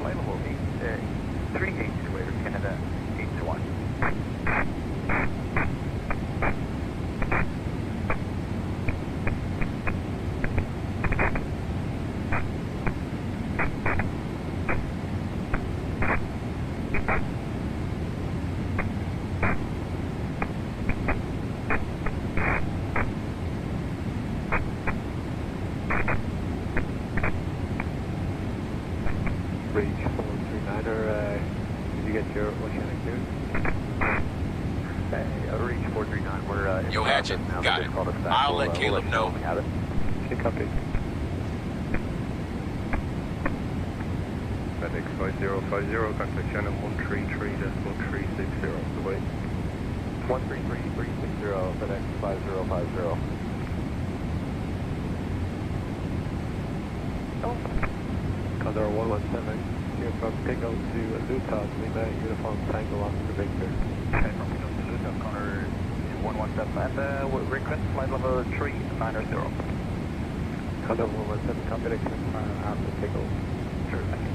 Flight level 382, Air Canada 821. Reach 439er, did you get your oceanic clearance? Reach 439, we're Yo, Hatchet. Got it. I'll let Caleb know. Okay, copy. FedEx 5050, contact Shannon 133.1360, away. 133.360, FedEx 5050. Condor 117, here from Tingle to Luton, Lima, Uniform Tango Oscar Victor. Okay, from Tingle to Luton, Connor 117, and request flight level 390. Condor 117, copy, expect after Tingle. Sure, thank you.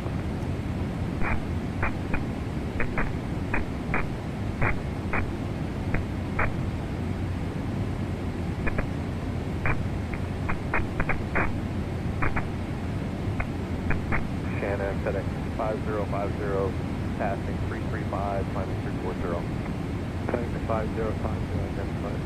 Shannon, FedEx 5050, passing 335, climbing 340. Climbing to 5050, identified.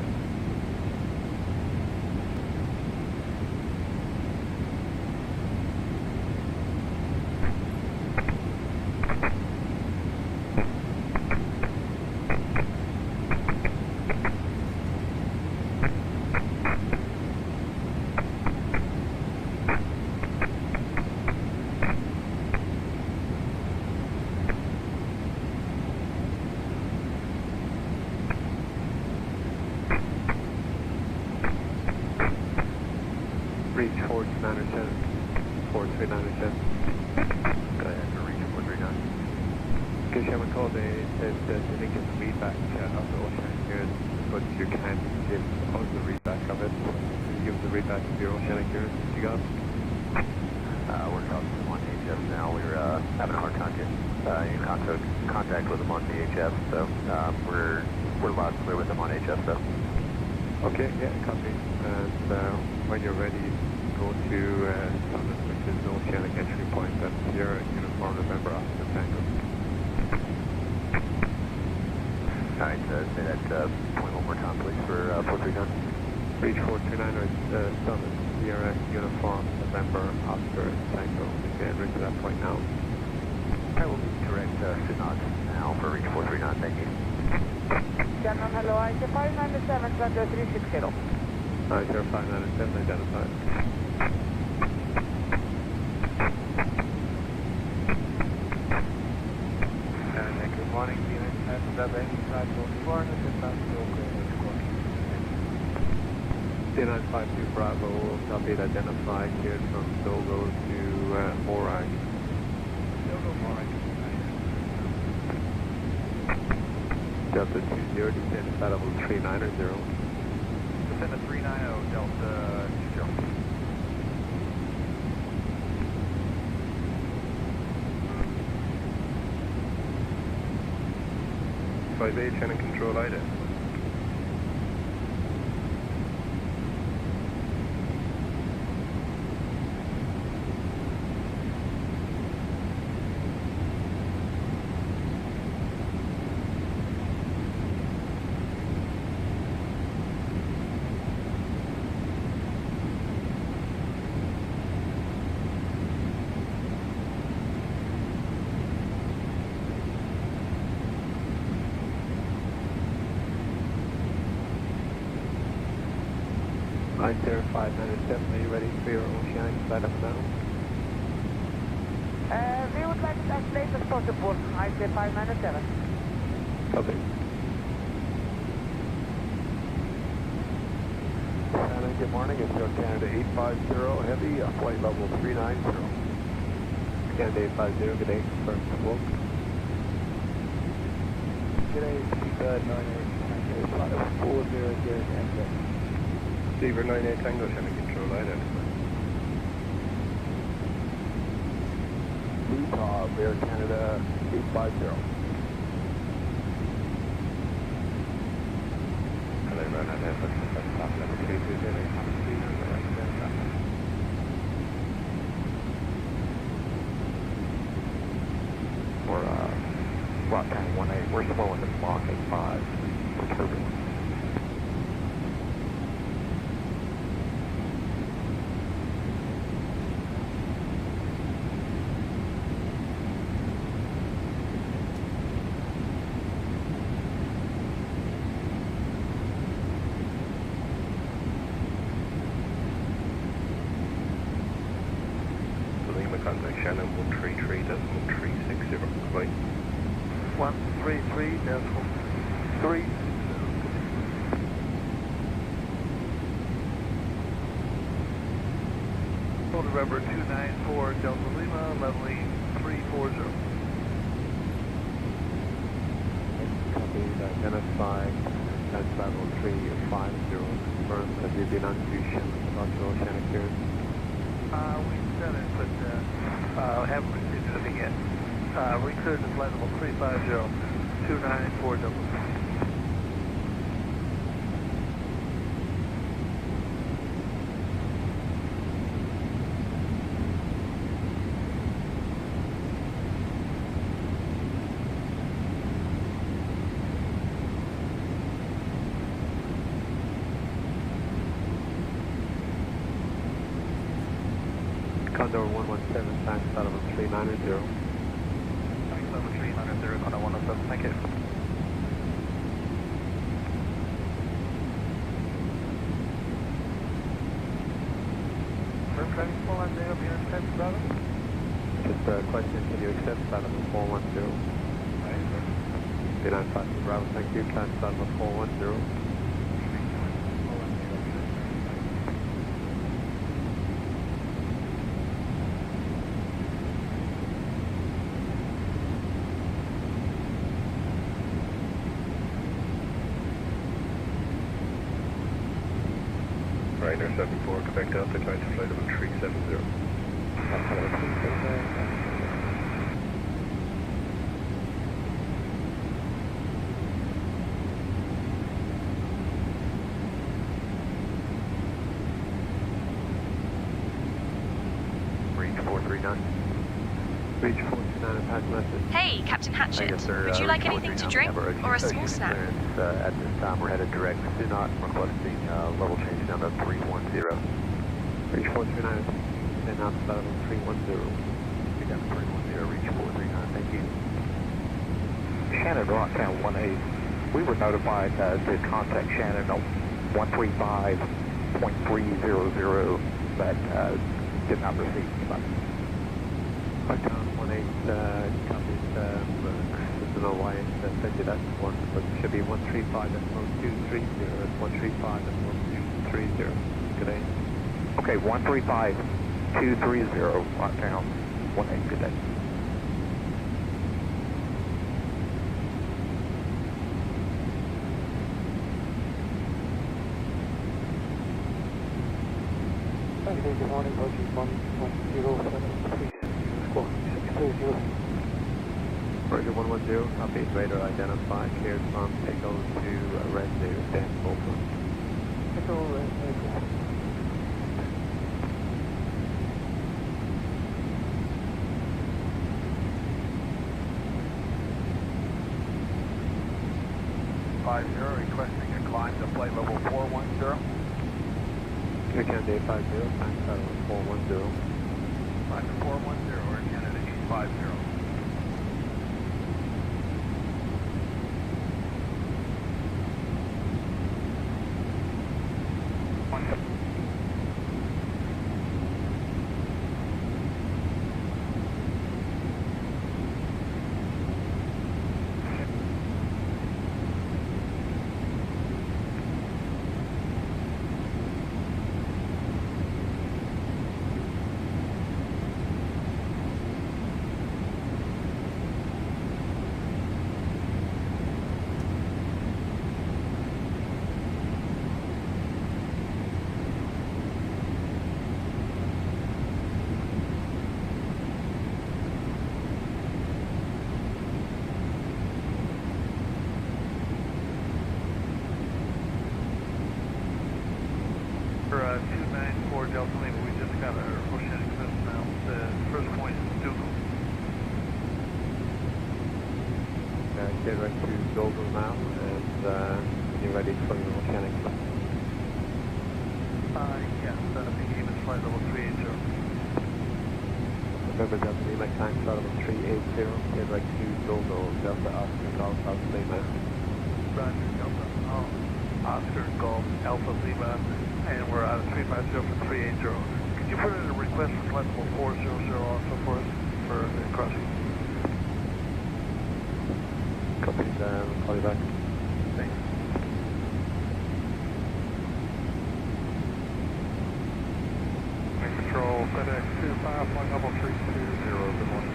Reach 439, 439. Go ahead, reach 439. Good, Sherman called, they said that they didn't get the readback of the oceanic clearance, but you can give us the readback of it. Can you give the readback of your oceanic clearance that you got? We're talking to them on VHF now. We're having a hard time getting in contact with them on VHF, so we're loud and clear with them on HF, so. Okay, yeah, copy. And when you're ready, go to Dublin, which is the oceanic entry point. That's your uniform, November, Oscar Tango. point one more time, please, for 439. Reach 439 is Summit, Sierra, Uniform, November, Oscar, Tango. Again, reach to that point now. I will be correct, Synod now for reach 439, thank you. Shannon, hello, IC597, Thunder 360. IC597 identified. Good morning, D952 Bravo, copy it identified, cleared from Dogo to Morai. Dogo, Morai. Delta 20, descend at level 390. Descend at 390, Delta 20. Channel control IDA. IC597, are you ready for your oceanic flight up and down? We would like it as late as possible, IC597. Copy. Shannon, good morning, it's your Canada 850 Heavy, flight level 390. Canada 850, good day, confirm smoke. Good day, Seabird 98, flight level 400, and Seabird 98 Tango, Channel control identified. Utah, Air Canada 850. Hello, run out there, stop level 320, We're Rock County 18, we're slowing to Mach 85 for turbulence. Contact Shannon 133.360, right? 133.360. November 294 Delta Lima, leveling 340. Copy, identified, that's level 350, confirmed, have you been on fusion, logical oceanic clearance? We sent it, but haven't received anything yet. We cleared the flight level 350, 294 Delta. Condor 117, tax level 390. Tax level 390, Condor 117, thank you. Training full on day of your accept brother? Just a question, can you accept flight level 410? Right. 952 Bravo, thank you, tax level 410. Ryder 74, Quebec Delta, climb to flight level 370. Reach 439. Reach 429, pass message. Hey Hey, Captain Hatchet. Yes, sir. Would you like anything to drink or a small snack? At this time, we're headed direct. Do not requesting level change down to 310. 3439, and now it's level 310. We got 310, reach 439. Thank you. Shannon, Rocktown 18. We were notified to contact Shannon on 135.300, but did not receive anybody. Rocktown 18, copies, I don't know why it sent you that one, but it should be 135.230, that's 135.230. Good day. Okay, 135.230, Rocktown 18, good day. Good morning, Roger 11073, squawk 630. Roger 110, copy, radar identified, cleared from Echo to Red New, Dan Bolton. Echo, Red New. Requesting a climb to flight level 410. Air Canada 850, time level 410. Climb to 410, Air Canada 850. For 294 Delta Lima, we just got our oceanic system now. The first point is Dugal. Get right to Dugal now, and you're ready for your oceanic flight. Yes, beginning with flight level 380. November Delta Lima, time flight level 380, get right to Dugal, Delta Oscar, Golf Alpha Lima. Roger, Delta Oscar, Golf Alpha Lima. And we're out of 350 for 380. Could you put in a request for flight level 400 also for us for the crossing? Copy, we'll call you back. Thanks. Control FedEx 25, flight level 320, good morning.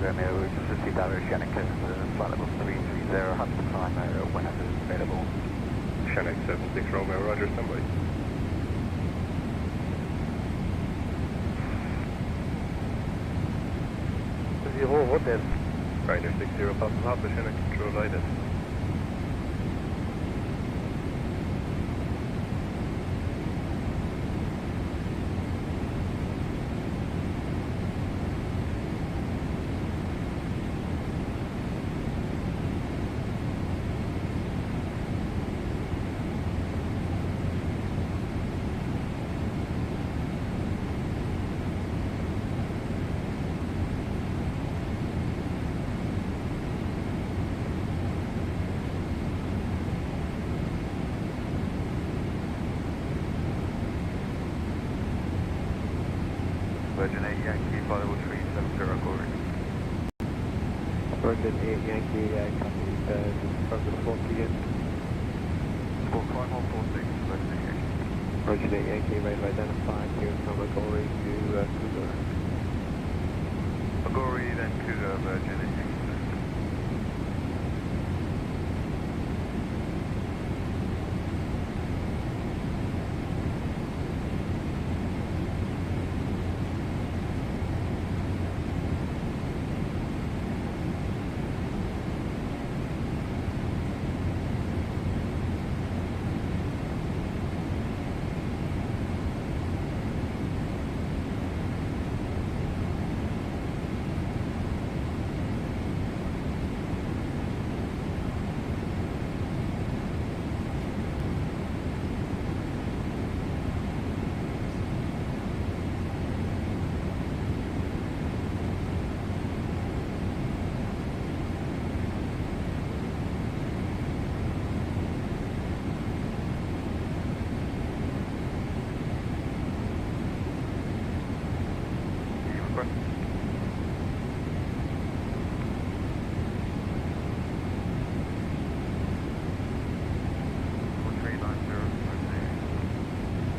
Romeo, just received our Shannon Coast, flight level 330, have to climb whenever available. Shannon 76 Romeo, roger, standby. Zero Hotel. Ryder 60, Papa Papa, Shannon Control, Ryder. Virgin 8 Yankee, flight level 370, Corey. Virgin 8 Yankee, copies, just from the 4 p.m. Squawk 5146, Virgin 8 Yankee. Roger that, Yankee, radar identified here from Agori to Cougar. Agori, then Cougar, Virgin,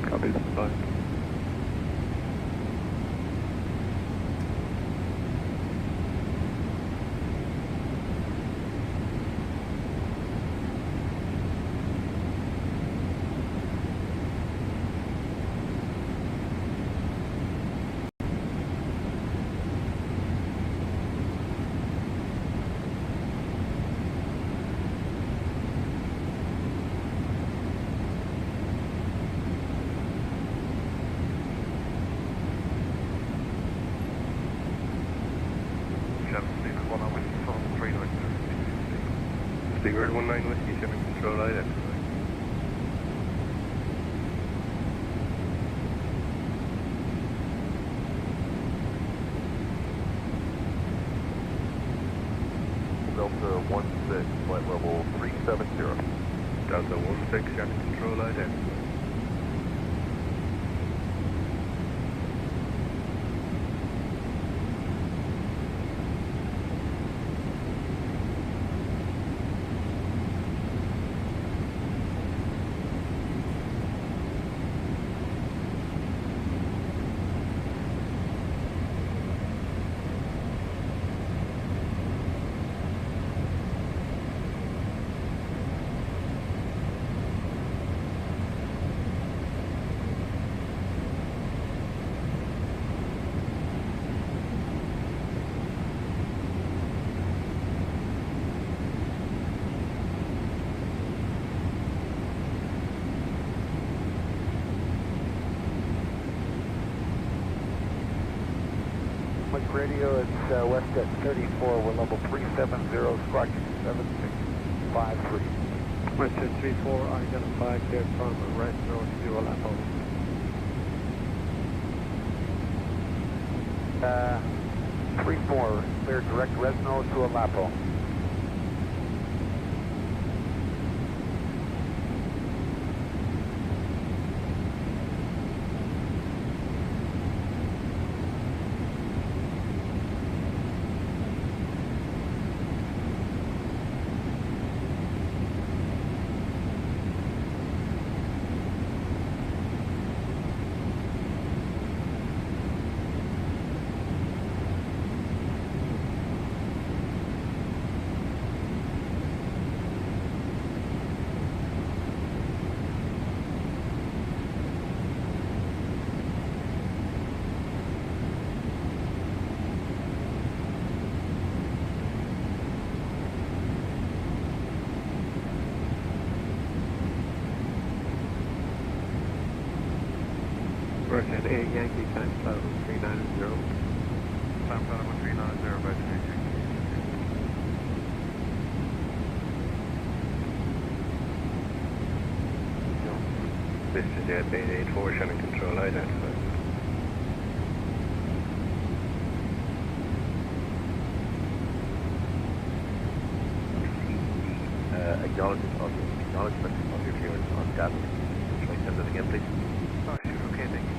Copy the spot. Stewart 19 Whiskey, Sherman Control, identified. Delta 16, flight level 370. Delta 16, Sherman Control, identified. Radio, it's west at 34, we're level 370, squawk 7653. West at 34, identified here from Red North to Aleppo. 34, clear direct Resno to Aleppo. Roger, 8 Yankee, time flight 390. Time flight 390, Virgin. This is Jet 884, Sherman Control, identified. Acknowledgement of your clearance on Dublin. Can I send that again, please? Oh, sure, okay, thank you.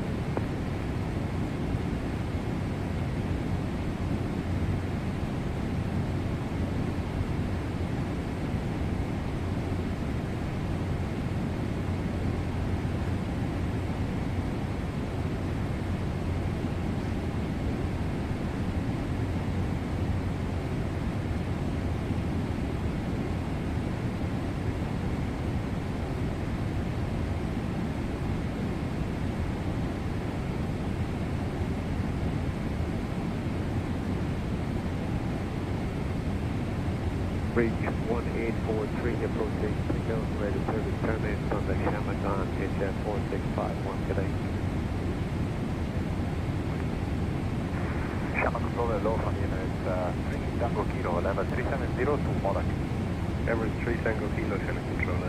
Bridge 1843 approaching signal, radio service terminates on the Shamagan HF 4651, good day. Shamagan Global low from unit 3 Tango Kilo, level 370 to Modak. Emirates 3 Tango Kilo, Channel Control 9.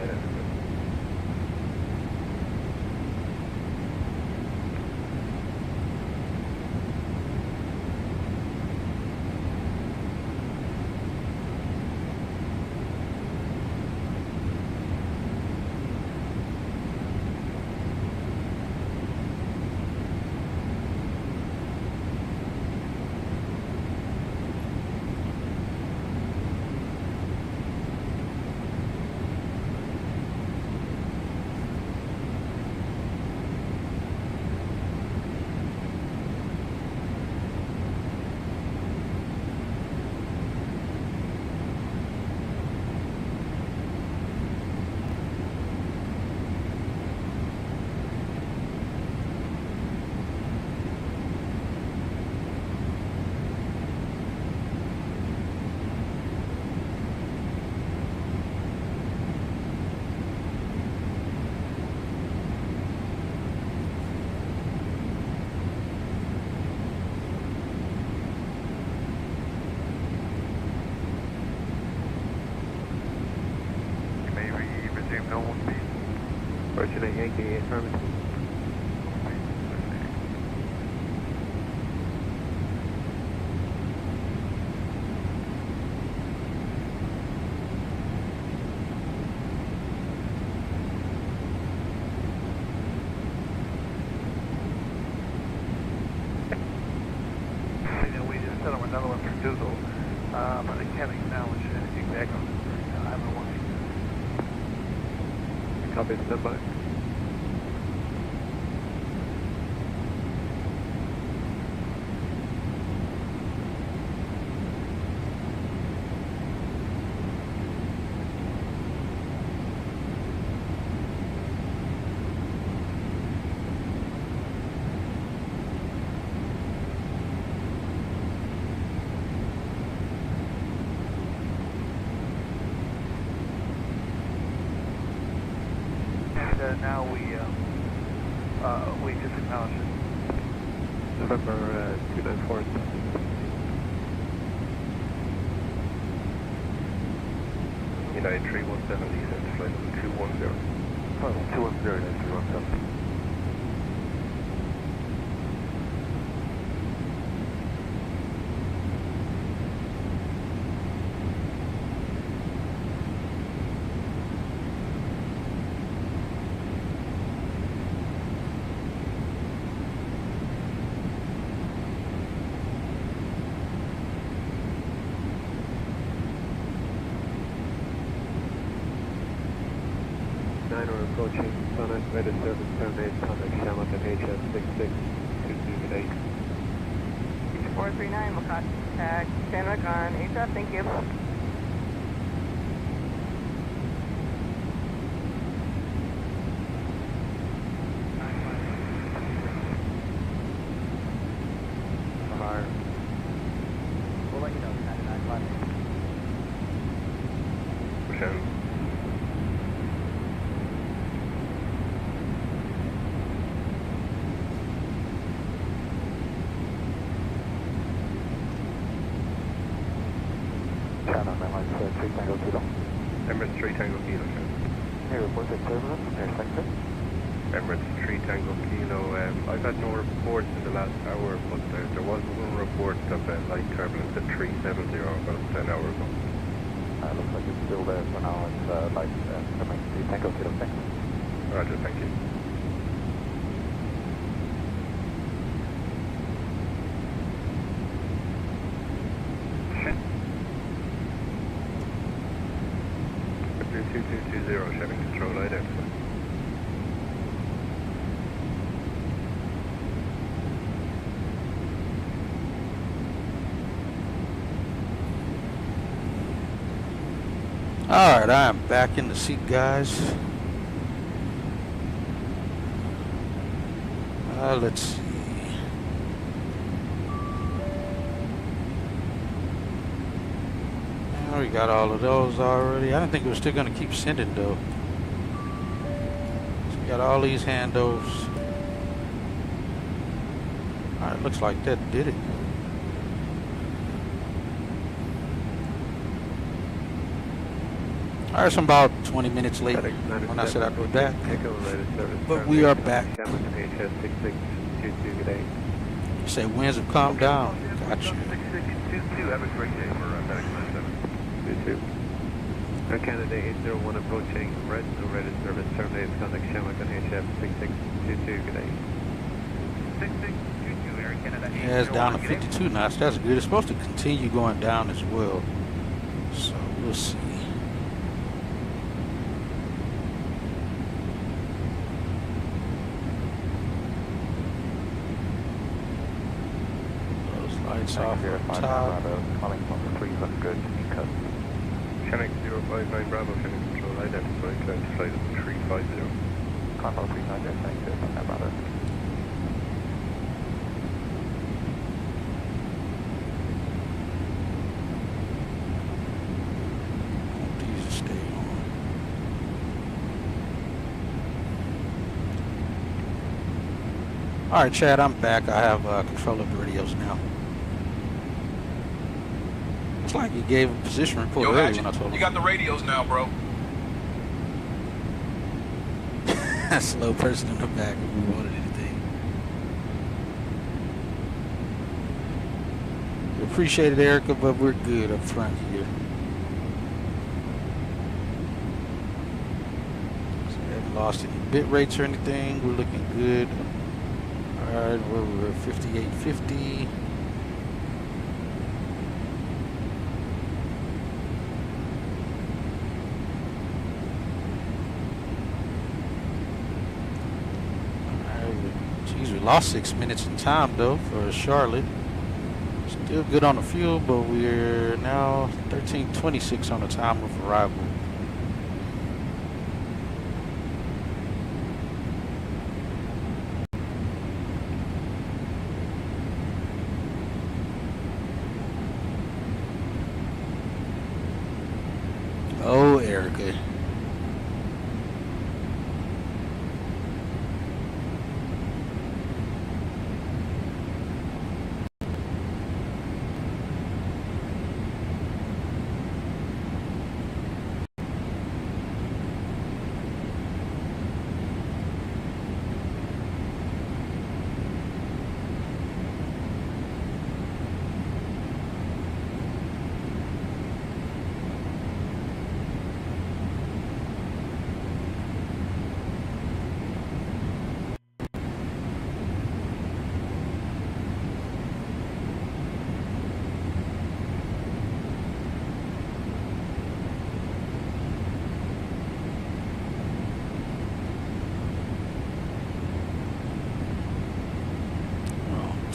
Fortunate Yankee, affirmative. We just set up another one for Dougal, but I can't acknowledge anything back on this. I don't want to. Copy, stand by. Now we just acknowledge it. November 294. United 317, descent to flight level 210. 210, United 317. Approaching Sunrise Radio Service terminates contact Shamagan HF 6622 439 will contact Shamagan HF, thank you. We'll let you know, 995. Emirates 3 Tango Kilo, Hey, report to terminal from air sector. Emirates 3 Tango Kilo. I've had no reports in the last hour, but there was one report of light turbulence at 370 about an hour ago. Looks like it's still there for now. It's light coming to Tango Kilo, thanks. Roger, thank you. Victor 2220, Chevy control identified. All right, I am back in the seat, guys. Let's see. There we we got all of those already. I didn't think we were still going to keep sending, though. So we got all these handovers. All right, looks like that did it. All right, so I'm about 20 minutes late when I said I'd be back. But we are back. You say winds have calmed down. Gotcha. Have a great day for FedEx 97. Canada 801 approaching red, no red is service, terminates connection with an HF 6622, good day. 6622, Air Canada 801. Yeah, it's down to 52 knots. That's good. It's supposed to continue going down as well. So we'll see. Those lights off here, top. Calling from the 300 cut. Chinook 055 Bravo, Chinook Control, identified, climb to flight level 350. Control 300, thank you, from that brother. These stay on. All right, Chad, I'm back. I have control of the radios now. It's like you gave a position report earlier when I told him. You got the radios now, bro. Slow person in the back if we wanted anything. We appreciate it, Erica, but we're good up front here. So we haven't lost any bit rates or anything. We're looking good. All right, we're 5850. Geez, we lost 6 minutes in time though for Charlotte. Still good on the fuel, but we're now 13:26 on the time of arrival. Oh, Erica.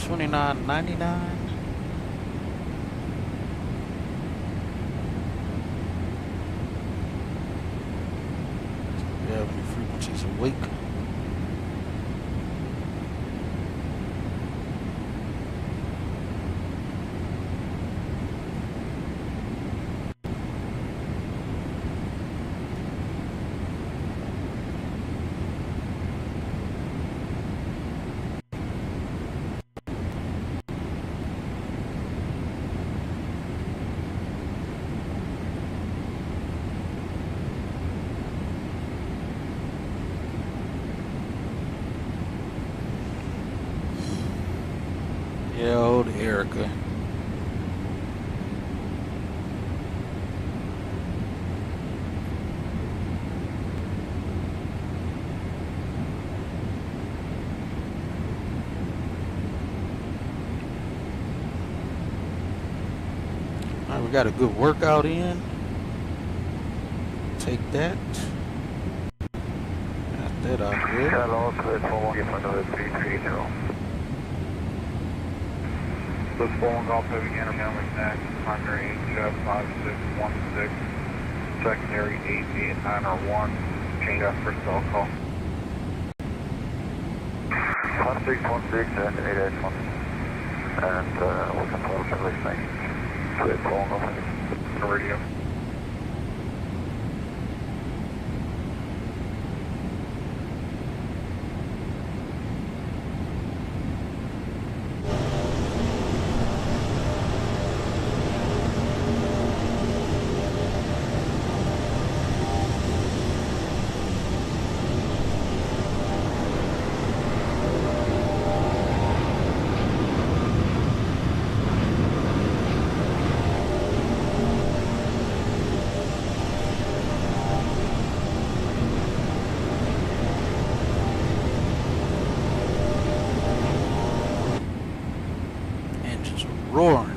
$29.99. Do we have any frequencies awake? Yeah, old Erica. All right, we got a good workout in. Take that. Got that out good. Hello, clear for give another 330. Look for Golf Heavy Intercom next, primary HF 5616, secondary 88901, change out first call call. 1616 and 881, and we'll confirm everything. Clear for Golf Heavy radio. roaring.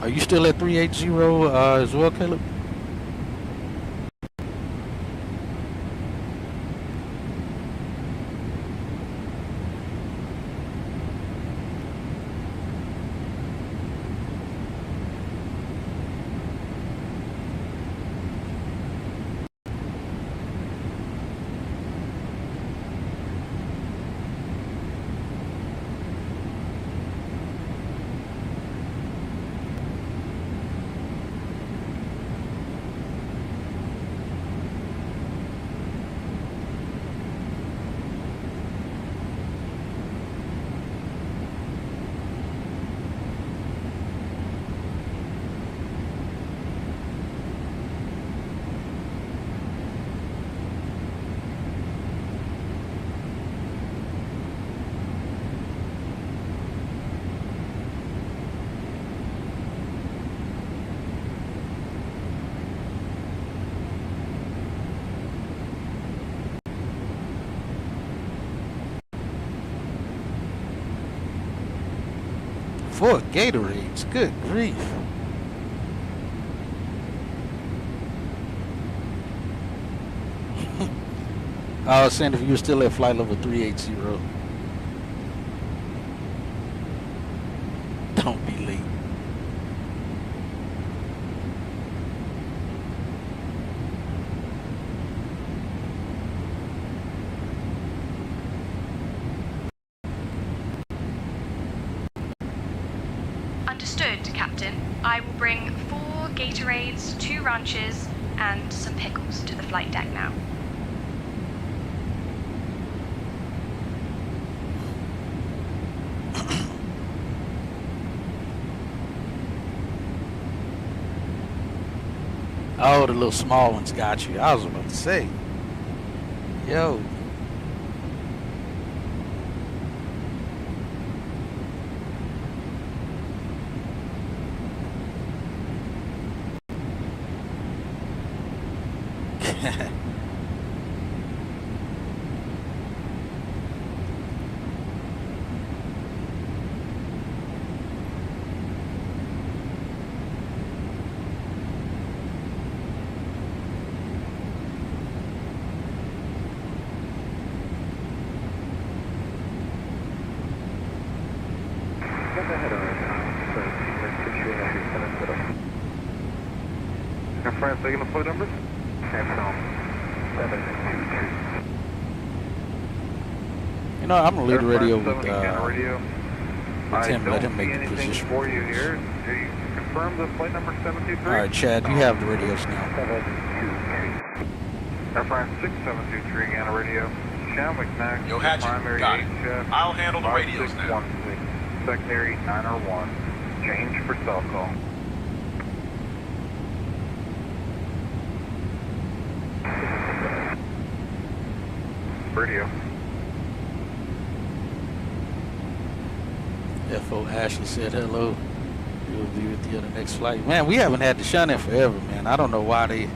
Are you still at 380 as well, Caleb? Four Gatorades, good grief. I was saying if you were still at flight level 380. Don't be late. Understood, Captain. I will bring 4 Gatorades, 2 ranches, and some pickles to the flight deck now. Oh, the little small ones got you. I was about to say. Yo. Air France, taking the flight numbers? Samsung 722. You know, I'm gonna leave the radio with radio. him. Let him make the position. For you here. Do you confirm the flight number 723? All right, Chad, you have the radios now. 723. Air France 6723 again, radio. Shamwick Max. Yo, Hatchet, primary got it. HF, I'll handle the radios now. 5616, secondary 901. Change for cell call. Radio. FO Ashley said hello. We'll be with you on the next flight. Man, we haven't had the shunt in forever, man. I don't know why they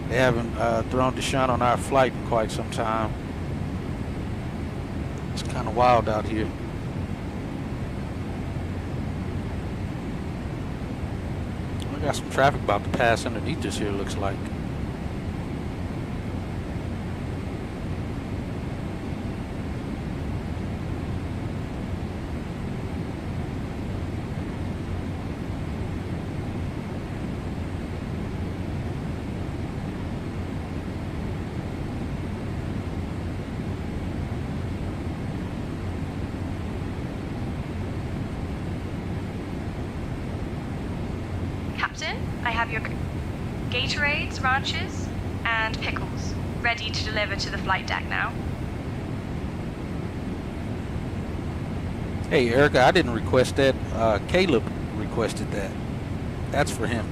haven't thrown the shunt on our flight in quite some time. It's kind of wild out here. We got some traffic about to pass underneath us here, looks like. I have your Gatorades, ranches, and pickles ready to deliver to the flight deck now. Hey, Erica, I didn't request that. Caleb requested that. That's for him.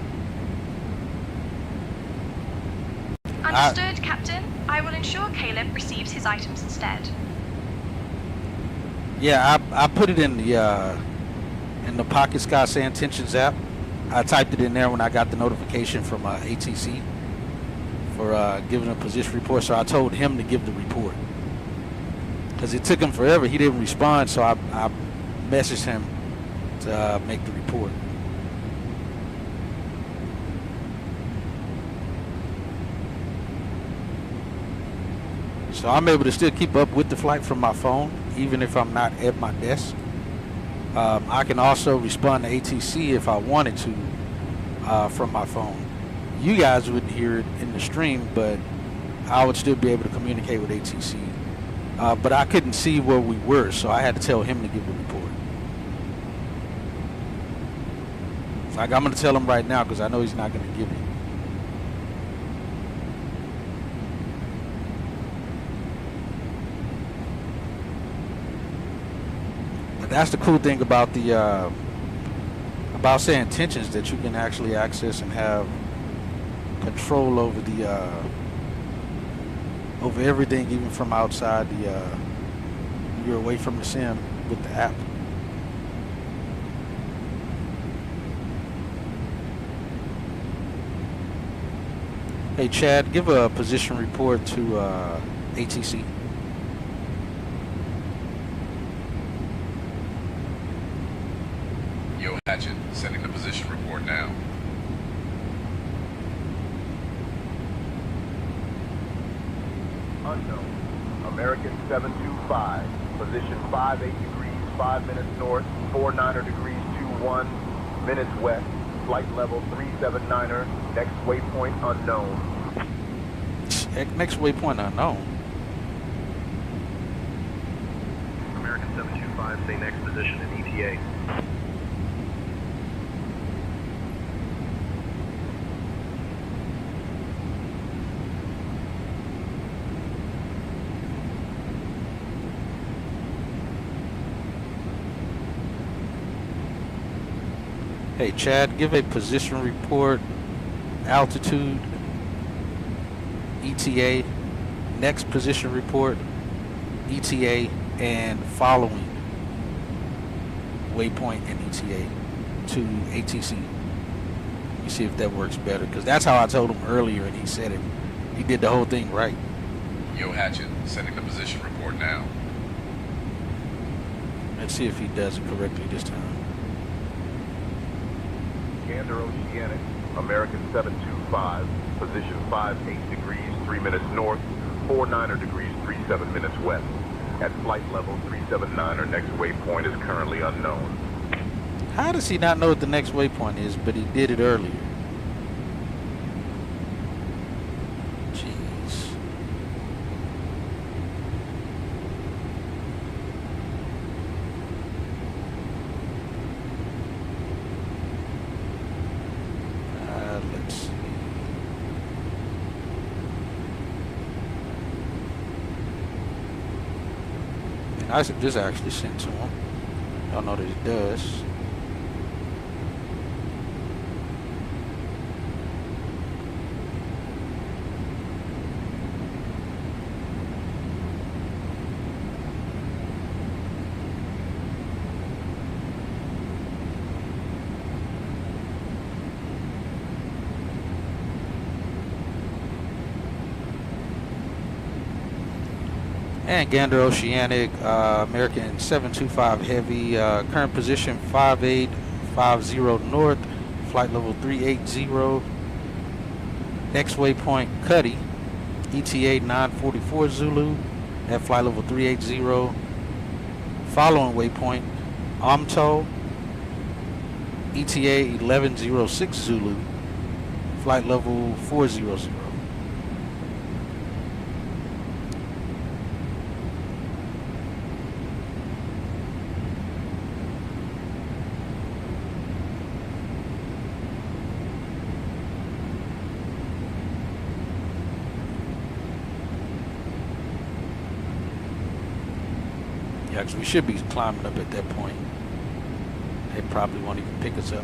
Understood, Captain. I I will ensure Caleb receives his items instead. Yeah, I put it in the Pocket Sky Intentions app. I typed it in there when I got the notification from ATC for giving a position report. So I told him to give the report because it took him forever. He didn't respond, so I messaged him to make the report. So I'm able to still keep up with the flight from my phone, even if I'm not at my desk. I can also respond to ATC if I wanted to from my phone. You guys wouldn't hear it in the stream, but I would still be able to communicate with ATC. But I couldn't see where we were, so I had to tell him to give the report. Like, I'm going to tell him right now because I know he's not going to give it. That's the cool thing about the about say intentions, that you can actually access and have control over the over everything, even from outside the you're away from the sim with the app. Hey Chad, give a position report to ATC. Yo, Hatchet, sending the position report now. Unknown. American 725. Position 58 degrees, 5 minutes north, 49er degrees, 21 minutes west. Flight level 379er. Next waypoint unknown. Next waypoint unknown. American 725, stay next position in ETA. Hey Chad, give a position report, altitude, ETA, next position report, ETA, and following waypoint and ETA to ATC. Let me see if that works better, because that's how I told him earlier, and he said it. He did the whole thing right. Yo, Hatchet, sending the position report now. Let's see if he does it correctly this time. Gander Oceanic, American 725, position 58 degrees, 3 minutes north, 49er degrees, 37 minutes west. At flight level 379er, next waypoint is currently unknown. How does he not know what the next waypoint is, but he did it earlier? Jeez. Let's see. And I just actually sent to him. Y'all know that it does. And Gander Oceanic, American 725 Heavy, current position 5850 north, flight level 380. Next waypoint Cuddy, ETA 944 Zulu, at flight level 380. Following waypoint Amto, ETA 1106 Zulu, flight level 400. Yeah, because we should be climbing up at that point. They probably won't even pick us up.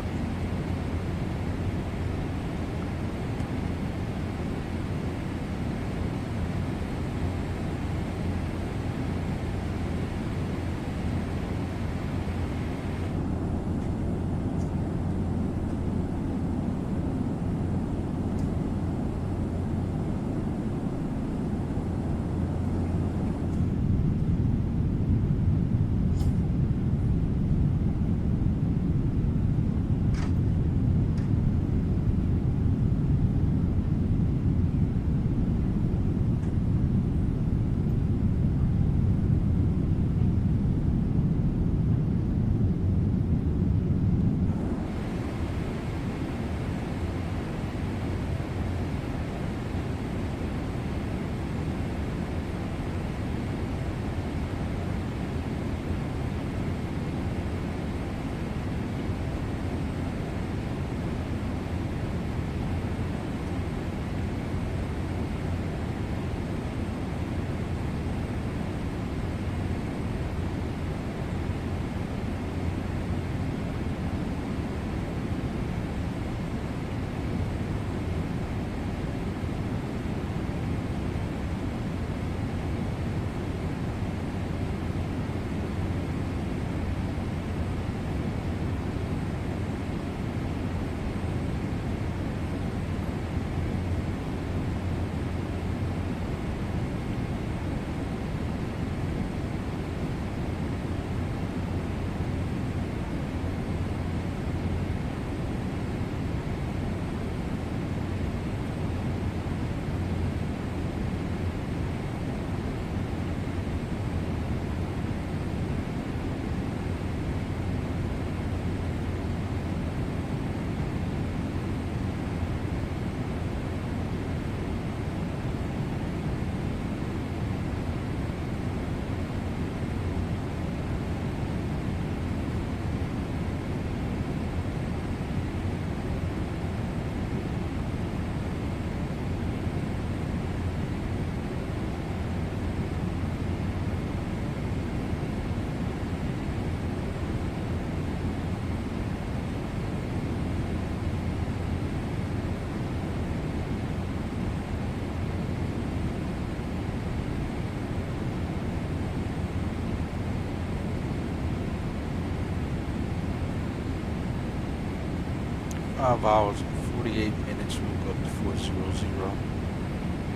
5 hours and 48 minutes. We'll go up to 400.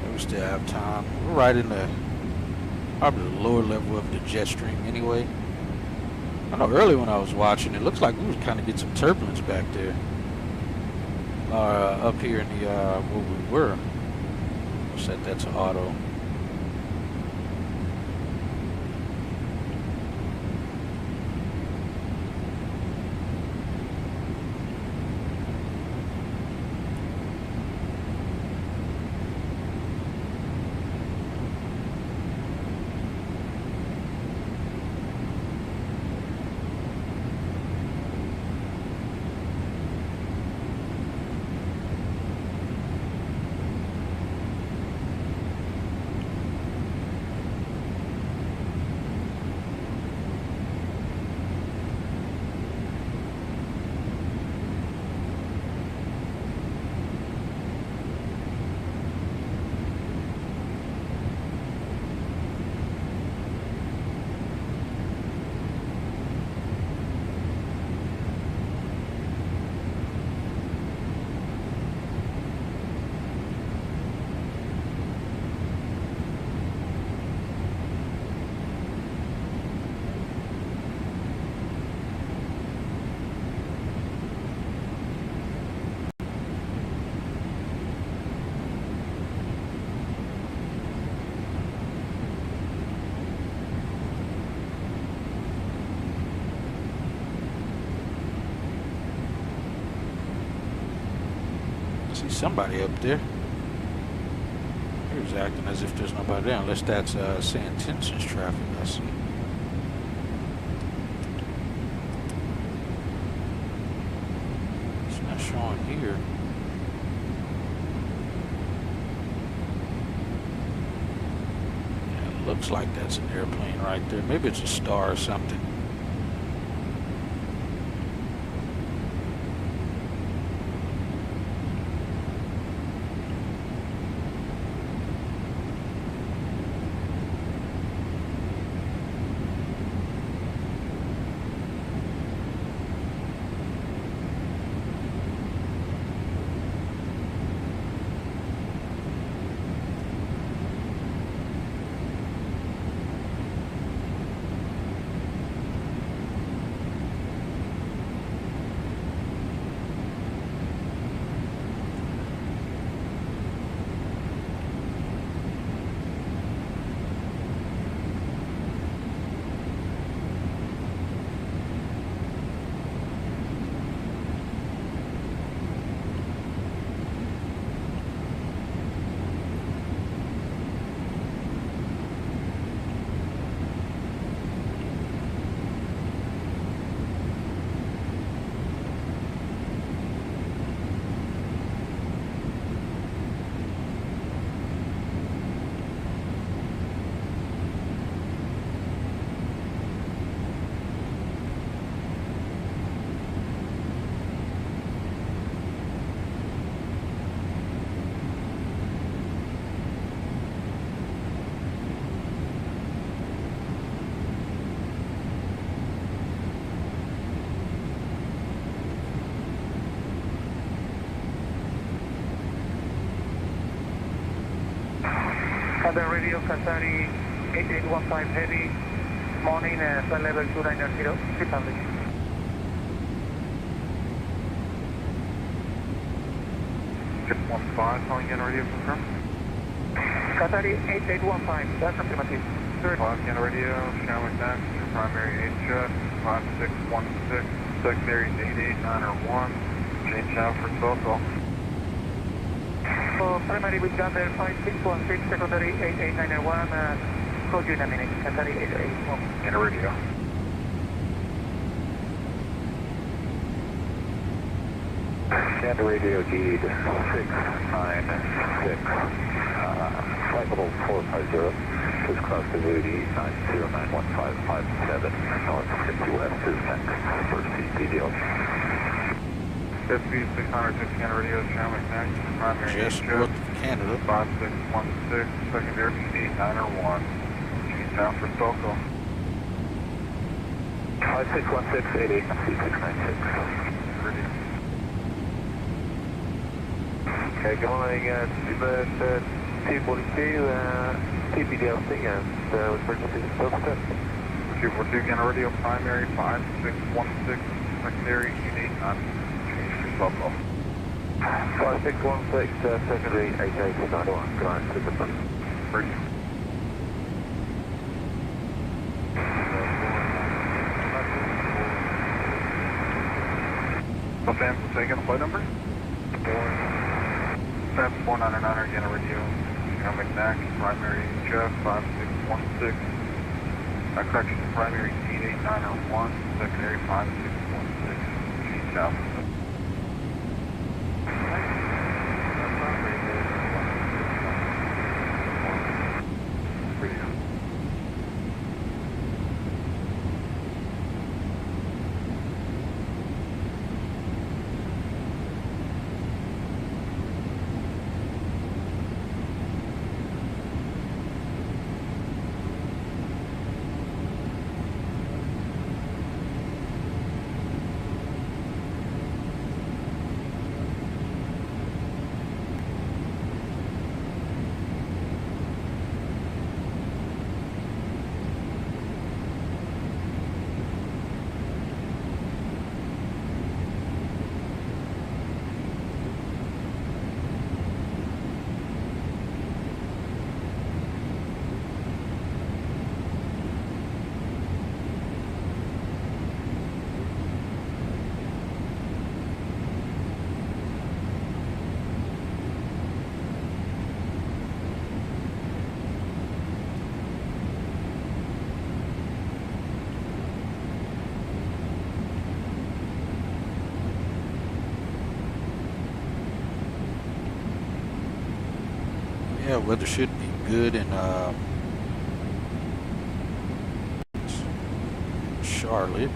And we still have time. We're right in the probably the lower level of the jet stream anyway. I know early when I was watching, it looks like we was kind of get some turbulence back there. Up here in the where we were. We'll set that to auto. See somebody up there. He was acting as if there's nobody there, unless that's saying tensions traffic. I see. It's not showing here. Yeah, it looks like that's an airplane right there. Maybe it's a star or something. Qatar Radio, Qatari 8815 heavy, morning, flight level 290, Republic. Chip 15, calling in radio confirm. Qatari 8815, that's affirmative. Calling in radio, Shamrock taxi, primary 8 jet, 5616, secondary 8891, change out for SoCal. So primary with Gander 5616, secondary 8891, call you in a minute, Qatari 8815. In a radio. Gander radio G 696, flight level 450, just crossed the Rudy 9091557, north 50 west is next, first CP deal. SB 660 Canada radio, Shamrock taxi, primary just north of Canada. 5616, secondary 8901, change out for SoCal. 5616 88 C696. Radio. Okay, good morning, Super 242, TPDLC and emergency service. 242, again, radio primary 5616, secondary 889, change to club call. 5616, secondary 8891, good night, Super. Ready. Fans will take in the flight number. Fans 499 again, radio. McNack, primary Jeff 5616. Correction, primary 88901, secondary 5616. Change out. Yeah, weather should be good in Charlotte.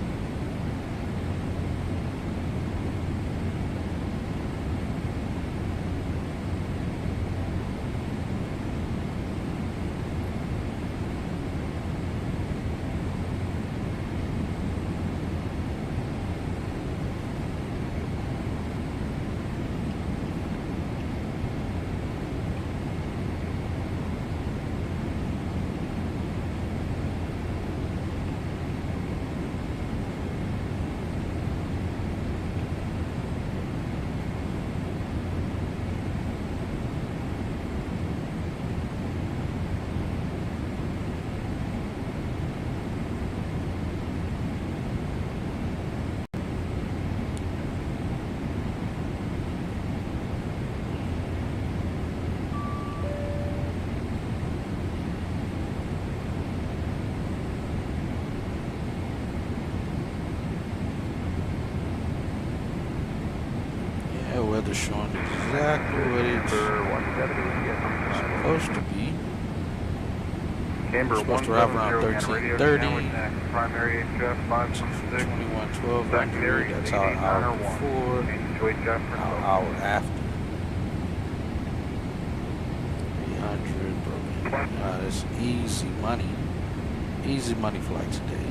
Weather showing exactly what it's supposed to be. Camber Supposed to arrive around 13:30. Primary Jeff 516. 2112. That's our hour before. Our hour after. 300. That's easy money. Easy money flight today.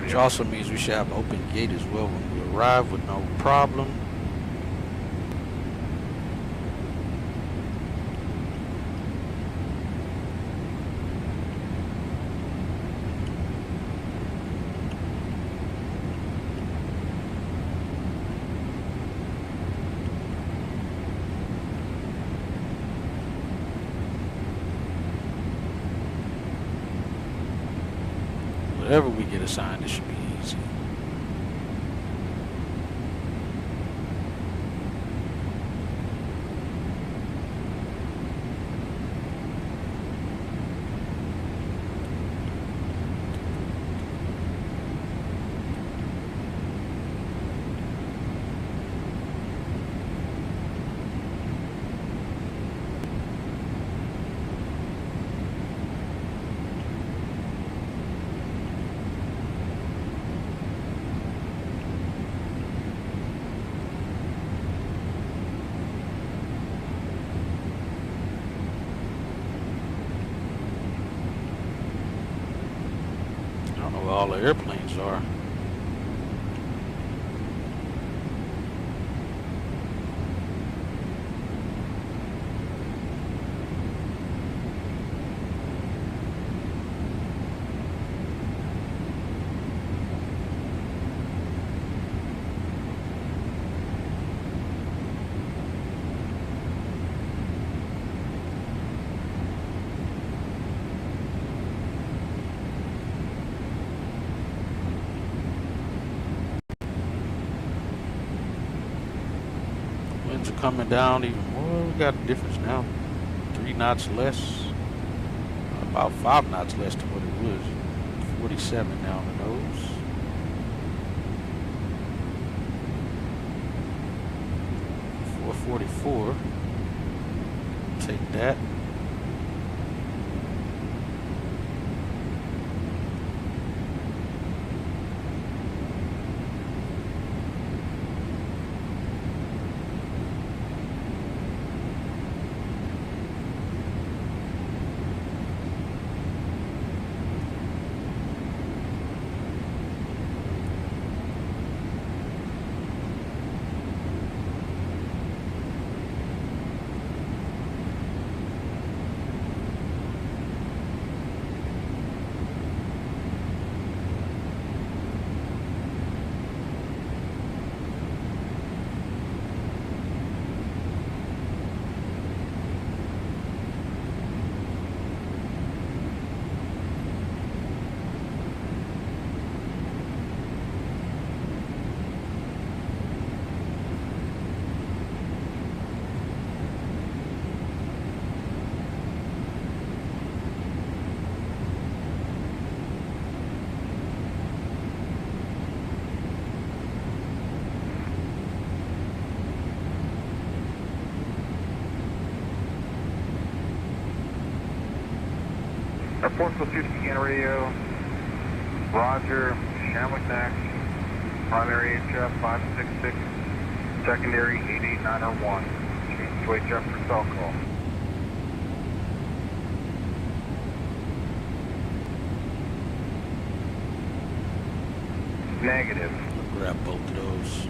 Which also means we should have an open gate as well when we arrive with no problem. Whatever we get assigned, it should be easy. All the airplanes are. coming down even more. We got a difference now. 3 knots less. About 5 knots less than what it was. 47 now on the nose. .444. Take that. Airport pursuit scan radio. Roger. Shamrock Neck. Primary HF 566. Secondary 88901. Change to HF for cell call. Negative. I'll grab both of those.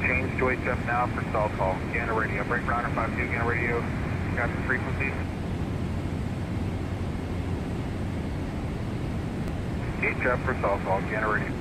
Change to HF now for cell call. Scanner radio. Break router 52 scanner radio. Captain frequency. HF for cell call. Scanner radio.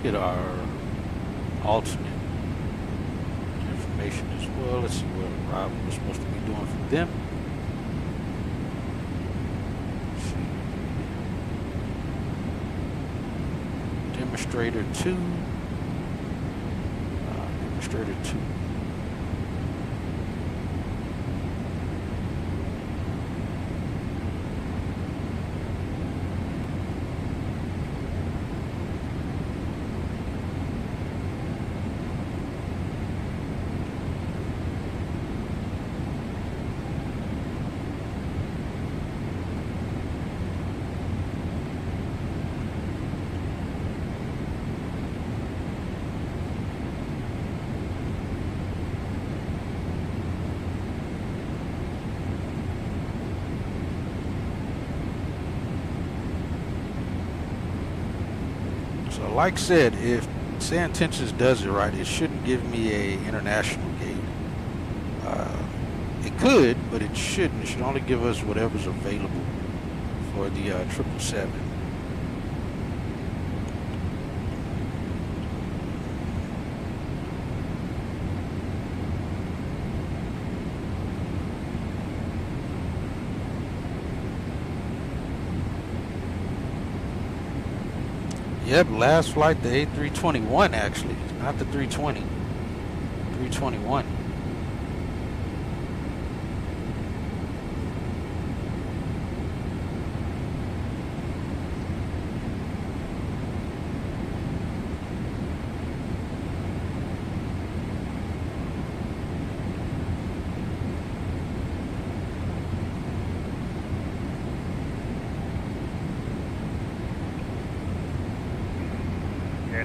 Get our alternate information as well. Let's see what arrival we're supposed to be doing from them. Demonstrator 2. Demonstrator 2. So like I said, if Say Intentions does it right, it shouldn't give me a international gate. It could, but it shouldn't. It should only give us whatever's available for the 777. Yep, last flight, the A321 actually, not the 320. 321.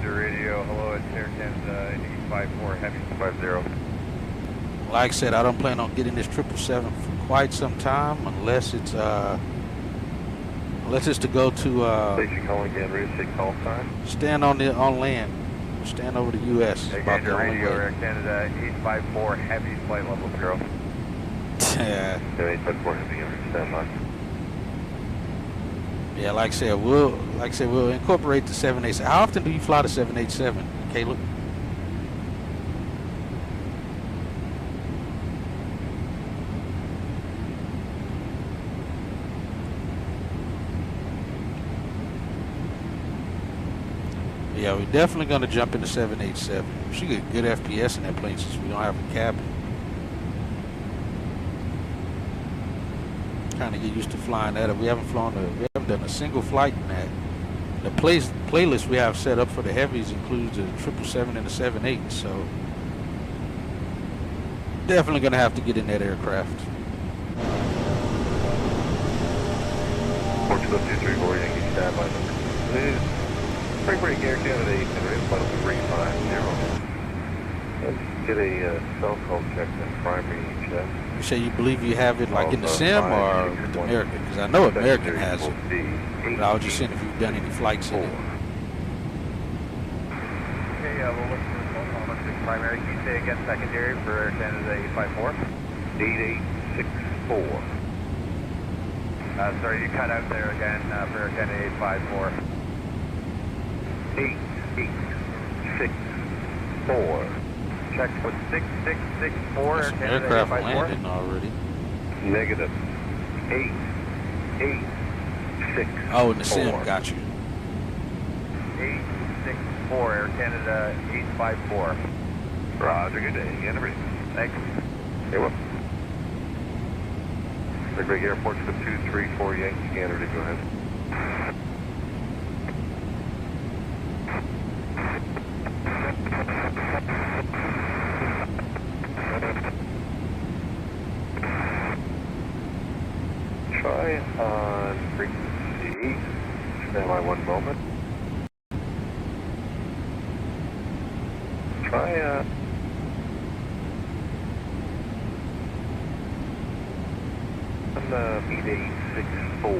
Radio, hello, it's Air Canada 854 Heavy 50. Like I said, I don't plan on getting this 777 for quite some time unless it's to go to Station calling again, ready to take call sign. Stand on land. Stand over the US. Air Canada Radio, Air Canada 854 Heavy flight level 0. Yeah. 7854 heavy unit, stand by. Yeah, like I said, we'll incorporate the 787. How often do you fly the 787, Caleb? Yeah, we're definitely going to jump into 787. We should get good FPS in that plane since we don't have a cabin. Kind of get used to flying that. We haven't done a single flight in that. The playlist we have set up for the heavies includes the 777 and the 78, so definitely going to have to get in that aircraft. Portugal 234 Yankee, stand by. Please. Break Air Canada 8, and flight 350. Let's get a cell phone check in primary check. You say you believe you have it like in the sim or with American? Because I know American has it. But I was just seeing if you've done any flights in it. Okay, we'll look for the phone call. Primary, can you say again secondary for Air Canada 854? 8864. Sorry, you cut out there again for Air Canada 854. 8864. Check with 6664. Some aircraft landing already. Negative. 886. Oh, in the sim, got you. 864, Air Canada 854. Roger, good day. Again, everything. Thanks. You're welcome. Big Airport to 234 Yankee Canada, go ahead. Try on frequency. Stand by one moment. Try on 8864.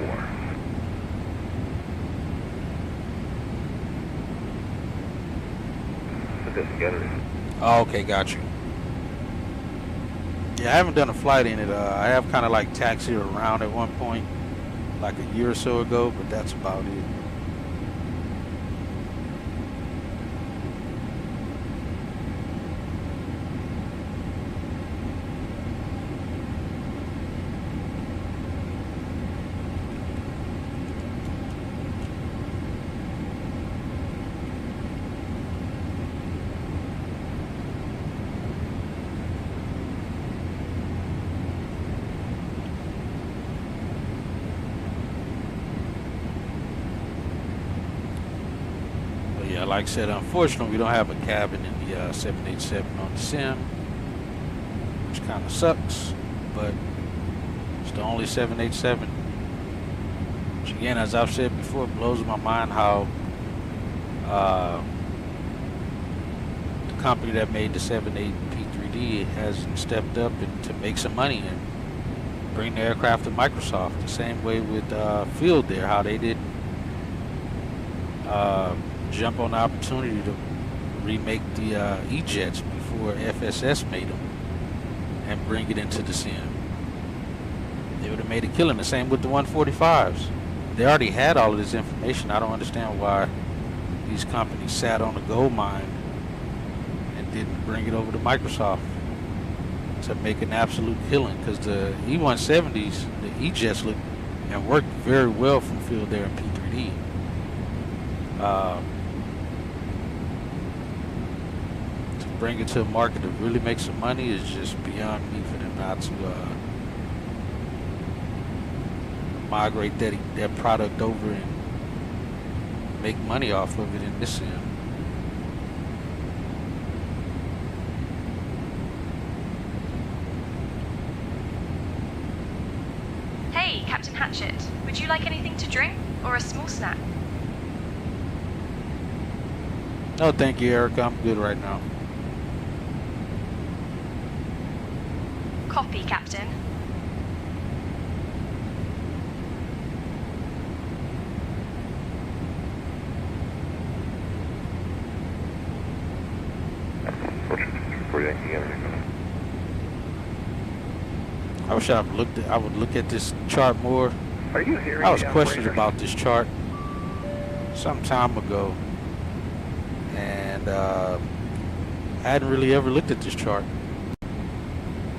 Put this together. Oh, okay, got you. Yeah, I haven't done a flight in it. I have kind of like taxied around at one point, like a year or so ago, but that's about it. Like I said, unfortunately, we don't have a cabin in the 787 on the sim, which kind of sucks, but it's the only 787. Which again, as I've said before, it blows my mind how the company that made the 78 P3D hasn't stepped up to make some money and bring the aircraft to Microsoft. The same way with Field there, how they didn't jump on the opportunity to remake the E-Jets before FSS made them and bring it into the sim. They would have made a killing. The same with the 145s. They already had all of this information. I don't understand why these companies sat on the gold mine and didn't bring it over to Microsoft to make an absolute killing, because the E-170s, the E-Jets look and worked very well from Field Air and P3D. To bring it to a market to really make some money is just beyond me for them not to migrate that product over and make money off of it in this sim. Hey, Captain Hatchet, would you like anything to drink or a small snack? No, thank you, Erica. I'm good right now. Copy, Captain. wish I would look at this chart more. Are you hearing I was the questioned operator? about this chart some time ago, and I hadn't really ever looked at this chart.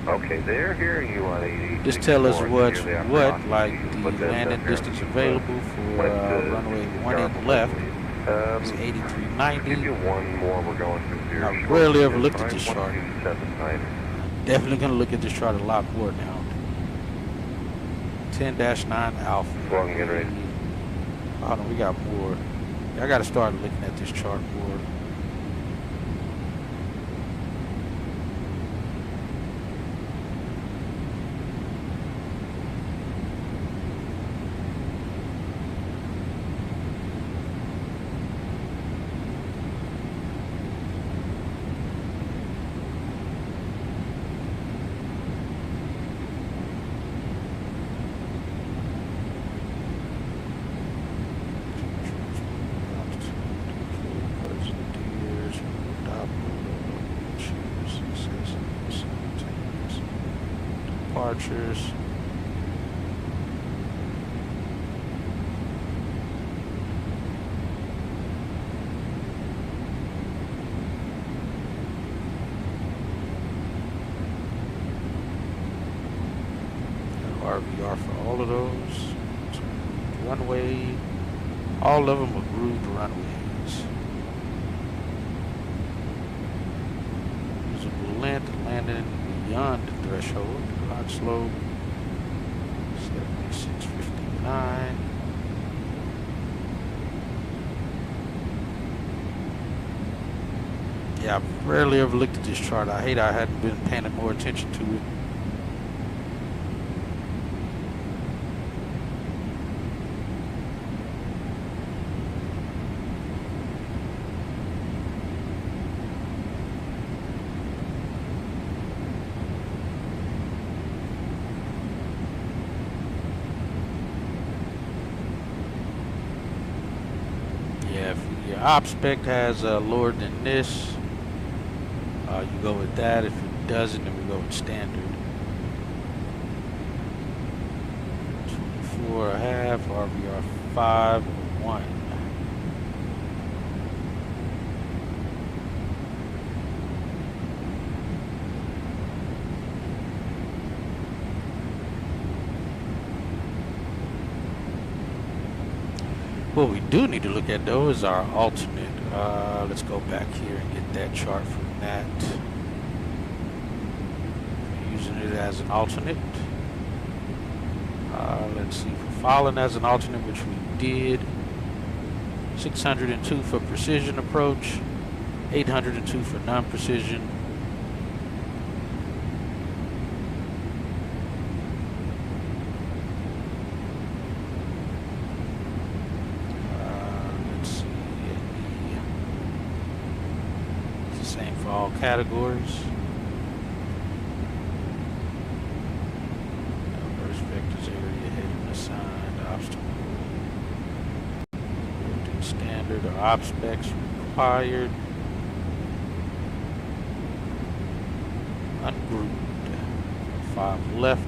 Okay, they're hearing you on 80. Just tell us what's what, like the landing distance available for runway 18 left. It's 8390. Give you one more, we're going through I rarely ever looked at this chart. Definitely going to look at this chart a lot more now. 10-9 Alpha. Well, I'm getting ready. Hold on, we got more. I got to start looking at this chart more. Departures. RVR for all of those. Runway. All of them are grooved runways. Usable length, landing beyond the threshold. Clock slope 7659. Yeah, I've rarely ever looked at this chart. I hate I hadn't been paying more attention to it. Op spec has lower than this. You go with that. If it doesn't, then we go with standard. 24.5, RVR 5, 1. What we do need to look at though is our alternate. Let's go back here and get that chart from that. Using it as an alternate. Let's see, for following as an alternate, which we did. 602 for precision approach, 802 for non-precision. All categories. Numbers, vectors, area, heading assigned, obstacle. Building standard or op specs required. Ungrouped. 5 left.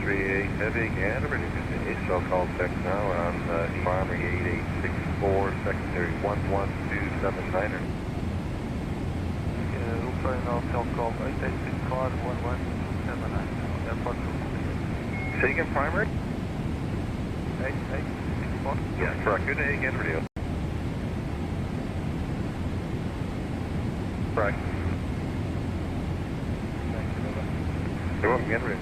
38 heavy and emergency. So-called text now on Primary 8864, secondary 11279er. Sorry, now so-called 8864, 11279er. Airport 2. Say again, primary? 8864. Yeah, correct. Good day again, radio. Correct. You're welcome, again, radio.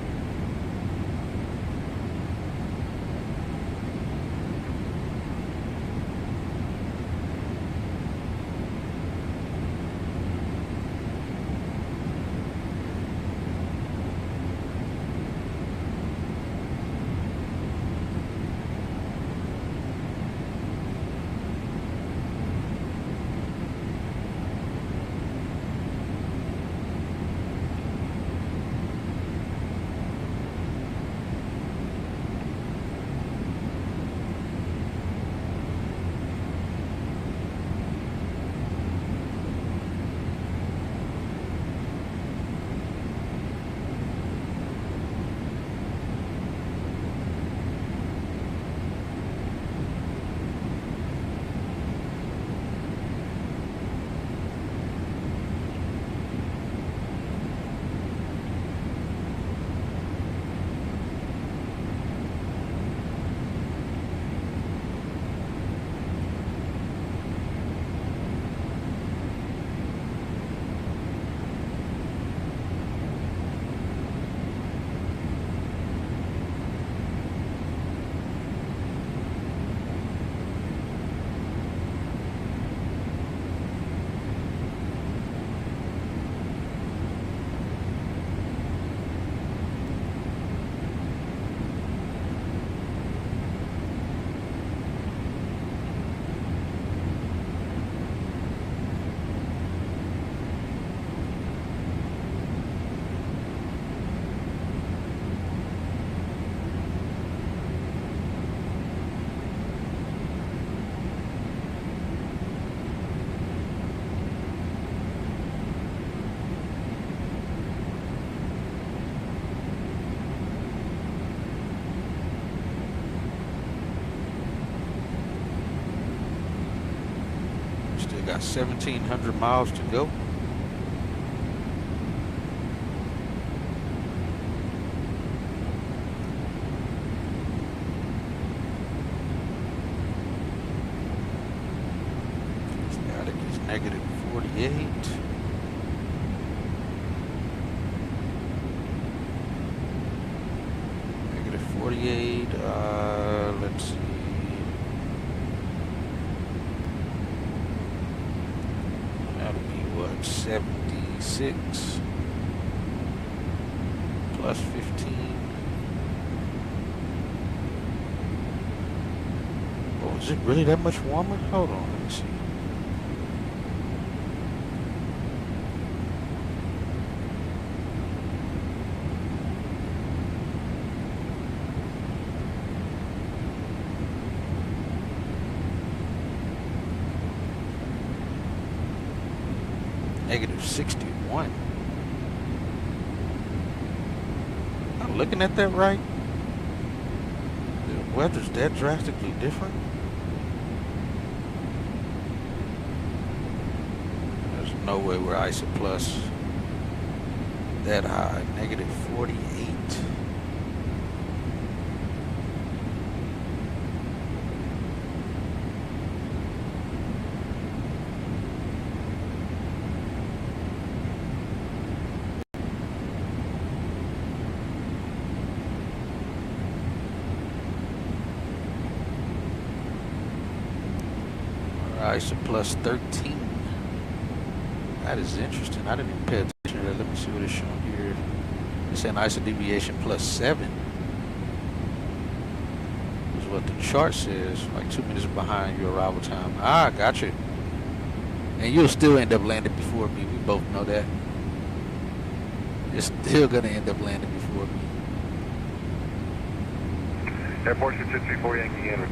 Got 1,700 miles to go. Static is negative 48. Negative 48. Let's see. That'll be what, 76 plus 15. Oh, is it really that much warmer? Hold on, let me see. Negative 61. I'm looking at that right. The weather's that drastically different. There's no way we're ISO plus that high. Negative 48. ISO plus 13. That is interesting. I didn't even pay attention to that. Let me see what it's showing here. It's saying ISO deviation plus 7. Is what the chart says. Like 2 minutes behind your arrival time. Ah, gotcha. And you'll still end up landing before me. We both know that. You're still gonna end up landing before me. Airport 634 Yankee Henry.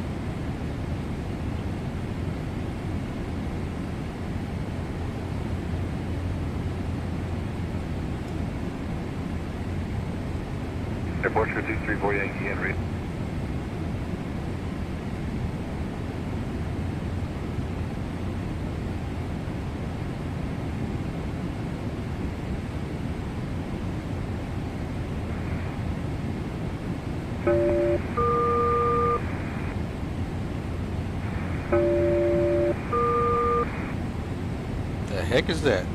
Departure 234 Yankee and read. The heck is that?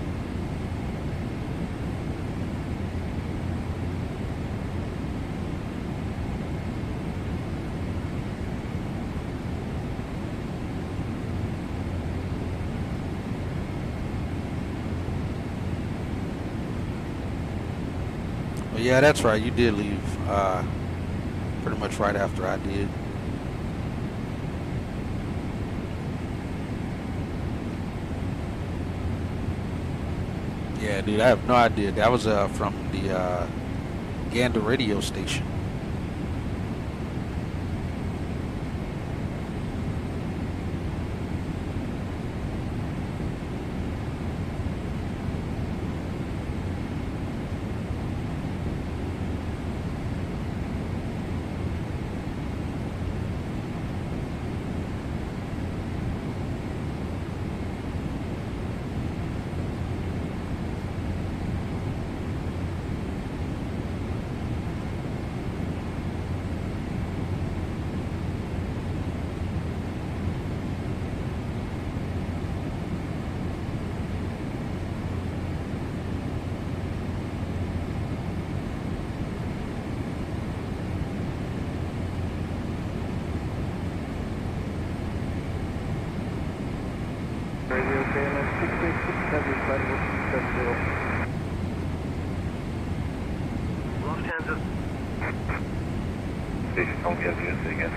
Well, yeah, that's right. You did leave pretty much right after I did. Yeah, dude, I have no idea. That was from the Gander radio station. Radio KLM 686, heavy flight level 270. Lufthansa. Station home, yes, yes, again.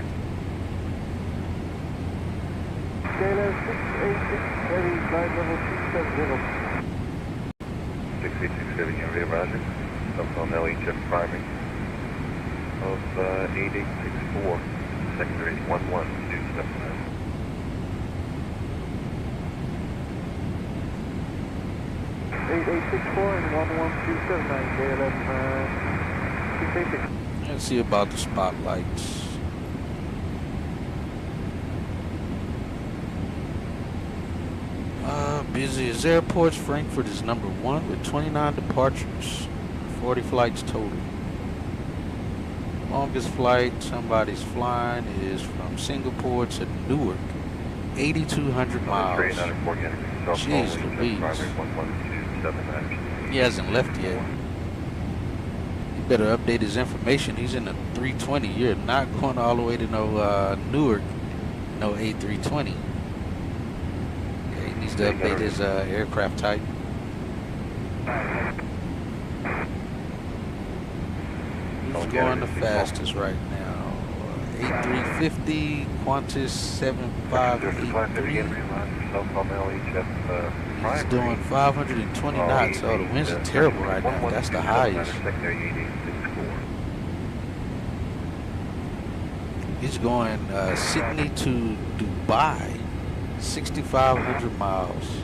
KLM 686, heavy flight level 270. 6867, area Roger. Southbound LHF primary of 8864. Secondary 1129. 8864 and 11279 KLM 686. Let's see about the spotlights. Busiest airports, Frankfurt is number 1 with 29 departures, 40 flights total. Longest flight somebody's flying is from Singapore to Newark, 8,200 miles. Jeez Louise. He hasn't left yet. He better update his information. He's in a 320. You're not going all the way to no Newark, no A320. Yeah, he needs to update his aircraft type. Who's going the fastest right now? A350, Qantas 7583. He's doing 520 knots. Oh, the winds are terrible right now. That's the highest. He's going Sydney to Dubai, 6,500 miles.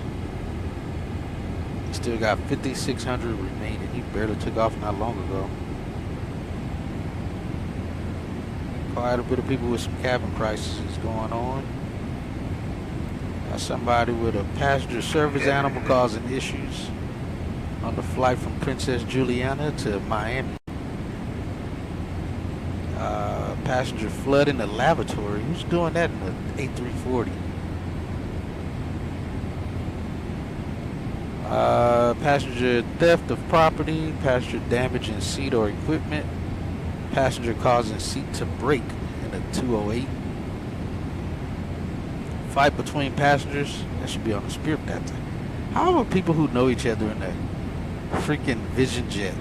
He still got 5,600 remaining. He barely took off not long ago. Quite a bit of people with some cabin crises going on. Got somebody with a passenger service animal causing issues on the flight from Princess Juliana to Miami. Passenger flood in the lavatory. Who's doing that in the A340? Passenger theft of property, passenger damage in seat or equipment, passenger causing seat to break in a 208. Fight between passengers. That should be on the Spirit that time. How are people who know each other in a freaking Vision Jet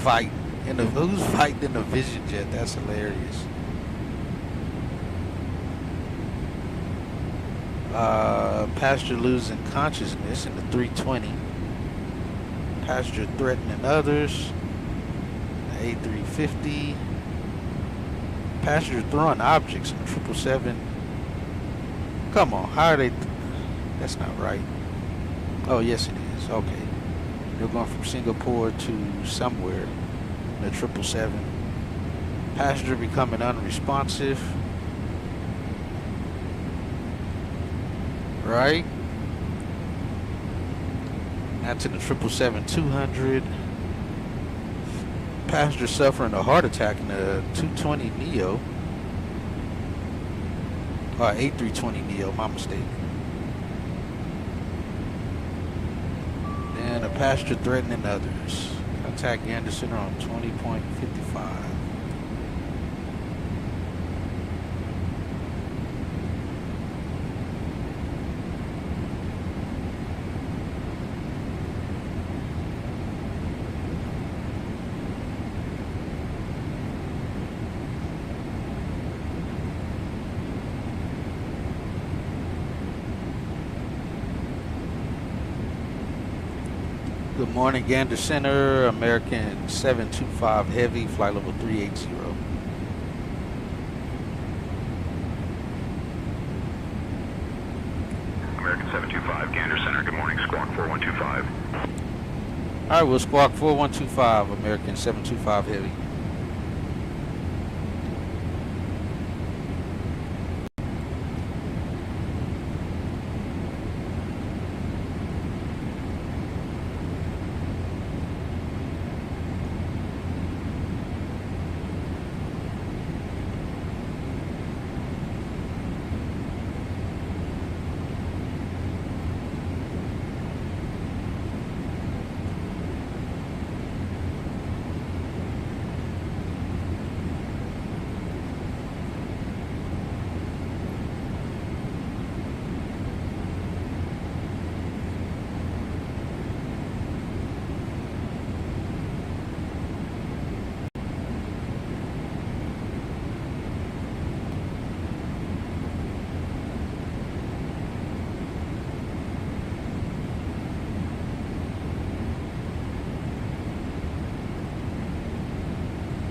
fight? Who's fighting in a Vision Jet? That's hilarious. Passenger losing consciousness in the 320. Passenger threatening others. The A350. Passenger throwing objects in the 777. Come on, how are they? That's not right. Oh, yes it is. Okay. They're going from Singapore to somewhere in the 777. Passenger becoming unresponsive. Right. That's in the 777-200. Passenger suffering a heart attack in the 220 Neo. 8320 Neo, my mistake. And a passenger threatening others. Contact Gander Center on 20.55. Good morning, Gander Center, American 725 Heavy, flight level 380. American 725, Gander Center, good morning, Squawk 4125. All right, we'll Squawk 4125, American 725 Heavy.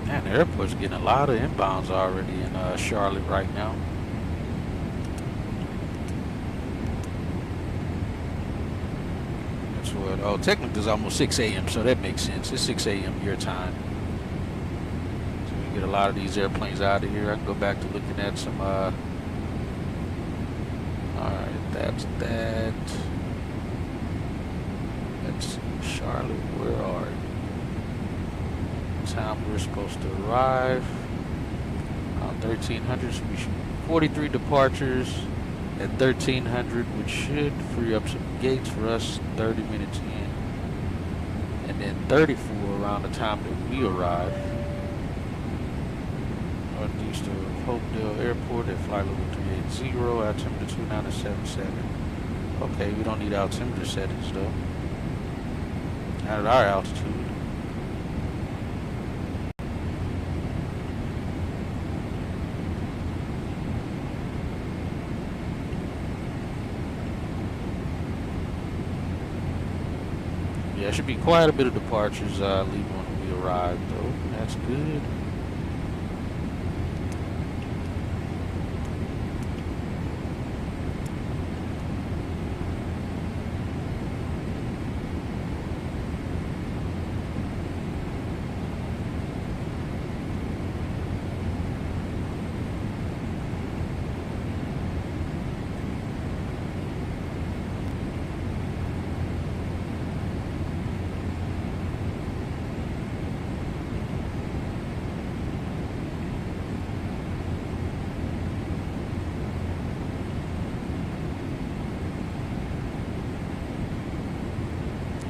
Man, the airport's getting a lot of inbounds already in Charlotte right now. That's what, oh, technically it's almost 6 a.m., so that makes sense. It's 6 a.m. your time. So we get a lot of these airplanes out of here. I can go back to looking at some, alright, that's that. That's Charlotte, where are you? Time we're supposed to arrive around 1300, so we should 43 departures at 1300, which should free up some gates for us 30 minutes in, and then 34 around the time that we arrive northeast of Hopedale Airport at flight level 380, altimeter 2977. Okay, we don't need altimeter settings though, not at our altitude. Yeah, should be quite a bit of departures leaving when we arrive, though. That's good.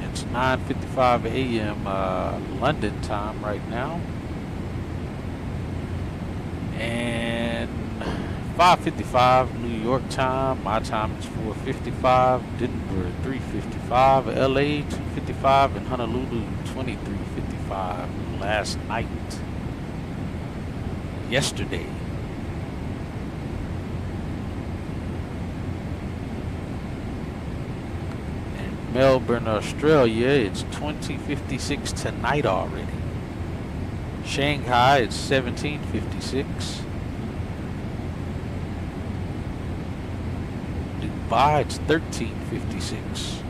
It's 9:55 a.m. London time right now, and 5:55 New York time. My time is 4:55. Denver 3:55. LA 2:55, and Honolulu 23:55. Last night, yesterday. Melbourne, Australia, it's 20:56 tonight already. Shanghai, it's 17:56. Dubai, it's 13:56.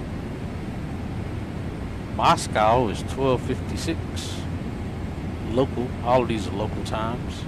Moscow is 12:56. local. All of these are local times.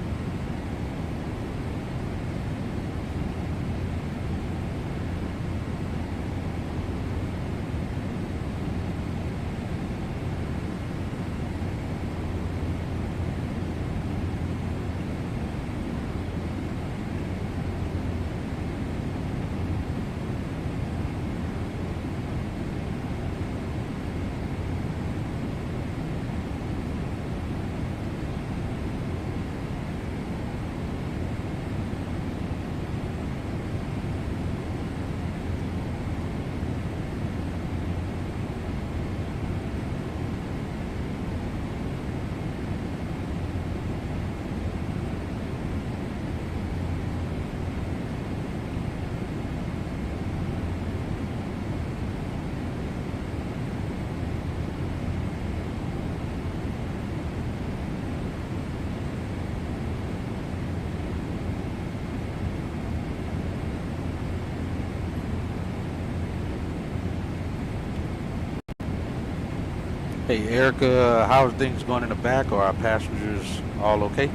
Hey, Erica, how are things going in the back? Are our passengers all okay?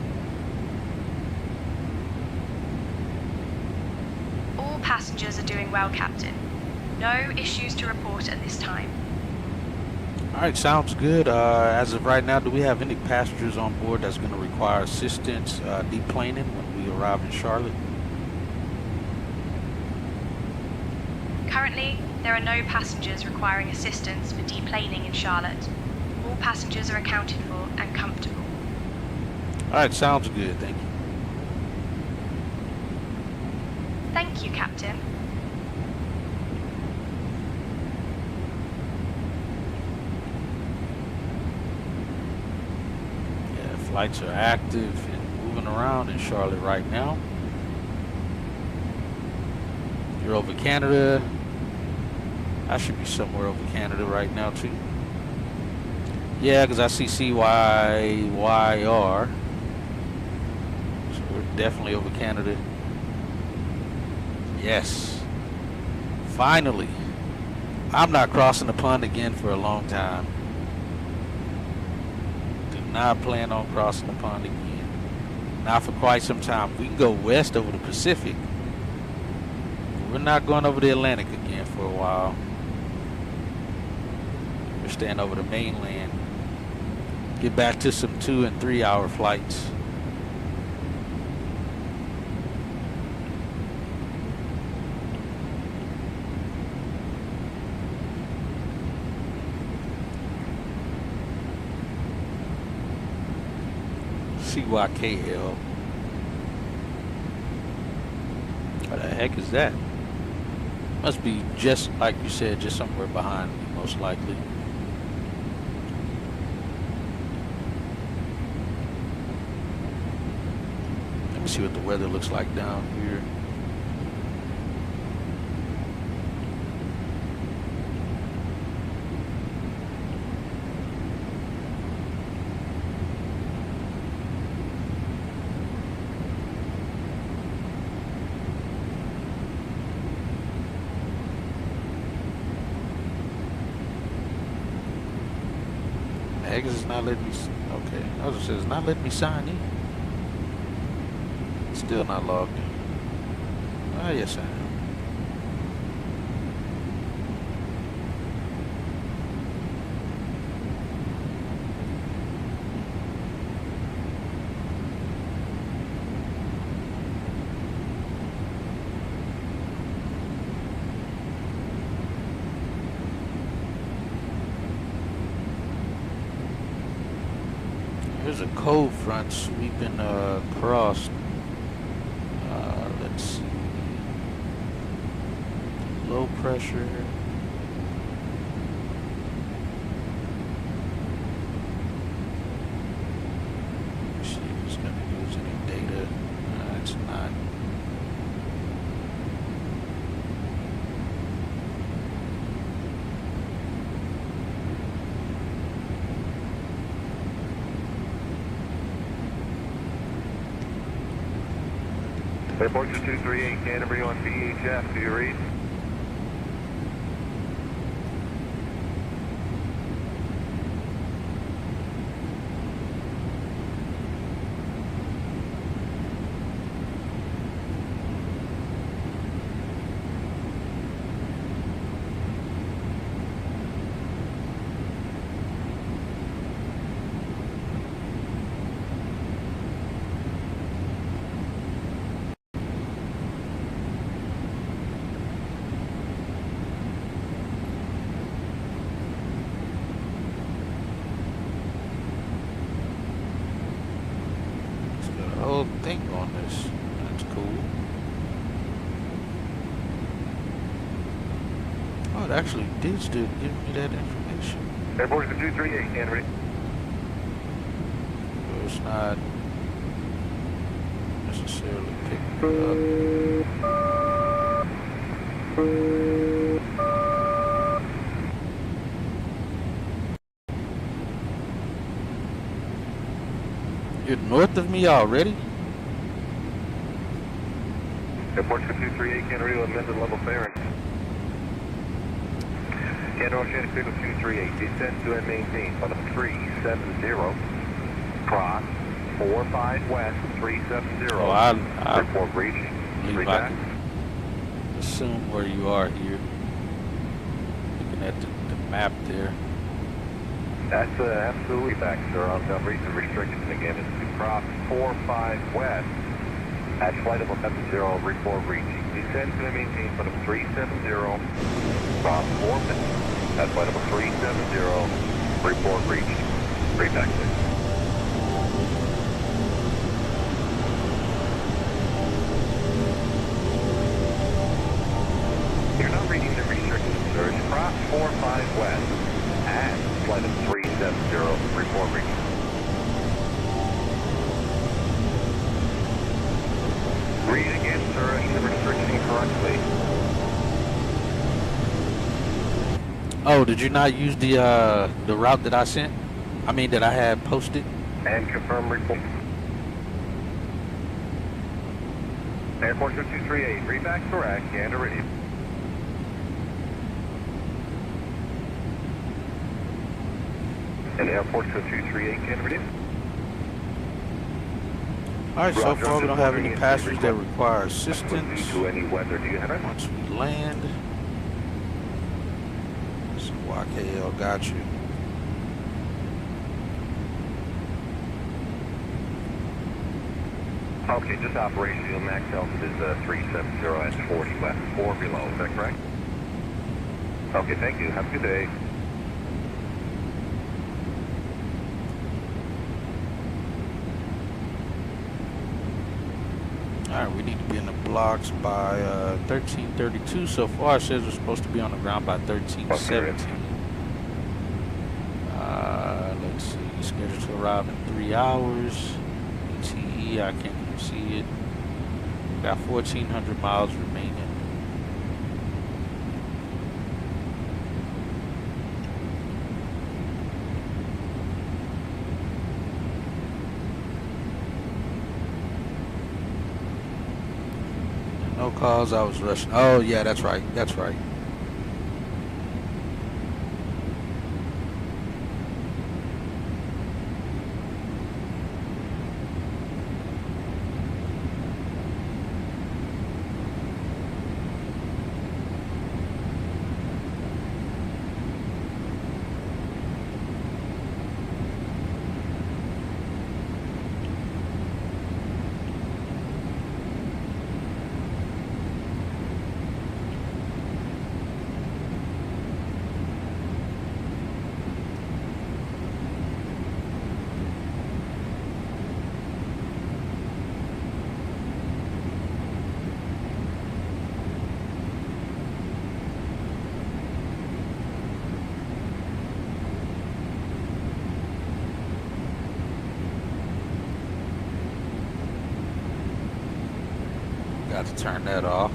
All passengers are doing well, Captain. No issues to report at this time. All right, sounds good. As of right now, do we have any passengers on board that's going to require assistance deplaning when we arrive in Charlotte? Currently, there are no passengers requiring assistance for deplaning in Charlotte. All passengers are accounted for and comfortable. All right, sounds good. Thank you. Thank you, Captain. Yeah, flights are active and moving around in Charlotte right now. You're over Canada. I should be somewhere over Canada right now too. Yeah, because I see CYYR. So we're definitely over Canada. Yes. Finally. I'm not crossing the pond again for a long time. Do not plan on crossing the pond again. Not for quite some time. We can go west over the Pacific. We're not going over the Atlantic again for a while. We're staying over the mainland. Get back to some 2 and 3 hour flights. CYKL. What the heck is that? Must be just like you said, just somewhere behind me, most likely. Let me see what the weather looks like down here. X is not letting me. Okay, I was just saying, it's not letting me sign in. Still not logged in. Ah, yes I am. There's a cold front sweeping across. Let's see. Low pressure. Let's see if it's going to use any data. It's not. Departure 238 Canterbury on VHF, do you read? nice. That's cool. Oh, it actually did still give me that information. Airport 238, stand ready. So it's not necessarily picking up. You're north of me already? Airport 238, Canada, amended level clearance. Canada Oceanic Vehicle 238, descend to and maintain, flight of 370, cross 45 west, 370. Oh, I report reaching. believe I can assume where you are here. Looking at the map there. That's absolutely back, sir. I'm reading the restrictions again. It's to cross 45 west at flight level 70, report reaching. Descend to and maintain flight of 370, cross 4 minutes at flight level 370, report reaching. Reback, please. You're not reading the restrictions, sir. It's cross 45 west at flight of 370, report reaching. Read again, sir, and the restriction correctly. Oh, did you not use the route that I sent? I mean, that I had posted? And confirm report. Airport 238, read back correct, and ready. And Airport 238, can ready. Alright, so far we don't have any passengers that require assistance. To any weather, do you have it? Once we land. So YKL got you. Okay, just operational max altitude is 370 at 40 west, 4 below, is that correct? Okay, thank you, have a good day. Alright, we need to be in the blocks by 13:32. So far it says we're supposed to be on the ground by 13:17. Let's see, scheduled to arrive in 3 hours. ETE, I can't even see it. Got 1,400 miles remaining. No calls, I was rushing. Oh, yeah, that's right. That's right. Got to turn that off.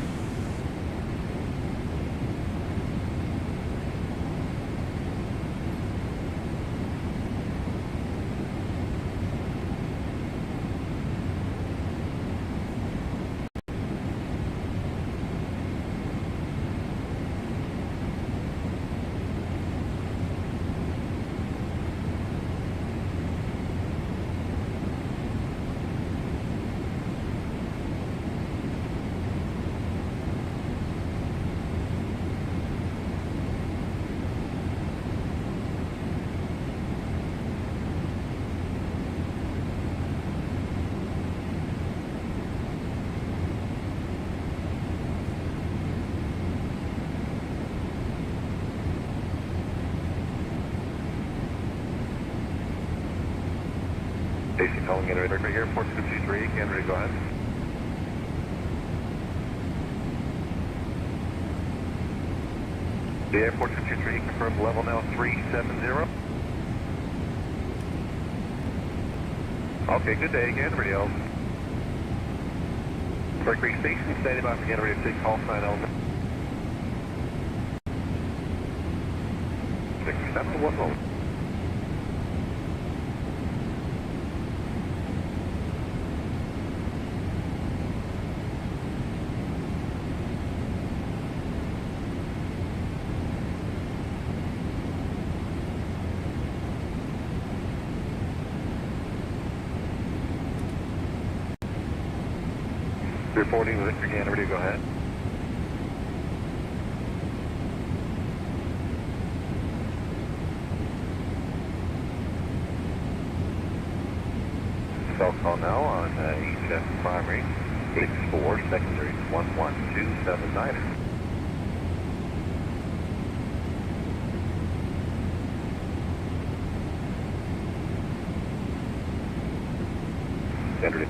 Station calling in right here, Airport 223, Canada, go ahead. The airport 223, confirmed level now 370. Okay, good day again, everybody else. Freight Creek Station, standing by for again, ready to take call sign element. 67, one moment. Reporting with again, ready to go ahead. Cell call now on HF primary 64 secondary 11279. Standard.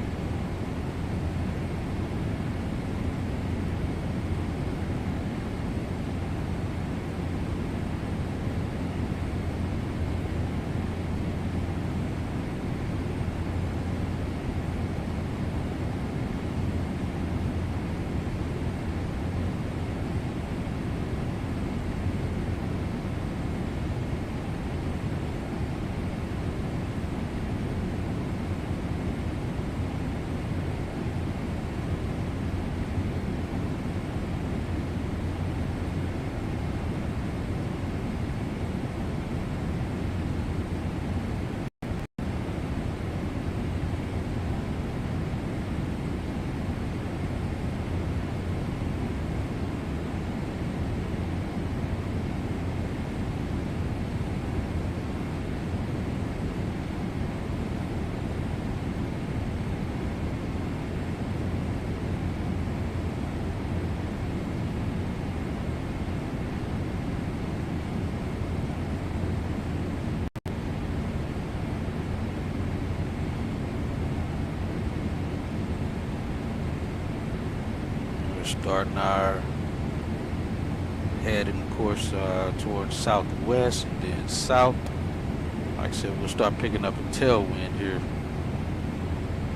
Starting our heading course towards southwest and then south. Like I said, we'll start picking up a tailwind here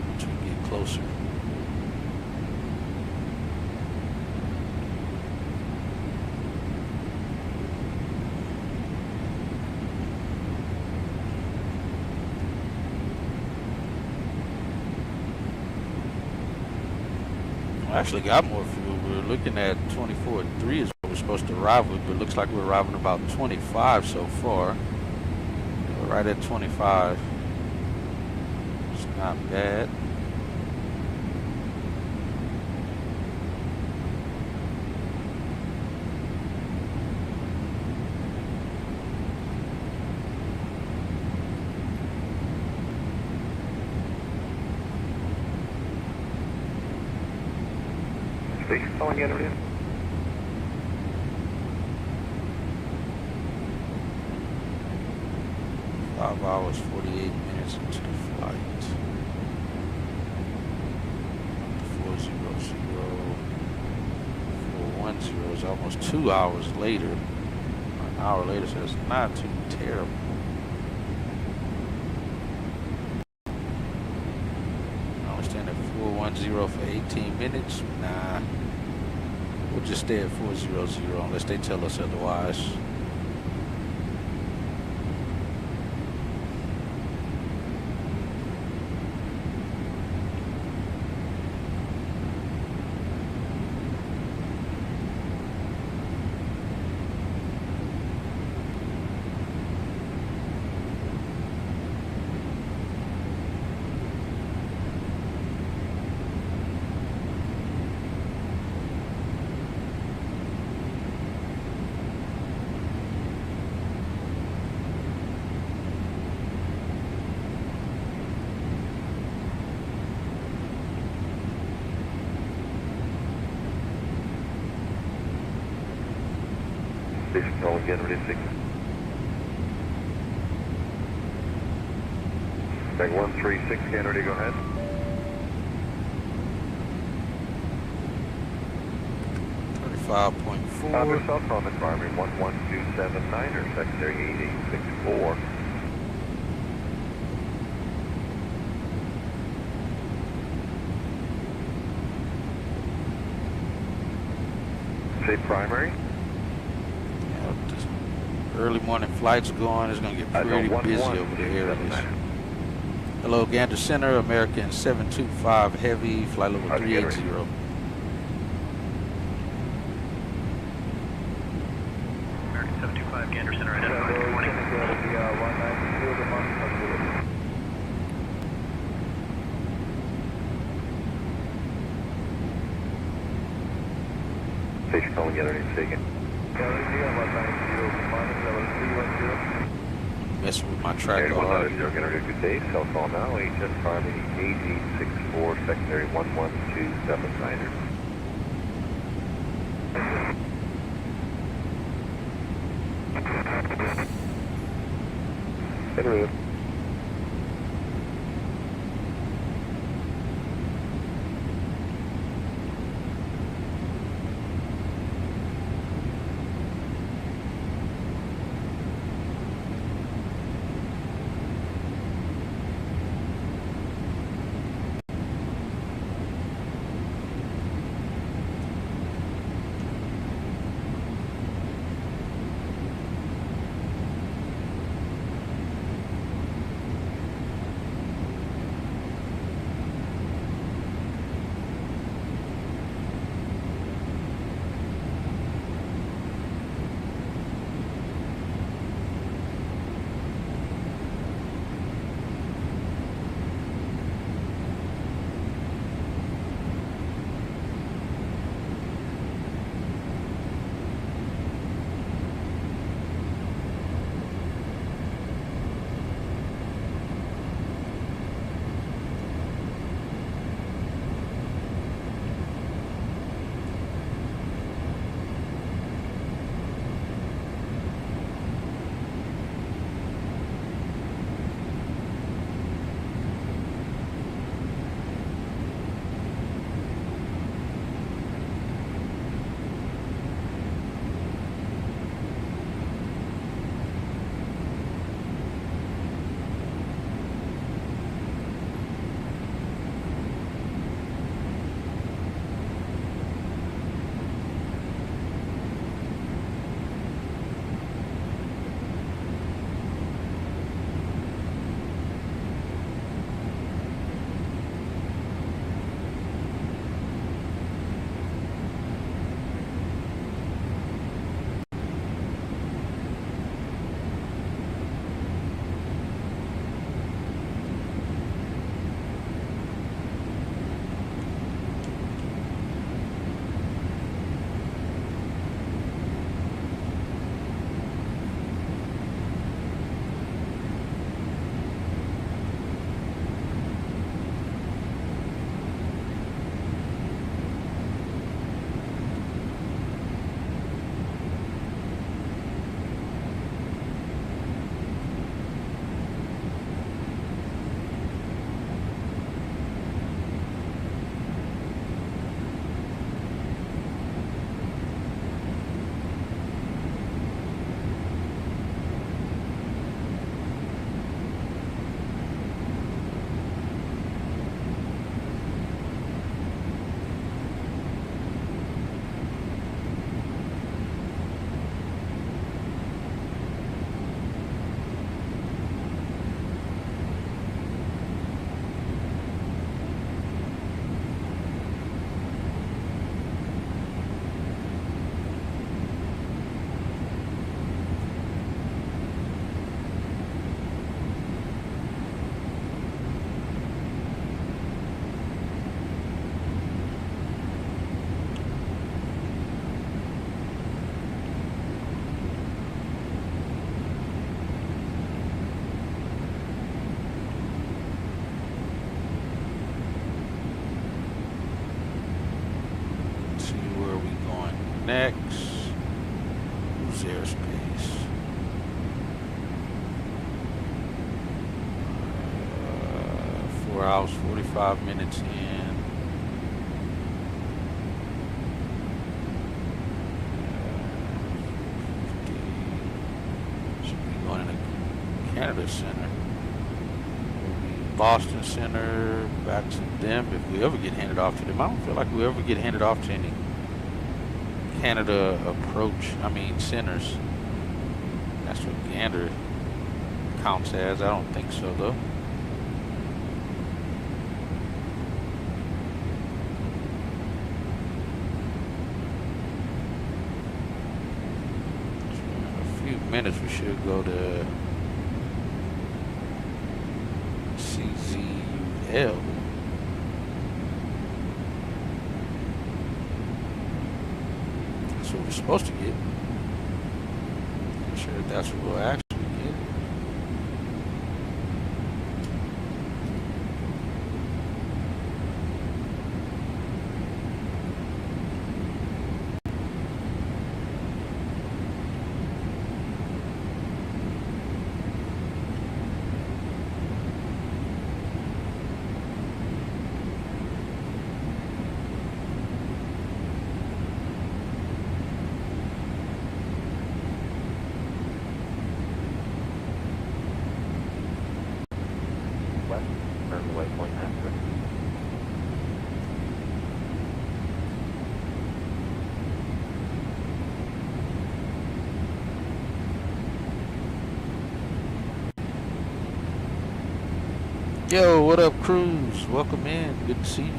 once we get closer. Actually got more fuel. We're looking at 24.3 is what we're supposed to arrive with, but it looks like we're arriving about 25 so far. We're right at 25. It's not bad. Calling in, ready? Five hours, 48 minutes into the flight. 400, 410 is almost 2 hours later. An hour later, so it's not too terrible. I was standing at 410 for 18 minutes. Nah. We'll just stay at 400 unless they tell us otherwise. Station call again, ready to signal. Bag 136, scan ready, go ahead. 85.4. Southbound at primary 11279er, secondary 8864. Say primary. Yeah, just early morning flights going. It's going to get pretty busy over there. Hello, Gander Center, American 725 Heavy, flight level 380. American 725 Gander Center, identified. Good morning. Station calling together, name's taken. Messing with my track guard. Good day, cell phone now, HS Primary 8864, secondary 11279er. Hello. next. Who's airspace? 4 hours, 45 minutes in. Canada Center. Boston Center, back to them if we ever get handed off to them. I don't feel like we ever get handed off to any Canada centers. That's what Gander counts as. I don't think so, though. In a few minutes, we should go to CZUL. That's what we're supposed to get. Not sure if that's what we'll actually get. Yo, what up, Cruz? Welcome in. Good to see you.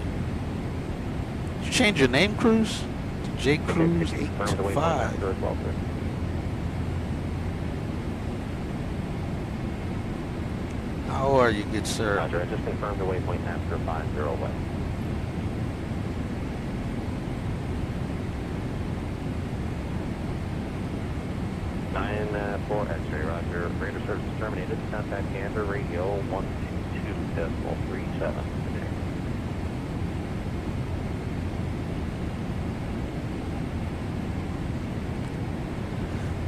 Did you change your name, Cruz? To J Cruz 825. How are you, good sir? Roger, I just confirmed the waypoint after 50 west. 4 X-ray, roger. Radar service terminated. Contact Gander radio 122.37.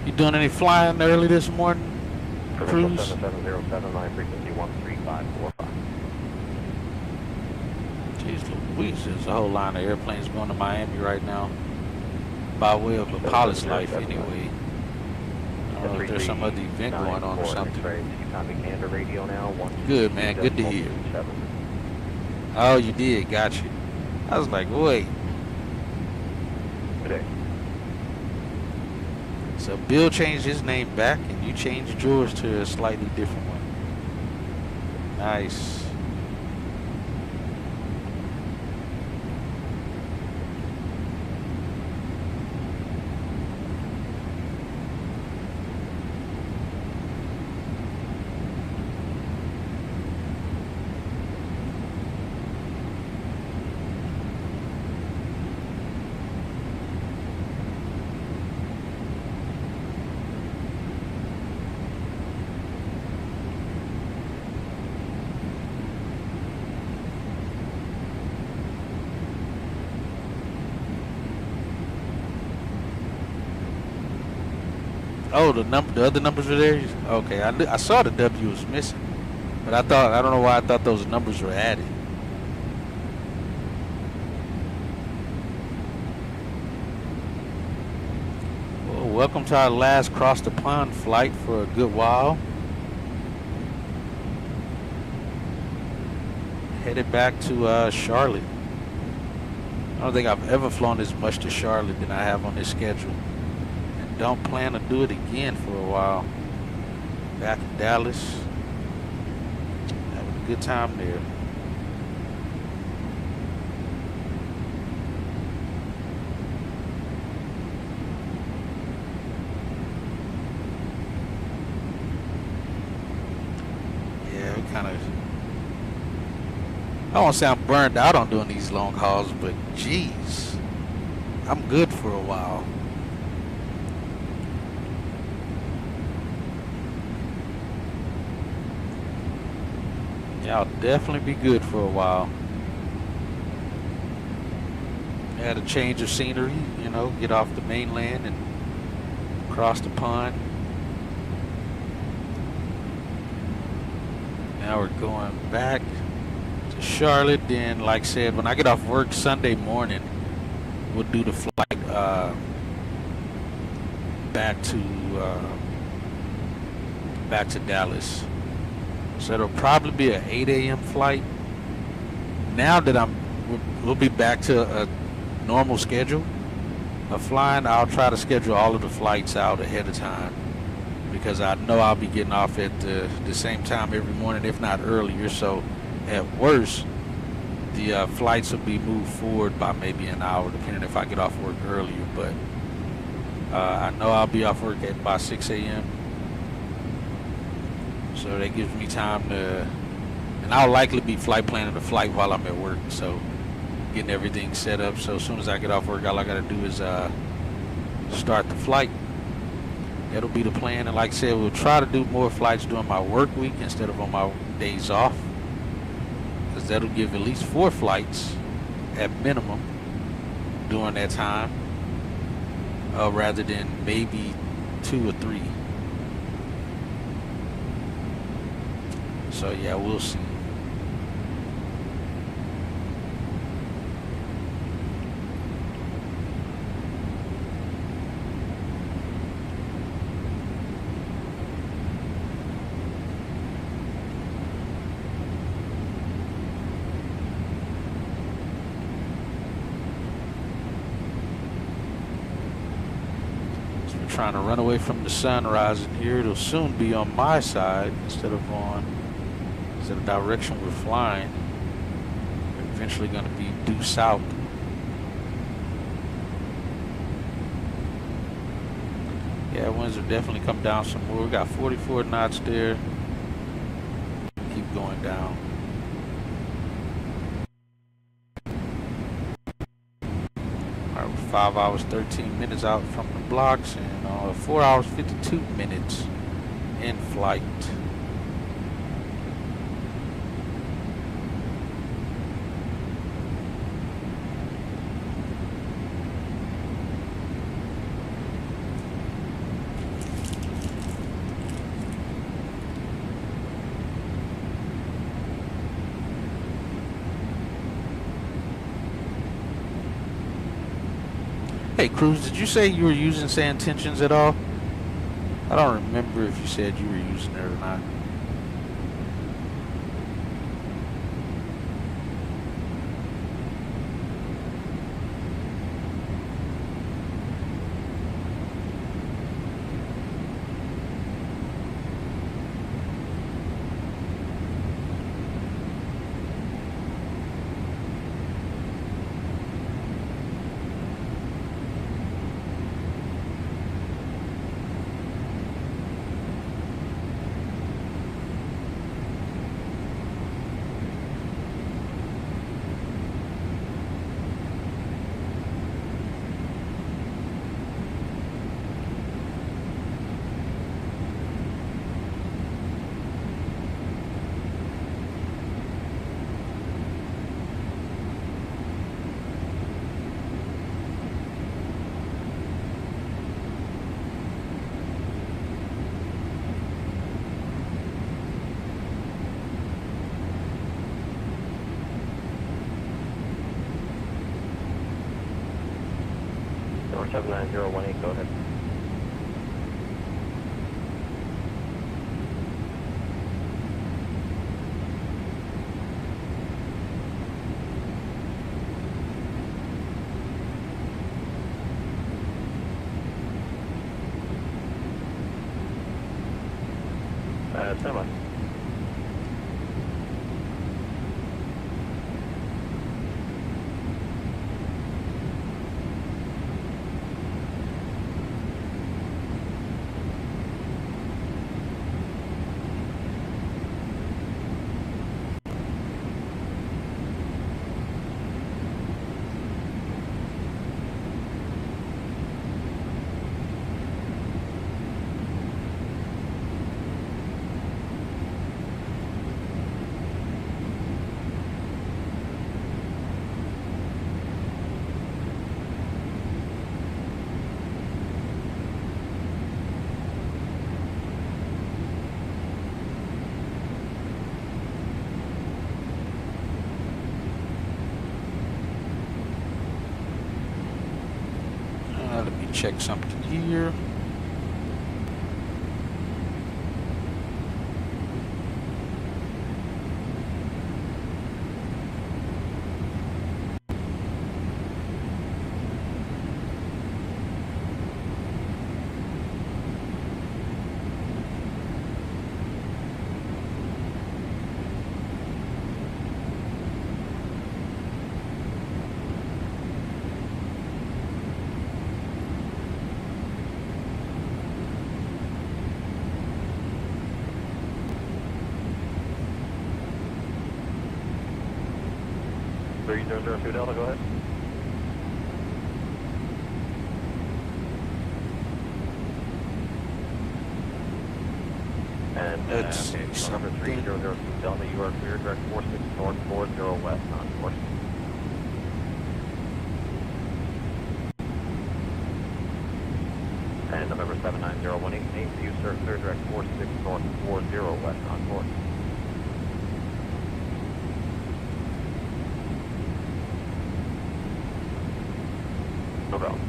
You doing any flying early this morning, Cruz? 7707, line frequency 13545. Jeez Louise, there's a whole line of airplanes going to Miami right now. By way of a pilot's life, anyway. I don't know if there's some other event going on or something. Good, man. Good to hear. Oh, you did. Got you. I was like, wait. So Bill changed his name back, and you changed yours to a slightly different one. Nice. Oh, the other numbers were there. Okay, I saw the W was missing, but I don't know why I thought those numbers were added. Well, welcome to our last cross the pond flight for a good while. Headed back to Charlotte. I don't think I've ever flown as much to Charlotte than I have on this schedule. Don't plan to do it again for a while. Back in Dallas. Having a good time there. Yeah, we kind of... I don't want to sound burned out on doing these long hauls, but geez, I'm good for a while. I'll definitely be good for a while. Had a change of scenery, you know, get off the mainland and cross the pond. Now we're going back to Charlotte. Then, like I said, when I get off work Sunday morning, we'll do the flight back to Dallas. So it'll probably be an 8 a.m. flight. Now that we'll be back to a normal schedule of flying, I'll try to schedule all of the flights out ahead of time, because I know I'll be getting off at the same time every morning, if not earlier. So at worst, the flights will be moved forward by maybe an hour, depending if I get off work earlier. But I know I'll be off work by 6 a.m. So that gives me time to, and I'll likely be flight planning the flight while I'm at work. So getting everything set up. So as soon as I get off work, all I got to do is start the flight. That'll be the plan. And like I said, we'll try to do more flights during my work week instead of on my days off, because that'll give at least 4 flights at minimum during that time, rather than maybe 2 or 3. So yeah, we'll see. Trying to run away from the sun rising here. It'll soon be on my side instead of the direction we're flying. We're eventually going to be due south. Yeah, winds have definitely come down some more. We got 44 knots there. Keep going down. All right, we're 5 hours 13 minutes out from the blocks, and 4 hours 52 minutes in flight. Hey, Cruz, did you say you were using sand tensions at all? I don't remember if you said you were using it or not. Door 79018, go ahead. Stand by. Let me check something here. 3002 Delta, go ahead. And okay, number 3002 Delta, you are clear, direct 46 north, 40 west on course. And November 79018, you sir, clear, direct 46 north, 40 west on course. No problem.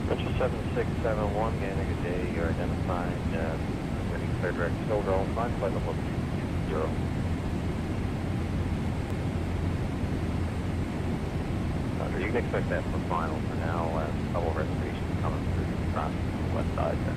Central 7671, Gannon, good day. You're identified. Getting clear direct Snowdrome, flight level 0. You can expect that for final for now. Couple reservations coming through the traffic on the west side there.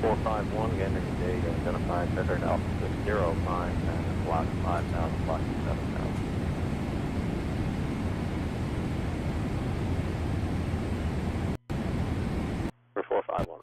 451, Gander, good day. You identified Federal Alpha 60, climb and block 5,000, block 7,000. For 451.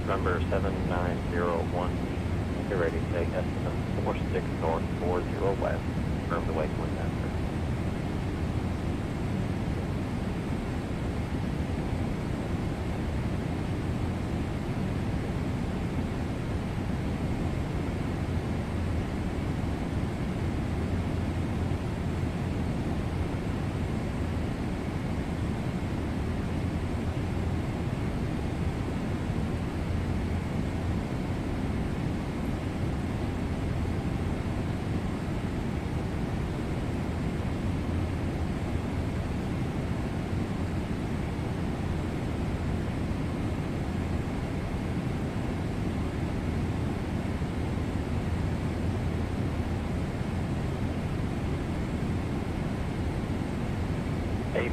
Number 7901, get ready to take estimate 46 north, 40 west, from the waypoint after.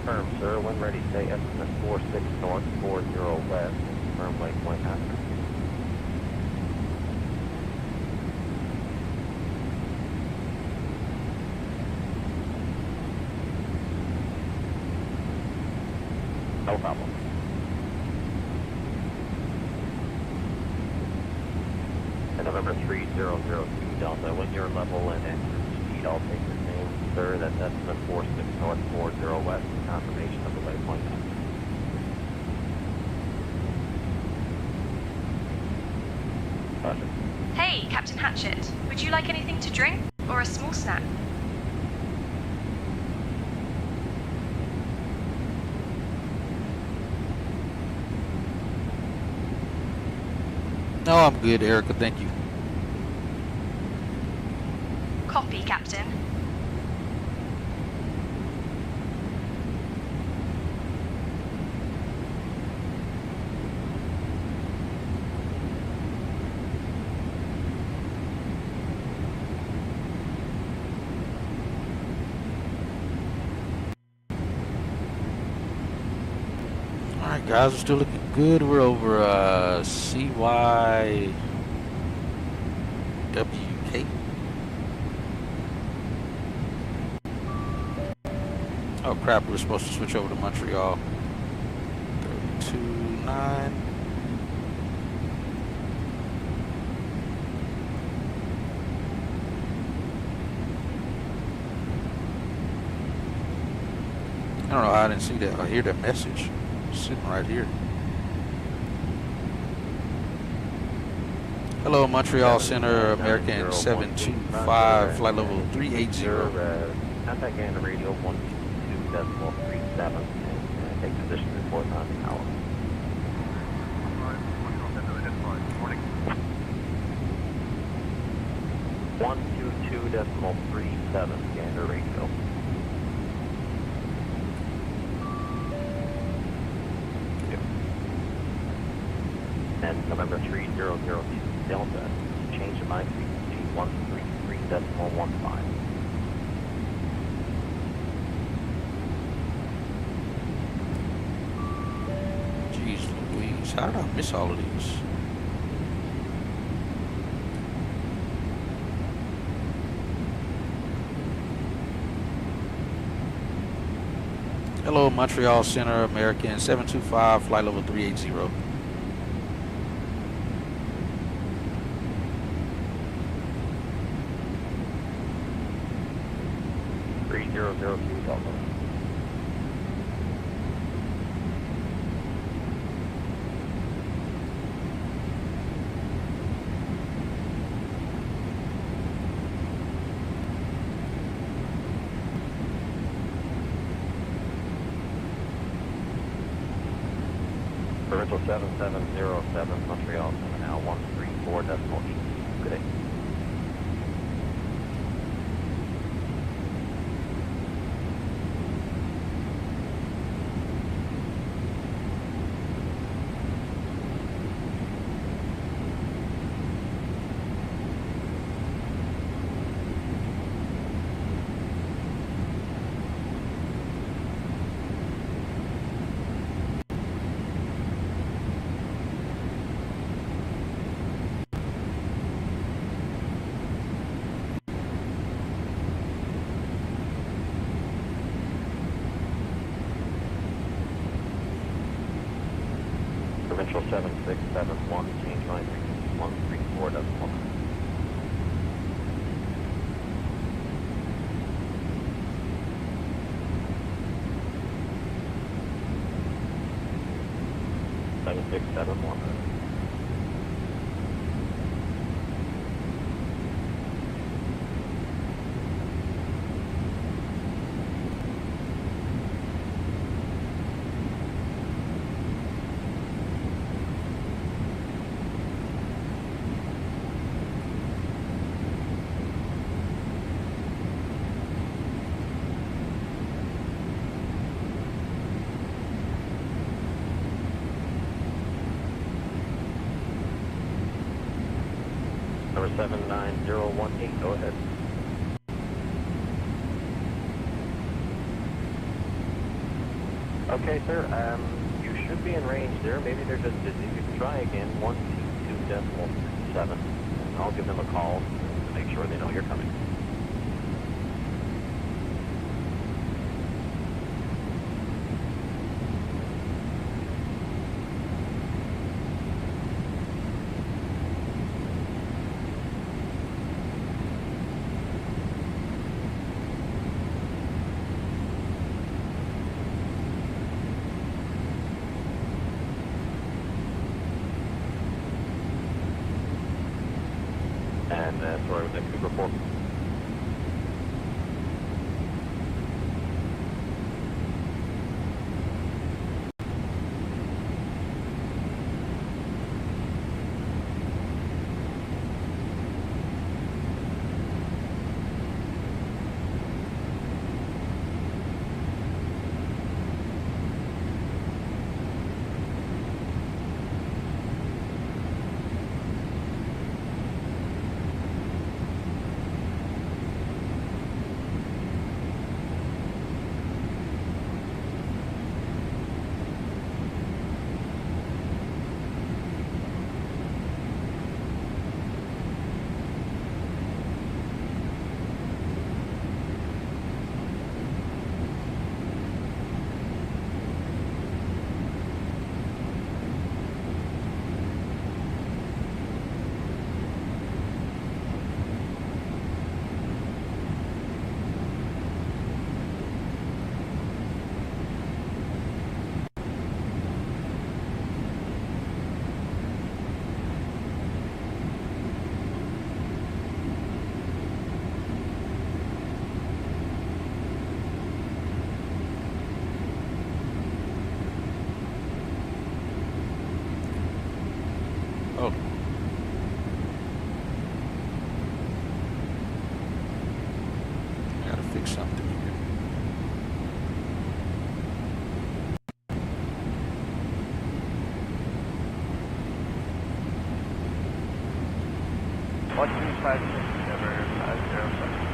Firm, sir. When ready, say estimate 46 north, 40 west, firm waypoint after. No problem. And November 3002 Delta, when you're level and at speed, I'll take your name, sir. That's estimate 46 north, 40 west. Confirmation of the waypoint. Hey, Captain Hatchet. Would you like anything to drink or a small snack? No, I'm good, Erica. Thank you. Copy, Captain. Alright guys, we're still looking good. We're over CYWK. Oh crap, we're supposed to switch over to Montreal. 329. I don't know how I didn't see that. I hear that message. It's sitting right here. Hello, Montreal Center, American 725, flight level 380. Contact gain radio 122.37 and take position at 4,000 hour. 122.37 gander radio. And November 3002 Delta, change of mind frequency 133.15. Jeez Louise, how did I miss all of these? Hello, Montreal Center, American 725, flight level 380. Delta. Provincial 7707, Montreal, now 134.8. Good day. Provincial 7671, change line frequency 134.1. Seven six seven one. Number 79018, go ahead. Okay, sir, you should be in range there. Maybe they're just busy. You can try again, 122.7, and I'll give them a call to make sure they know you're coming. And sorry, was that Cougar 4? Oh. Gotta fix something here. What 256 ever 505?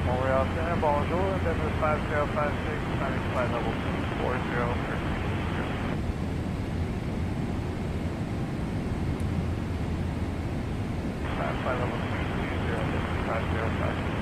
Montreal Center, bonjour, Denver 5056, landing flight level 240 for flight level 220, Denver 5056.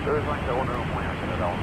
There's like the owner of land in it all.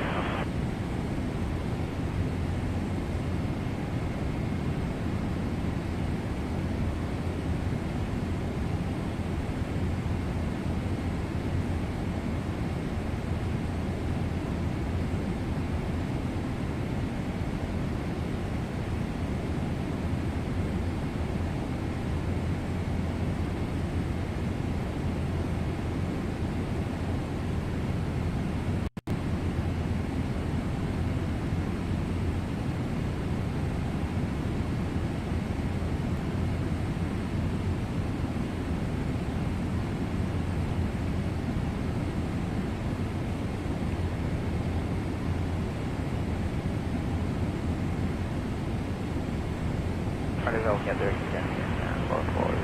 Carnival Canter extending and lower forward.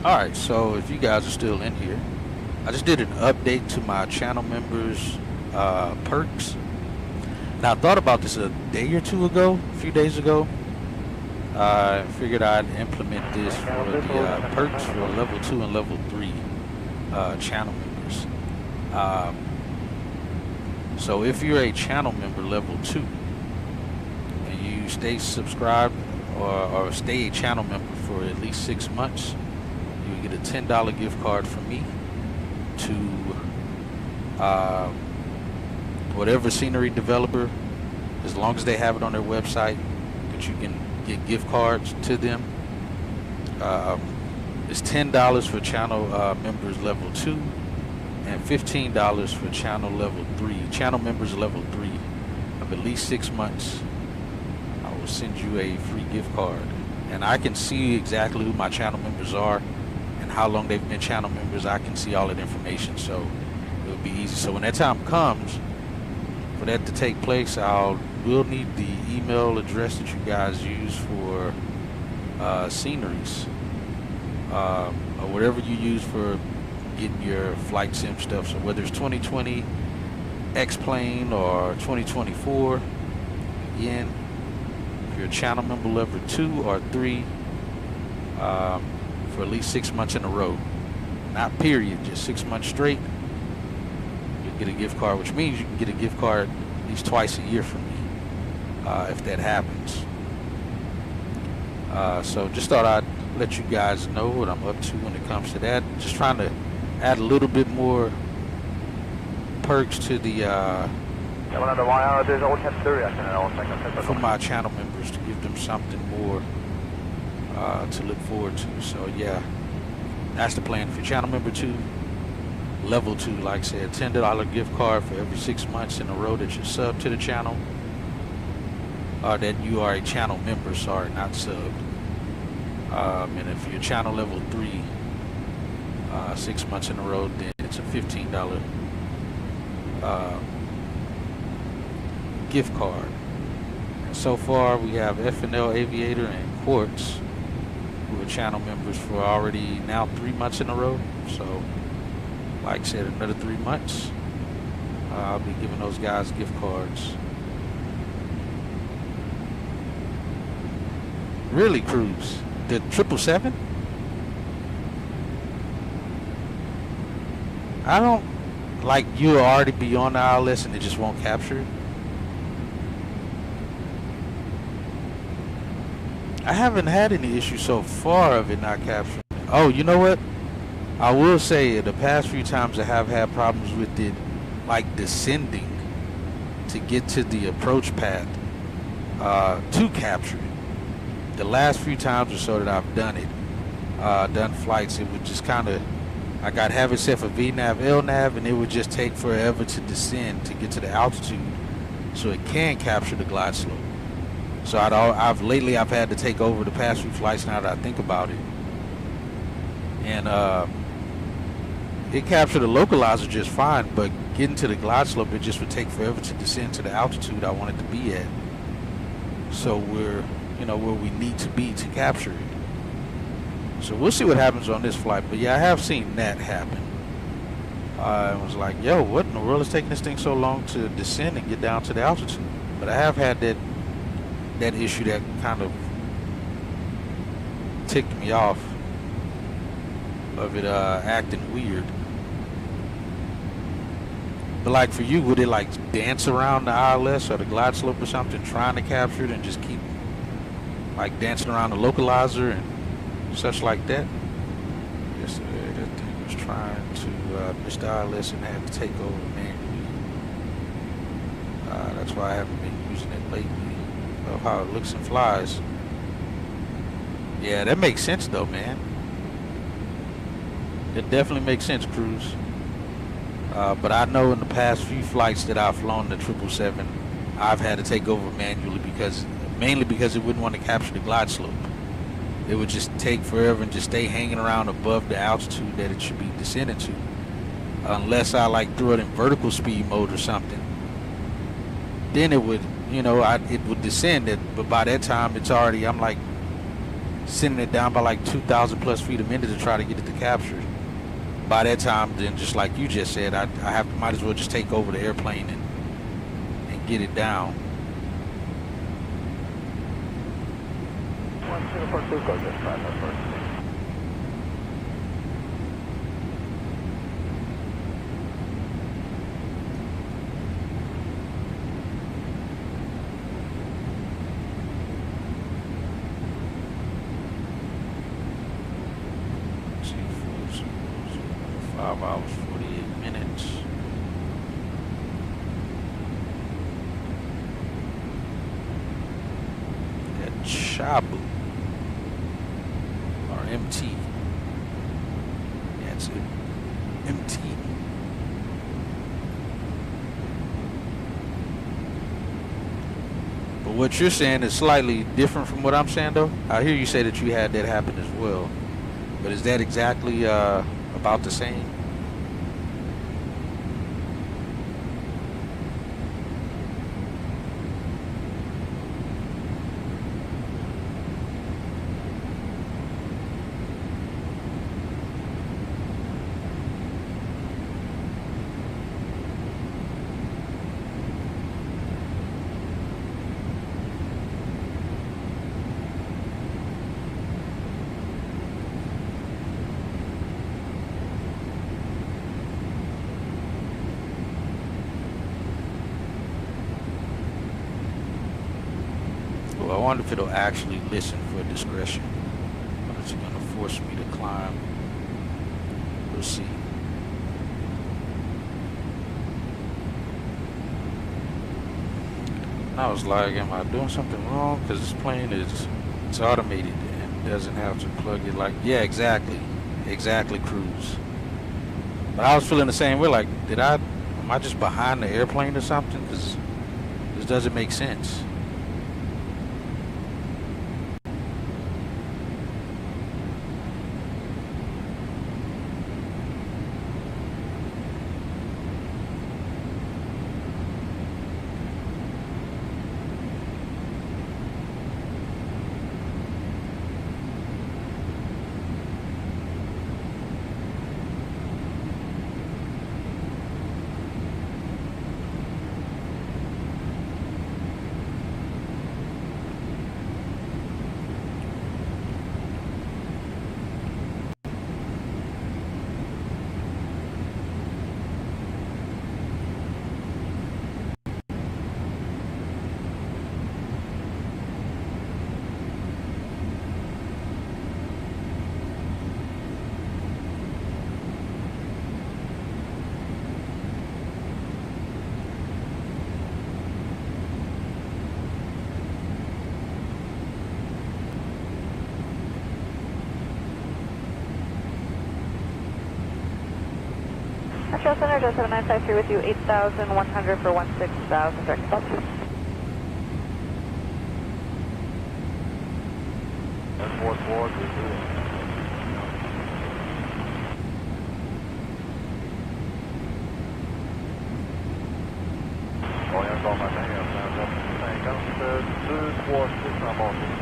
Alright, so if you guys are still in here, I just did an update to my channel members perks. Now I thought about this a day or two ago, a few days ago. I figured I'd implement this for the perks for level 2 and level 3 channel members. So if you're a channel member level 2 and you stay subscribed or stay a channel member for at least 6 months, you get a $10 gift card from me to whatever scenery developer, as long as they have it on their website, that you can get gift cards to them. It's $10 for channel members level 2 and $15 for channel level 3. Channel members level 3 of at least 6 months, I will send you a free gift card. And I can see exactly who my channel members are and how long they've been channel members. I can see all that information, so it'll be easy. So when that time comes for that to take place, I'll we'll need the email address that you guys use for sceneries, or whatever you use for getting your flight sim stuff. So whether it's 2020 X-Plane or 2024, again, if you're a channel member level 2 or 3, for at least 6 months in a row, not period, just 6 months straight, you'll get a gift card, which means you can get a gift card at least twice a year from me, if that happens. So just thought I'd let you guys know what I'm up to when it comes to that. Just trying to add a little bit more perks to the for my channel members, to give them something more to look forward to. So yeah, that's the plan. If you're channel member 2, level 2, like I said, $10 gift card for every 6 months in a row that you sub to the channel, or that you are a channel member, sorry, not subbed. And if you're channel level 3, 6 months in a row, then it's a $15 gift card. And so far we have FNL Aviator and Quartz, who are channel members for already now 3 months in a row. So like I said, another 3 months, I'll be giving those guys gift cards. Really, Cruz? The 777? I don't, like, you'll already be on the ILS and it just won't capture it. I haven't had any issue so far of it not capturing. Oh, you know what? I will say the past few times I have had problems with it, like descending to get to the approach path to capture it. The last few times or so that I've done it, done flights, it would just kind of, I got have it set for VNAV, LNAV, and it would just take forever to descend to get to the altitude so it can capture the glide slope. So lately I've had to take over the past few flights now that I think about it. And it captured the localizer just fine, but getting to the glide slope, it just would take forever to descend to the altitude I wanted to be at. So we're, where we need to be to capture it. So we'll see what happens on this flight. But yeah, I have seen that happen. I was like, yo, what in the world is taking this thing so long to descend and get down to the altitude? But I have had that issue that kind of ticked me off, of it acting weird. But like for you, would it like dance around the ILS or the glide slope or something, trying to capture it, and just keep like dancing around the localizer and such like that? Yesterday that thing was trying to miss the ILS and had to take over manually. That's why I haven't been using it lately. Of how it looks and flies. Yeah, that makes sense though, man. It definitely makes sense, Cruz. But I know in the past few flights that I've flown the 777, I've had to take over manually mainly because it wouldn't want to capture the glide slope. It would just take forever and just stay hanging around above the altitude that it should be descending to, unless I like threw it in vertical speed mode or something. Then it would, it would descend it, but by that time it's already, I'm like sending it down by like 2,000 plus feet a minute to try to get it to capture it. By that time, then just like you just said, I might as well just take over the airplane and get it down. Shabu or MT. That's it. MT. But what you're saying is slightly different from what I'm saying, though. I hear you say that you had that happen as well. But is that exactly about the same? I wonder if it'll actually listen for discretion. Or is it going to force me to climb? We'll see. I was like, am I doing something wrong? Because this plane it's automated and doesn't have to plug it. Like, yeah, exactly, cruise. But I was feeling the same way. Like, am I just behind the airplane or something? Because this doesn't make sense. Metro Center, 7953 with you, 8,100 for 16,000, direct Celsius. Ja, jag gav mig ner sen ganska svårt lyssna bakom.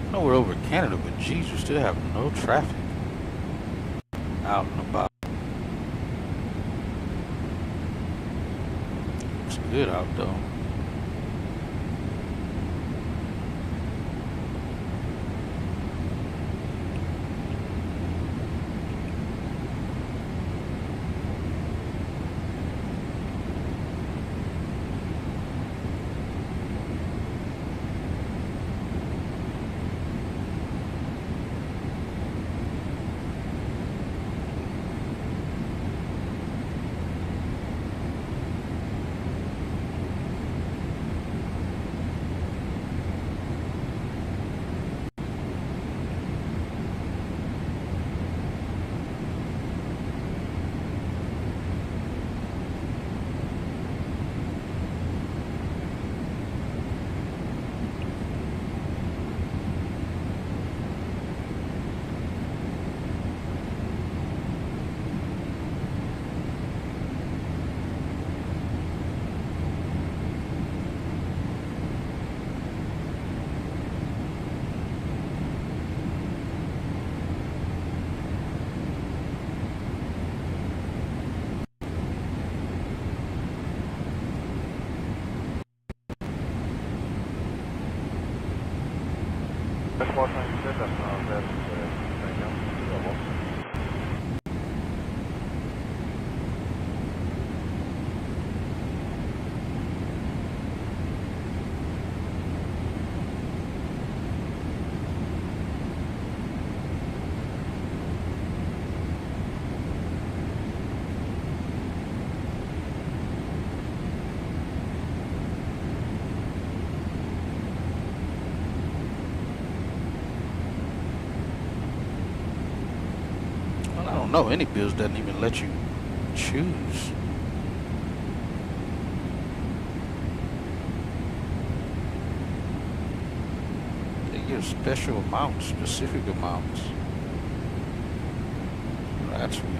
I know we're over Canada, but geez, we still have no traffic out and about. good out though. No, any bills doesn't even let you choose. They give special amounts, specific amounts. That's weird.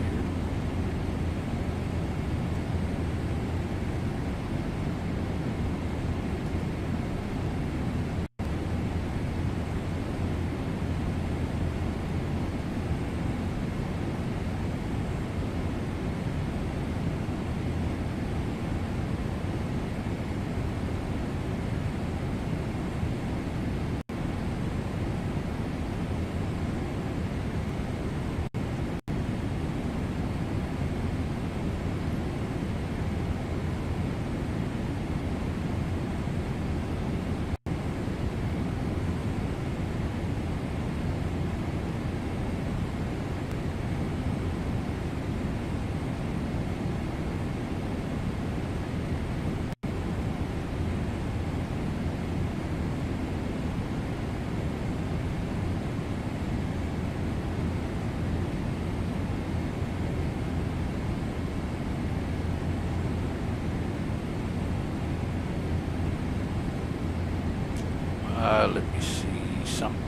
Let me see something.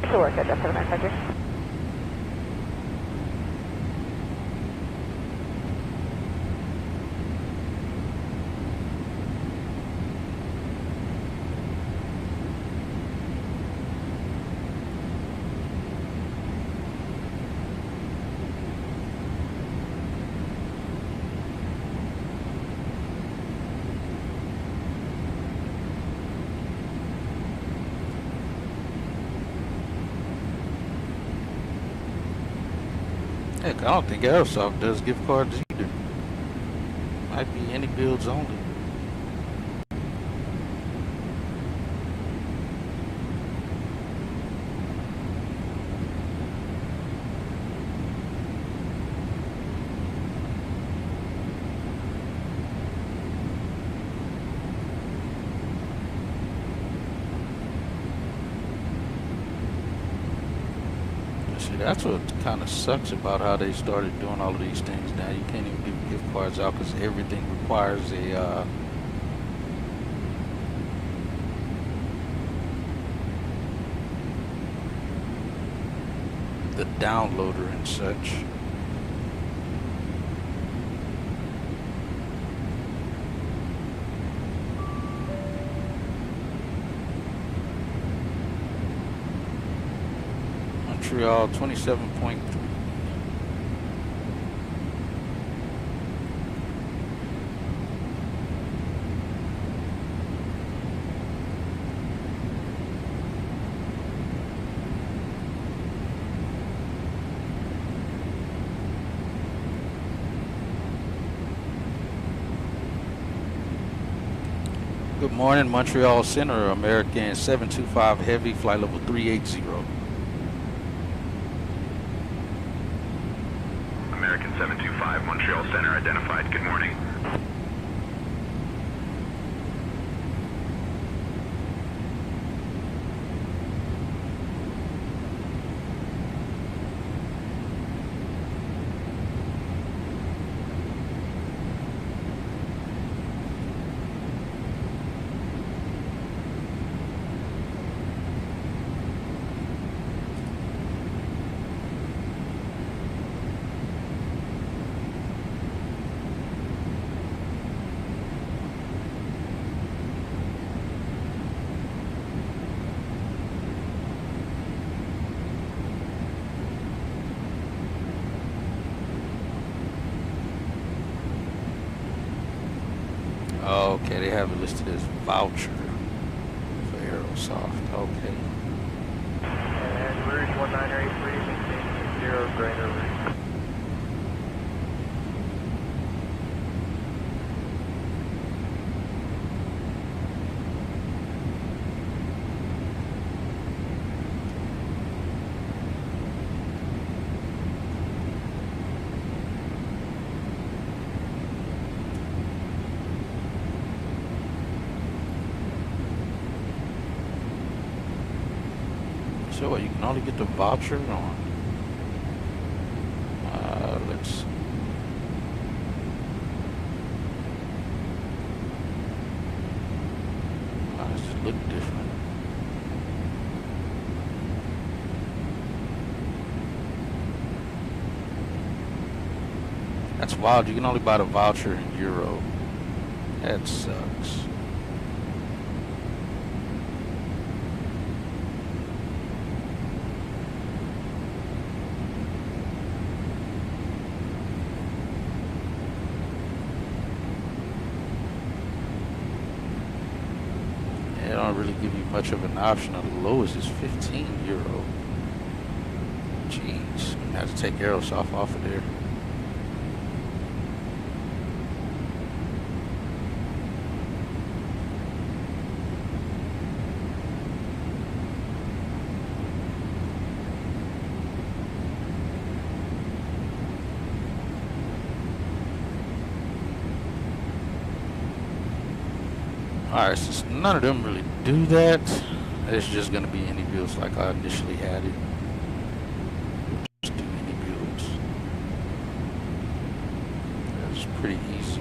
To work at for the manager. Heck, I don't think Airsoft does gift cards either. Might be any builds only. See, that's what kind of sucks about how they started doing all of these things now. You can't even give gift cards out because everything requires a the downloader and such. Montreal 27.3. Good morning, Montreal Center, American 725 Heavy, flight level 380. American 725, Montreal Center, identified. Good morning. Okay, they have it listed as voucher for Aerosoft. Okay. And Rouge 1983, maintain 0 greater Rouge. So what, you can only get the voucher on, let's see. Why does it look different? That's wild, you can only buy the voucher in euro. That sucks. They don't really give you much of an option. The lowest is 15 euro. Jeez, I have to take Aerosoft off of there. Alright, since none of them really do that, it's just going to be any builds like I initially had it. Just do any builds. It's pretty easy.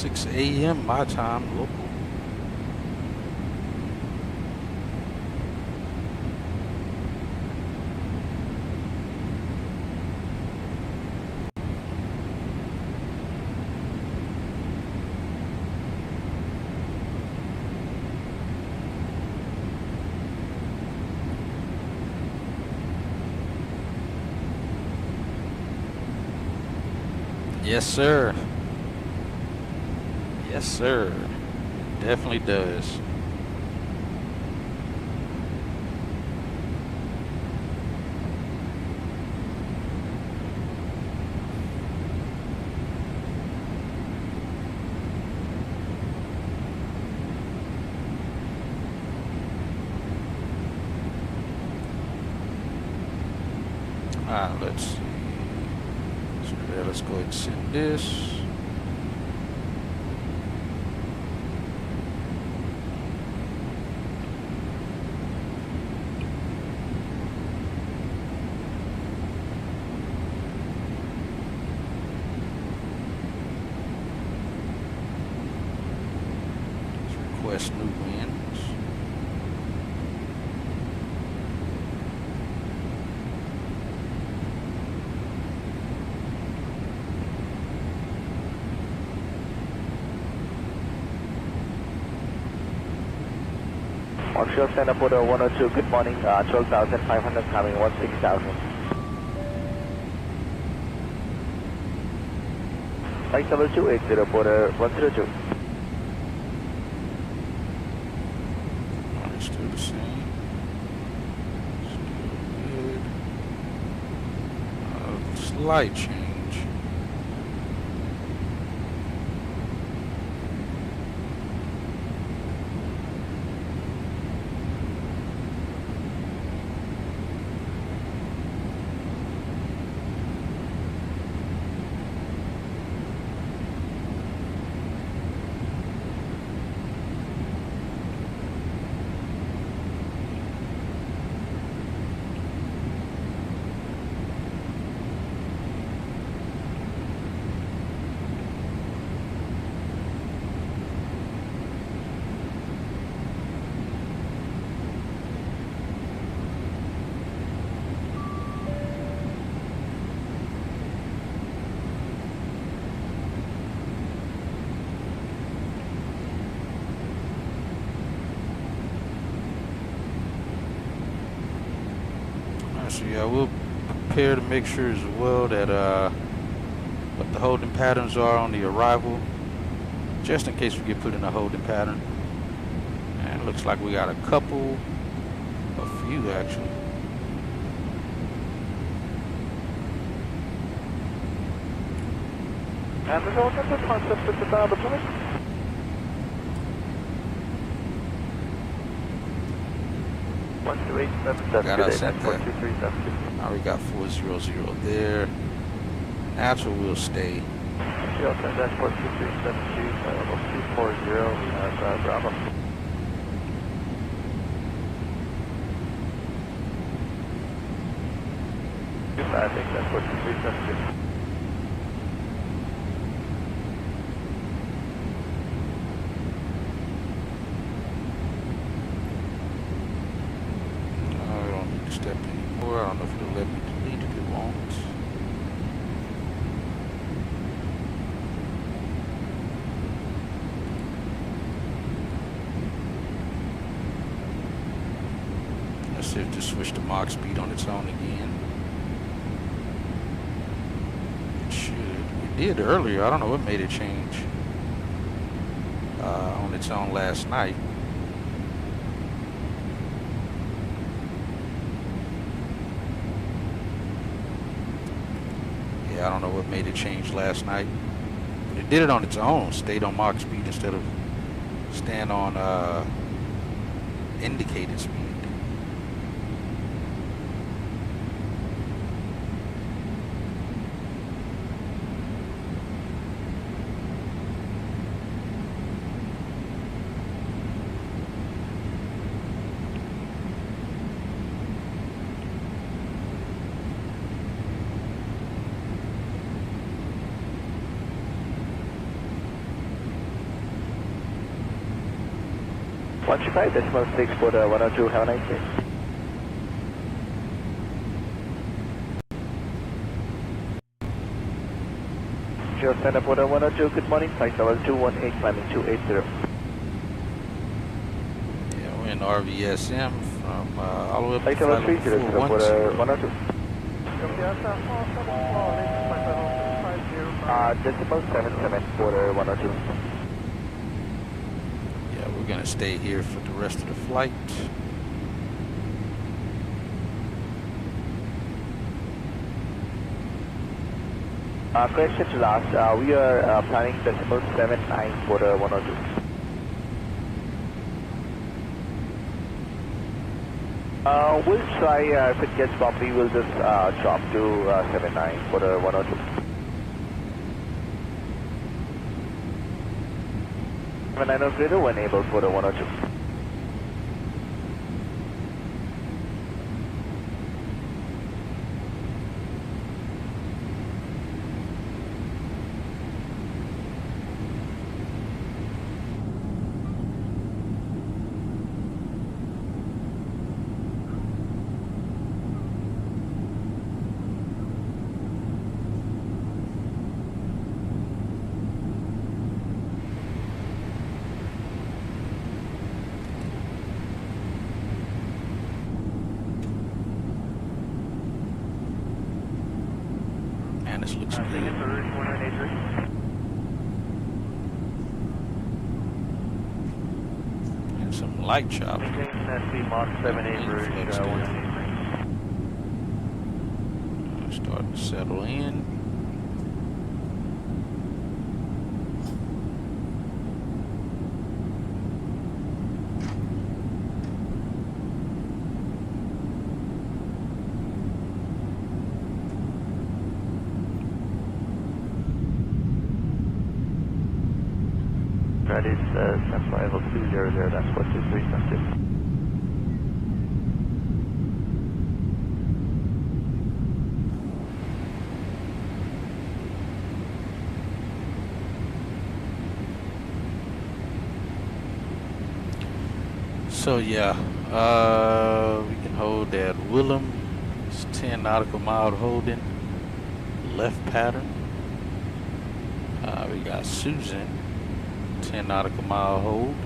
6 a.m. my time, local. Yes, sir. Yes, sir. Definitely does. Let's see. So there, let's go ahead and send this. Request new winds. Onshore stand up order 102, good morning, 12,500 coming 16,000. Flight level 280, border 102. Still the same. Still good. Slight change. So yeah, we'll prepare to make sure as well that what the holding patterns are on the arrival, just in case we get put in a holding pattern. And it looks like we got a few actually. And the zone number concept is about the place. Got us at that. Now we got 400 there. Natural will stay. Dashboard 2372, 240, we have Bravo. I think that's what 2372. Step anymore. I don't know if it'll let me delete it. It won't. Let's see if just switch to Mach speed on its own again. It should. It did earlier. I don't know what made it change on its own last night. I don't know what made it change last night. But it did it on its own. Stayed on Mach speed instead of staying on indicated speed. 135.6 for the 102, have a nice day. Just stand up for the 102, good morning, flight level 218, climbing 280. Yeah, we're in RVSM from all the way up Flight to level 30 for the 102. Decimal 77 for the 102. Yeah, we're gonna stay here for the rest of the flight. Correction to last, we are planning decimal 79 for the 102. We'll try, if it gets bumpy, we'll just drop to 79 for the 102. 79 operator, when able for the 102. Man, this looks good. And some light chop. Start to settle in. That is Central Level 200, that's what 23 So yeah, we can hold at Willem. It's 10 nautical mile holding, left pattern. We got Susan, 10 nautical mile hold.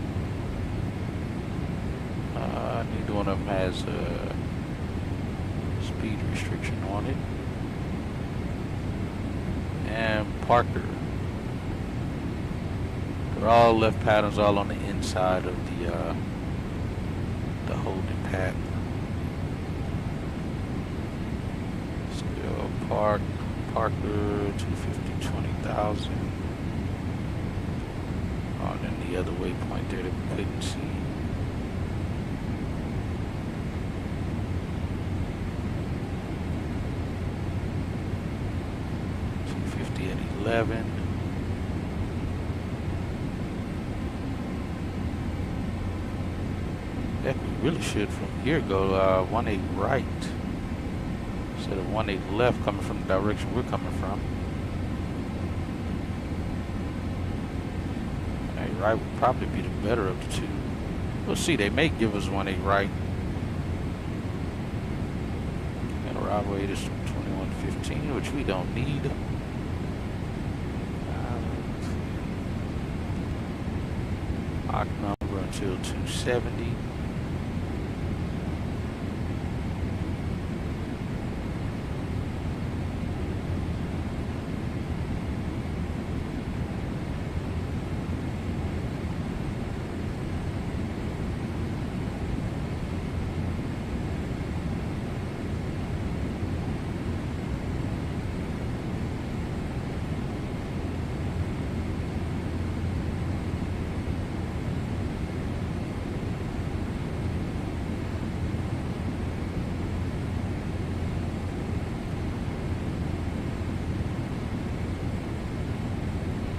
Neither one of them has a speed restriction on it. And Parker. They're all left patterns, all on the inside of the holding pattern. Still Parker 250, 20,000. Oh, then the other waypoint there that we couldn't see. At 11. Heck, we really should from here go 18 right instead of 18 left, coming from the direction we're coming from. 18 right would probably be the better of the two. We'll see. They may give us 18 right. And arrival weight is 2115, which we don't need. Mach number until 270.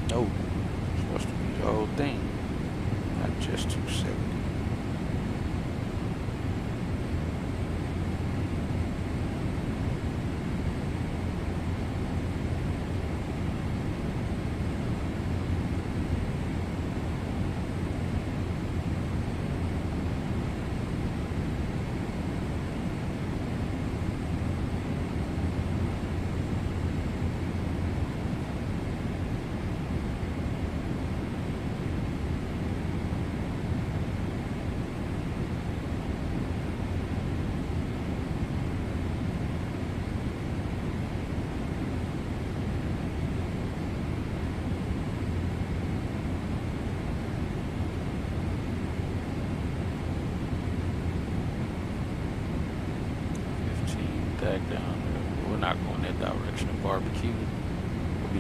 No, it's supposed to be the whole thing, not just 270.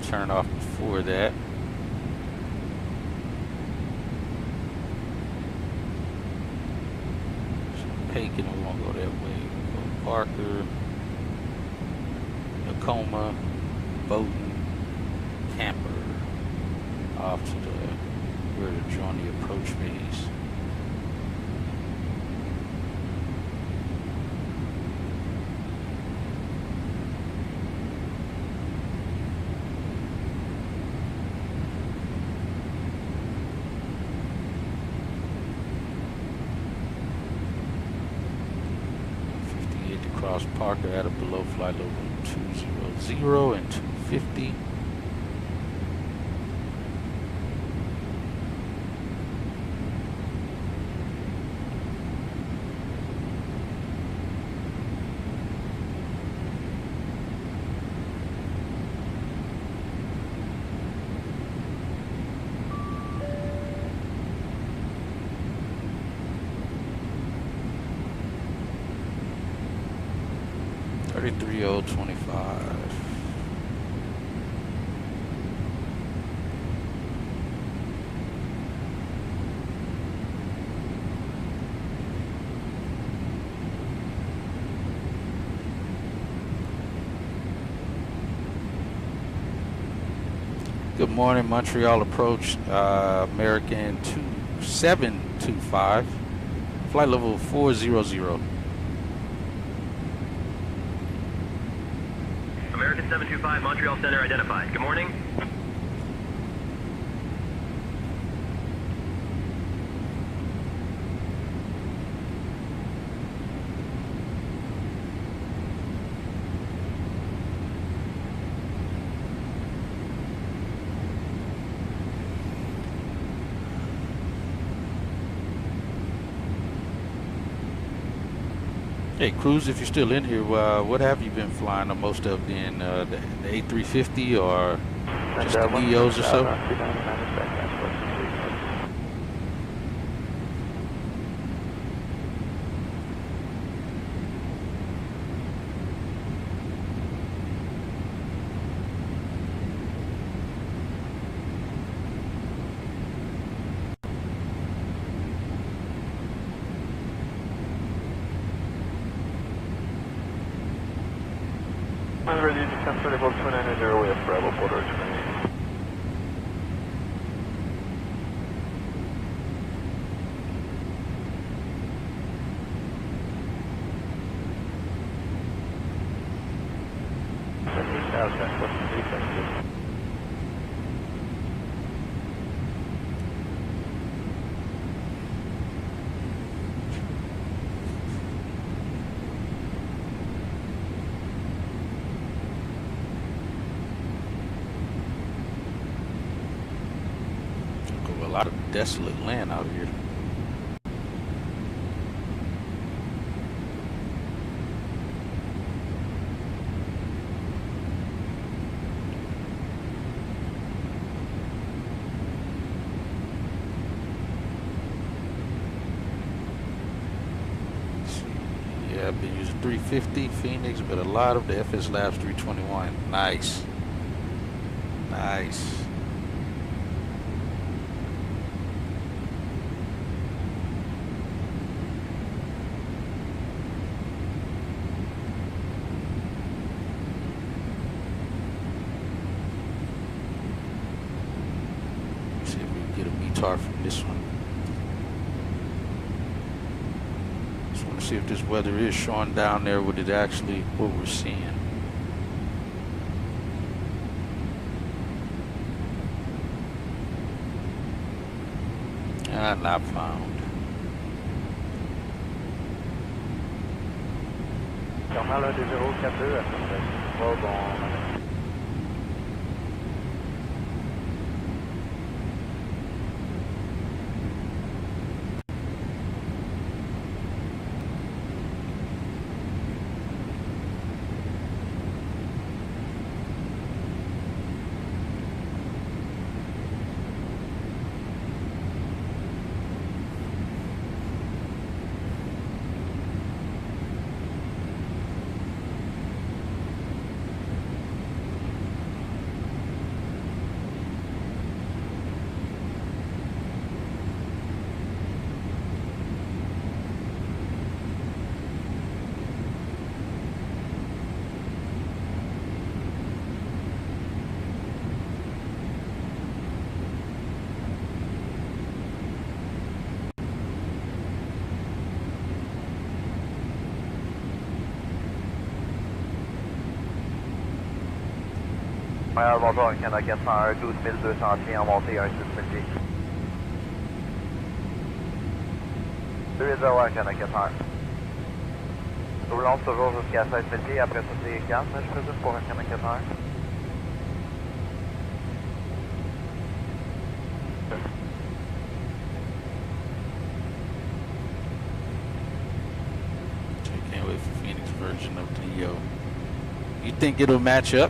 turn off before that. Paikin, we won't go that way. We'll go Parker, Tacoma, Bowden, Camper, off to the where to join the approach base. Cross Parker at a below flight level 200 and 250. Good morning, Montreal approach, American 2725, flight level 400. American 725, Montreal Center identified. Good morning. Hey, Cruz, if you're still in here, what have you been flying the most of in the A350 or just the NEOs or so? I'm ready to cancel level 290 with Bravo Border 28. A lot of desolate land out here. Yeah, I've been using 350 Phoenix, but a lot of the FS Labs 321. Nice. Nice. From this one. Just want to see if this weather is showing down there what it actually what we're seeing. Not found. Bonjour, Canada 401, 12 200 en montée, 1 6 201, Canada 401. Roulons toujours jusqu'à 16 pieds après toutes les cannes, je présume, pour un Canada 401. Can't wait for Phoenix version of the Neo. You think it'll match up?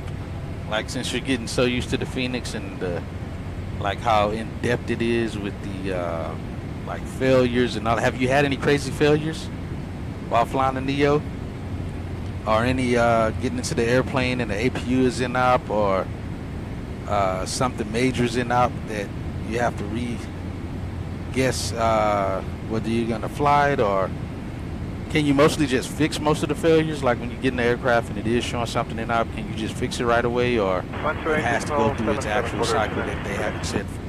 Like, since you're getting so used to the Phoenix and like how in depth it is with the like failures and all. Have you had any crazy failures while flying the Neo? Or any getting into the airplane and the APU is in op, or something major is in op that you have to re-guess whether you're gonna fly it, or can you mostly just fix most of the failures? Like when you get in the aircraft and it is showing something in op, can you just fix it right away, or it has to go through its actual cycle that they have it set for?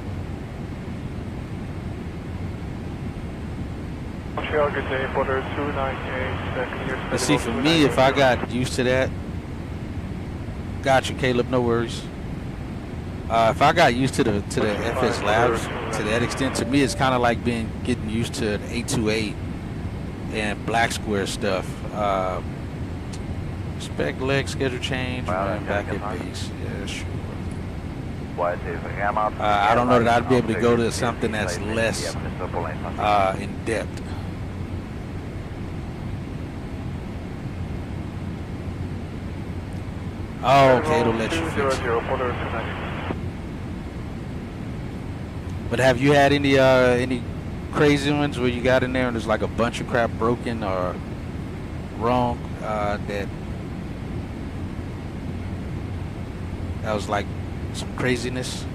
Montreal, good day, border 298, But see, for me, if I got used to that, got you, Caleb, no worries. If I got used to the FS Labs to that extent, to me, it's kind of like getting used to the 828 and black square stuff. Spec leg schedule change, running back at base. Yeah, sure. I don't know that I'd be able to go to something that's less in depth. Oh, okay, it'll let you fix it. But have you had any crazy ones where you got in there and there's like a bunch of crap broken or wrong that was like some craziness?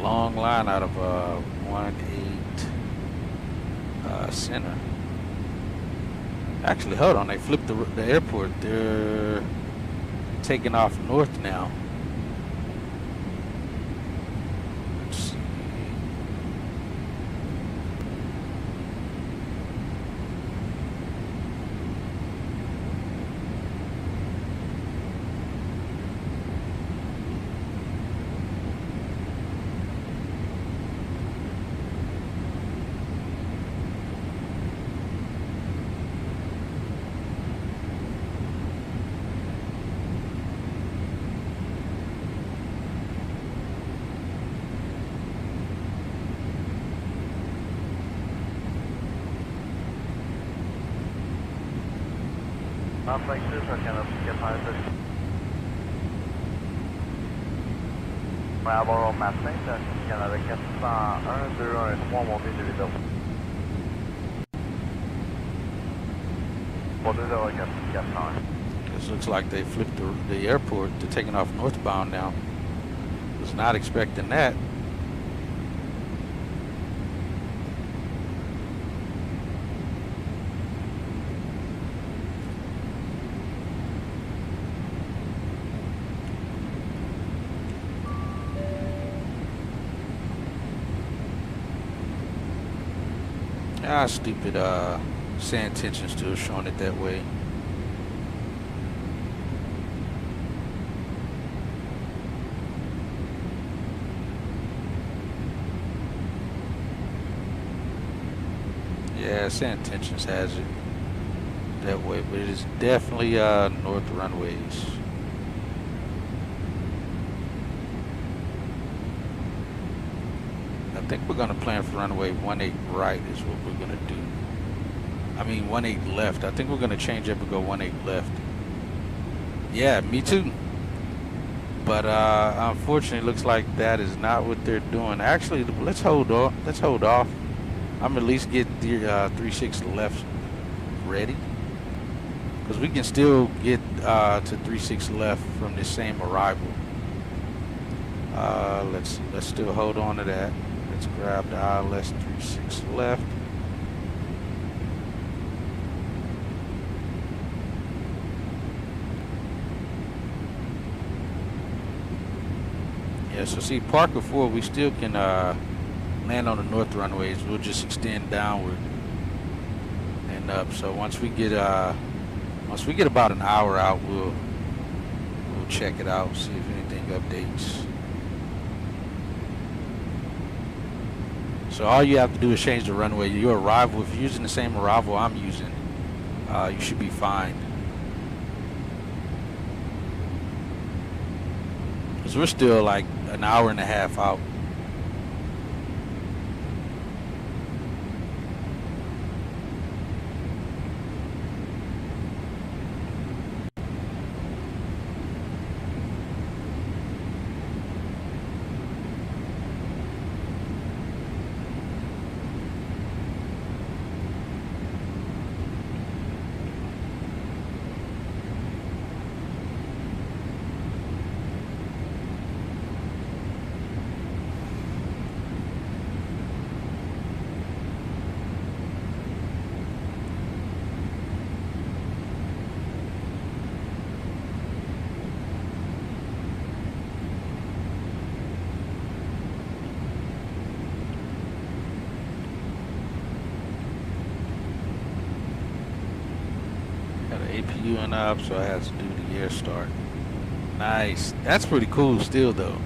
Long line out of 18 center. Actually, hold on, they flipped the airport. They're taking off north now. Let's see. Like this, or can I get behind this? Bravo, Mustang, Canada 401, 213, montée de vitesse. This looks like they flipped the airport to taking off northbound now. Was not expecting that. Ah, stupid sand tension still showing it that way. Yeah, sand tensions has it that way, but it is definitely north runways. I think we're gonna plan for runway 18 right is what we're gonna do. I mean 18 left. I think we're gonna change up and go 18 left. Yeah, me too. But unfortunately, it looks like that is not what they're doing. Actually, let's hold off. Let's hold off. I'm at least get the 36 left ready, because we can still get to 36 left from this same arrival. Let's still hold on to that. Let's grab the ILS 36 left. Yeah, so see, Parker 4, we still can land on the north runways. We'll just extend downward and up. So once we get about an hour out, we'll check it out, see if anything updates. So all you have to do is change the runway. Your arrival, if you're using the same arrival I'm using, you should be fine. Because we're still like an hour and a half out. APU and up, so I had to do the air start. Nice. That's pretty cool still though.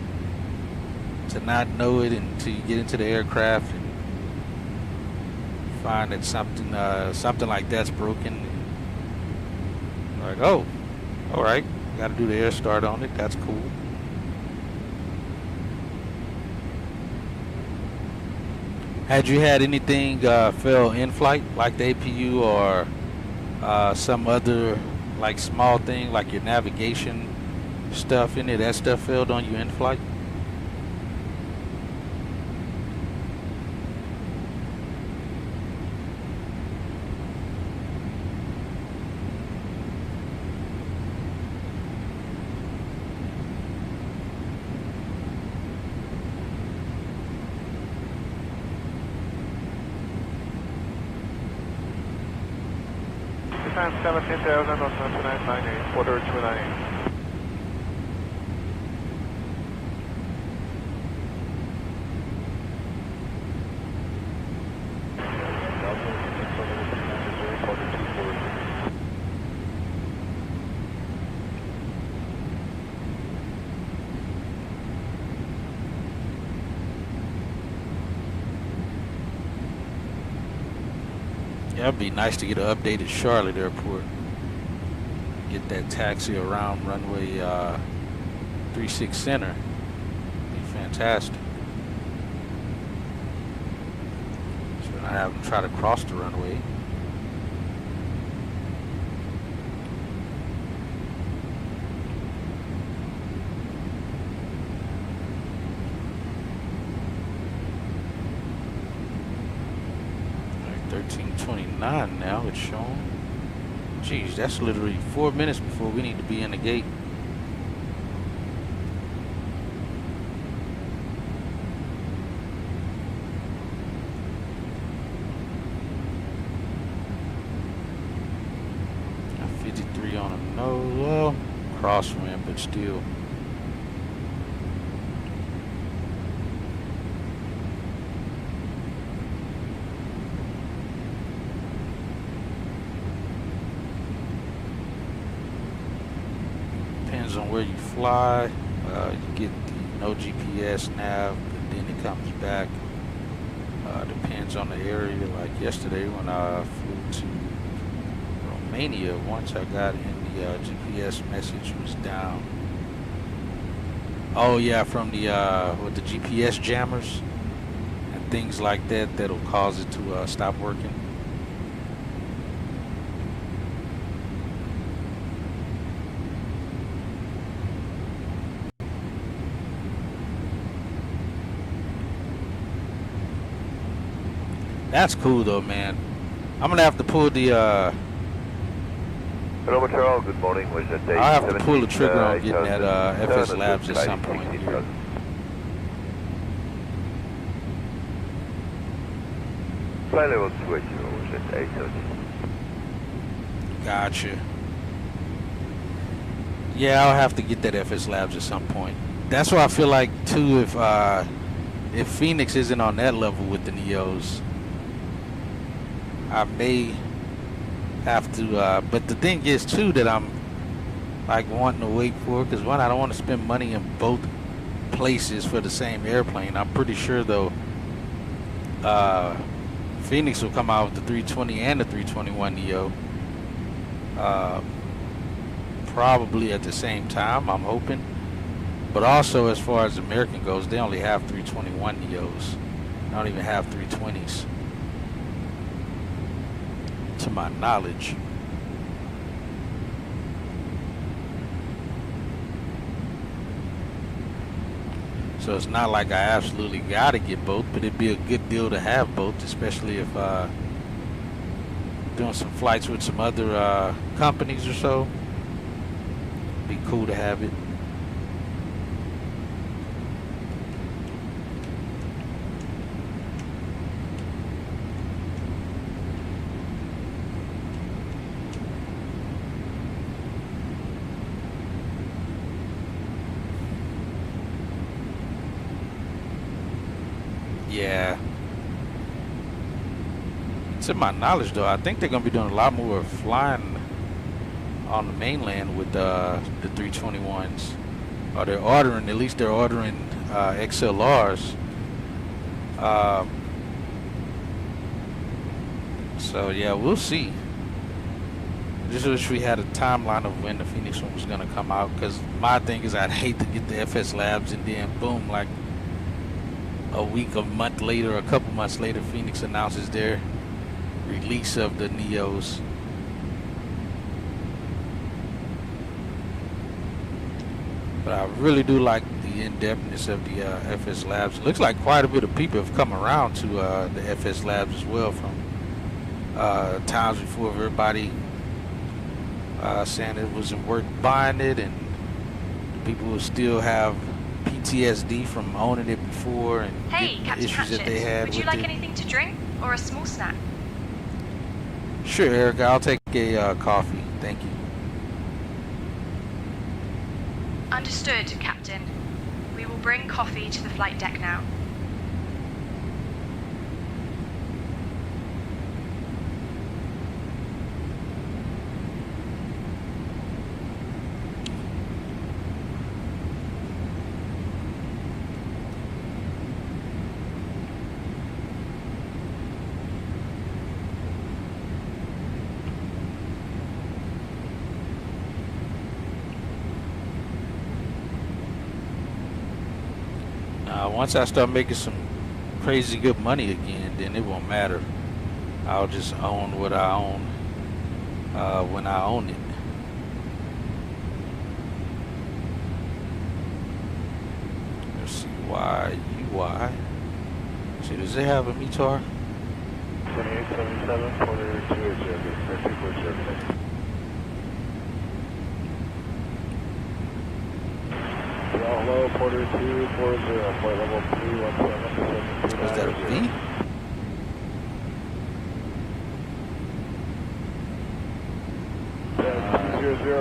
To not know it until you get into the aircraft and find that something like that's broken. Like, oh, alright, gotta do the air start on it, that's cool. Had you had anything fail in flight, like the APU or some other like small thing like your navigation stuff in it, that stuff failed on you in flight? Japan 17,000 on 2998, order 298. Yeah, it'd be nice to get an updated Charlotte Airport. Get that taxi around runway 36 Center. Be fantastic. So I have them try to cross the runway. Now it's showing. Geez, that's literally 4 minutes before we need to be in the gate. Got 53 on a nose. Well, crosswind, but still. On where you fly, you get the no GPS nav, but then it comes back. Depends on the area. Like yesterday when I flew to Romania, once I got in the GPS message was down. Oh yeah, from the with the GPS jammers and things like that, that'll cause it to stop working. That's cool though, man. I'm gonna have to pull the Hello, Montreal. Good morning. Was that day? I have to pull the trigger on getting that FS Labs at some point here. Flight level 280 was at 8:30. Gotcha. Yeah, I'll have to get that FS Labs at some point. that's why I feel like too, if Phoenix isn't on that level with the Neos, I may have to. But the thing is too that I'm like wanting to wait for, because one, I don't want to spend money in both places for the same airplane. I'm pretty sure though, Phoenix will come out with the 320 and the 321 Neo, probably at the same time, I'm hoping. But also, as far as American goes, they only have 321 Neos. They don't even have 320s, to my knowledge. So it's not like I absolutely got to get both, but it'd be a good deal to have both, especially if doing some flights with some other companies or so. Be cool to have it. Yeah. To my knowledge, though, I think they're going to be doing a lot more flying on the mainland with the 321s. Or they're ordering, at least they're ordering XLRs. So, yeah, we'll see. Just wish we had a timeline of when the Phoenix one was going to come out. Because my thing is I'd hate to get the FS Labs and then, boom, like a week, a month later, a couple months later, Phoenix announces their release of the Neos. But I really do like the in-depthness of the FS Labs. It looks like quite a bit of people have come around to the FS Labs as well, from times before everybody saying it wasn't worth buying it, and people will still have PTSD from owning it before, and hey, Captain issues that they Hatchett, had would you with like it. anything to drink or a small snack? Sure, Erica, I'll take a coffee. Thank you. Understood, Captain. We will bring coffee to the flight deck now. Once I start making some crazy good money again, then it won't matter. I'll just own what I own when I own it. Let's see, UI. See, does it have a METAR? 2877, Porter 280, Hello, Porter 240, flight level 317. Was that a V?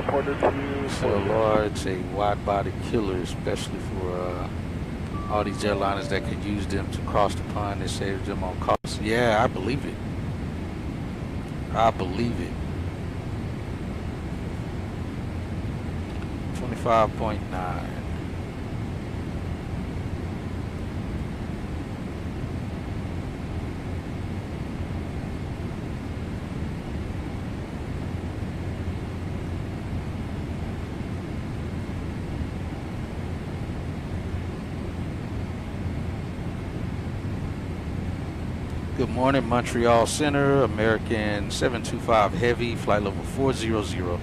Porter 240. XLR, it's a wide body killer, especially for all these airliners that could use them to cross the pond. It saves them on costs. Yeah, I believe it. I believe it. 25.9. Good morning, Montreal Center, American 725 Heavy, flight level 400.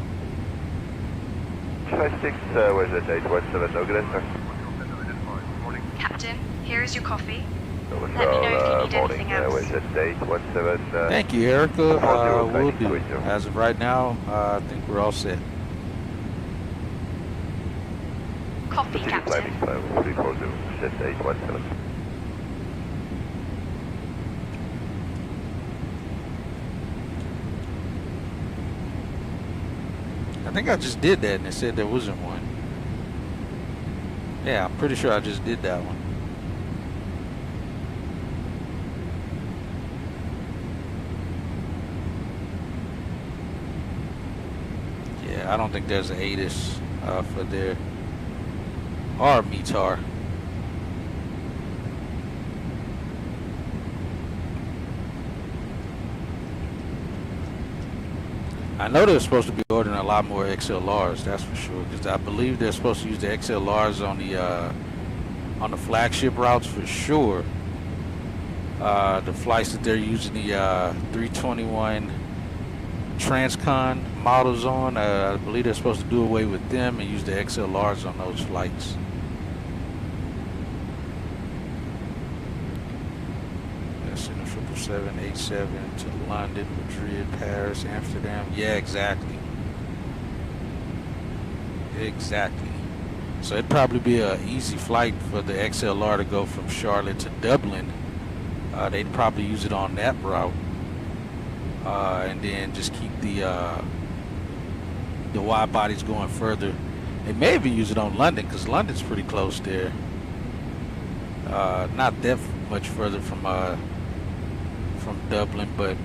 56, where's the date? 17, no Guinness, sir. Captain, here is your coffee. So, Let me know if you need morning, anything else. where's the date? 17, Thank you, Erica. 40, We'll do. As of right now, I think we're all set. Copy, Captain. 340, set date 17. I think I just did that and it said there wasn't one. Yeah, I'm pretty sure I just did that one. Yeah, I don't think there's an ATIS for there. Or METAR. I know they're supposed to be ordering a lot more XLRs, that's for sure, because I believe they're supposed to use the XLRs on the flagship routes for sure. The flights that they're using the 321 Transcon models on, I believe they're supposed to do away with them and use the XLRs on those flights. That's in the 777-87 to London, Madrid, Paris, Amsterdam. Yeah, exactly. Exactly. So it'd probably be an easy flight for the XLR to go from Charlotte to Dublin. They'd probably use it on that route. And then just keep the wide bodies going further. They may even use it on London because London's pretty close there. Not that much further from Dublin, but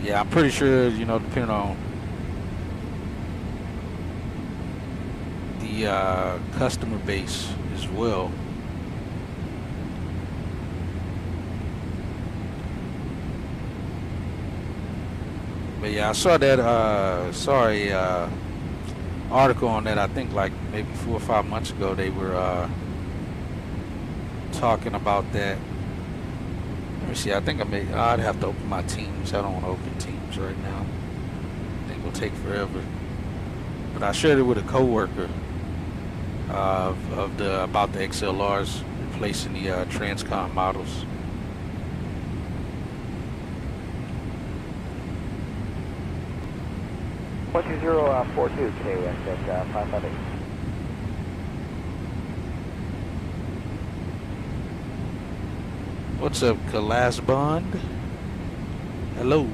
yeah, I'm pretty sure, you know, depending on the customer base as well. But yeah, I saw that article on that, I think like maybe 4 or 5 months ago. They were talking about that. Let me see, I think I'd have to open my Teams. I don't want to open Teams right now. I think it'll take forever. But I shared it with a coworker about the XLRs replacing the Transcon models. What 2042 KWS at 558. What's up, Kalas Bond? Hello.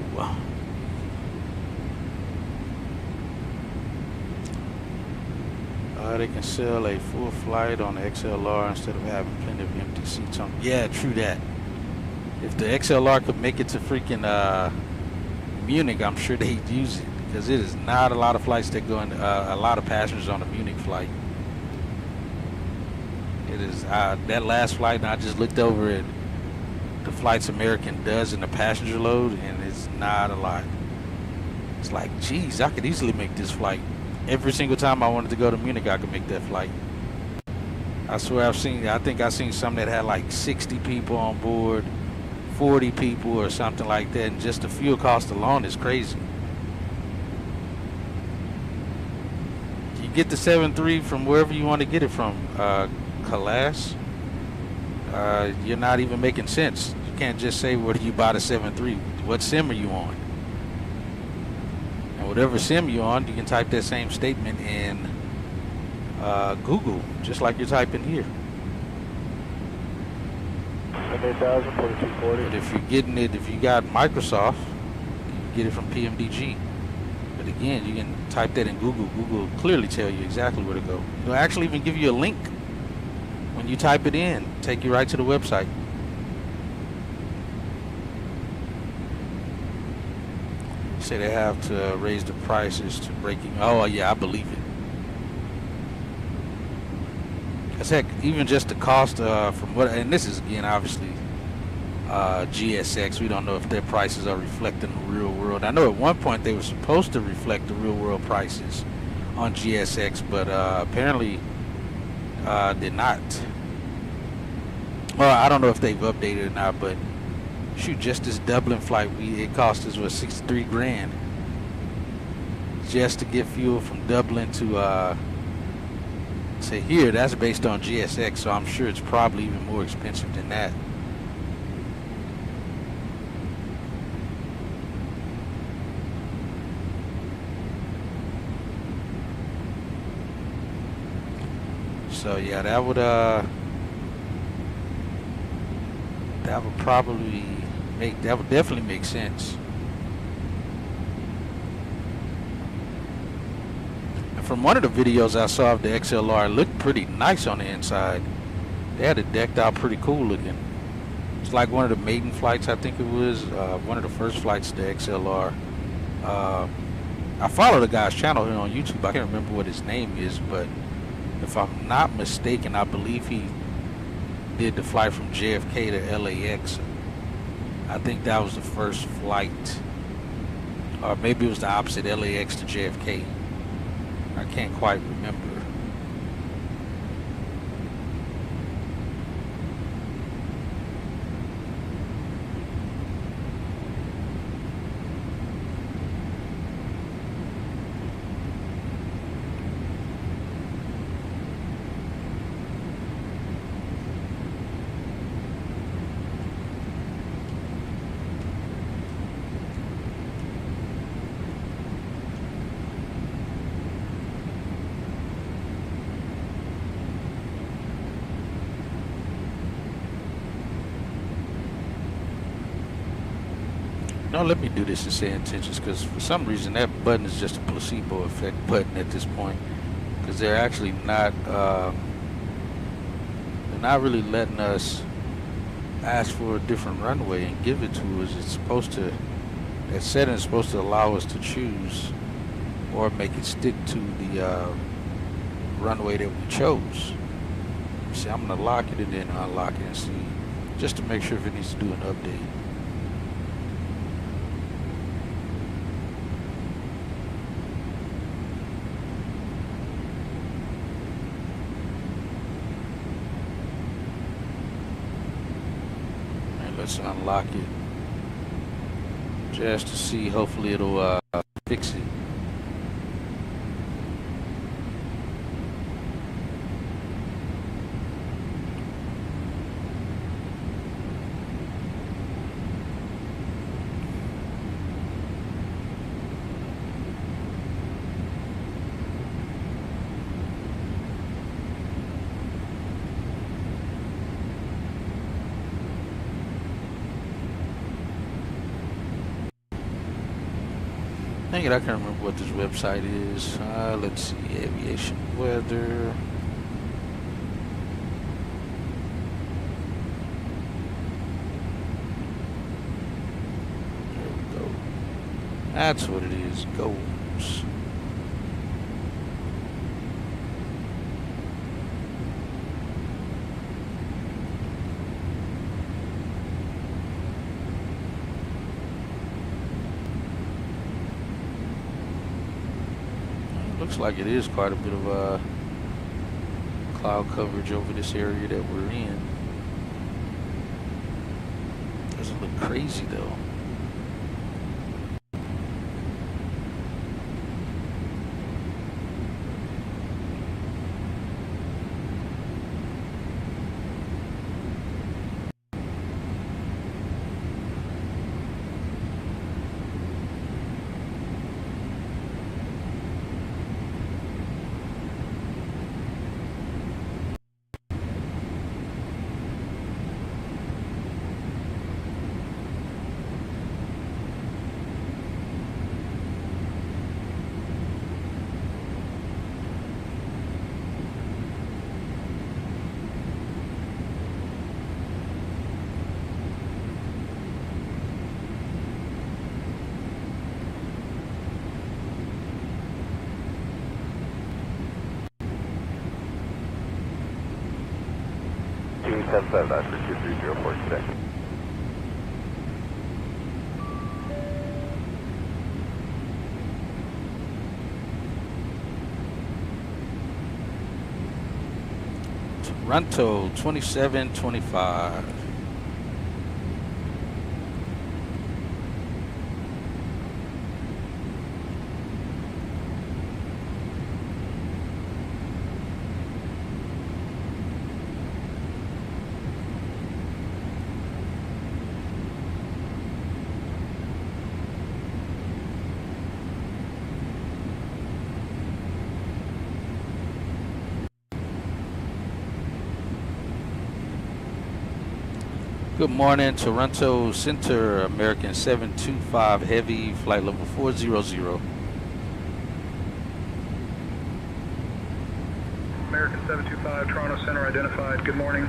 They can sell a full flight on the XLR instead of having plenty of empty seats on. Yeah, true that. If the XLR could make it to freaking Munich, I'm sure they'd use it, because it is not a lot of flights that go in, a lot of passengers on a Munich flight. It is that last flight, and I just looked over at the flights American does in the passenger load, and it's not a lot. It's like, geez, I could easily make this flight. Every single time I wanted to go to Munich, I could make that flight. I swear I think I've seen some that had like 60 people on board, 40 people or something like that, and just the fuel cost alone is crazy. You get the 7.3 from wherever you want to get it from, Kalas. You're not even making sense. You can't just say, where do you buy the 7.3? What SIM are you on? And whatever SIM you're on, you can type that same statement in Google, just like you're typing here. But if you're getting it, if you got Microsoft, you get it from PMDG. But again, you can type that in Google. Google will clearly tell you exactly where to go. It'll actually even give you a link when you type it in, take you right to the website. Say they have to raise the prices to breaking. Oh yeah, I believe it. Cause heck, even just the cost from what, and this is again obviously GSX. We don't know if their prices are reflecting the real world. I know at one point they were supposed to reflect the real world prices on GSX, but apparently did not. Well, I don't know if they've updated or not, but shoot, just this Dublin flight, it cost us, what, 63 grand just to get fuel from Dublin to here. That's based on GSX, so I'm sure it's probably even more expensive than that. So yeah, that would probably that would definitely make sense. And from one of the videos I saw of the XLR, it looked pretty nice on the inside. They had it decked out pretty cool looking. It's like one of the maiden flights, I think it was, one of the first flights of the XLR. I follow the guy's channel here on YouTube. I can't remember what his name is, but if I'm not mistaken, I believe he did the flight from JFK to LAX. I think that was the first flight. Or maybe it was the opposite, LAX to JFK. I can't quite remember. No, let me do this and say intentions, because for some reason that button is just a placebo effect button at this point, because they're actually not really letting us ask for a different runway and give it to us. It's supposed to, that setting is supposed to allow us to choose or make it stick to the runway that we chose. See, I'm gonna lock it and then unlock it and see, just to make sure if it needs to do an update. Let's unlock it just to see. Hopefully it'll fix it. Dang it, I can't remember what this website is. Let's see, aviation weather. There we go. That's what it is, goals. Looks like it is quite a bit of cloud coverage over this area that we're in. Doesn't look crazy though. today. Toronto 2725. Good morning, Toronto Center, American 725 Heavy, flight level 400. American 725, Toronto Center identified. Good morning.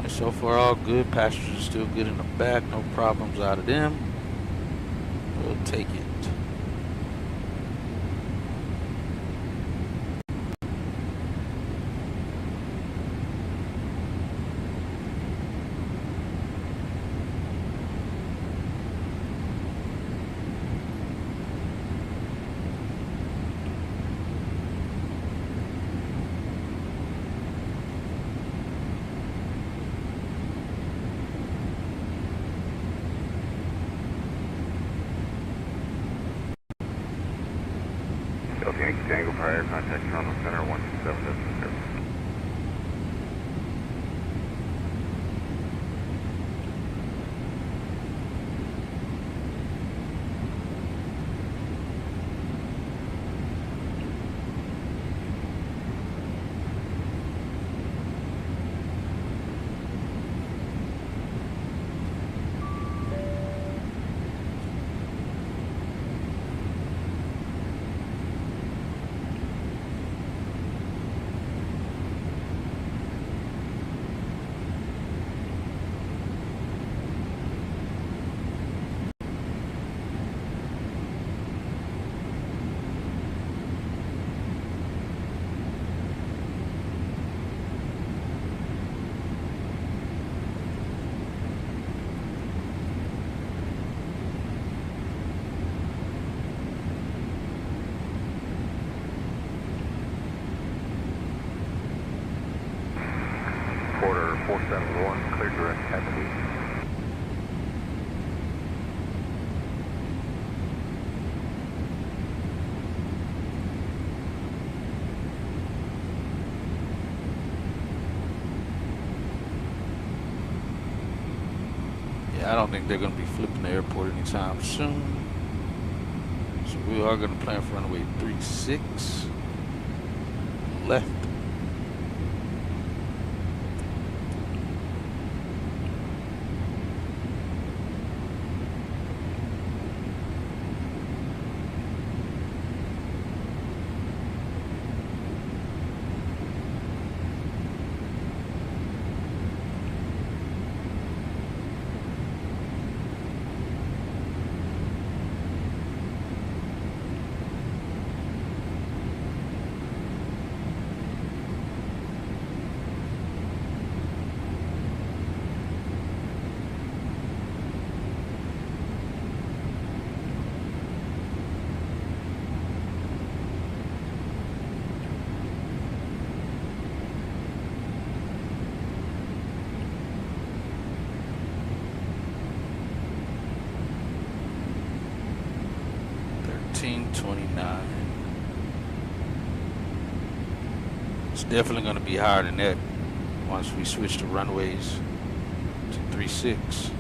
So far, all good. Passengers are still good in the back. No problems out of them. We'll take it. Yankee Tango prior, contact Toronto Center 127. Porter 471, clear direct taxi. Yeah, I don't think they're going to be flipping the airport anytime soon. So we are going to plan for runway 36 left. It's definitely going to be higher than that once we switch the runways to 36.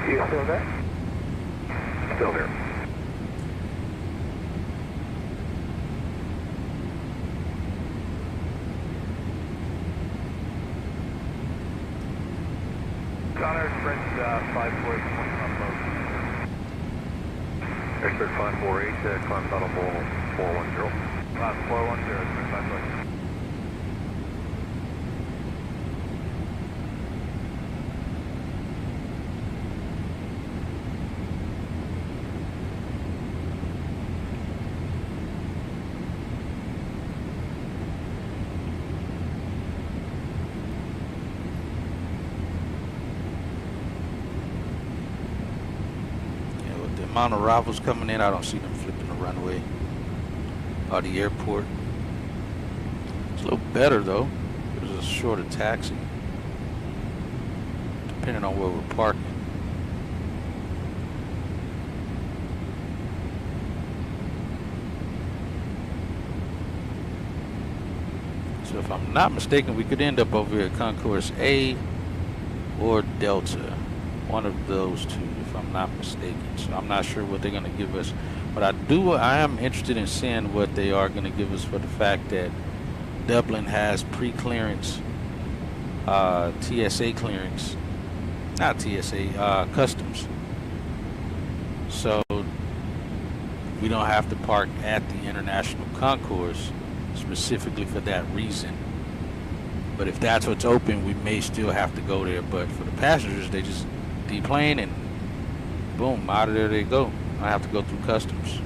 You still there? Still there. Connor, Sprint 5 on boat. Cleared 548, climb tunnel 410. 410, turn back right. Amount of arrivals coming in, I don't see them flipping the runway or the airport. It's a little better though. There's a shorter taxi, depending on where we're parking. So if I'm not mistaken, we could end up over here at Concourse A or Delta. One of those two, if I'm not mistaken. So I'm not sure what they're going to give us, but I am interested in seeing what they are going to give us for the fact that Dublin has pre-clearance, TSA clearance, not TSA, customs. So we don't have to park at the international concourse specifically for that reason. But if that's what's open, we may still have to go there. But for the passengers, they just deplane and boom, out of there they go. I have to go through customs.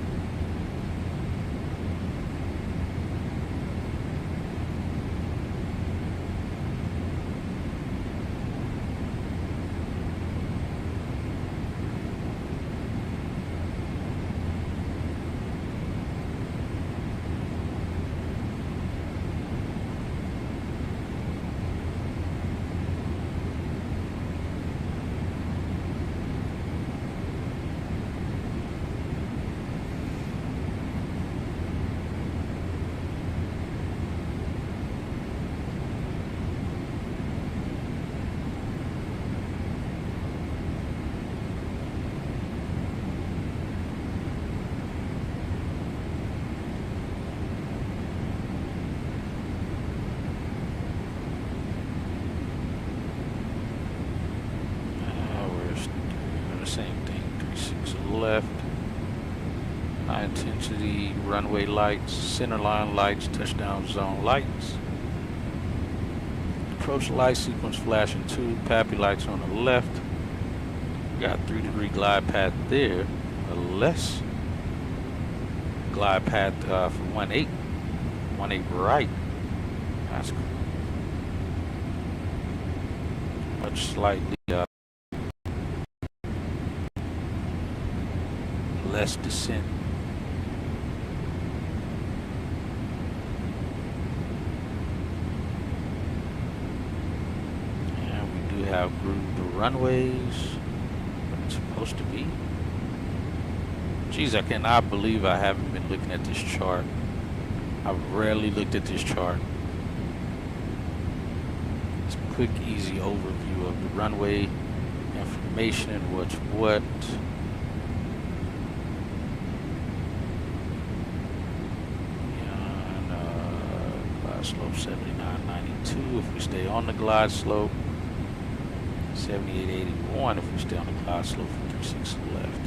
Left, high intensity runway lights, center line lights, touchdown zone lights, approach light sequence flashing 2, PAPI lights on the left, got 3-degree glide path there, a less glide path for 18 right, that's cool. Much slightly less descent. And we do have grooved runways, what it's supposed to be. Geez, I cannot believe I haven't been looking at this chart. I've rarely looked at this chart. It's a quick, easy overview of the runway information, what's what. Slope 79.92 if we stay on the glide slope, 78.81 if we stay on the glide slope from 36 to the left.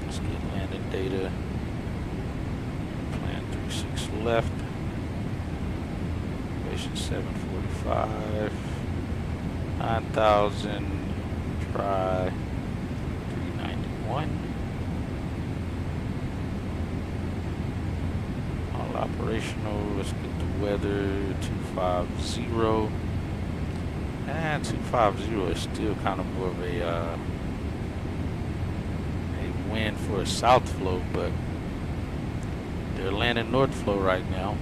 Let's get landing data. Plan 36 left. 745, 9,000, try 391. All operational, let's get the weather, 250. And 250 is still kind of more of a wind for a south flow, but they're landing north flow right now.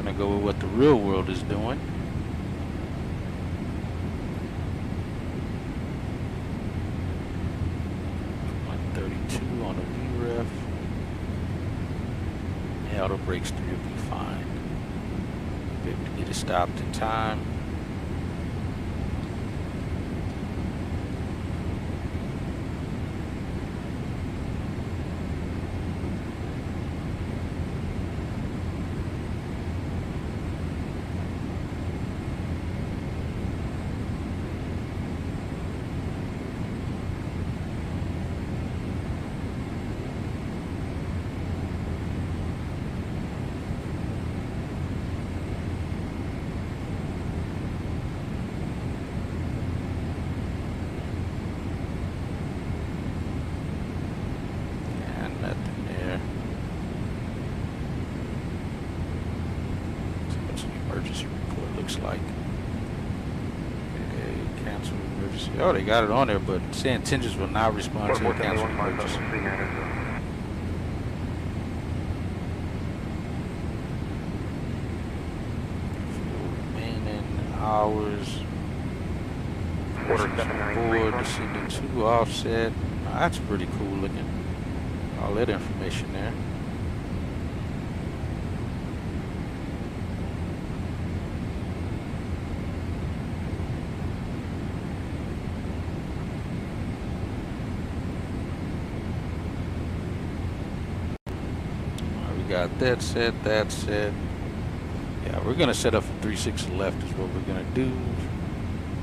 Gonna go with what the real world is doing. .132 on the VREF. Yeah, auto brakes 3 will be fine. Be able to get it stopped in time. They already got it on there, but saying Tenders will not respond to your cancel purchase. Remaining hours. Board descending 2 offset. That's pretty cool looking. All that information there. We got that set, that set. Yeah, we're gonna set up for 36 left is what we're gonna do.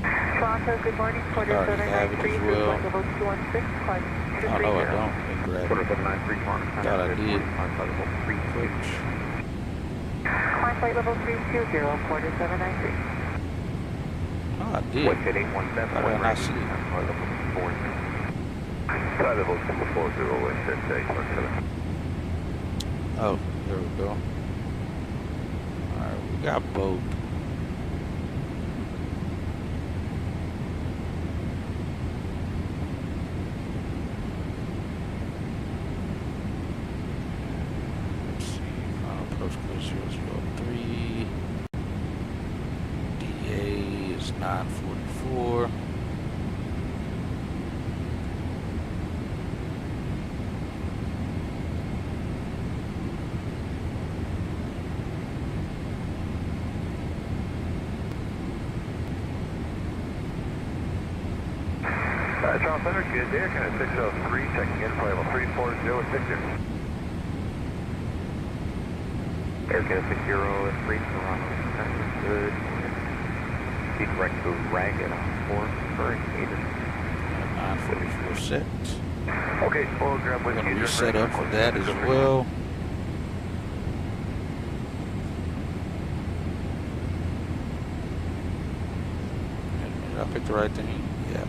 Toronto, good morning. Quarter 793, well. level 216, climb Oh, no, I don't. Grab Quarter 793, Thought I did. Climb flight level 320, quarter 793. Oh, I did. How did I not see it? Flight level 240, wind 5817. Oh, there we go. Alright, we got both. Let's see, final approach close 003. DA is 944. Charles Center, good there, kind of 603, checking in, flight level 340 with Victor. Air Canada 603, Toronto, good. Be correct to ragged on 4, current 944 set. Okay, full grab with We're going to reset up for that as well. Did I pick the right thing? Yeah.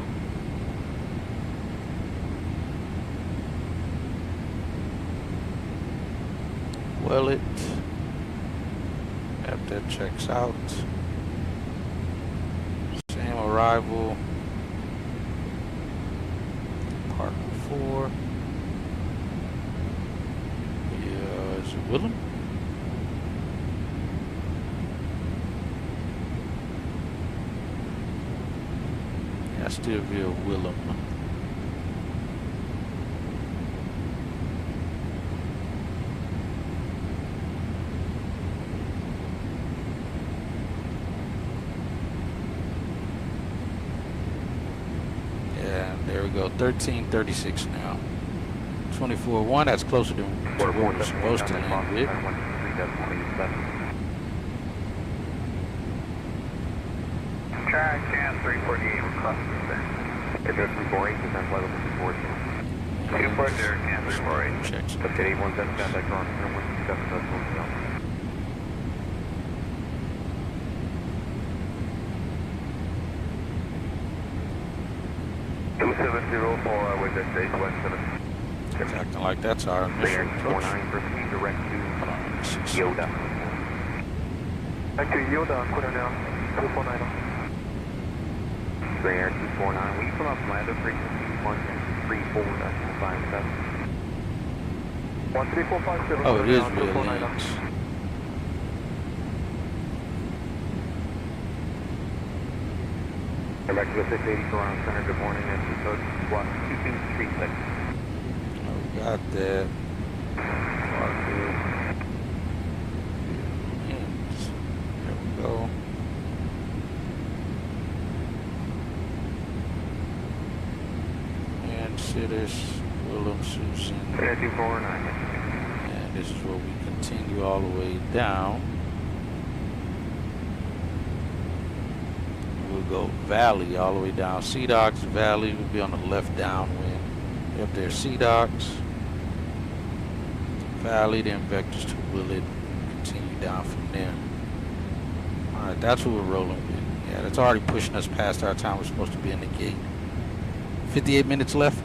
Well, it. Yep, that checks out. Same arrival. Part 4. Yeah, is it Willem? Yeah, still via Willem. There we go, 1336 now. 24-1, that's closer to where we're supposed to land with. Track CAN 348, request If there's 348, then flight level 240. 240, CAN 348. Checks. Okay, 817, contact Toronto, 127.1. 270 for with this stage 17. It's acting like that's our initial approach. 49, proceed direct to Yoda. Thank you, Yoda, quarter now, 249. Gray Air 249, will you come up from my other frequency, 134.57? 13450. Oh, it is real links. Come back to the 680 Toronto Center, good morning, that's the code, squawk 2236. Oh, we got that. There we go. And Sitters, Willem, Susan. 249. And this is where we continue all the way down. We'll go Valley all the way down. Sea Docks, Valley will be on the left downwind. Up there, Sea Docks, Valley, then vectors to Willett, continue down from there. Alright, that's what we're rolling with. Yeah, that's already pushing us past our time we're supposed to be in the gate. 58 minutes left.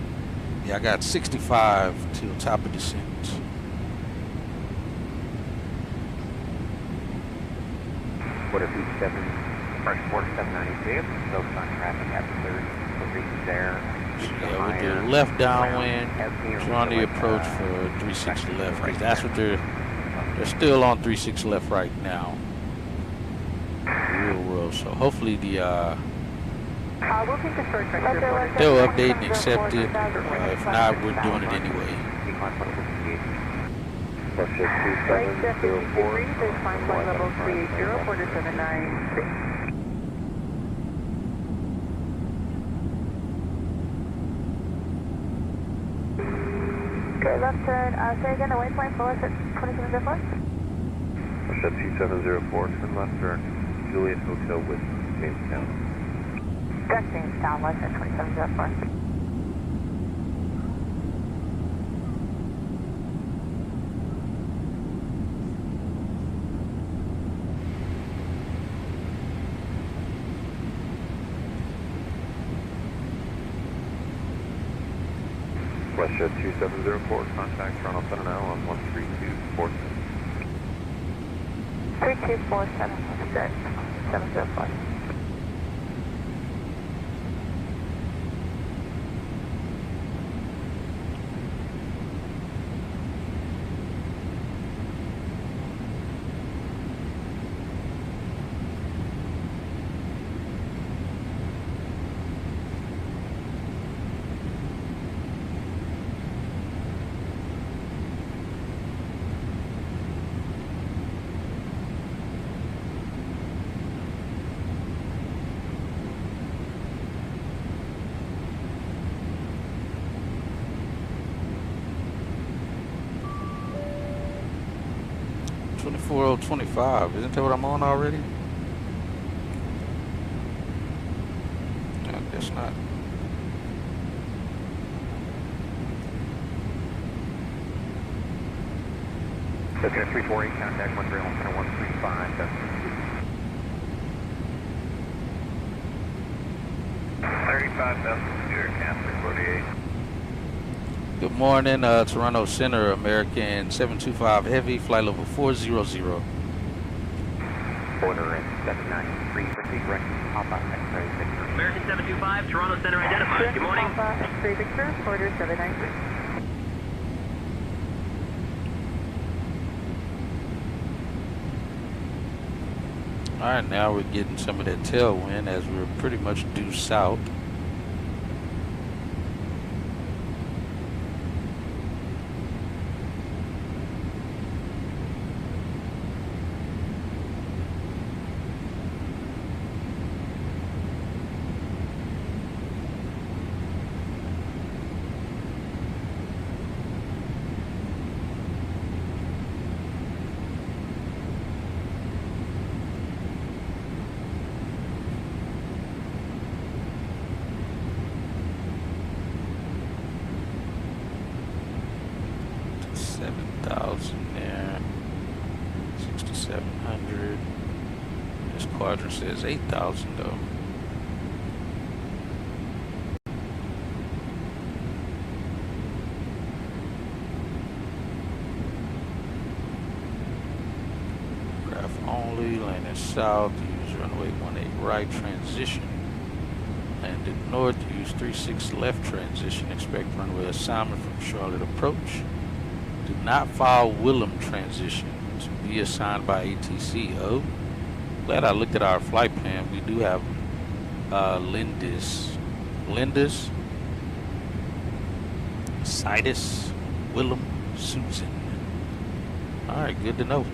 Yeah, I got 65 till top of descent. Quarter 27, first quarter 796, focus on traffic at the 30. Yeah, we'll do left downwind, on the approach for 36 left, because that's what they're still on 36 left right now. Real world. So hopefully they'll update and accept it. If not, we're doing it anyway. Right, 70 degrees, is climb flight level 380, quarter 796. Okay, left turn. Say again, the waypoint for us at 2704? Set T704, turn left turn, Juliet Hotel with Jamestown. That's Jamestown, left at 2704. WestJet 2704, contact Toronto Center now on 13247. 3247, 705. $24.25. Isn't that what I'm on already? I guess not. Okay, 348, contact 1 Rail Center 135. 35,000, Cancer 48. Good morning, Toronto Center, American 725 Heavy, flight level 400. Order at 793, proceed direct Papa X-ray Victor. American 725, Toronto Center identified. Good morning. Papa X-ray Victor, order 793. Alright, now we're getting some of that tailwind as we're pretty much due south. There, 6,700. This quadrant says 8,000 though. Graph only, landing south, use runway 18 right transition. Landed north, use 36 left transition. Expect runway assignment from Charlotte approach. Do not follow Willem transition to be assigned by ATC. Oh, glad I looked at our flight plan. We do have Lindis, Citus, Willem, Susan. All right, good to know.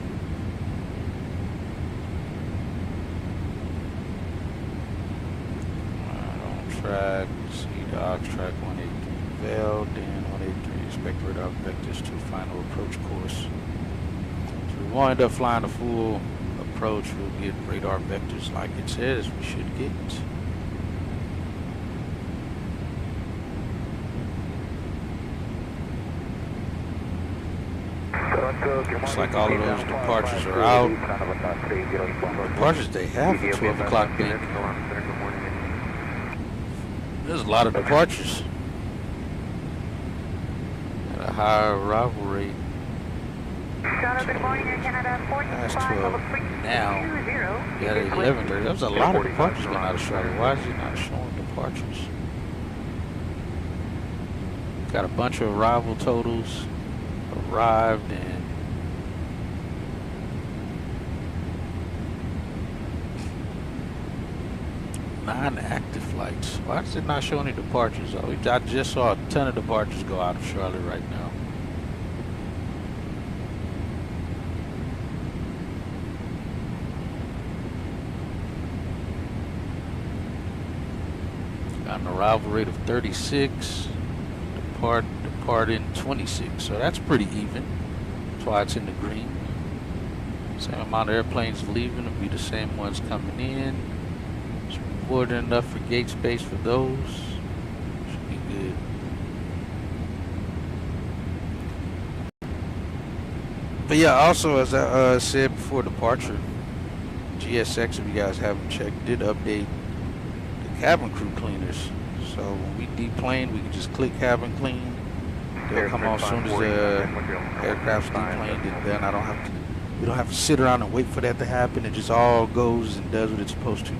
On track, C-Docs, track 183 Vel, then 183. Expect radar vectors to final approach course. So we wind up flying a full approach, we'll get radar vectors like it says we should get. Looks like all of those departures are out. Departures they have for 12 o'clock bank. There's a lot of departures. At a higher arrival rate. Good morning, Air Canada 45, level 320. Now, yeah, at 11:30. That was a lot of departures going out of Charlotte. Why is it not showing departures? Got a bunch of arrival totals. Arrived and non-active flights. Why does it not show any departures? I just saw a ton of departures go out of Charlotte right now. Got an arrival rate of 36, departing 26, so that's pretty even. That's why it's in the green. Same amount of airplanes leaving will be the same ones coming in. It's more than enough for gate space for those. Should be good. But yeah, also as I said before departure, GSX, if you guys haven't checked, did update the cabin crew cleaners. So when we deplane, we can just click cabin clean. They'll come off as soon as the aircraft's deplaned and then we don't have to sit around and wait for that to happen. It just all goes and does what it's supposed to.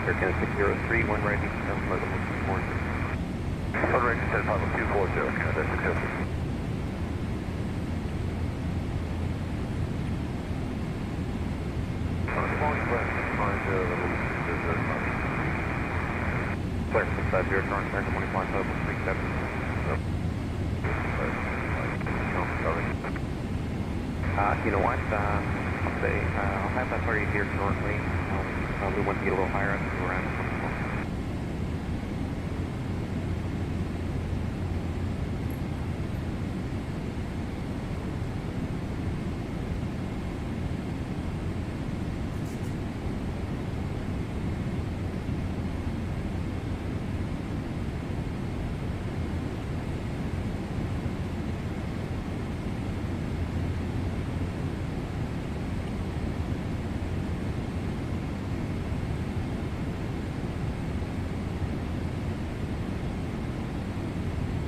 Aircan 603, one right, level 240. One right, set level 240, contact 603. Clear 650, current second 25, level 37. You know what, I'll have that party here shortly. We want to get a little higher up to around 24.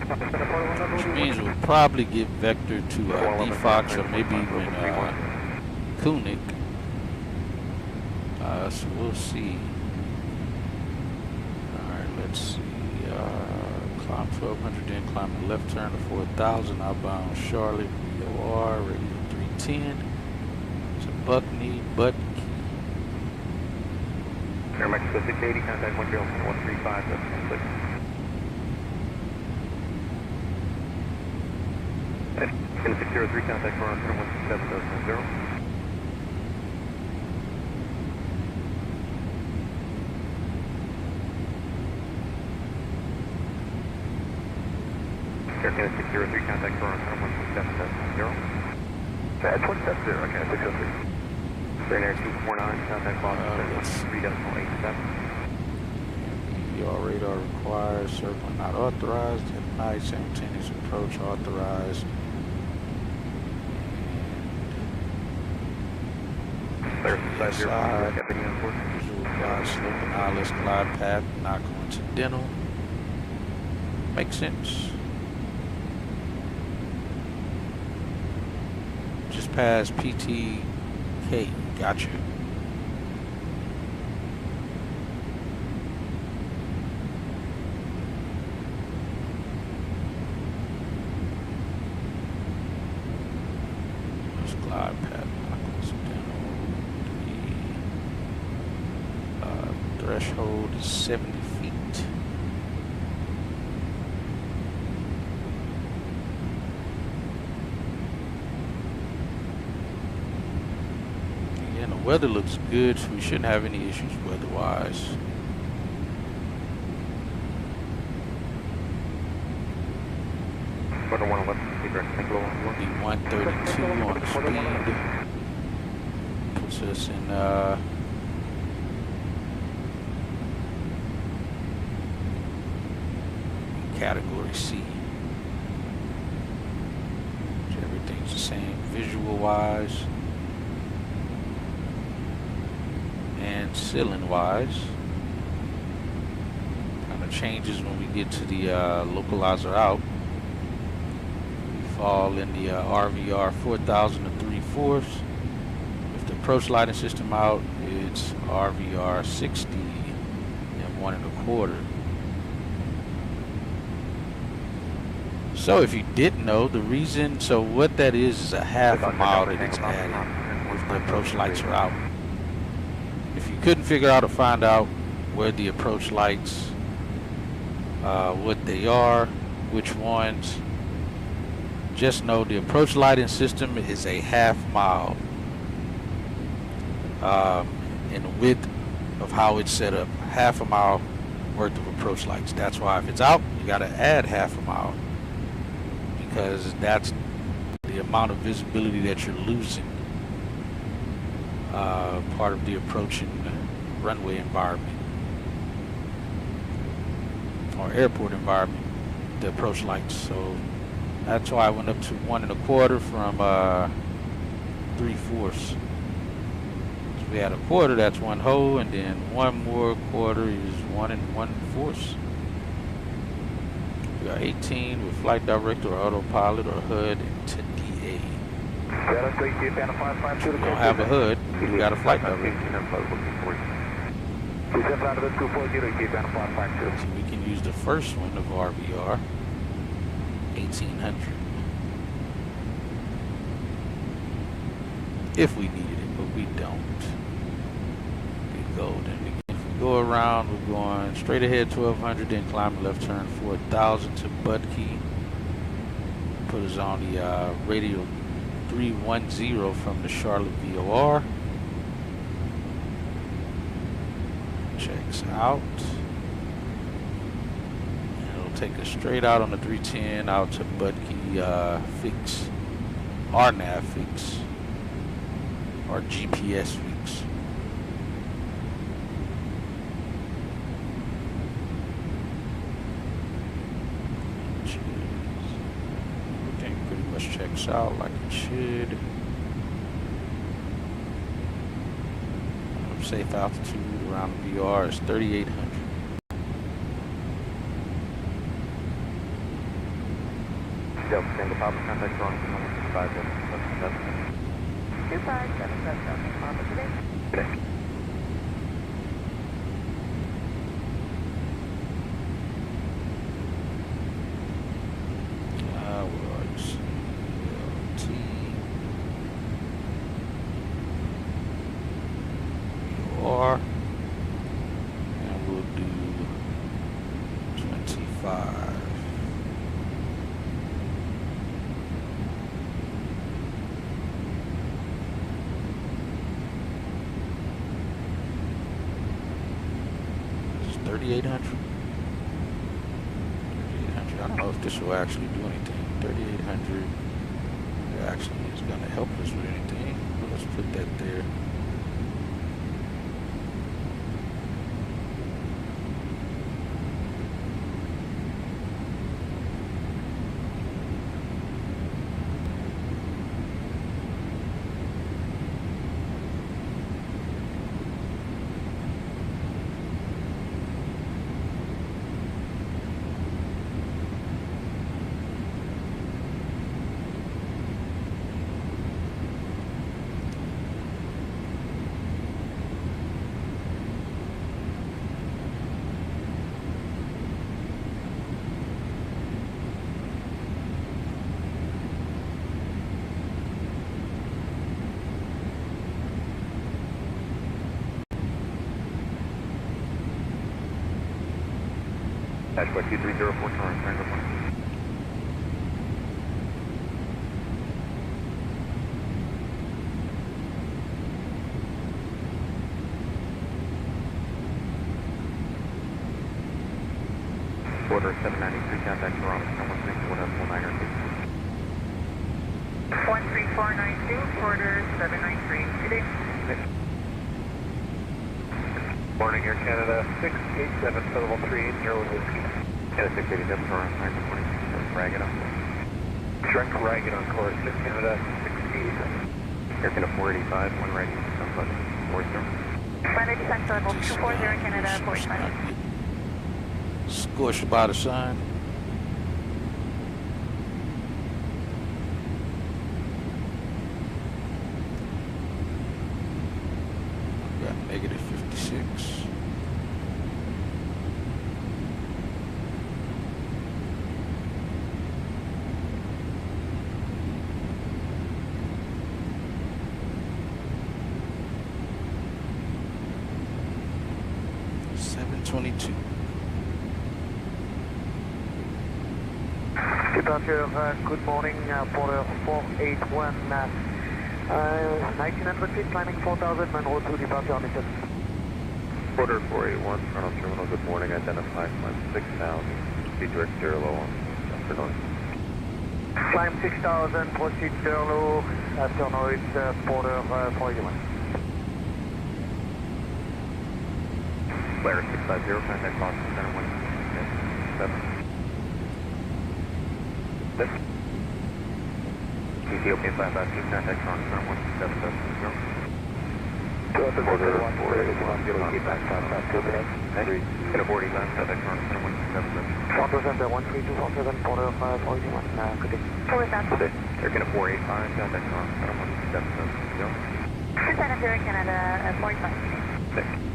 Which means we'll probably get Vector to DFOX or maybe even Koenig. So we'll see. Alright, let's see. Climb 1200, then climb the left turn to 4000, outbound Charlotte, VOR, radio 310. It's a Buckney, button key. Air Mexico 680, contact 135, that's complete. Pin 603, contact for 117.0. Aircan 603, contact for 117.0. 170, okay, 603. Ryanair 249, contact Boston 3.87. ER radar required, circle not authorized, at night, simultaneous approach authorized. Side, visual glide slope and ILS glide path, not coincidental. Makes sense. Just past PTK, gotcha. Glide path, not coincidental. The threshold is 70 feet. Again, the weather looks good, so we shouldn't have any issues weather-wise. Quarter 111, take low on 132 on the speed. Puts us in category C. Everything's the same visual-wise and ceiling-wise. Kind of changes when we get to the localizer out. Fall in the RVR 4000 to 3/4. With the approach lighting system out, it's RVR 60 and 1 1/4. So if you didn't know, the reason, so what that is a half a mile that it's adding if the approach lights are out. If you couldn't figure out or find out where the approach lights, what they are, which ones, just know the approach lighting system is a half mile in the width of how it's set up. Half a mile worth of approach lights. That's why if it's out, you got to add half a mile, because that's the amount of visibility that you're losing. Part of the approaching runway environment or airport environment, the approach lights. So that's why I went up to 1 1/4 from 3/4. So we had a quarter, that's 1 whole, and then 1 more quarter is 1 1/4. We got 18 with flight director or autopilot or HUD and 10 DA. You don't have a HUD, you got a flight director. So we can use the first one of RVR, 1800. If we needed it, but we don't. We go, then if we go around, we're going straight ahead 1200, then climb the left turn 4000 to Budkey. Put us on the radio 310 from the Charlotte VOR. Checks out. And it'll take us straight out on the 310 out to Budkey fix, RNAV fix, or GPS fix. Everything pretty much checks out like it should. Safe altitude around the VR is 3,800. Yep, single Papa contact on 257. 2577, Papa today. And we'll do 25. This is 3,800. 3,800. I don't know if this will actually do anything. 3,800 actually is going to help us with anything. Let's put that there. Dashboard 2304, turn one. Order 793, contact Toronto, 161F19 13492, order 793. Good day. Morning, Air Canada 687, level 380 Whiskey. Canada 687, Toronto, 920, Ragged on. Direct Ragged on course, Air Canada 687. Air Canada 485, one right, southwest, 40. Planet Descent level 240, Canada 45. Scorched by the sun. Got negative 56. 22. Departure, good morning, Porter 481, 1900 feet, climbing 4000, Monroe to departure on mission. Porter 481, Toronto Terminal, good morning, identify climb 6000, speed direct 0 low on afternoon. Climb 6000, proceed 0 low, afternoon, Porter 481. Blair 650, contact Boston Center 177. Ethiopia 552, contact Toronto Center 177. Porter 481, feedback 552, Get a 40 left, contact Toronto Center 177. Toronto Center 13247, Porter 481, good day. Good day. Air Canada 485, contact Toronto Center 177. Lieutenant Air Canada 45.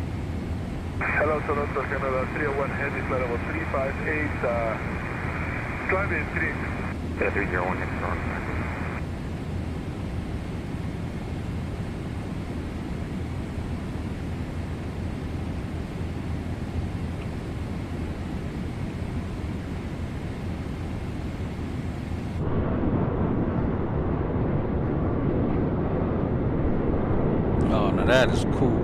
Hello, Toronto Canada 301 Heavy flight level 358, climb in 3. Yeah, 301 next Toronto. Oh, now that is cool.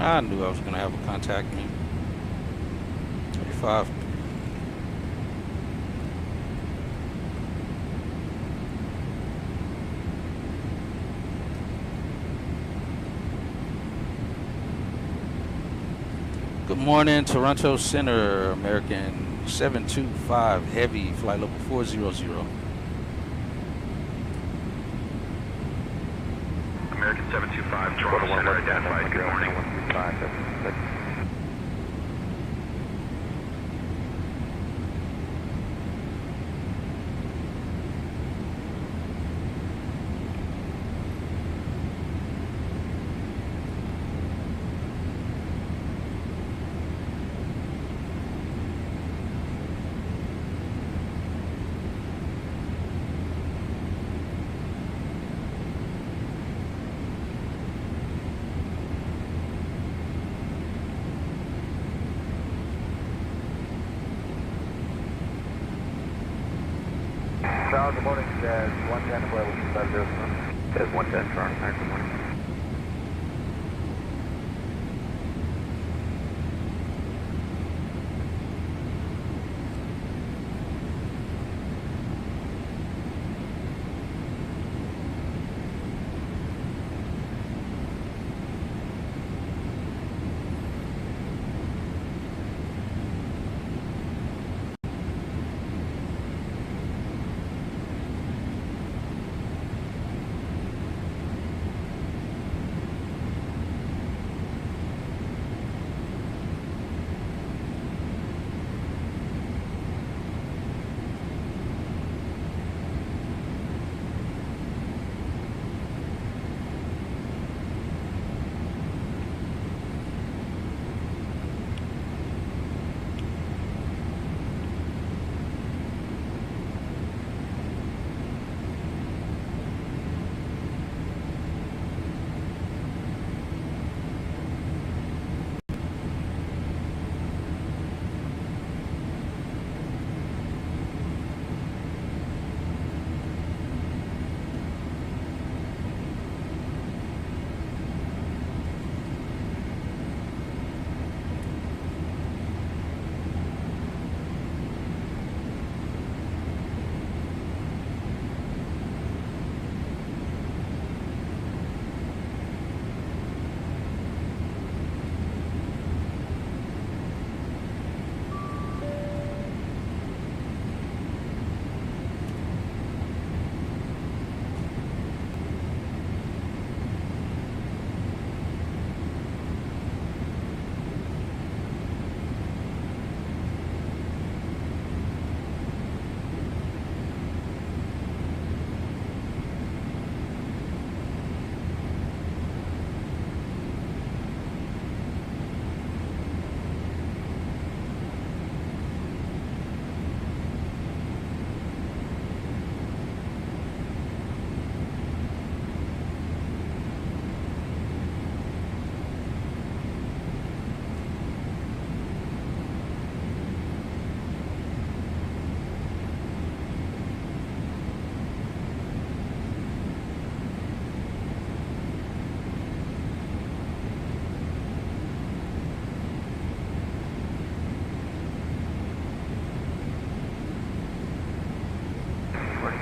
I knew I was going to have a contact me. 35. Good morning, Toronto Center, American 725 Heavy, flight level 400. American 725, Toronto Center, identified. Good morning. Charles, good morning. 110 level 250. 110, Toronto, good morning.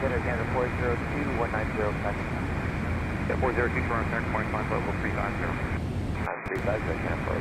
Center Canada 402, 190, connecting. Yeah, 402 Toronto Center, point launch level 350. 350, cancel.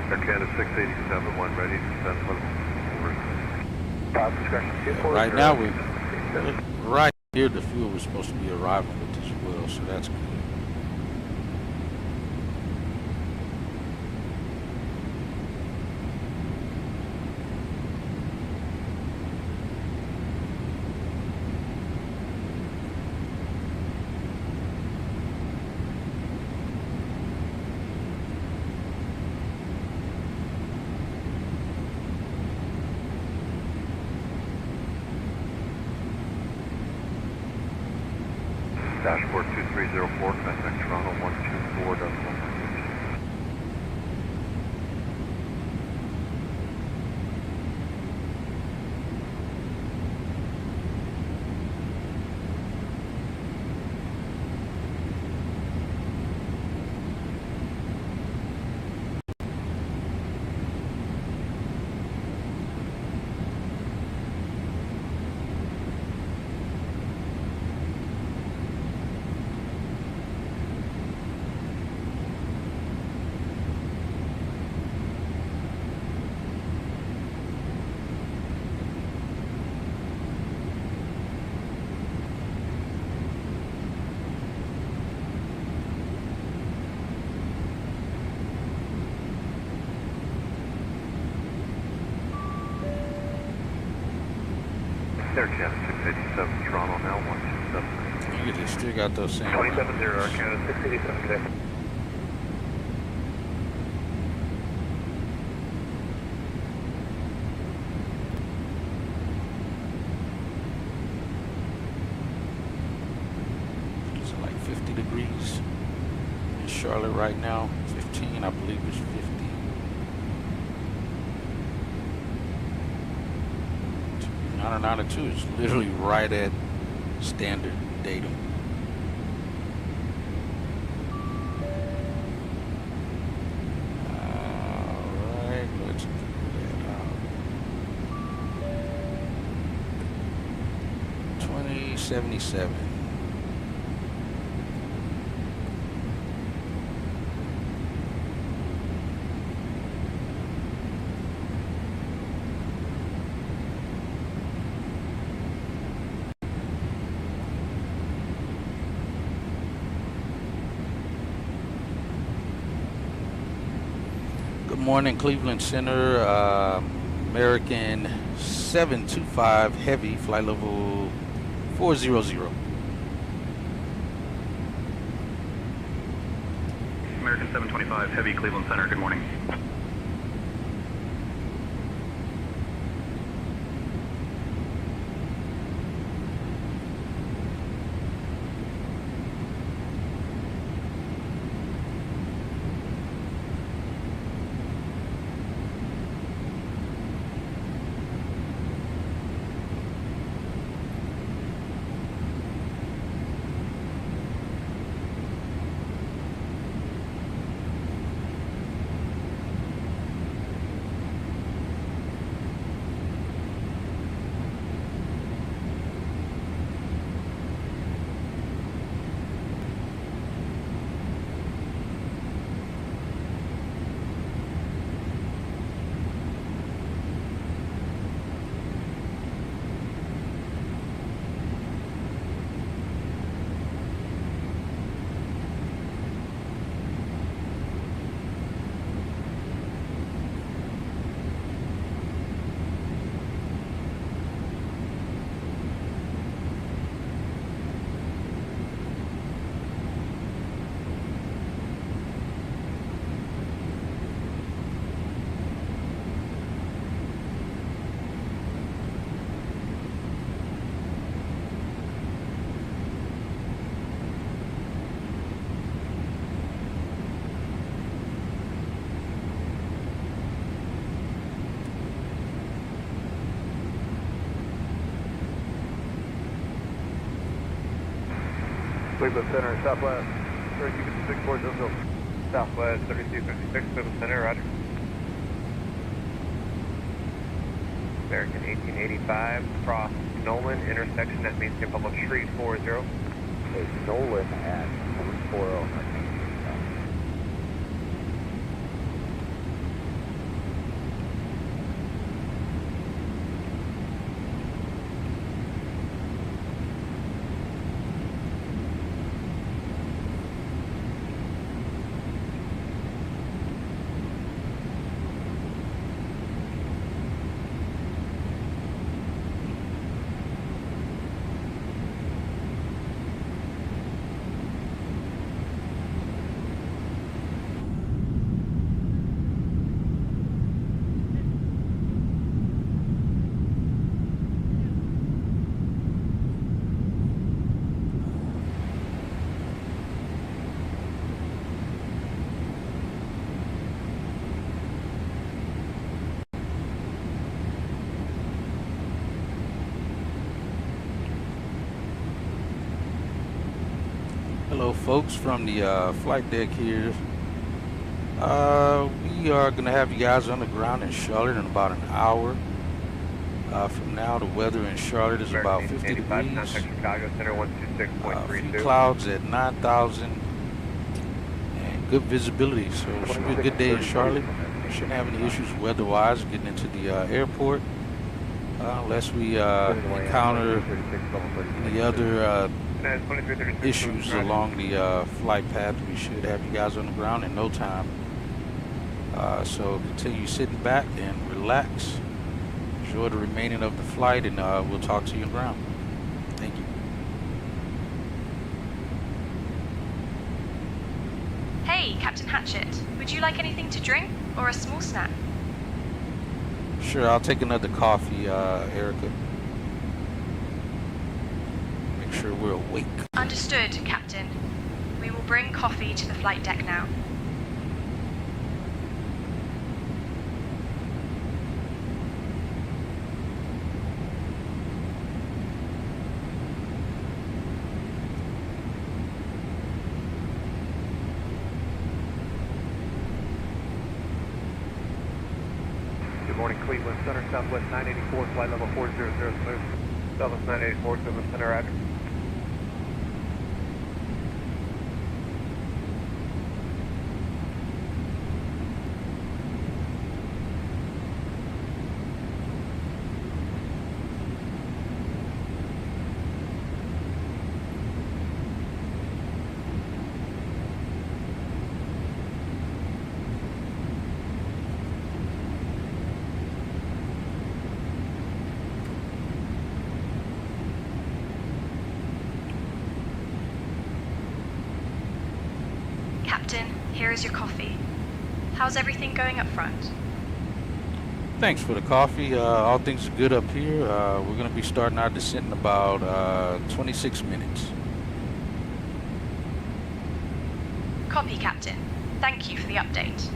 Air Canada 687, one ready to send one over. Discretion Right now, right here, the fuel was supposed to be arriving with as well, so that's good. Dashboard 2304, contact Toronto 124.1. Air Canada 687, Toronto now 127. You just still got those same. 270, Air Canada 687 today. It's like 50 degrees in Charlotte right now. 15, I believe it's 50. 992 is literally right at standard datum. Alright, let's do that out. 2077. Good morning, Cleveland Center, American 725 Heavy, flight level 400. American 725, Heavy, Cleveland Center, good morning. Cleveland Center, Southwest, 3256, Southwest, 3256, Cleveland Center, roger. American 1885, cross Nolan, intersection at Main Street Public Street, 40. Okay, Nolan at 340. Hello folks from the flight deck here. We are going to have you guys on the ground in Charlotte in about an hour. From now, the weather in Charlotte is about 50 degrees. Chicago Center, 126.32. Few clouds at 9,000 and good visibility. So it should be a good day in Charlotte. Shouldn't have any issues weather-wise getting into the airport. Unless we encounter any other issues along the flight path, we should have you guys on the ground in no time. So continue sitting back and relax. Enjoy the remaining of the flight, and we'll talk to you on ground. Thank you. Hey, Captain Hatchett, would you like anything to drink or a small snack? Sure, I'll take another coffee, Erica. Make sure we're awake. Understood, Captain. We will bring coffee to the flight deck now. Good morning, Cleveland Center, Southwest 984, flight level 400, smooth. Southwest 984, Cleveland Center, roger. Captain, here is your coffee. How's everything going up front? Thanks for the coffee. All things are good up here. We're going to be starting our descent in about 26 minutes. Copy, Captain. Thank you for the update.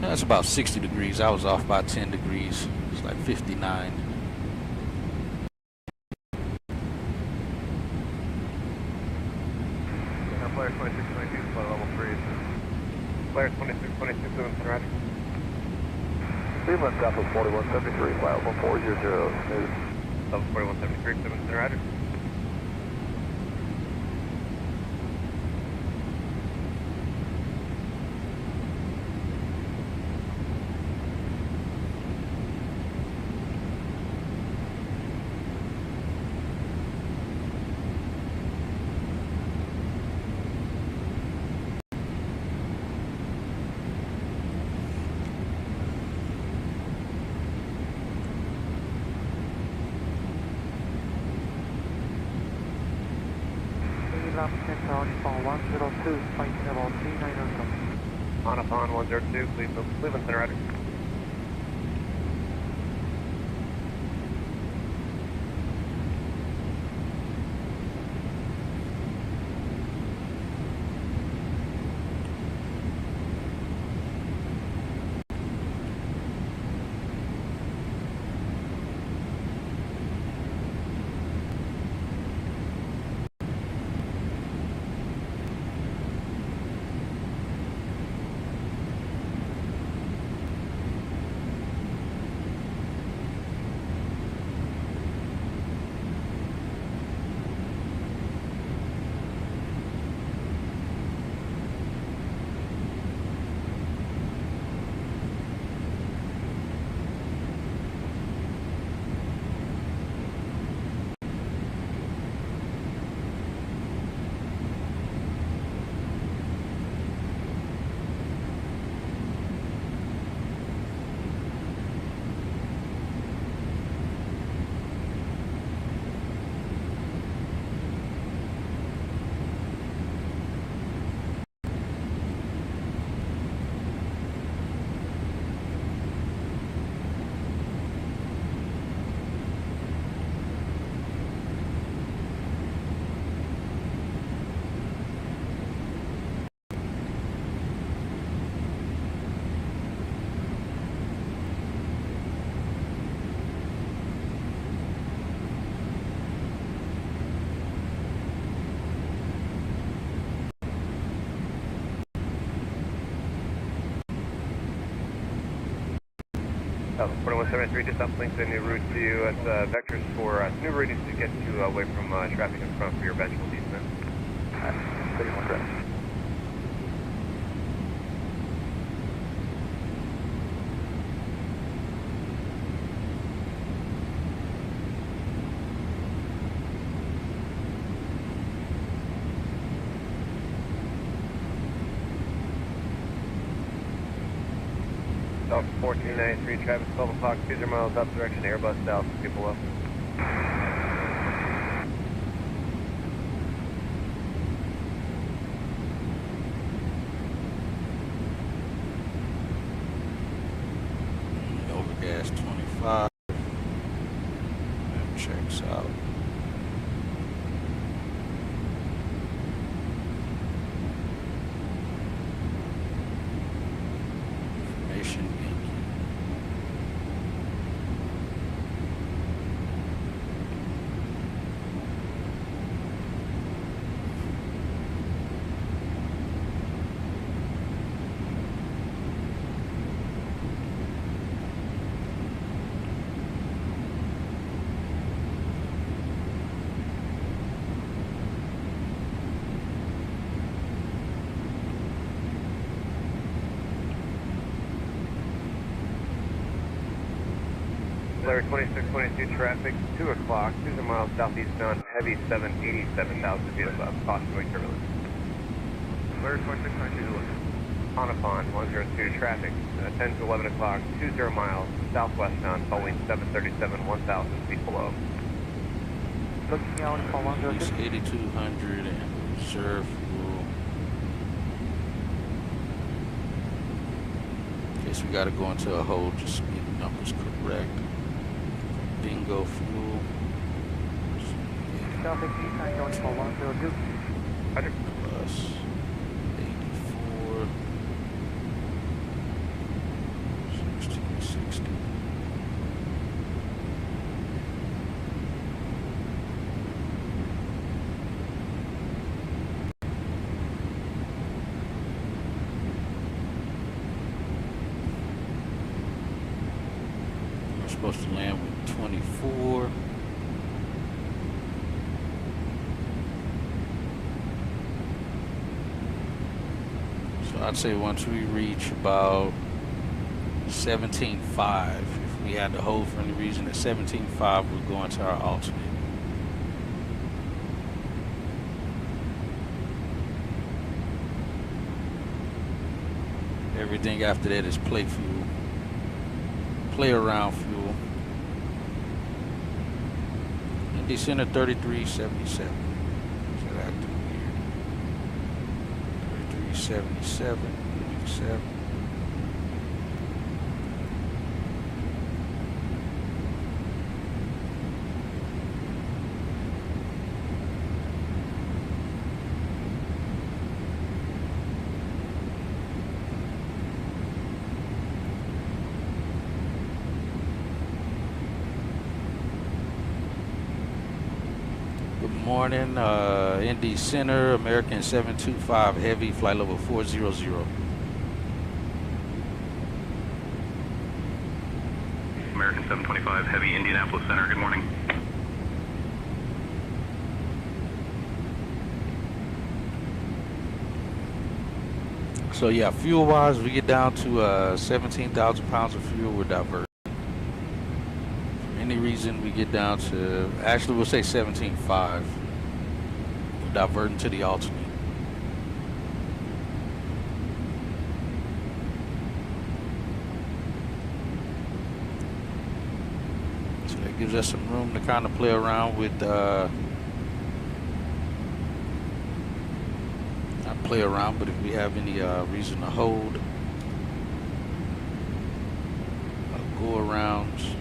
It's about 60 degrees. I was off by 10 degrees. It's like 59. Player 2622, flight level 3. Player 2622, 7 Transatlantic. Cleveland Southwest 4173, flight level 400, smooth. Level 4173, 7 Transatlantic. On upon 102, Cleveland Transatlantic. Delta 4173, just uplinks a new route to you at vectors for new readings to get you away from traffic in front for your eventual descent. 31 correct. Delta 1493, traffic 12 o'clock, 20 miles up direction, Airbus south, get below. Overgas 25. That checks out. Information. Clear 2622 traffic, 2 o'clock, 2 miles southeastbound, heavy 787,000 feet above, caution wake turbulence. Clear 2622 Onapon 102 traffic, 10 to 11 o'clock, 20 miles southwestbound, following 737, 1,000 feet below. Looking out for 102. 8200 and reserve fuel. In case we got to go into a hold, just get the numbers correct. Bingo fuel. Traffic eastbound going for 102. Plus 84. 1660. We're supposed to land with 24. So I'd say once we reach about 17.5, if we had to hold for any reason at 17.5, we're going to our alternate. Everything after that is play fuel, play around fuel. Indy Center 3377. So that do weird. 3377. 7. Morning, Indy Center, American 725 Heavy, flight level 400. American 725 Heavy, Indianapolis Center, good morning. So yeah, fuel wise, we get down to 17,000 pounds of fuel, we're diverting. Any reason we get down to, actually we'll say 17.5, we're diverting to the alternate. So that gives us some room to kind of play around with, not play around, but if we have any reason to hold, go arounds.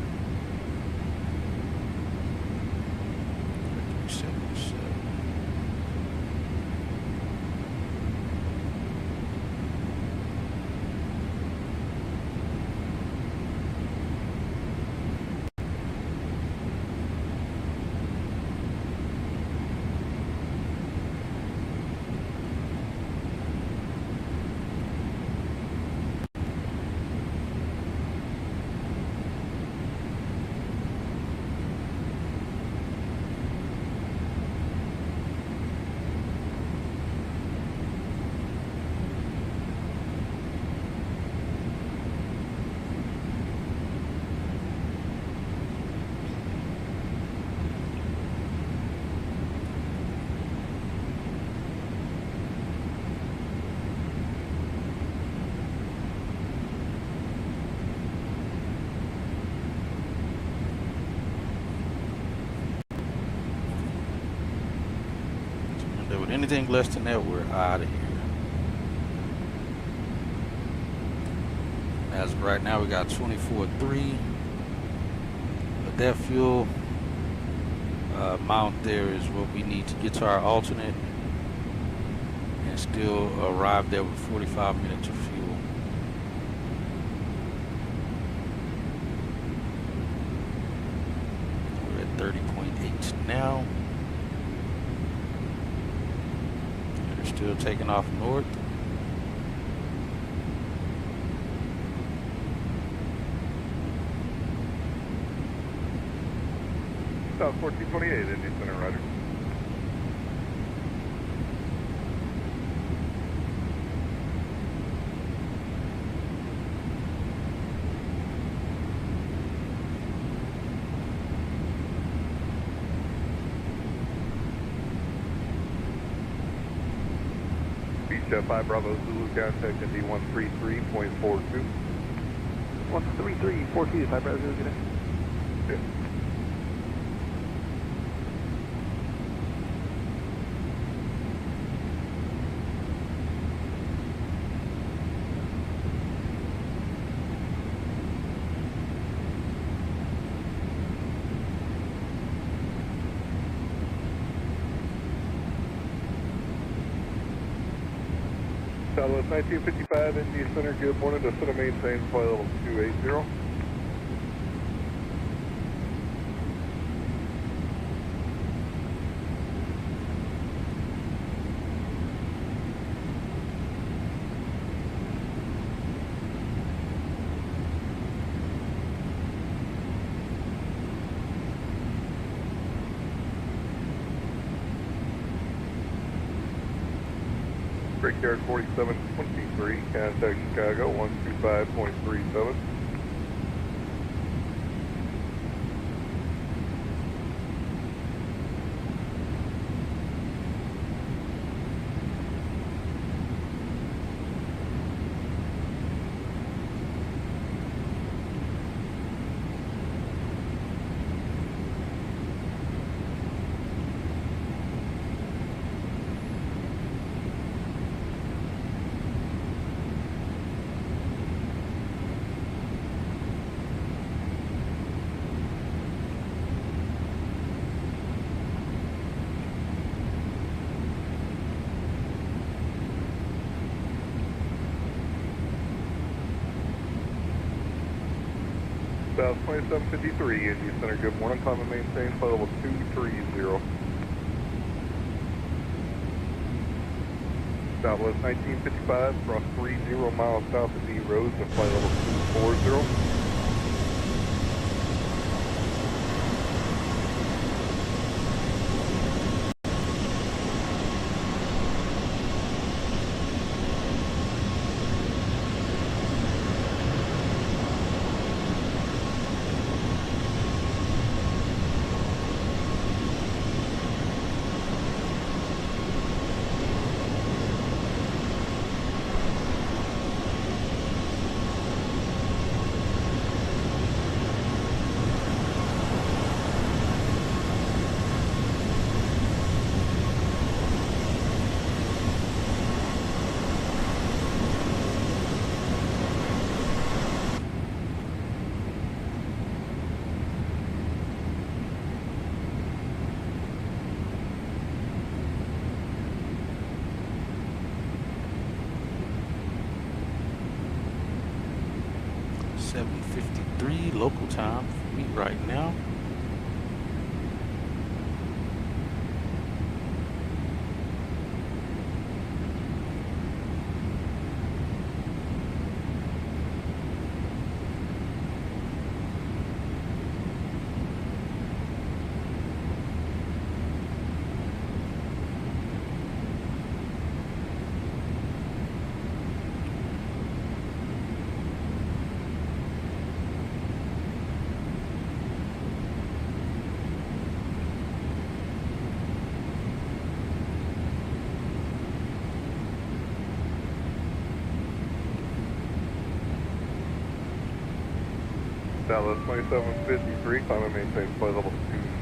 'cause with anything less than that, we're out of here. As of right now, we got 24.3. But that fuel amount there is what we need to get to our alternate and still arrive there with 45 minutes of fuel. We're at 30.8 now. They're still taking off north. South 1428, Indy Center, roger. reach 5 Bravo Zulu, contact ND 133.42. 133.42, 5 Bravo Zulu, good day. Yeah. Southwest 1955, India Center, good morning. The center maintains flight level 280. Brickyard 4723, contact Chicago 125.37. South 2753, India Center, good morning. Climb and maintain flight level 230. Southwest 1955, cross 30 miles south of D Roads to flight level 240. Local time for me right now. Dallas 2753, climb and maintain flight level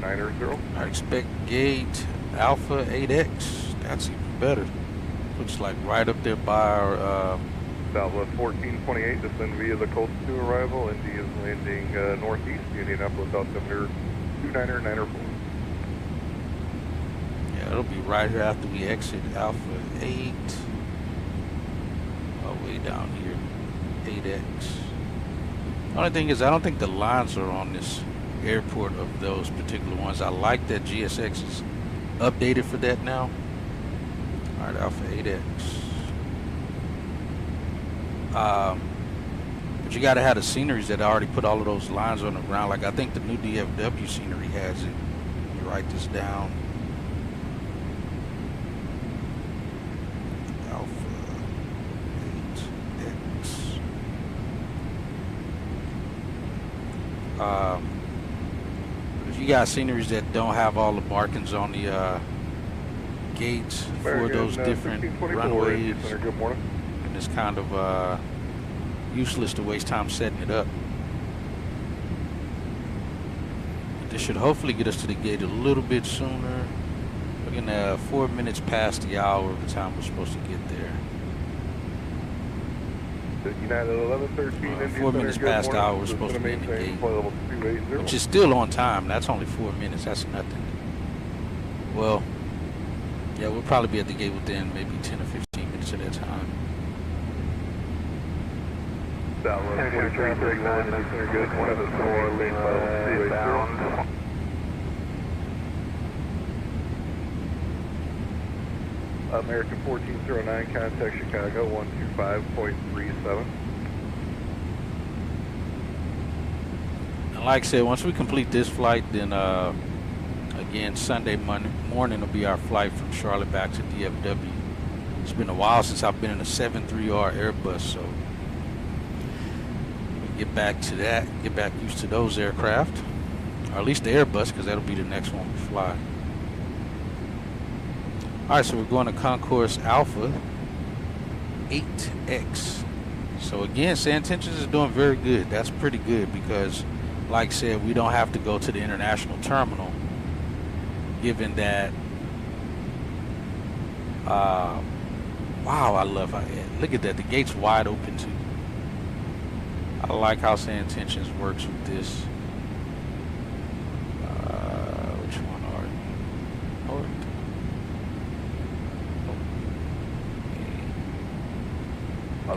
290. I expect gate Alpha 8X. That's even better. Looks like right up there by our... Southwest 1428, descend via the coast to arrival. Indy is landing northeast, Indianapolis altimeter 29094. Yeah, it'll be right here after we exit Alpha 8. Oh, way down here. 8X. Only thing is, I don't think the lines are on this airport of those particular ones. I like that GSX is updated for that now. All right, Alpha 8X. But you got to have the sceneries that already put all of those lines on the ground. Like I think the new DFW scenery has it. Let me write this down. If you got sceneries that don't have all the markings on the gates for those different runways. Good morning. And it's kind of useless to waste time setting it up. This should hopefully get us to the gate a little bit sooner. We're gonna 4 minutes past the hour of the time we're supposed to get there. United 1113. 4 minutes past the hour we're supposed to be in the gate, which is still on time. That's only 4 minutes. That's nothing. Well, yeah, we'll probably be at the gate within maybe 10 or 15 minutes of that time. Southwest 4339, that's good. 104, lane level 280. American 1409, contact Chicago 125.37. And like I said, once we complete this flight, then again, Sunday morning will be our flight from Charlotte back to DFW. It's been a while since I've been in a 73R Airbus, so we'll get back to that, get back used to those aircraft, or at least the Airbus, because that'll be the next one we fly. All right, so we're going to Concourse Alpha 8X. So again, San Intentions is doing very good. That's pretty good because, like I said, we don't have to go to the international terminal, given that, wow, I love how, look at that, the gate's wide open too. I like how San Intentions works with this. Which one are you? North.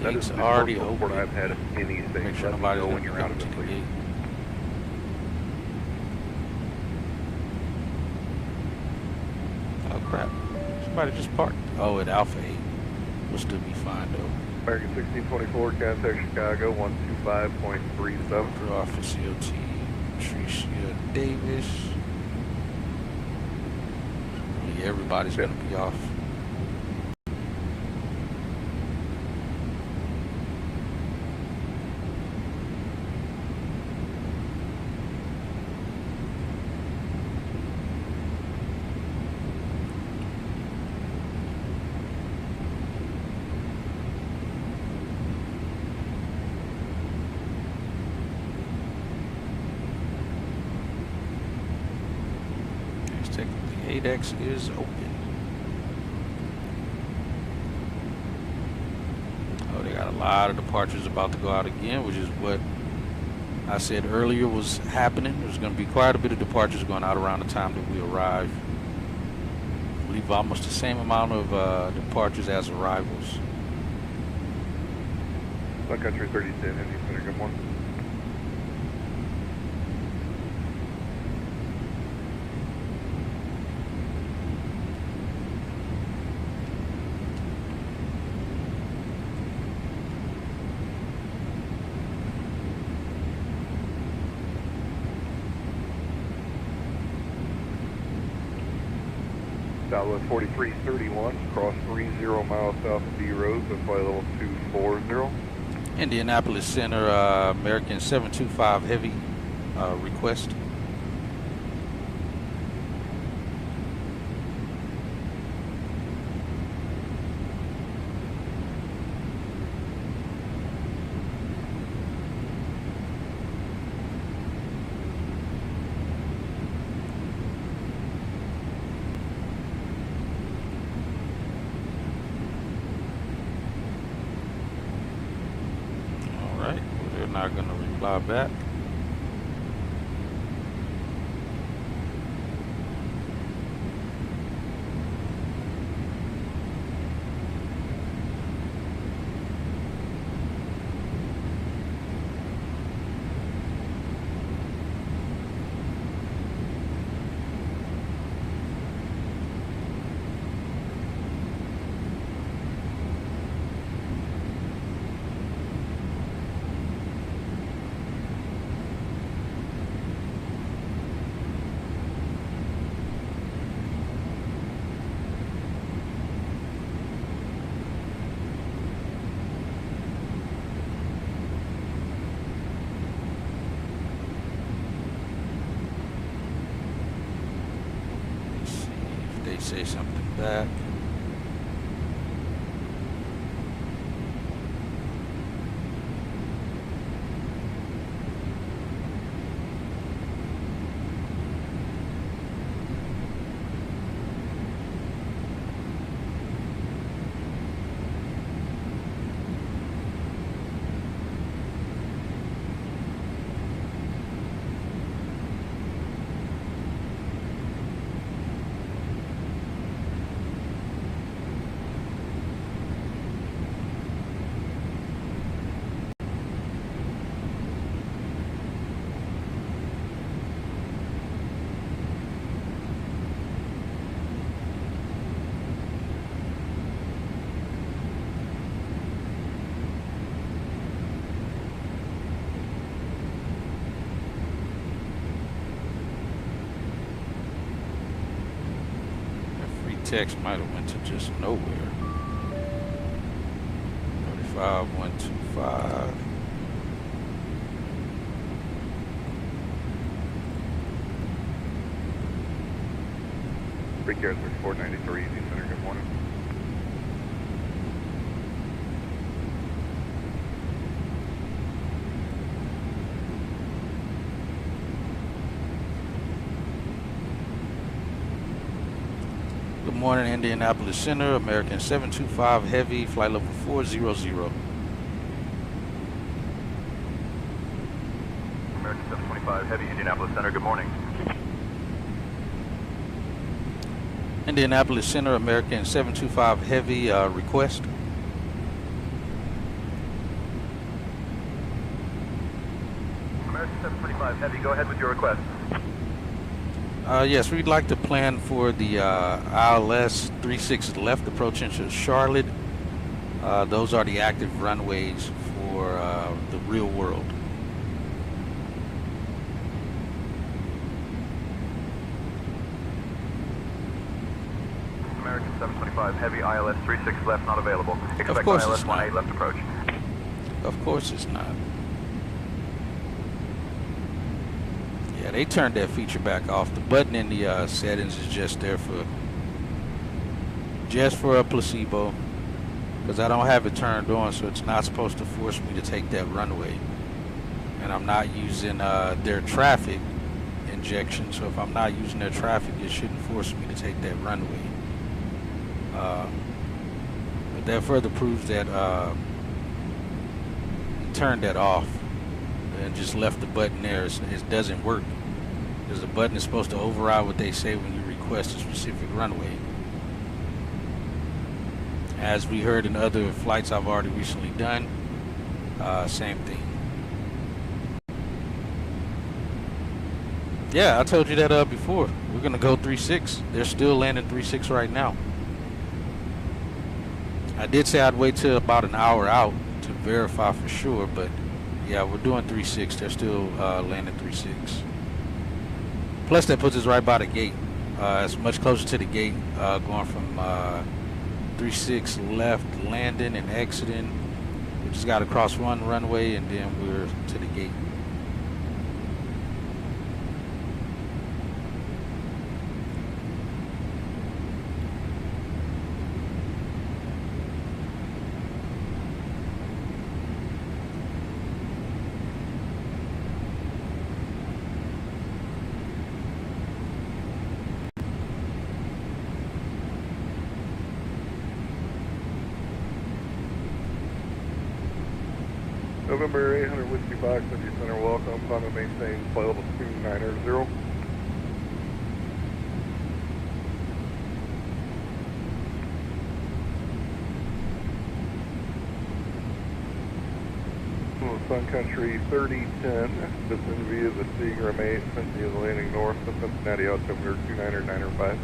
Gate's already open. I've had in these things. Make sure nobody's when you're out of the gate. Oh crap! Somebody just parked. Oh, at Alpha 8. We'll still be fine though. American 1624, contact Chicago 125.37. For Office COT, Tricia Davis. Really, everybody's gonna be off. The 8X is open. Oh, they got a lot of departures about to go out again, which is what I said earlier was happening. There's going to be quite a bit of departures going out around the time that we arrive. I believe almost the same amount of departures as arrivals. Sun Country 3010, Indy Center, good morning. Southwest 4331, cross 30 miles south of D Road, so flight level 240. Indianapolis Center, American 725 heavy request. Not going to reply back. back. Text might have went to just nowhere. 35125. Break Air 493, Easy Center, good morning. Good morning, Indianapolis Center, American 725 Heavy, flight level 400. American 725 Heavy, Indianapolis Center, good morning. Indianapolis Center, American 725 Heavy, request. American 725 Heavy, go ahead with your request. Yes, we'd like to plan for the ILS 36 left approach into Charlotte. Those are the active runways for the real world. American 725 Heavy, ILS 36 left, not available. Expect Of course ILS it's not. 18 left approach. Of course it's not. Yeah, they turned that feature back off. The button in the settings is just there for a placebo, because I don't have it turned on, so it's not supposed to force me to take that runway. And I'm not using their traffic injection, so if I'm not using their traffic, it shouldn't force me to take that runway. But that further proves that he turned that off and just left the button there. It doesn't work, because the button is supposed to override what they say when you request a specific runway. As we heard in other flights I've already recently done, same thing. Yeah, I told you that before. We're gonna go 3-6. They're still landing 3-6 right now. I did say I'd wait till about an hour out to verify for sure, but yeah, we're doing 3-6. They're still landing 3-6. Plus, that puts us right by the gate. It's much closer to the gate, going from 3-6 left, landing and exiting. We just got to cross one runway, and then we're to the gate. November 800 Whiskey Box, City Center, welcome. Climb and maintain flight level 290. Sun Country 3010, descend via the Seagram 8, Cynthia is landing north of Cincinnati, altimeter 290-905.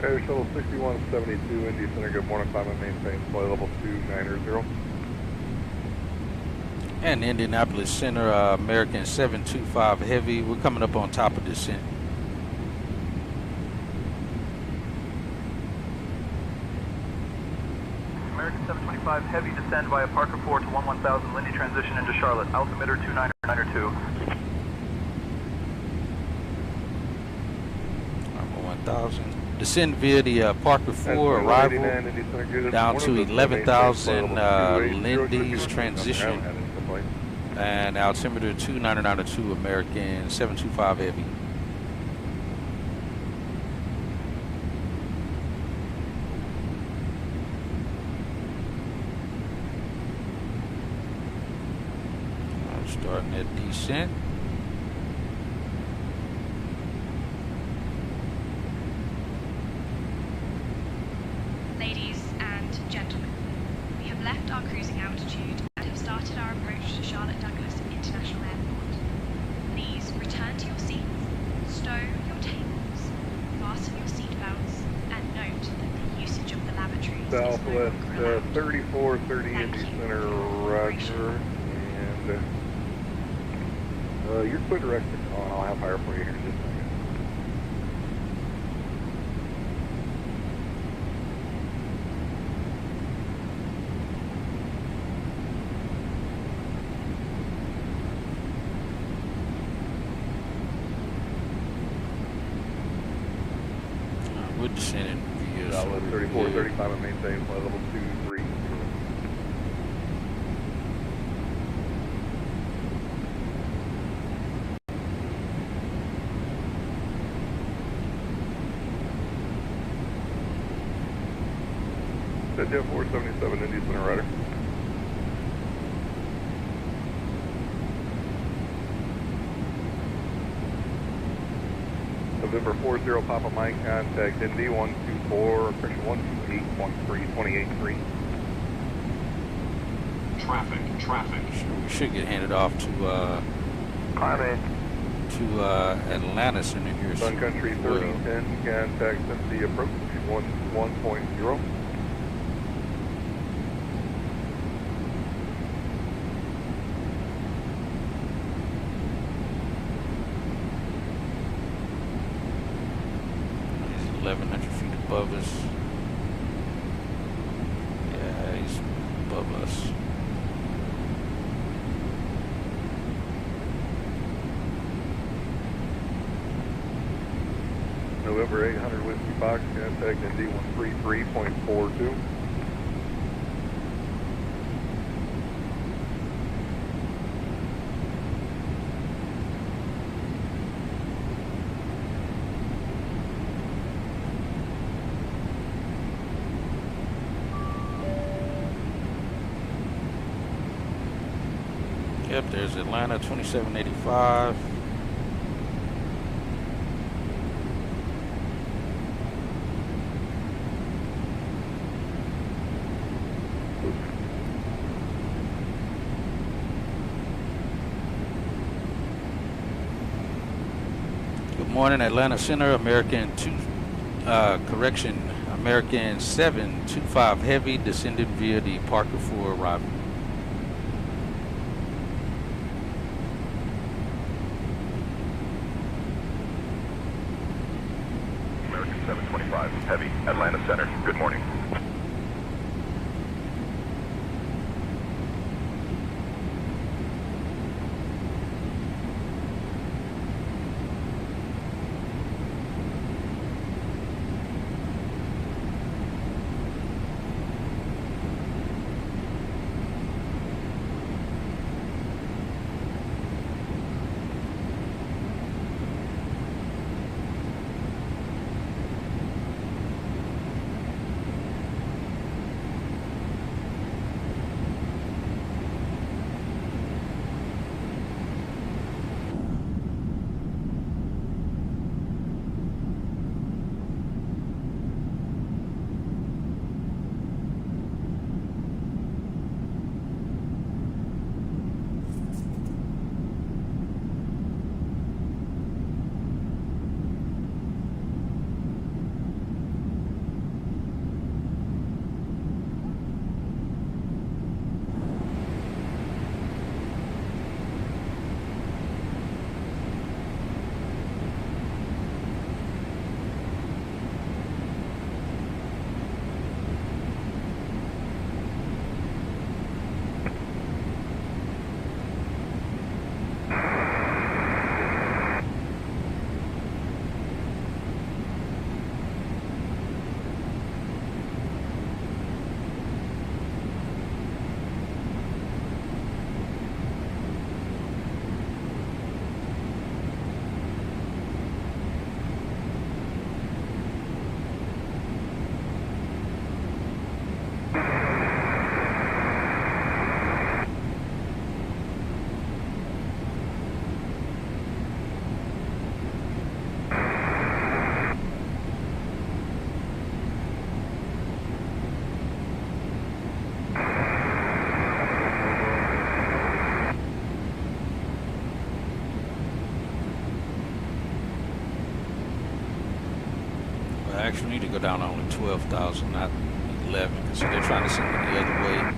Air Shuttle 6172, Indy Center, good morning, climb and maintain flight level 290. And Indianapolis Center, American 725 Heavy. We're coming up on top of descent. American 725 Heavy, descend via Parker 4 to 11000, Lindy transition into Charlotte, altimeter 2992. 1000. Descend via the Parker 4 arrival down to 11,000 Lindy's transition and altimeter 2992 American 725 Heavy. Starting at descent. Ladies and gentlemen, we have left our cruising altitude and have started our approach to Charlotte Douglas International Airport. Please return to your seats, stow your tables, fasten your seatbelts, and note that the usage of the lavatories Southwest is no longer 3430 Indy Center, roger. And you're clear direct to call. I'll have higher for you here in just a second. We're descending via Southwest 3435 and maintain flight level 230. Jet 477 Indy Center, rider. November 40 Papa Mike, contact Indy 124, pressure 128.3. Traffic. We should get handed off to Atlanta Center here. Sun Country 3010, contact Cincy approach 11.0. He's 1,100 feet above us. Yeah, he's above us. November 800 Whiskey Fox, contact ND 133.42. Yep, there's Atlanta 2785. Good morning, Atlanta Center, American American 725 Heavy, descended via the Parker 4 arrival. American 725 Heavy, Atlanta Center, good morning. Actually, we need to go down to only 12,000, not 11, because they're trying to send me the other way.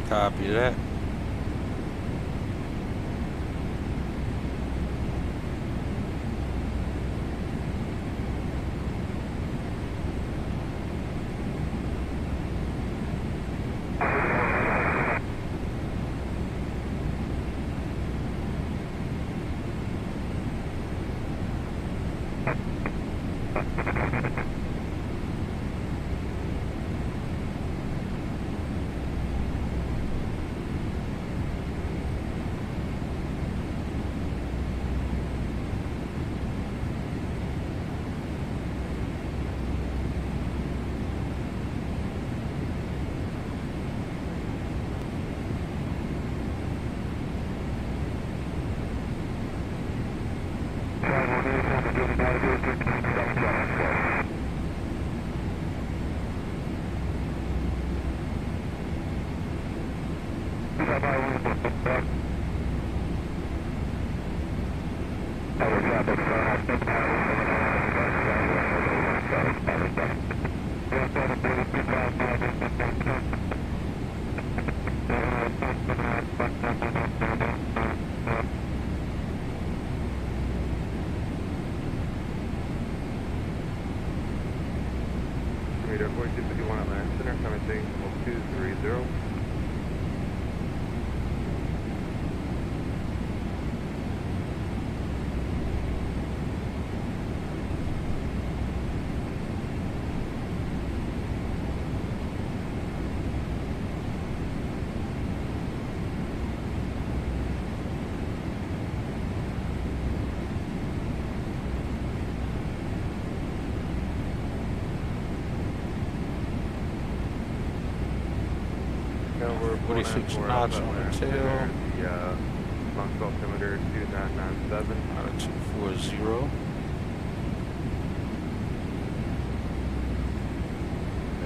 Copy that. Radar 4251 Atlanta Center, coming to 230. Over 46 knots on the tail. The launch altimeter 2997. 240.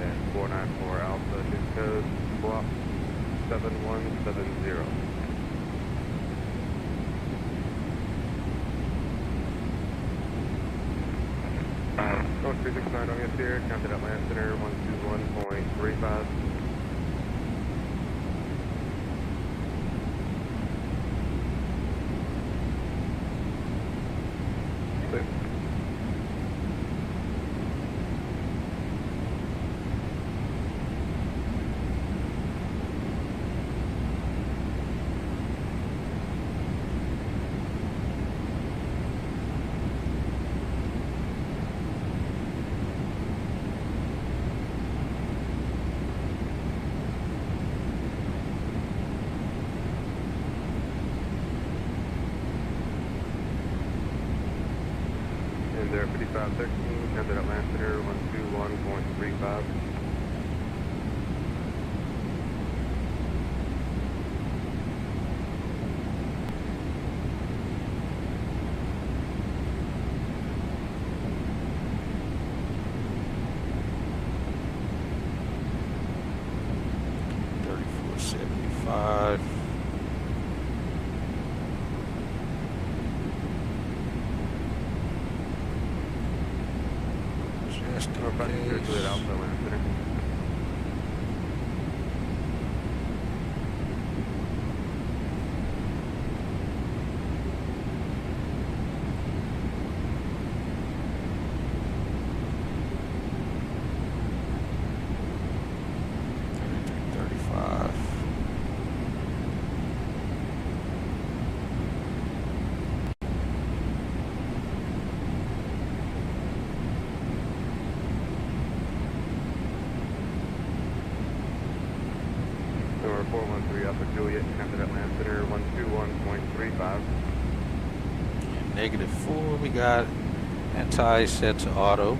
And 494 Alpha, new code, block 7170. Going 369 on your steer, counted Atlanta Center 121.35. And there 5513, counted Atlanta Center 121.35. We're about to clear to it Alpha Atlanta Center. Number 413 Alpha Juliet, counted Atlanta Center 1 21.35. And -4, we got anti set to auto.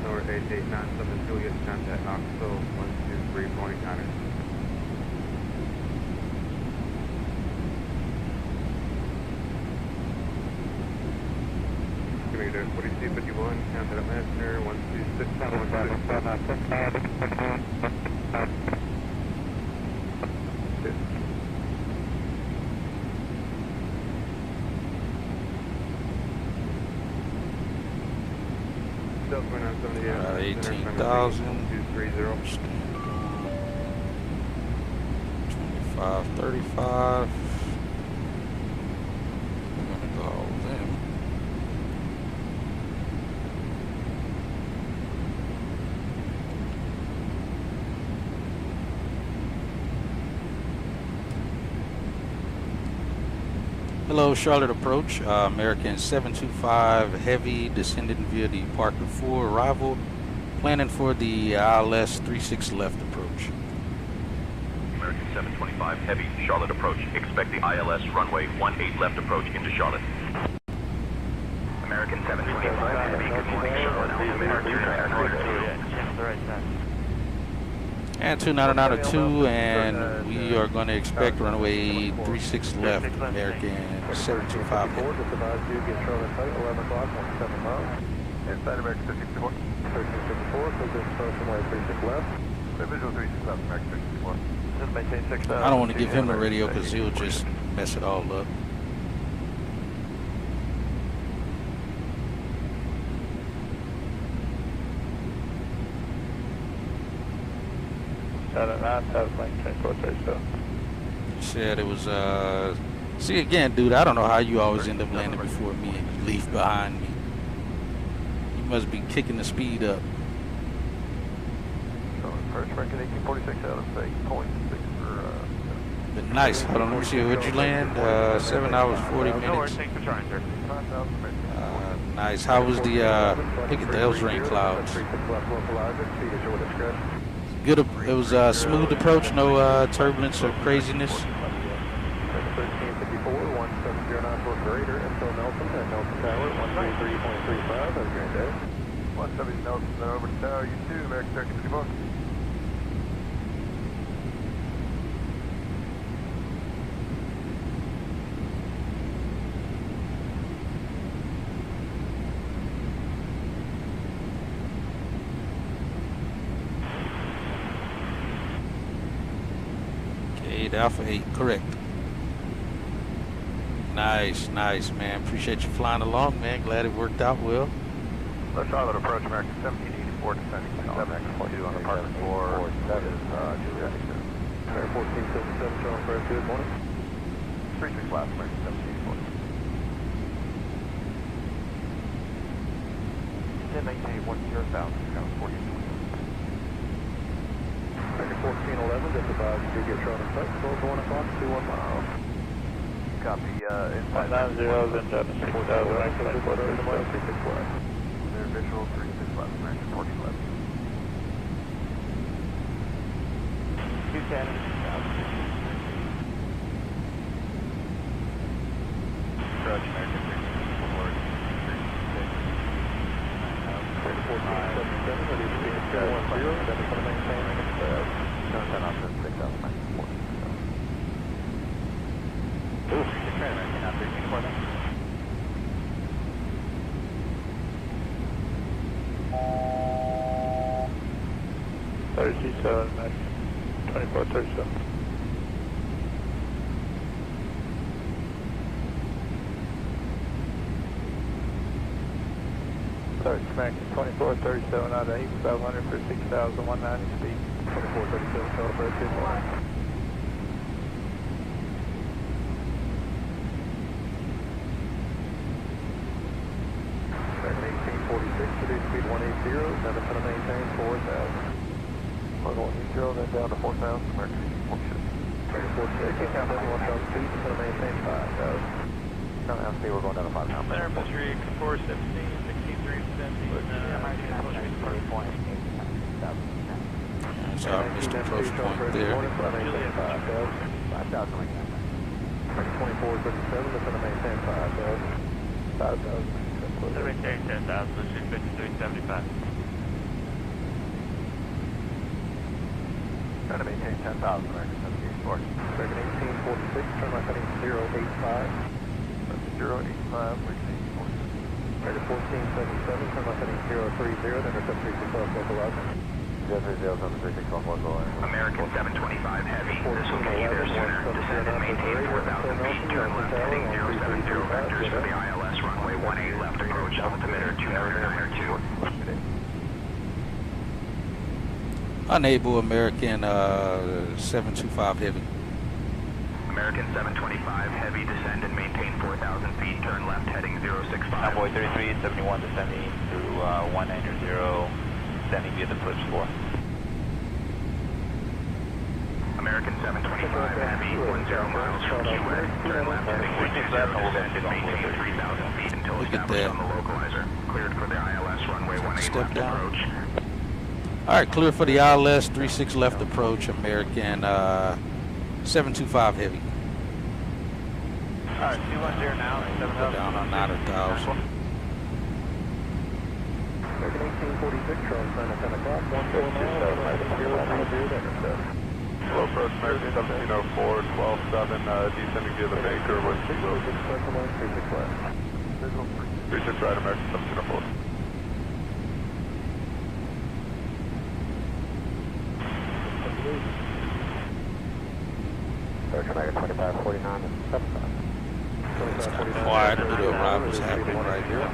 North 8897 Juliet, contact Knoxville 123.9. Commander 4251, contact Messenger 126. About 18,000. 2535. We're gonna go all of them. Hello, Charlotte approach. American 725 heavy descending via the Parker 4 arrival. Planning for the ILS 36 left approach. American 725 heavy, Charlotte approach. Expect the ILS runway 18 left approach into Charlotte. American 725 heavy, good morning, Charlotte. And 2992, and we are going to expect runway 36 left, American 725 heavy. Inside American 54. 1354, so this approach runway 36 left. Visual 36 left, American 64. Just maintain 6,000. I don't want to give him the radio because he'll just mess it all up. Said it was, see again, dude, I don't know how you always end up landing before me and you leave behind me. You must be kicking the speed up. First American 1846 out of 8.6 for, But nice. Hold on, let me see, where'd you land? 7 hours, 40 minutes. Nice. How was the, look at those rain clouds. Good. It was a smooth approach, no turbulence or craziness. 1354, 1709 for Greater, Info Nelson at Nelson Tower, 133.35. Have a great day. 170 Nelson, then over to Tower, you too, American 1354. Alpha 8, correct. Nice, nice, man. Appreciate you flying along, man. Glad it worked out well. Let's Charlotte approach American 1784, descending 7X2 on the Parker 4. That is Juliet. Air 1477, Charlotte Press, good morning. 36 last, American 1784. 10 maintain 10,000, count 40. American 1411, just advised you get Charlotte Press, close 1 o'clock, 21 miles. Copy, inside 90, then 6,000, their visual 36 left, American 1411. 210, approach American 1477, ready to be at 10, then it's going to maintain 6,000 off 6,000, 37, 2437. American 2437 out of 8500 for 6,190 speed. 2437 total for 2 more. American 1846, reduce speed 180, then it's going to maintain 4,000. 110, then down to 4,000, American 1846. American 46, down to 1,000 feet, it's going to maintain 5,000. No, now speed, we're going down to 5,000. Center, Mystery 417. So I missed the approach point there. 2437, that's going to maintain 5,000. 5,000. Maintain 10,000, this is 5375. Trying to maintain 10,000, American 17 American 1846, turn left heading 085. That's 085, American 1477, turn left heading 030, then intercept 365 localizer. 030, 365 localizer. American 725 Heavy, this will get you there sooner. Descend and maintain 4,000 feet, turn left heading 070, vectors for the ILS runway 18 left approach, altimeter 299 or 2. Unable, American 725 Heavy. American 725 Heavy, descend and maintain 4,000 feet, turn left heading 065. Cowboy 3371 descending through 190, descending via the Flips 4. American 725 Heavy, 10 miles from Key West, turn left heading 120, descend and maintain 3,000 feet until established on the localizer. Cleared for the ILS runway 18 left approach. All right, clear for the ILS 36 left approach, American 725 Heavy. Alright, 210 now, 7,000. Down on 9,000. American 1846, Charles, 9 at 10 o'clock, 14 miles, 030, intercept. Slow approach, American 1704, 12-7, descending via the Baker with 36 right, American 1704. American 2549 and 7,000. It's kind of quiet. The video ride was happening right here.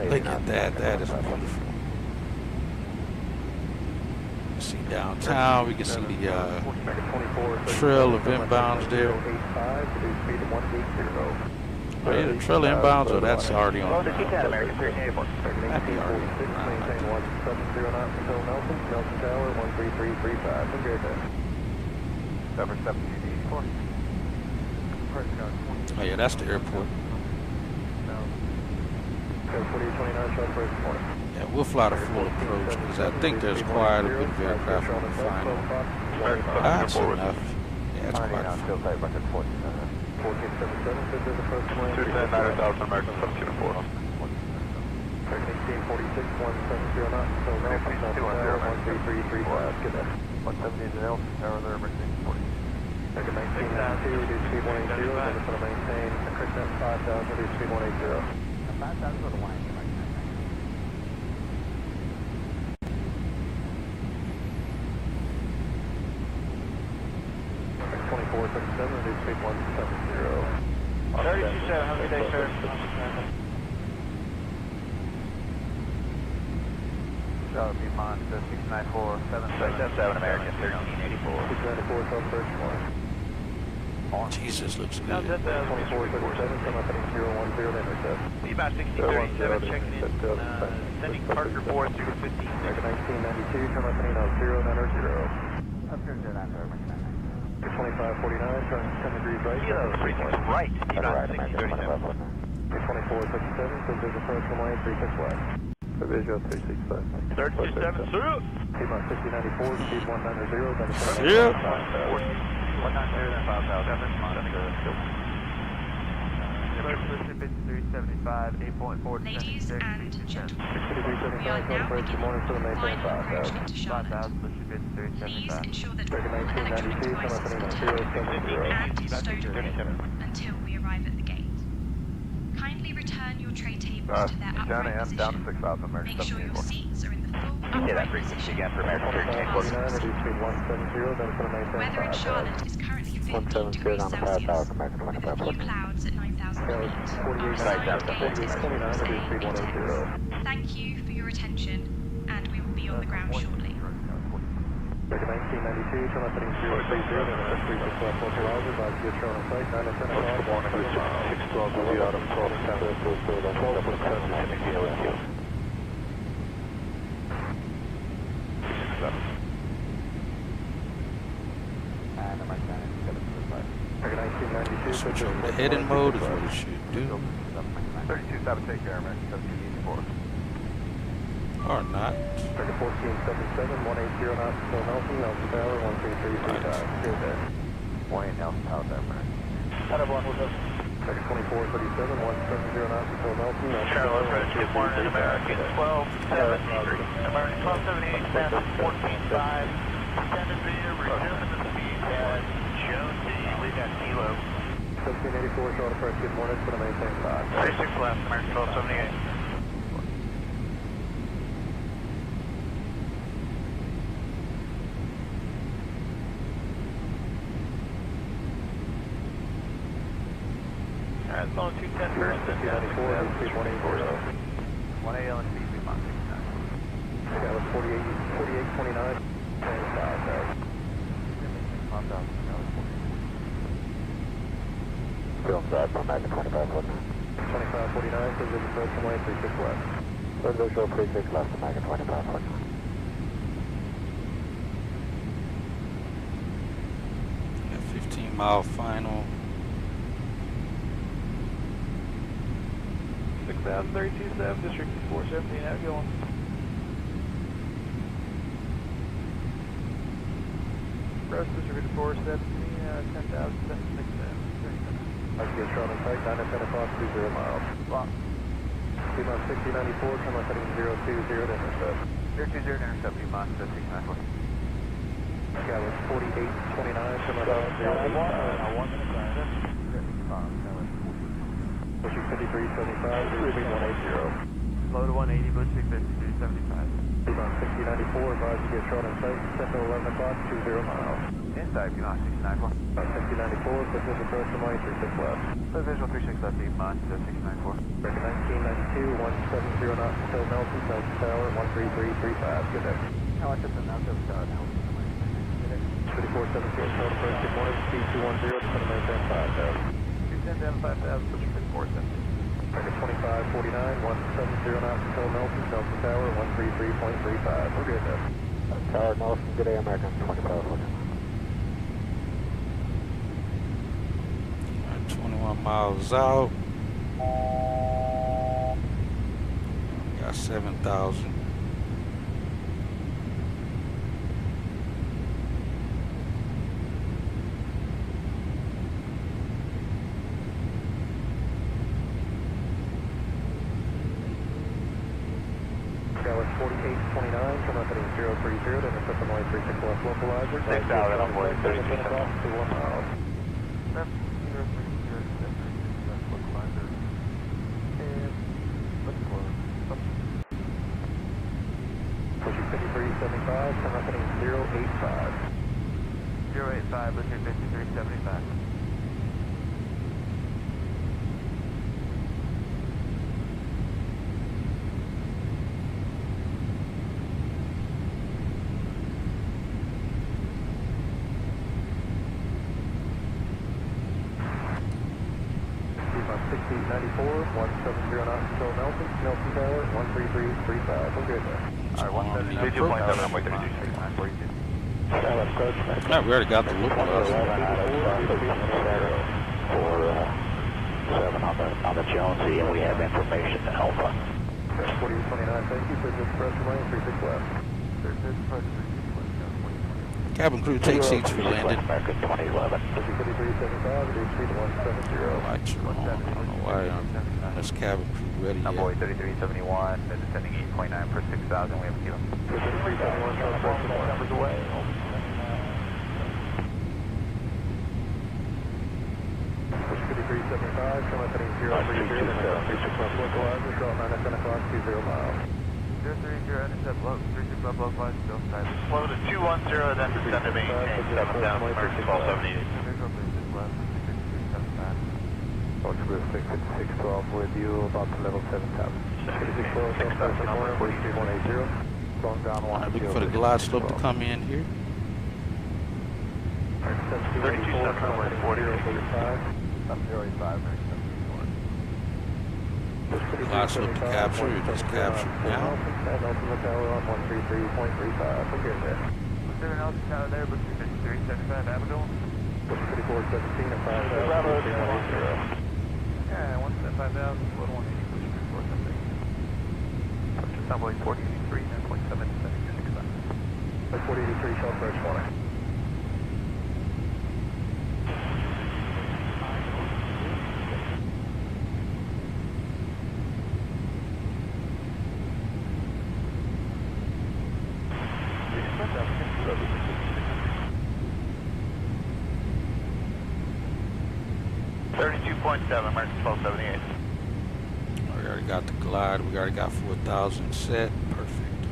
Look at that. That is wonderful. You see downtown. We can see the trail of inbounds there. Oh, yeah, the trail of inbounds, or that's already on. That'd be already on. Oh yeah, that's the airport. Yeah, we'll fly the full approach because I think there's quite a bit of aircraft on the final. That's enough. Yeah, that's quite a few. 210, 9,000, American 1704. American 1846, 170 knots, so Nelson, 13335, good day. 170 to Nelson, tower there, American 1840. American 1992, reduce speed 180, then it's going to maintain a correct 5,000, reduce speed 180. 5,000 for the 180, American 2437, reduce speed 170. 32-7, how many days, sir? That would be mine, 694, 777 American, 1384. 694, South First One. Jesus, looks good. 2437, come up heading 010, intercept. Be about 6037, checking in, sending Parker 4 through 15. American 1992, come up heading 090. Up here, 090, 2549, turn 10 degrees right. Kilo, 36 right, be about 6037. 2457, so there's approach from lane 36 west. Visual 365. 327, through. Keep on 6094, speed 190, then 190, then 5,000. 5375, 8.4. Ladies and gentlemen, we are 6375, now approach beginning morning to the the maintain final approach 5,000. into Charlotte. Please ensure that all electronic devices are turned and stowed away until we arrive at the gate. Kindly return your tray tables to their upright position. Make sure your seats are in the Yeah, that frequency again for American 1349, reduce speed 170, then it's going to maintain Weather in Charlotte is currently 15 degrees Celsius, with a few clouds at 9,000 feet. Our assigned gate is Course A, Beaton. Thank you for your attention, and we will be on the ground shortly. American 1992, turn left heading 030, then it's 36 left localizer, by the shown on site, 9 and 10 o'clock. Good morning, 612, Louis Autumn, 12 heading DLS. Switch over to heading mode is what it should do. 32-7, take care, American 1784. Or not. 1477, 180 knots until Nelson, Nelson Tower, 13335. Good day. 180 Nelson Tower, American. Out of 1 with us. 2437, 170 knots until Nelson, Nelson Charlotte, good morning, American 1273. American 1278, stand up 14.5. Descended via, resuming the speed at Jonesy, lead at Kilo. 1784, Charlotte approach, good morning, it's going to maintain 5. 36 left, American 1278. Alright, it's on 210 first, and 294, 180. 180 on speed, we must 69. That was 4829, 5,000. Film side from American 25 foot. 2549, position approach from way 36 west. Let's go show 36 left, American 25 foot. Got 15-mile final. 6,327, District 417, outgoing. Gross District 417, 10,767. I see a Charlotte site, 9 and 10 o'clock, 20 miles. Block. 6094, turn left heading 020 to intercept. 020 to intercept, you must 69 foot. That was 4829, turn left heading 085. Pushing 5375, speed 180. Low to 180, pushing 5375. Speed on 6094, advise to get short on site, 10 to 11 o'clock, 20 miles. Inside, you must 69 foot. 6094, position approach from way 36 left. Visual 36 left, you must 69 foot. American 1992, 170 knots until Nelson, Nelson Tower, 13335, good day. How much is the Nelson Tower now? 3417, short approach, good morning, speed 210, descend to maintain 5,000. 210 down 5,000, pushing 5470. American 2549, 170 knots until Nelson, Nelson Tower, 133.35. We're good there. Tower Nelson, good day, American 2500. 21 miles out. Got 7,000. That was 4829, turn left heading 030, then it's up on way 36 left localizer. 6,000 on board, 32 o'clock, 21 miles. Pushing 5375, turn left heading 085. 085, pushing 5375. on 6094, 170 knots until Nelson, Nelson Tower, 13335. We're good there. Alright, 172.7, I'm waiting 32. No, we already got the look on us. 7 on the Jonesy, and we have information to Alpha. 4829, thank you for this press from lane 36 left. Cabin crew, take seats for landing. American 2011. 5375, reduce speed to 170. Lights are on. I don't know why on this cabin crew ready yet. Boy 3371, descending 8.9 per 6,000, we have a kilo. 3371, Charles Preston, numbers away. Push 5375, turn left heading 030, then 36 left localizer, short 9 at 10 o'clock, 20 miles. intercept low, 36 left, low, 5, still side. Slow to 210, then descend to maintain 7,000, American 1278. Portugal 65612 with you about to level 7,000. 6,000 number 43180. Going down 1. Looking for the glide slope to come in here. 32 number 4035. 085. Glide slope to capture, you just capture now. And ultimate tower on 133.35. Okay, there. Is there an altitude tower there, but 253, 75, Abigail? 3417 and 5,000. Yeah, 175,000, slow to 180, push 3476. Just Subway 4083, 9.7, 76,000. 4083, shell approach 1. American 1278. We already got the glide. We already got 4,000 set. Perfect.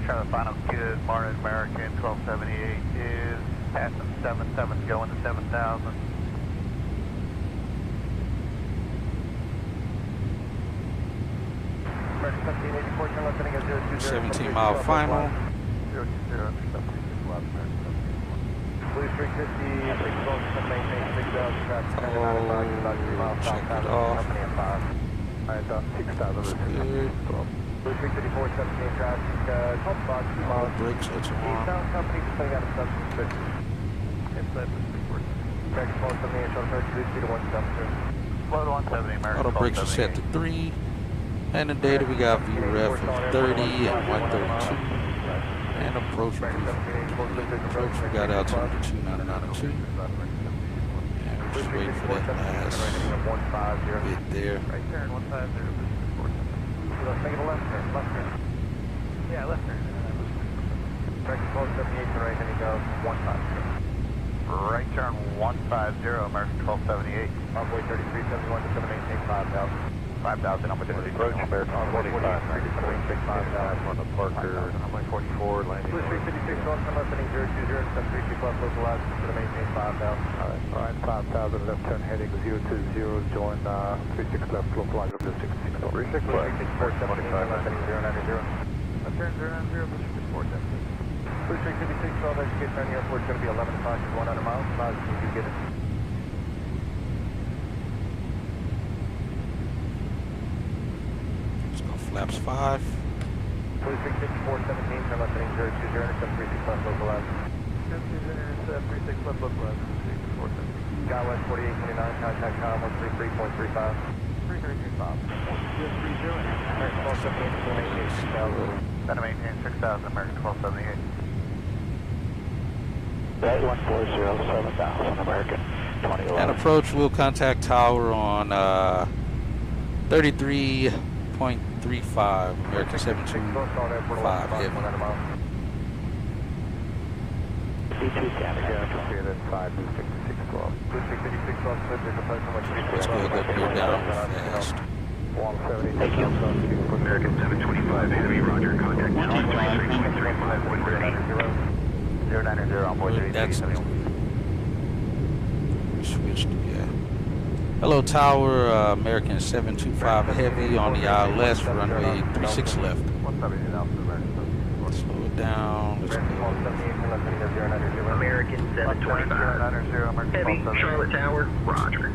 Trying to find out good. Martin American 1278 is passing 77, going to 7,000. American 1784, turn left heading at 020. 17-mile final. 020, Blue Street 50, 6 volts, maintain 6,000 traffic, 99 about 3 miles south, Check it off. company at 5. Alright, 6,000. Blue Street 54, 17 traffic, 12 box, 2 miles. Brakes, that's on. Eastbound company, just putting out a substitute. Inside Blue Street 4. American 1278, short approach, Blue Street to 170. Slow to 170, American Auto brakes are set to 3. And the data we got VREF of 30 and 132. And approach briefing. Approach, we got altitude to 2992. And we're just waiting for that last bit there. Right turn, 150, make it a left turn, left turn. Yeah, left turn. American 1278 to right, heading go 150. Right turn 150, American 1278. Envoy 3371 to 7 maintain 5,000. 5,000 opportunity approach, American 45, 5,000 on the Parker, runway 44, landing. Blue Street 56, on come up, heading 020, 732 plus localized, to maintain 5,000. Alright, 5,000 left turn heading 020, join 36 left localized up to 66. 36 left, 475, heading 090. Left turn 090, Blue Street 476. Blue Street 56, 12, education on the airport, going to be 11 o'clock, 100 miles, miles, you can get it. Flaps 5. Blue Street 54, 17, turn left heading 020, intercept 36 left localized. intercept 36 left localized, 470. Sky West 4829, contact com 133.35. 3335. 130, American 1278, to maintain 6,000. Then to maintain 6,000, American 1278. That 140, 7,000, American 2011. And approach, we'll contact tower on 33.35, American 725 heavy. C2 Canada, 52612. Let's go up here down fast. American 725 heavy, roger, contact 123.35, wind ready. 090 on board 337. Switched, yeah. Hello tower, American 725 heavy on the ILS, runway 36 left. Slow it down, let's go. American 725 heavy, Charlotte Tower, roger.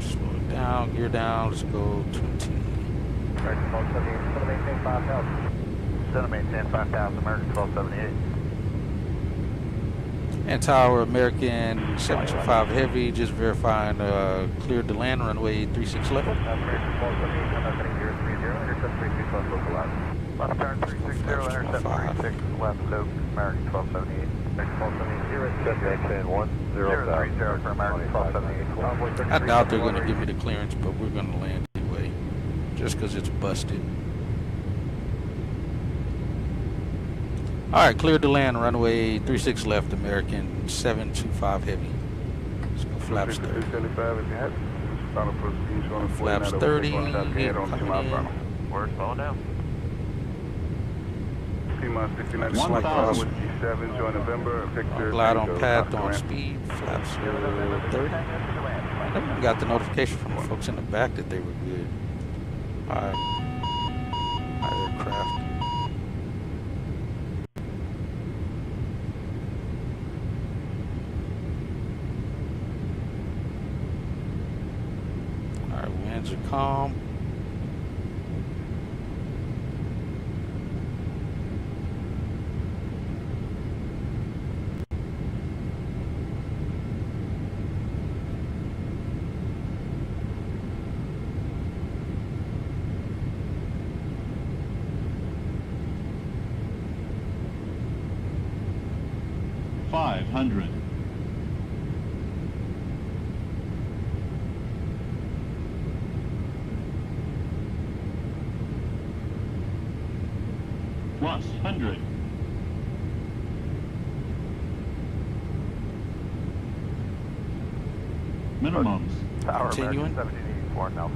Slow it down, gear down, let's go 20. American 1278, to maintain 5,000. Center maintain 5,000, American 1278. And tower, American 725 heavy, just verifying cleared the land, runway 36 left. American 1278, come up heading 030, intercept 36 left localized. Left turn 360, intercept 36 left loop, American 1278. American 1278, 030 for American 1278. I doubt they're going to give me the clearance, but we're going to land anyway, just because it's busted. All right, cleared to land, runway 36 left, American 725 heavy. Let's go flaps 30. Flaps 30, coming in. We're slowing down. Slight cross. Glide on path, on speed, flaps 30. I never even got the notification from the folks in the back that they were good. Our aircraft. Our winds are calm. Plus 100. Minimums. Continuing. 1784 now.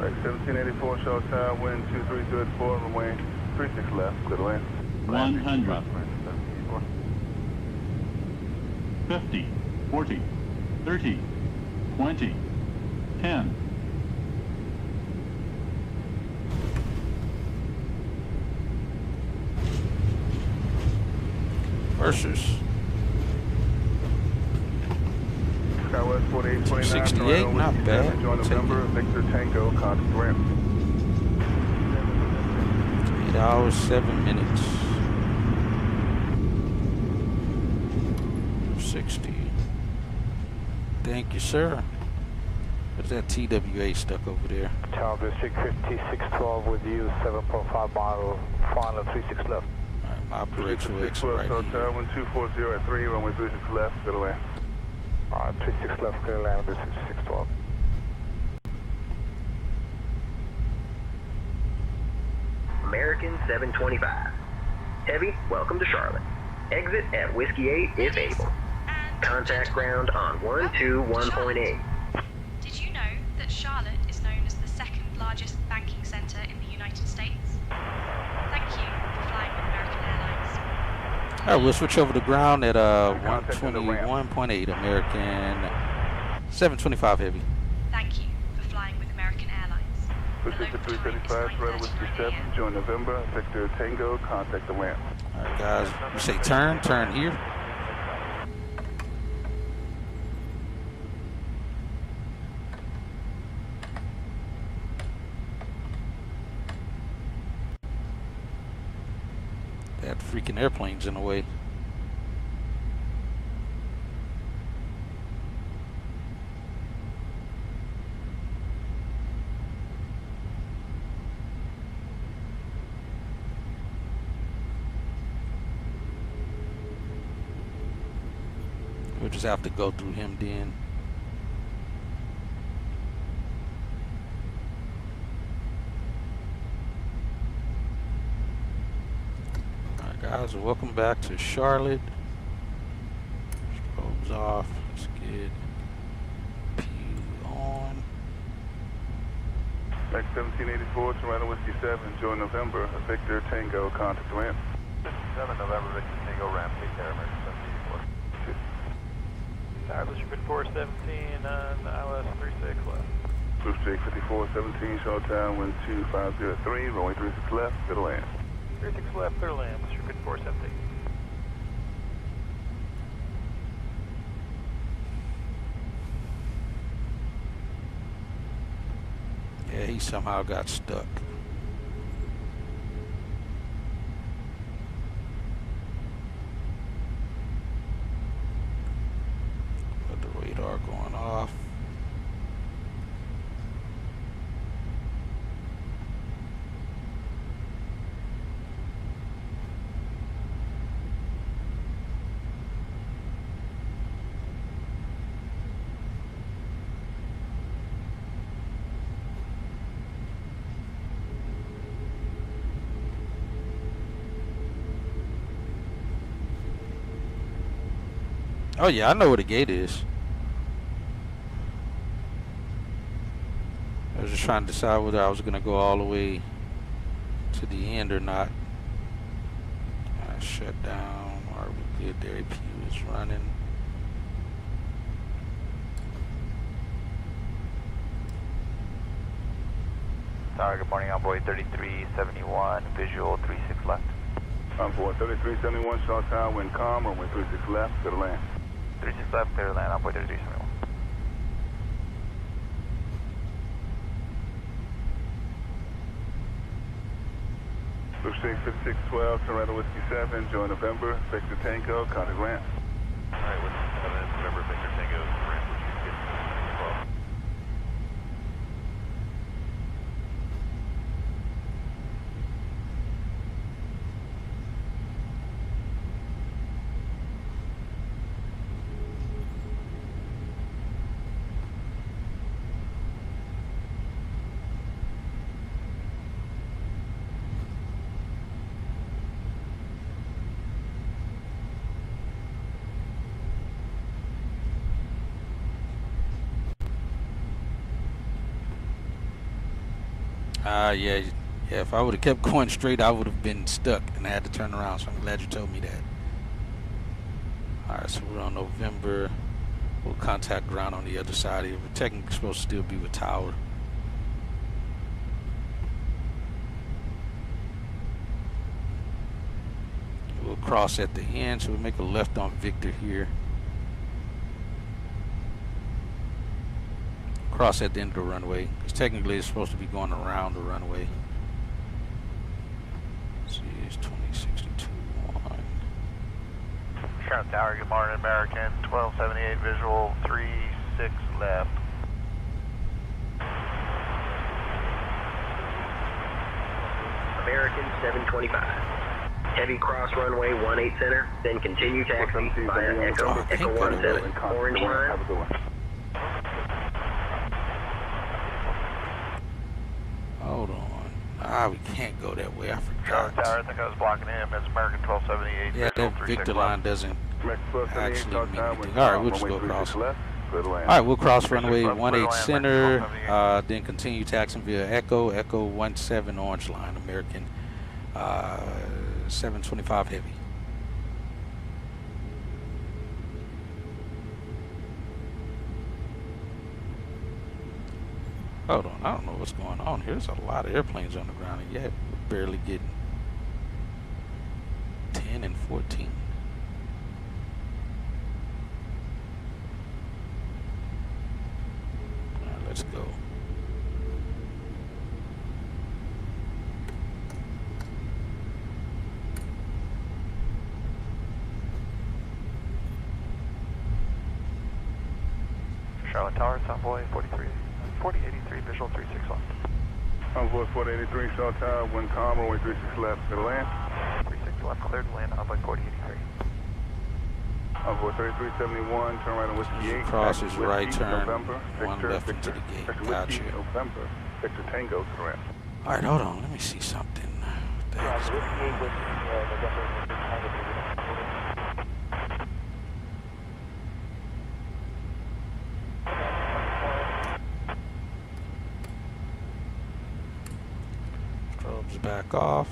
Right, 1784, show time, wind 23284, runway 36 left, clear to land. 100. 50, 40, 30, 20, 10. Versus. Skywest 4829, 68, not bad. Join November, Victor Tango, contact ramp. 8 hours, 7 minutes. 60. Thank you, sir. What's that TWA stuck over there? Tower District 5612 with you, 7.5 mile, final 36 left. Alright, my brakes will exit right here. Tower 1240 at 3, runway 36 left, clear to land. Alright, 36 left, clear to land with 5612. American 725. Heavy, welcome to Charlotte. Exit at Whiskey 8 if able. Contact ground on 121.8. Did you know that Charlotte is known as the second largest banking center in the United States? Thank you for flying with American Airlines. All right, we'll switch over to ground at 121.8, American 725 heavy. Thank you for flying with American Airlines. Pacific 335, Red Whiskey 7, join November, Victor Tango, contact the ramp. All right, guys, you say turn here. That freaking airplane's in the way. We'll just have to go through him then. Guys, welcome back to Charlotte. Strobes off. Let's get Pew on. Back 1784, Toronto Whiskey 7, join November, Victor Tango, contact the ramp. 7 November, Victor Tango, ramp, take care, American 784. Tower District 5417 on ILS 36 left. Blue Streak 5417, show time, wind 2503, runway 36 left, clear to land. 36 left, clear to land, District 5417. Yeah, he somehow got stuck. Got the radar going off. Oh yeah, I know where the gate is. I was just trying to decide whether I was gonna go all the way to the end or not. I shut down. Are we good there? APU is running. Tower, good morning, Envoy 3371, visual 36 left. Envoy 3371, short tower, wind calm, runway 36 left, clear to land. 36 left, clear to land, Envoy 3371. Blue State 5612, Toronto Whiskey 7, join November, Victor Tango, contact ramp. Alright, Whiskey 7, November, Victor Tango, ramp, which is good. 12. Yeah. If I would have kept going straight, I would have been stuck and I had to turn around. So I'm glad you told me that. All right, so we're on November. We'll contact ground on the other side here. We're technically supposed to still be with tower. We'll cross at the end, so we'll make a left on Victor here. Cross at the end of the runway, because technically it's supposed to be going around the runway. Let's see, it's 2062-1. Charlotte Tower, good morning, American 1278, visual 36 left. American 725. Heavy cross runway 18 center, then continue taxi via Echo 17, orange line. Hold on. We can't go that way. I forgot. Charlotte Tower, I think I was blocking him. It's American 1278. Yeah, that Victor line doesn't actually mean anything. All right, we'll just go across. All right, we'll cross runway 18 center, then continue taxing via Echo 17 orange line, American 725 heavy. Hold on, I don't know what's going on here. There's a lot of airplanes on the ground, and yet we're barely getting 10 and 14. All right, let's go. Charlotte Tower, Envoy 4083, visual 36 left. Envoy 4083, Charlotte Tower, wind calm, runway 36 left, clear to land. 36 left, cleared to land, Envoy 4083. Envoy 3371, turn right on Whiskey 8. Cross is right turn, November, one Victor, left into the gate. Gotcha. November, Victor Tango to the ramp. All right, hold on. Let me see something. What the heck is going on? Strobes back off.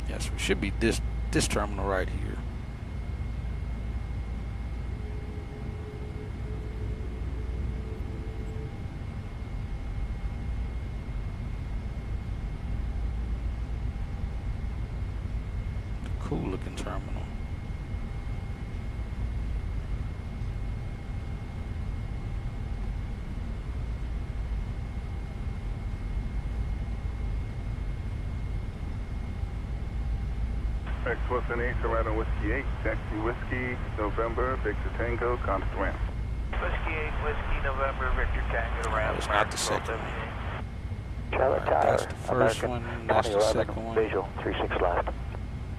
Yes, we should be this terminal right here. Cool looking terminal. X-178, turn right on Whiskey 8, taxi Whiskey, November, Victor Tango, contact ramp. Whiskey 8, Whiskey, November, Victor Tango, ramp. It's not the second one. Charlotte Tower, That's the first one, that's the second one. visual 36 left.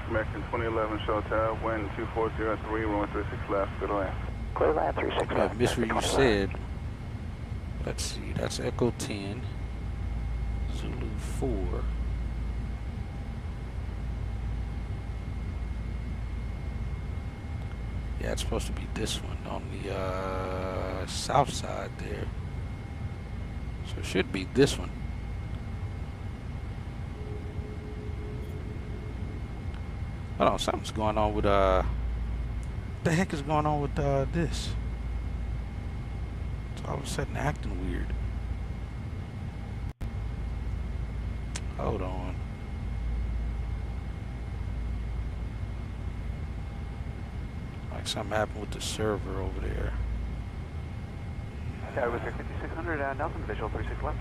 American 2011, Charlotte Tower, wind 2403, runway 36 left, clear to land. Clear land 36 I left. missed what you said. Let's see, that's Echo 10, Zulu 4. Yeah, it's supposed to be this one on the south side there. So it should be this one. Hold on, something's going on with what the heck is going on with this? It's all of a sudden acting weird. Hold on. Like something happened with the server over there. Tower with 5600, Nelson, visual 36 left.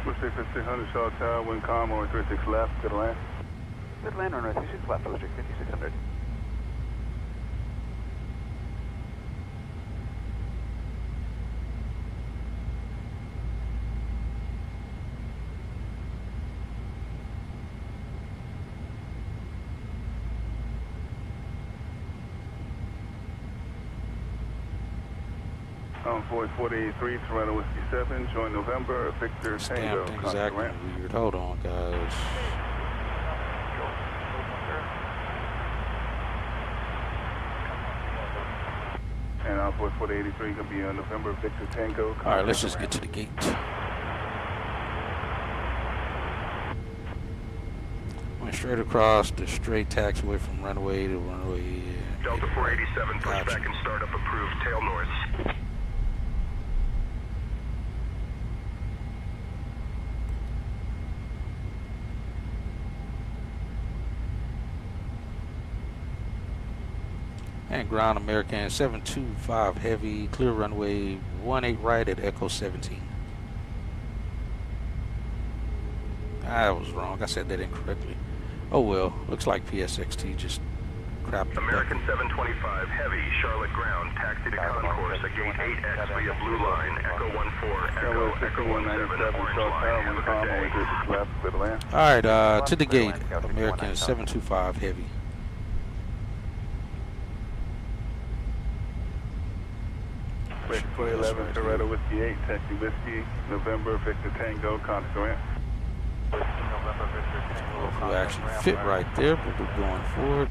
With 5600, Shaw Tower, wind calm, runway 36 left, good land. Good land, runway 36 left, District 5600. Void 4883, Toronto Whiskey 7, join November, Victor Tango. Stamped exactly weird. Hold on, guys. And Void 4883 gonna be on November, Victor Tango. All right, let's just get to the gate. Went straight across the straight taxiway from runway to runway. Delta 487, pushback and startup approved, tail north. And ground American 725 heavy, clear runway 18 right at Echo 17. I was wrong, I said that incorrectly. Oh well, looks like PSXT just crapped. American 725 heavy, Charlotte ground, taxi to concourse at gate 8X via blue line, Echo 14, Echo 17, orange line, have a good day. Alright, to the gate, American 725 heavy. West 2011, Toronto Whiskey 8, Taxi Whiskey, November, Victor Tango, Contour. Hopefully actually fit right there, but we're going forward.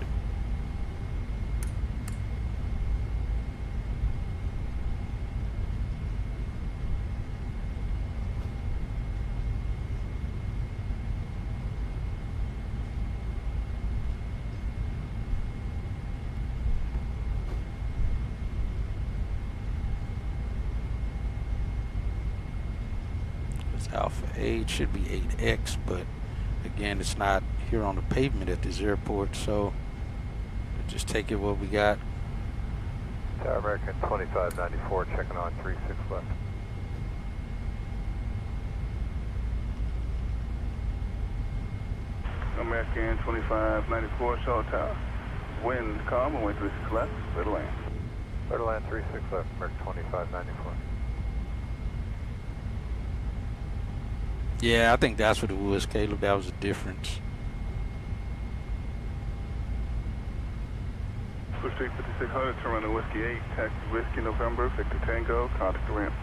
Alpha 8 should be 8X, but again, it's not here on the pavement at this airport, so we'll just take it what we got. Tower American 2594, checking on 36 left. American 2594, Shaw Tower. Wind calm, runway 36 left, clear to land. Clear to land 36 left, American 2594. Yeah, I think that's what it was, Caleb. That was the difference. Street 5600, Toronto Whiskey 8, Taxi Whiskey, November, Victor Tango, contact the ramp.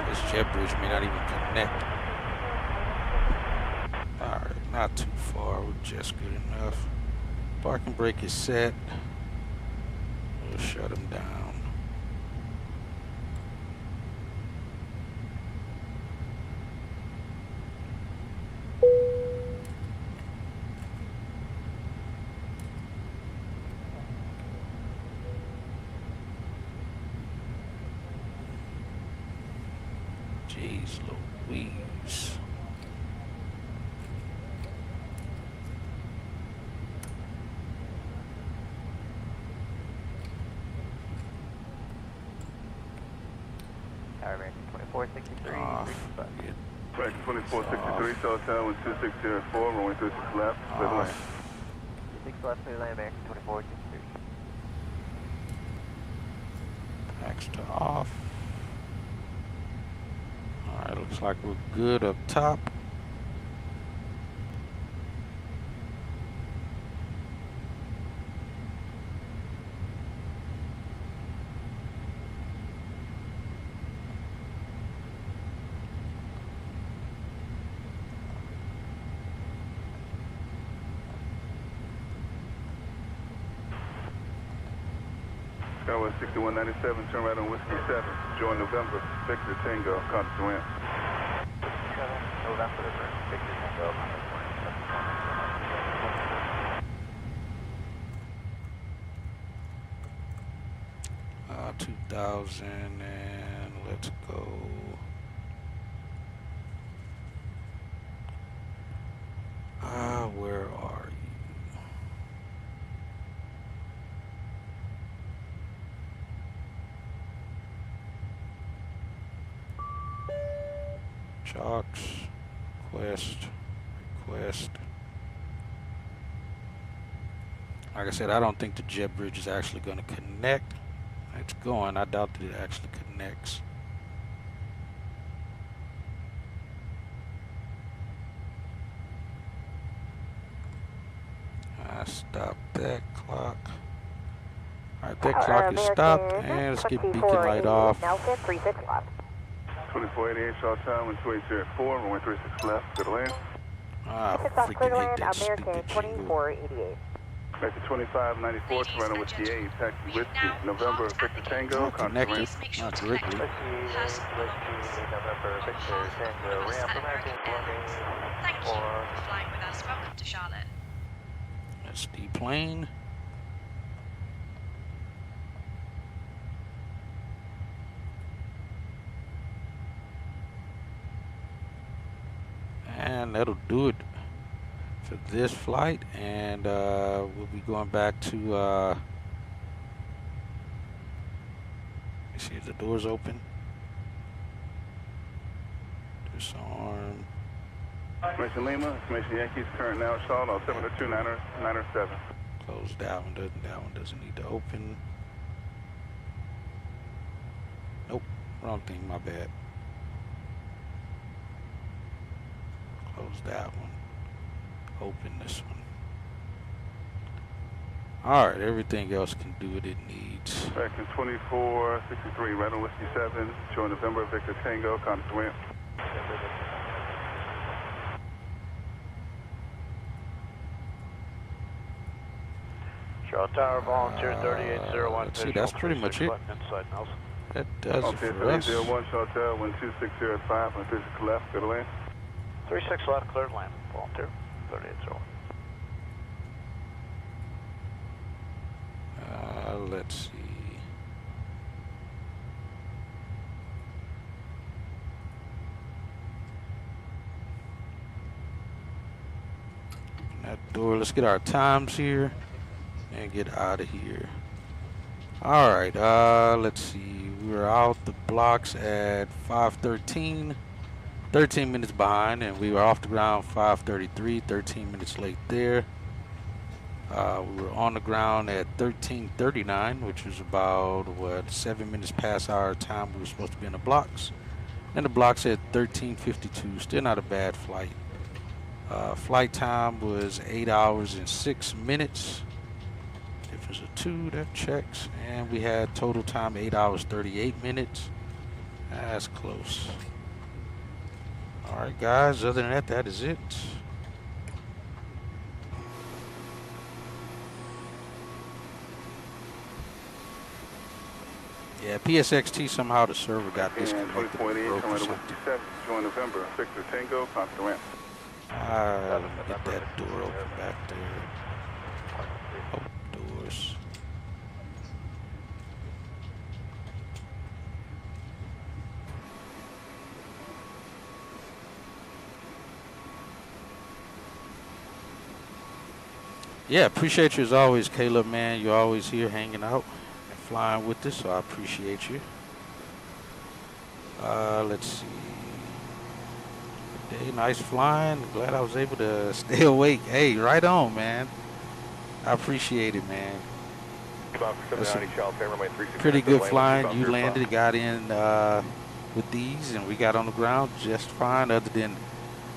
This jet bridge may not even connect. Alright, not too far. We're just good enough. Parking brake is set. We'll shut them down. Jeez Louise. Tower American 2463. Frank 2463, Shaw Tower, 2604, runway 36 left, clear to land. 36 left, clear land, American 2463. Tax to off. Alright, looks like we're good up top. Skywest 6197, turn right on Whiskey 7, join November, Victor Tango, contact the ramp. November, Victor Tango. 2000 and let's go. Where are you? Chalks, request. Like I said, I don't think the jet bridge is actually going to connect. It's going. I doubt that it actually connects. I stopped that clock. Alright, that clock is stopped. And let's get beacon light off. Now set 36 left. 2488 short time, 2804, runway 36 left, good to land. I freaking hate that stupid American 2488. Back to 2594, turn right on Whiskey 8, taxi Whiskey, November, Victor Tango, contact ramp. Not directly. November, Victor Tango, ramp, American 184. Thank you for flying with us. Welcome to Charlotte. That's the plane. And that'll do it for this flight, and we'll be going back to let's see if the doors open. Disarm. Information Lima, Information Yankees, current now Charlotte on 702-907. Close that one. That one doesn't need to open. Nope, wrong thing, my bad. Close that one. Open this one. Alright, everything else can do what it needs. Back in 2463, right on Whiskey 7, join November, Victor Tango, contact the ramp. Charlotte Tower, volunteer 3801. Let's see, that's pretty much it. That does it for us. 301, Charlotte Tower, 126 at 5, 136 left, good to land. 36 left, cleared land, volunteer 3801. Let's see. Open that door. Let's get our times here and get out of here. All right. Let's see. We're out the blocks at 5:13. 13 minutes behind, and we were off the ground 5:33. 13 minutes late there. We were on the ground at 13:39, which was about, 7 minutes past our time we were supposed to be in the blocks. And the blocks at 13:52, still not a bad flight. Flight time was 8 hours and 6 minutes. If it's a 2, that checks. And we had total time 8 hours 38 minutes. That's close. All right, guys, other than that, that is it. Yeah, PSXT, somehow the server got disconnected. Join November, Victor Tango, contact the ramp. Let me get that door open back there. Open doors. Yeah, appreciate you as always, Caleb, man. You're always here hanging out and flying with us, so I appreciate you. Let's see. Good day, nice flying. Glad I was able to stay awake. Hey, right on, man. I appreciate it, man. That's pretty good flying. You landed, got in with these, and we got on the ground just fine, other than,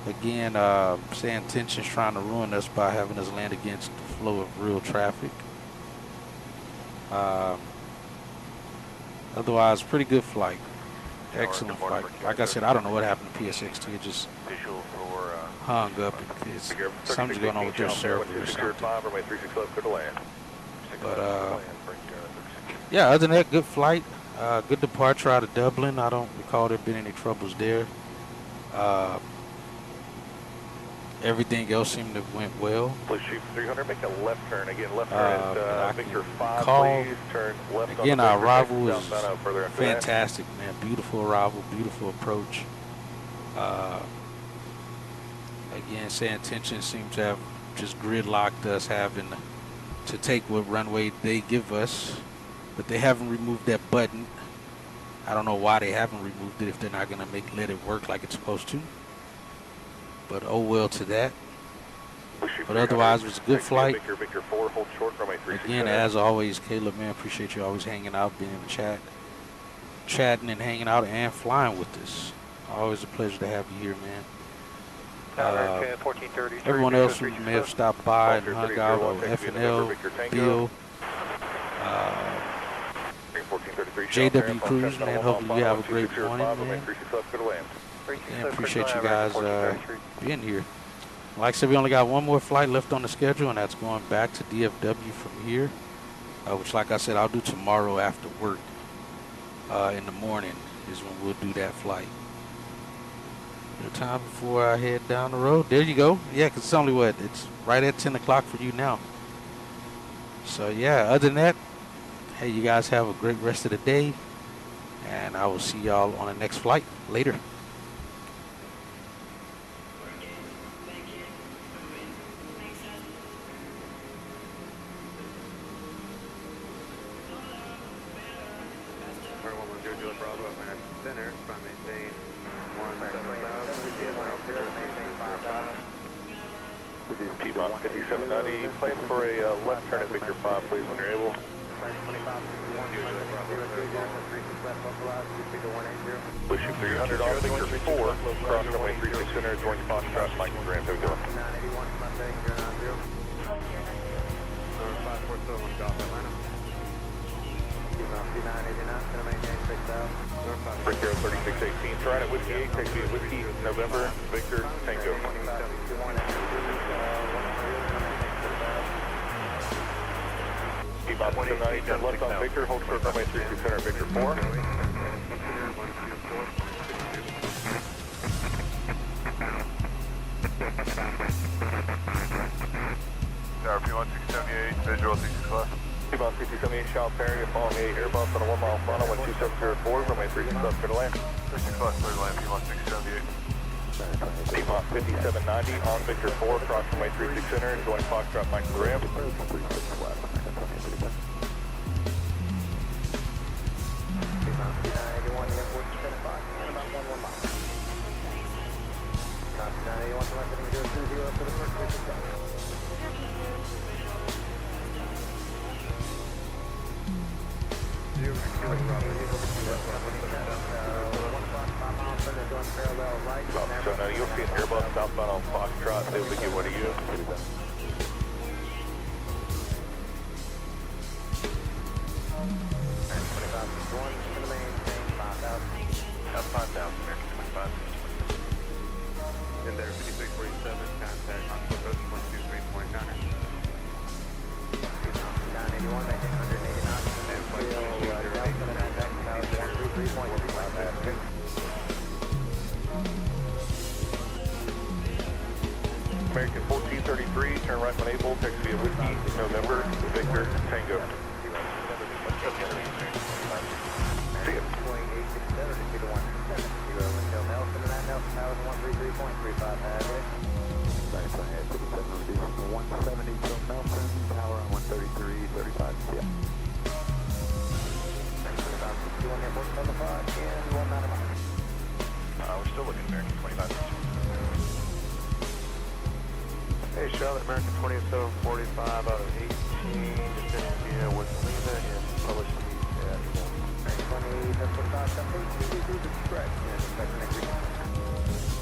again, saying tension's trying to ruin us by having us land against the flow of real traffic. Otherwise, pretty good flight. Excellent flight. Like I said, I don't know what happened to PSXT. It just hung up. Something's going on with their server or something. But Yeah, other than that, good flight. Good departure out of Dublin. I don't recall there being any troubles there. Everything else seemed to have went well. Please shoot 300, make a left turn. Again, left turn at Victor 5, please turn left again, on the our arrival was further fantastic, man. Beautiful arrival, beautiful approach. Again, San Intention seemed to have just gridlocked us having to take what runway they give us, but they haven't removed that button. I don't know why they haven't removed it if they're not going to let it work like it's supposed to. But oh well to that. But otherwise, it was a good flight. Victor 4, hold short, runway 36. Again, as always, Caleb, man, appreciate you always hanging out, being in the chat, chatting and hanging out and flying with us. Always a pleasure to have you here, man. Everyone else who may have stopped by and hung out on FNL, Bill, JW Cruz, man, hopefully you have a great morning, man. And appreciate you guys being here. Like I said, we only got one more flight left on the schedule, and that's going back to DFW from here, which, like I said, I'll do tomorrow after work in the morning is when we'll do that flight. The time before I head down the road. There you go. Yeah, because it's only what? It's right at 10 o'clock for you now. So, yeah, other than that, hey, you guys have a great rest of the day, and I will see y'all on the next flight later. Piedmont 5790, plan for a left turn at Victor 5, please, when you're able. Push 300 on Victor 4, cross runway 36 center, join Foxtrot, Michael Grant, how we doing? Brick Arrow 3618, trying at Whiskey 8, taxi at Whiskey, November, Victor, Tango. Piedmont 190, turn left on Victor, hold short runway 36 center, Victor 4. Tower Piedmont 678, visual 36 left. Piedmont 678, Sean Perry, following a airbus on a 1 mile final, 12704, runway 36 left, clear to land. 36 left, clear to land, Piedmont 678. Piedmont 5790, on Victor 4, cross runway 36 center, join Foxtrot, Mike Graham. So now you'll see an airbus southbound on Foxtrot, they will begin what are you? That's 5,000, American 25. In there, 5647, contact on Coast 123.9. 981, making 180 knots. And flight 2208. American 1433, turn right when able, taxi via Whiskey, November, Victor, Tango. See ya. 170 till Nelson, power on 133.35, yeah. We're still looking American 25. Hey, Charlotte, American 2745 out of 18, descending via with Lima and published at 20, that's what about that do the track, and expecting a green.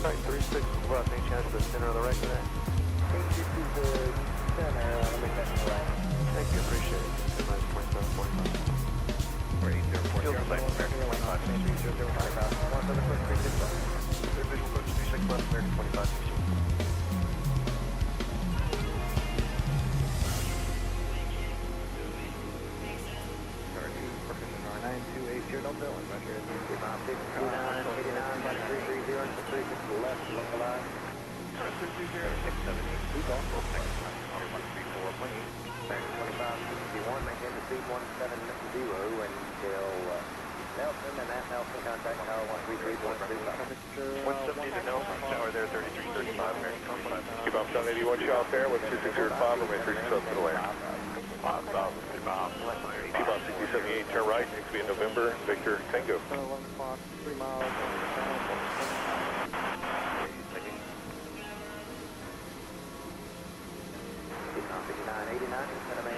Right, 36 left, any chance to the center of the right of that? This is the center, let me check on the right. Thank you, appreciate it. 2745. We're 804, American 25. 176 left, American 25. Dylan, right here. Keep on 59, 89, 330, and 36 left, localize. 678. Keep on. 2561, maintain the speed 170 until Nelson, and at Nelson, contact tower 133.35. 170 to Nelson, tower there, 3335, American 25. Keep on 781 Charles Air with 2605, runway 36 up to the way. 5,000, keep on. Keep on 6078, turn right, next to be in November, Victor Tango. 11 o'clock, 3 miles, Keep on 5989,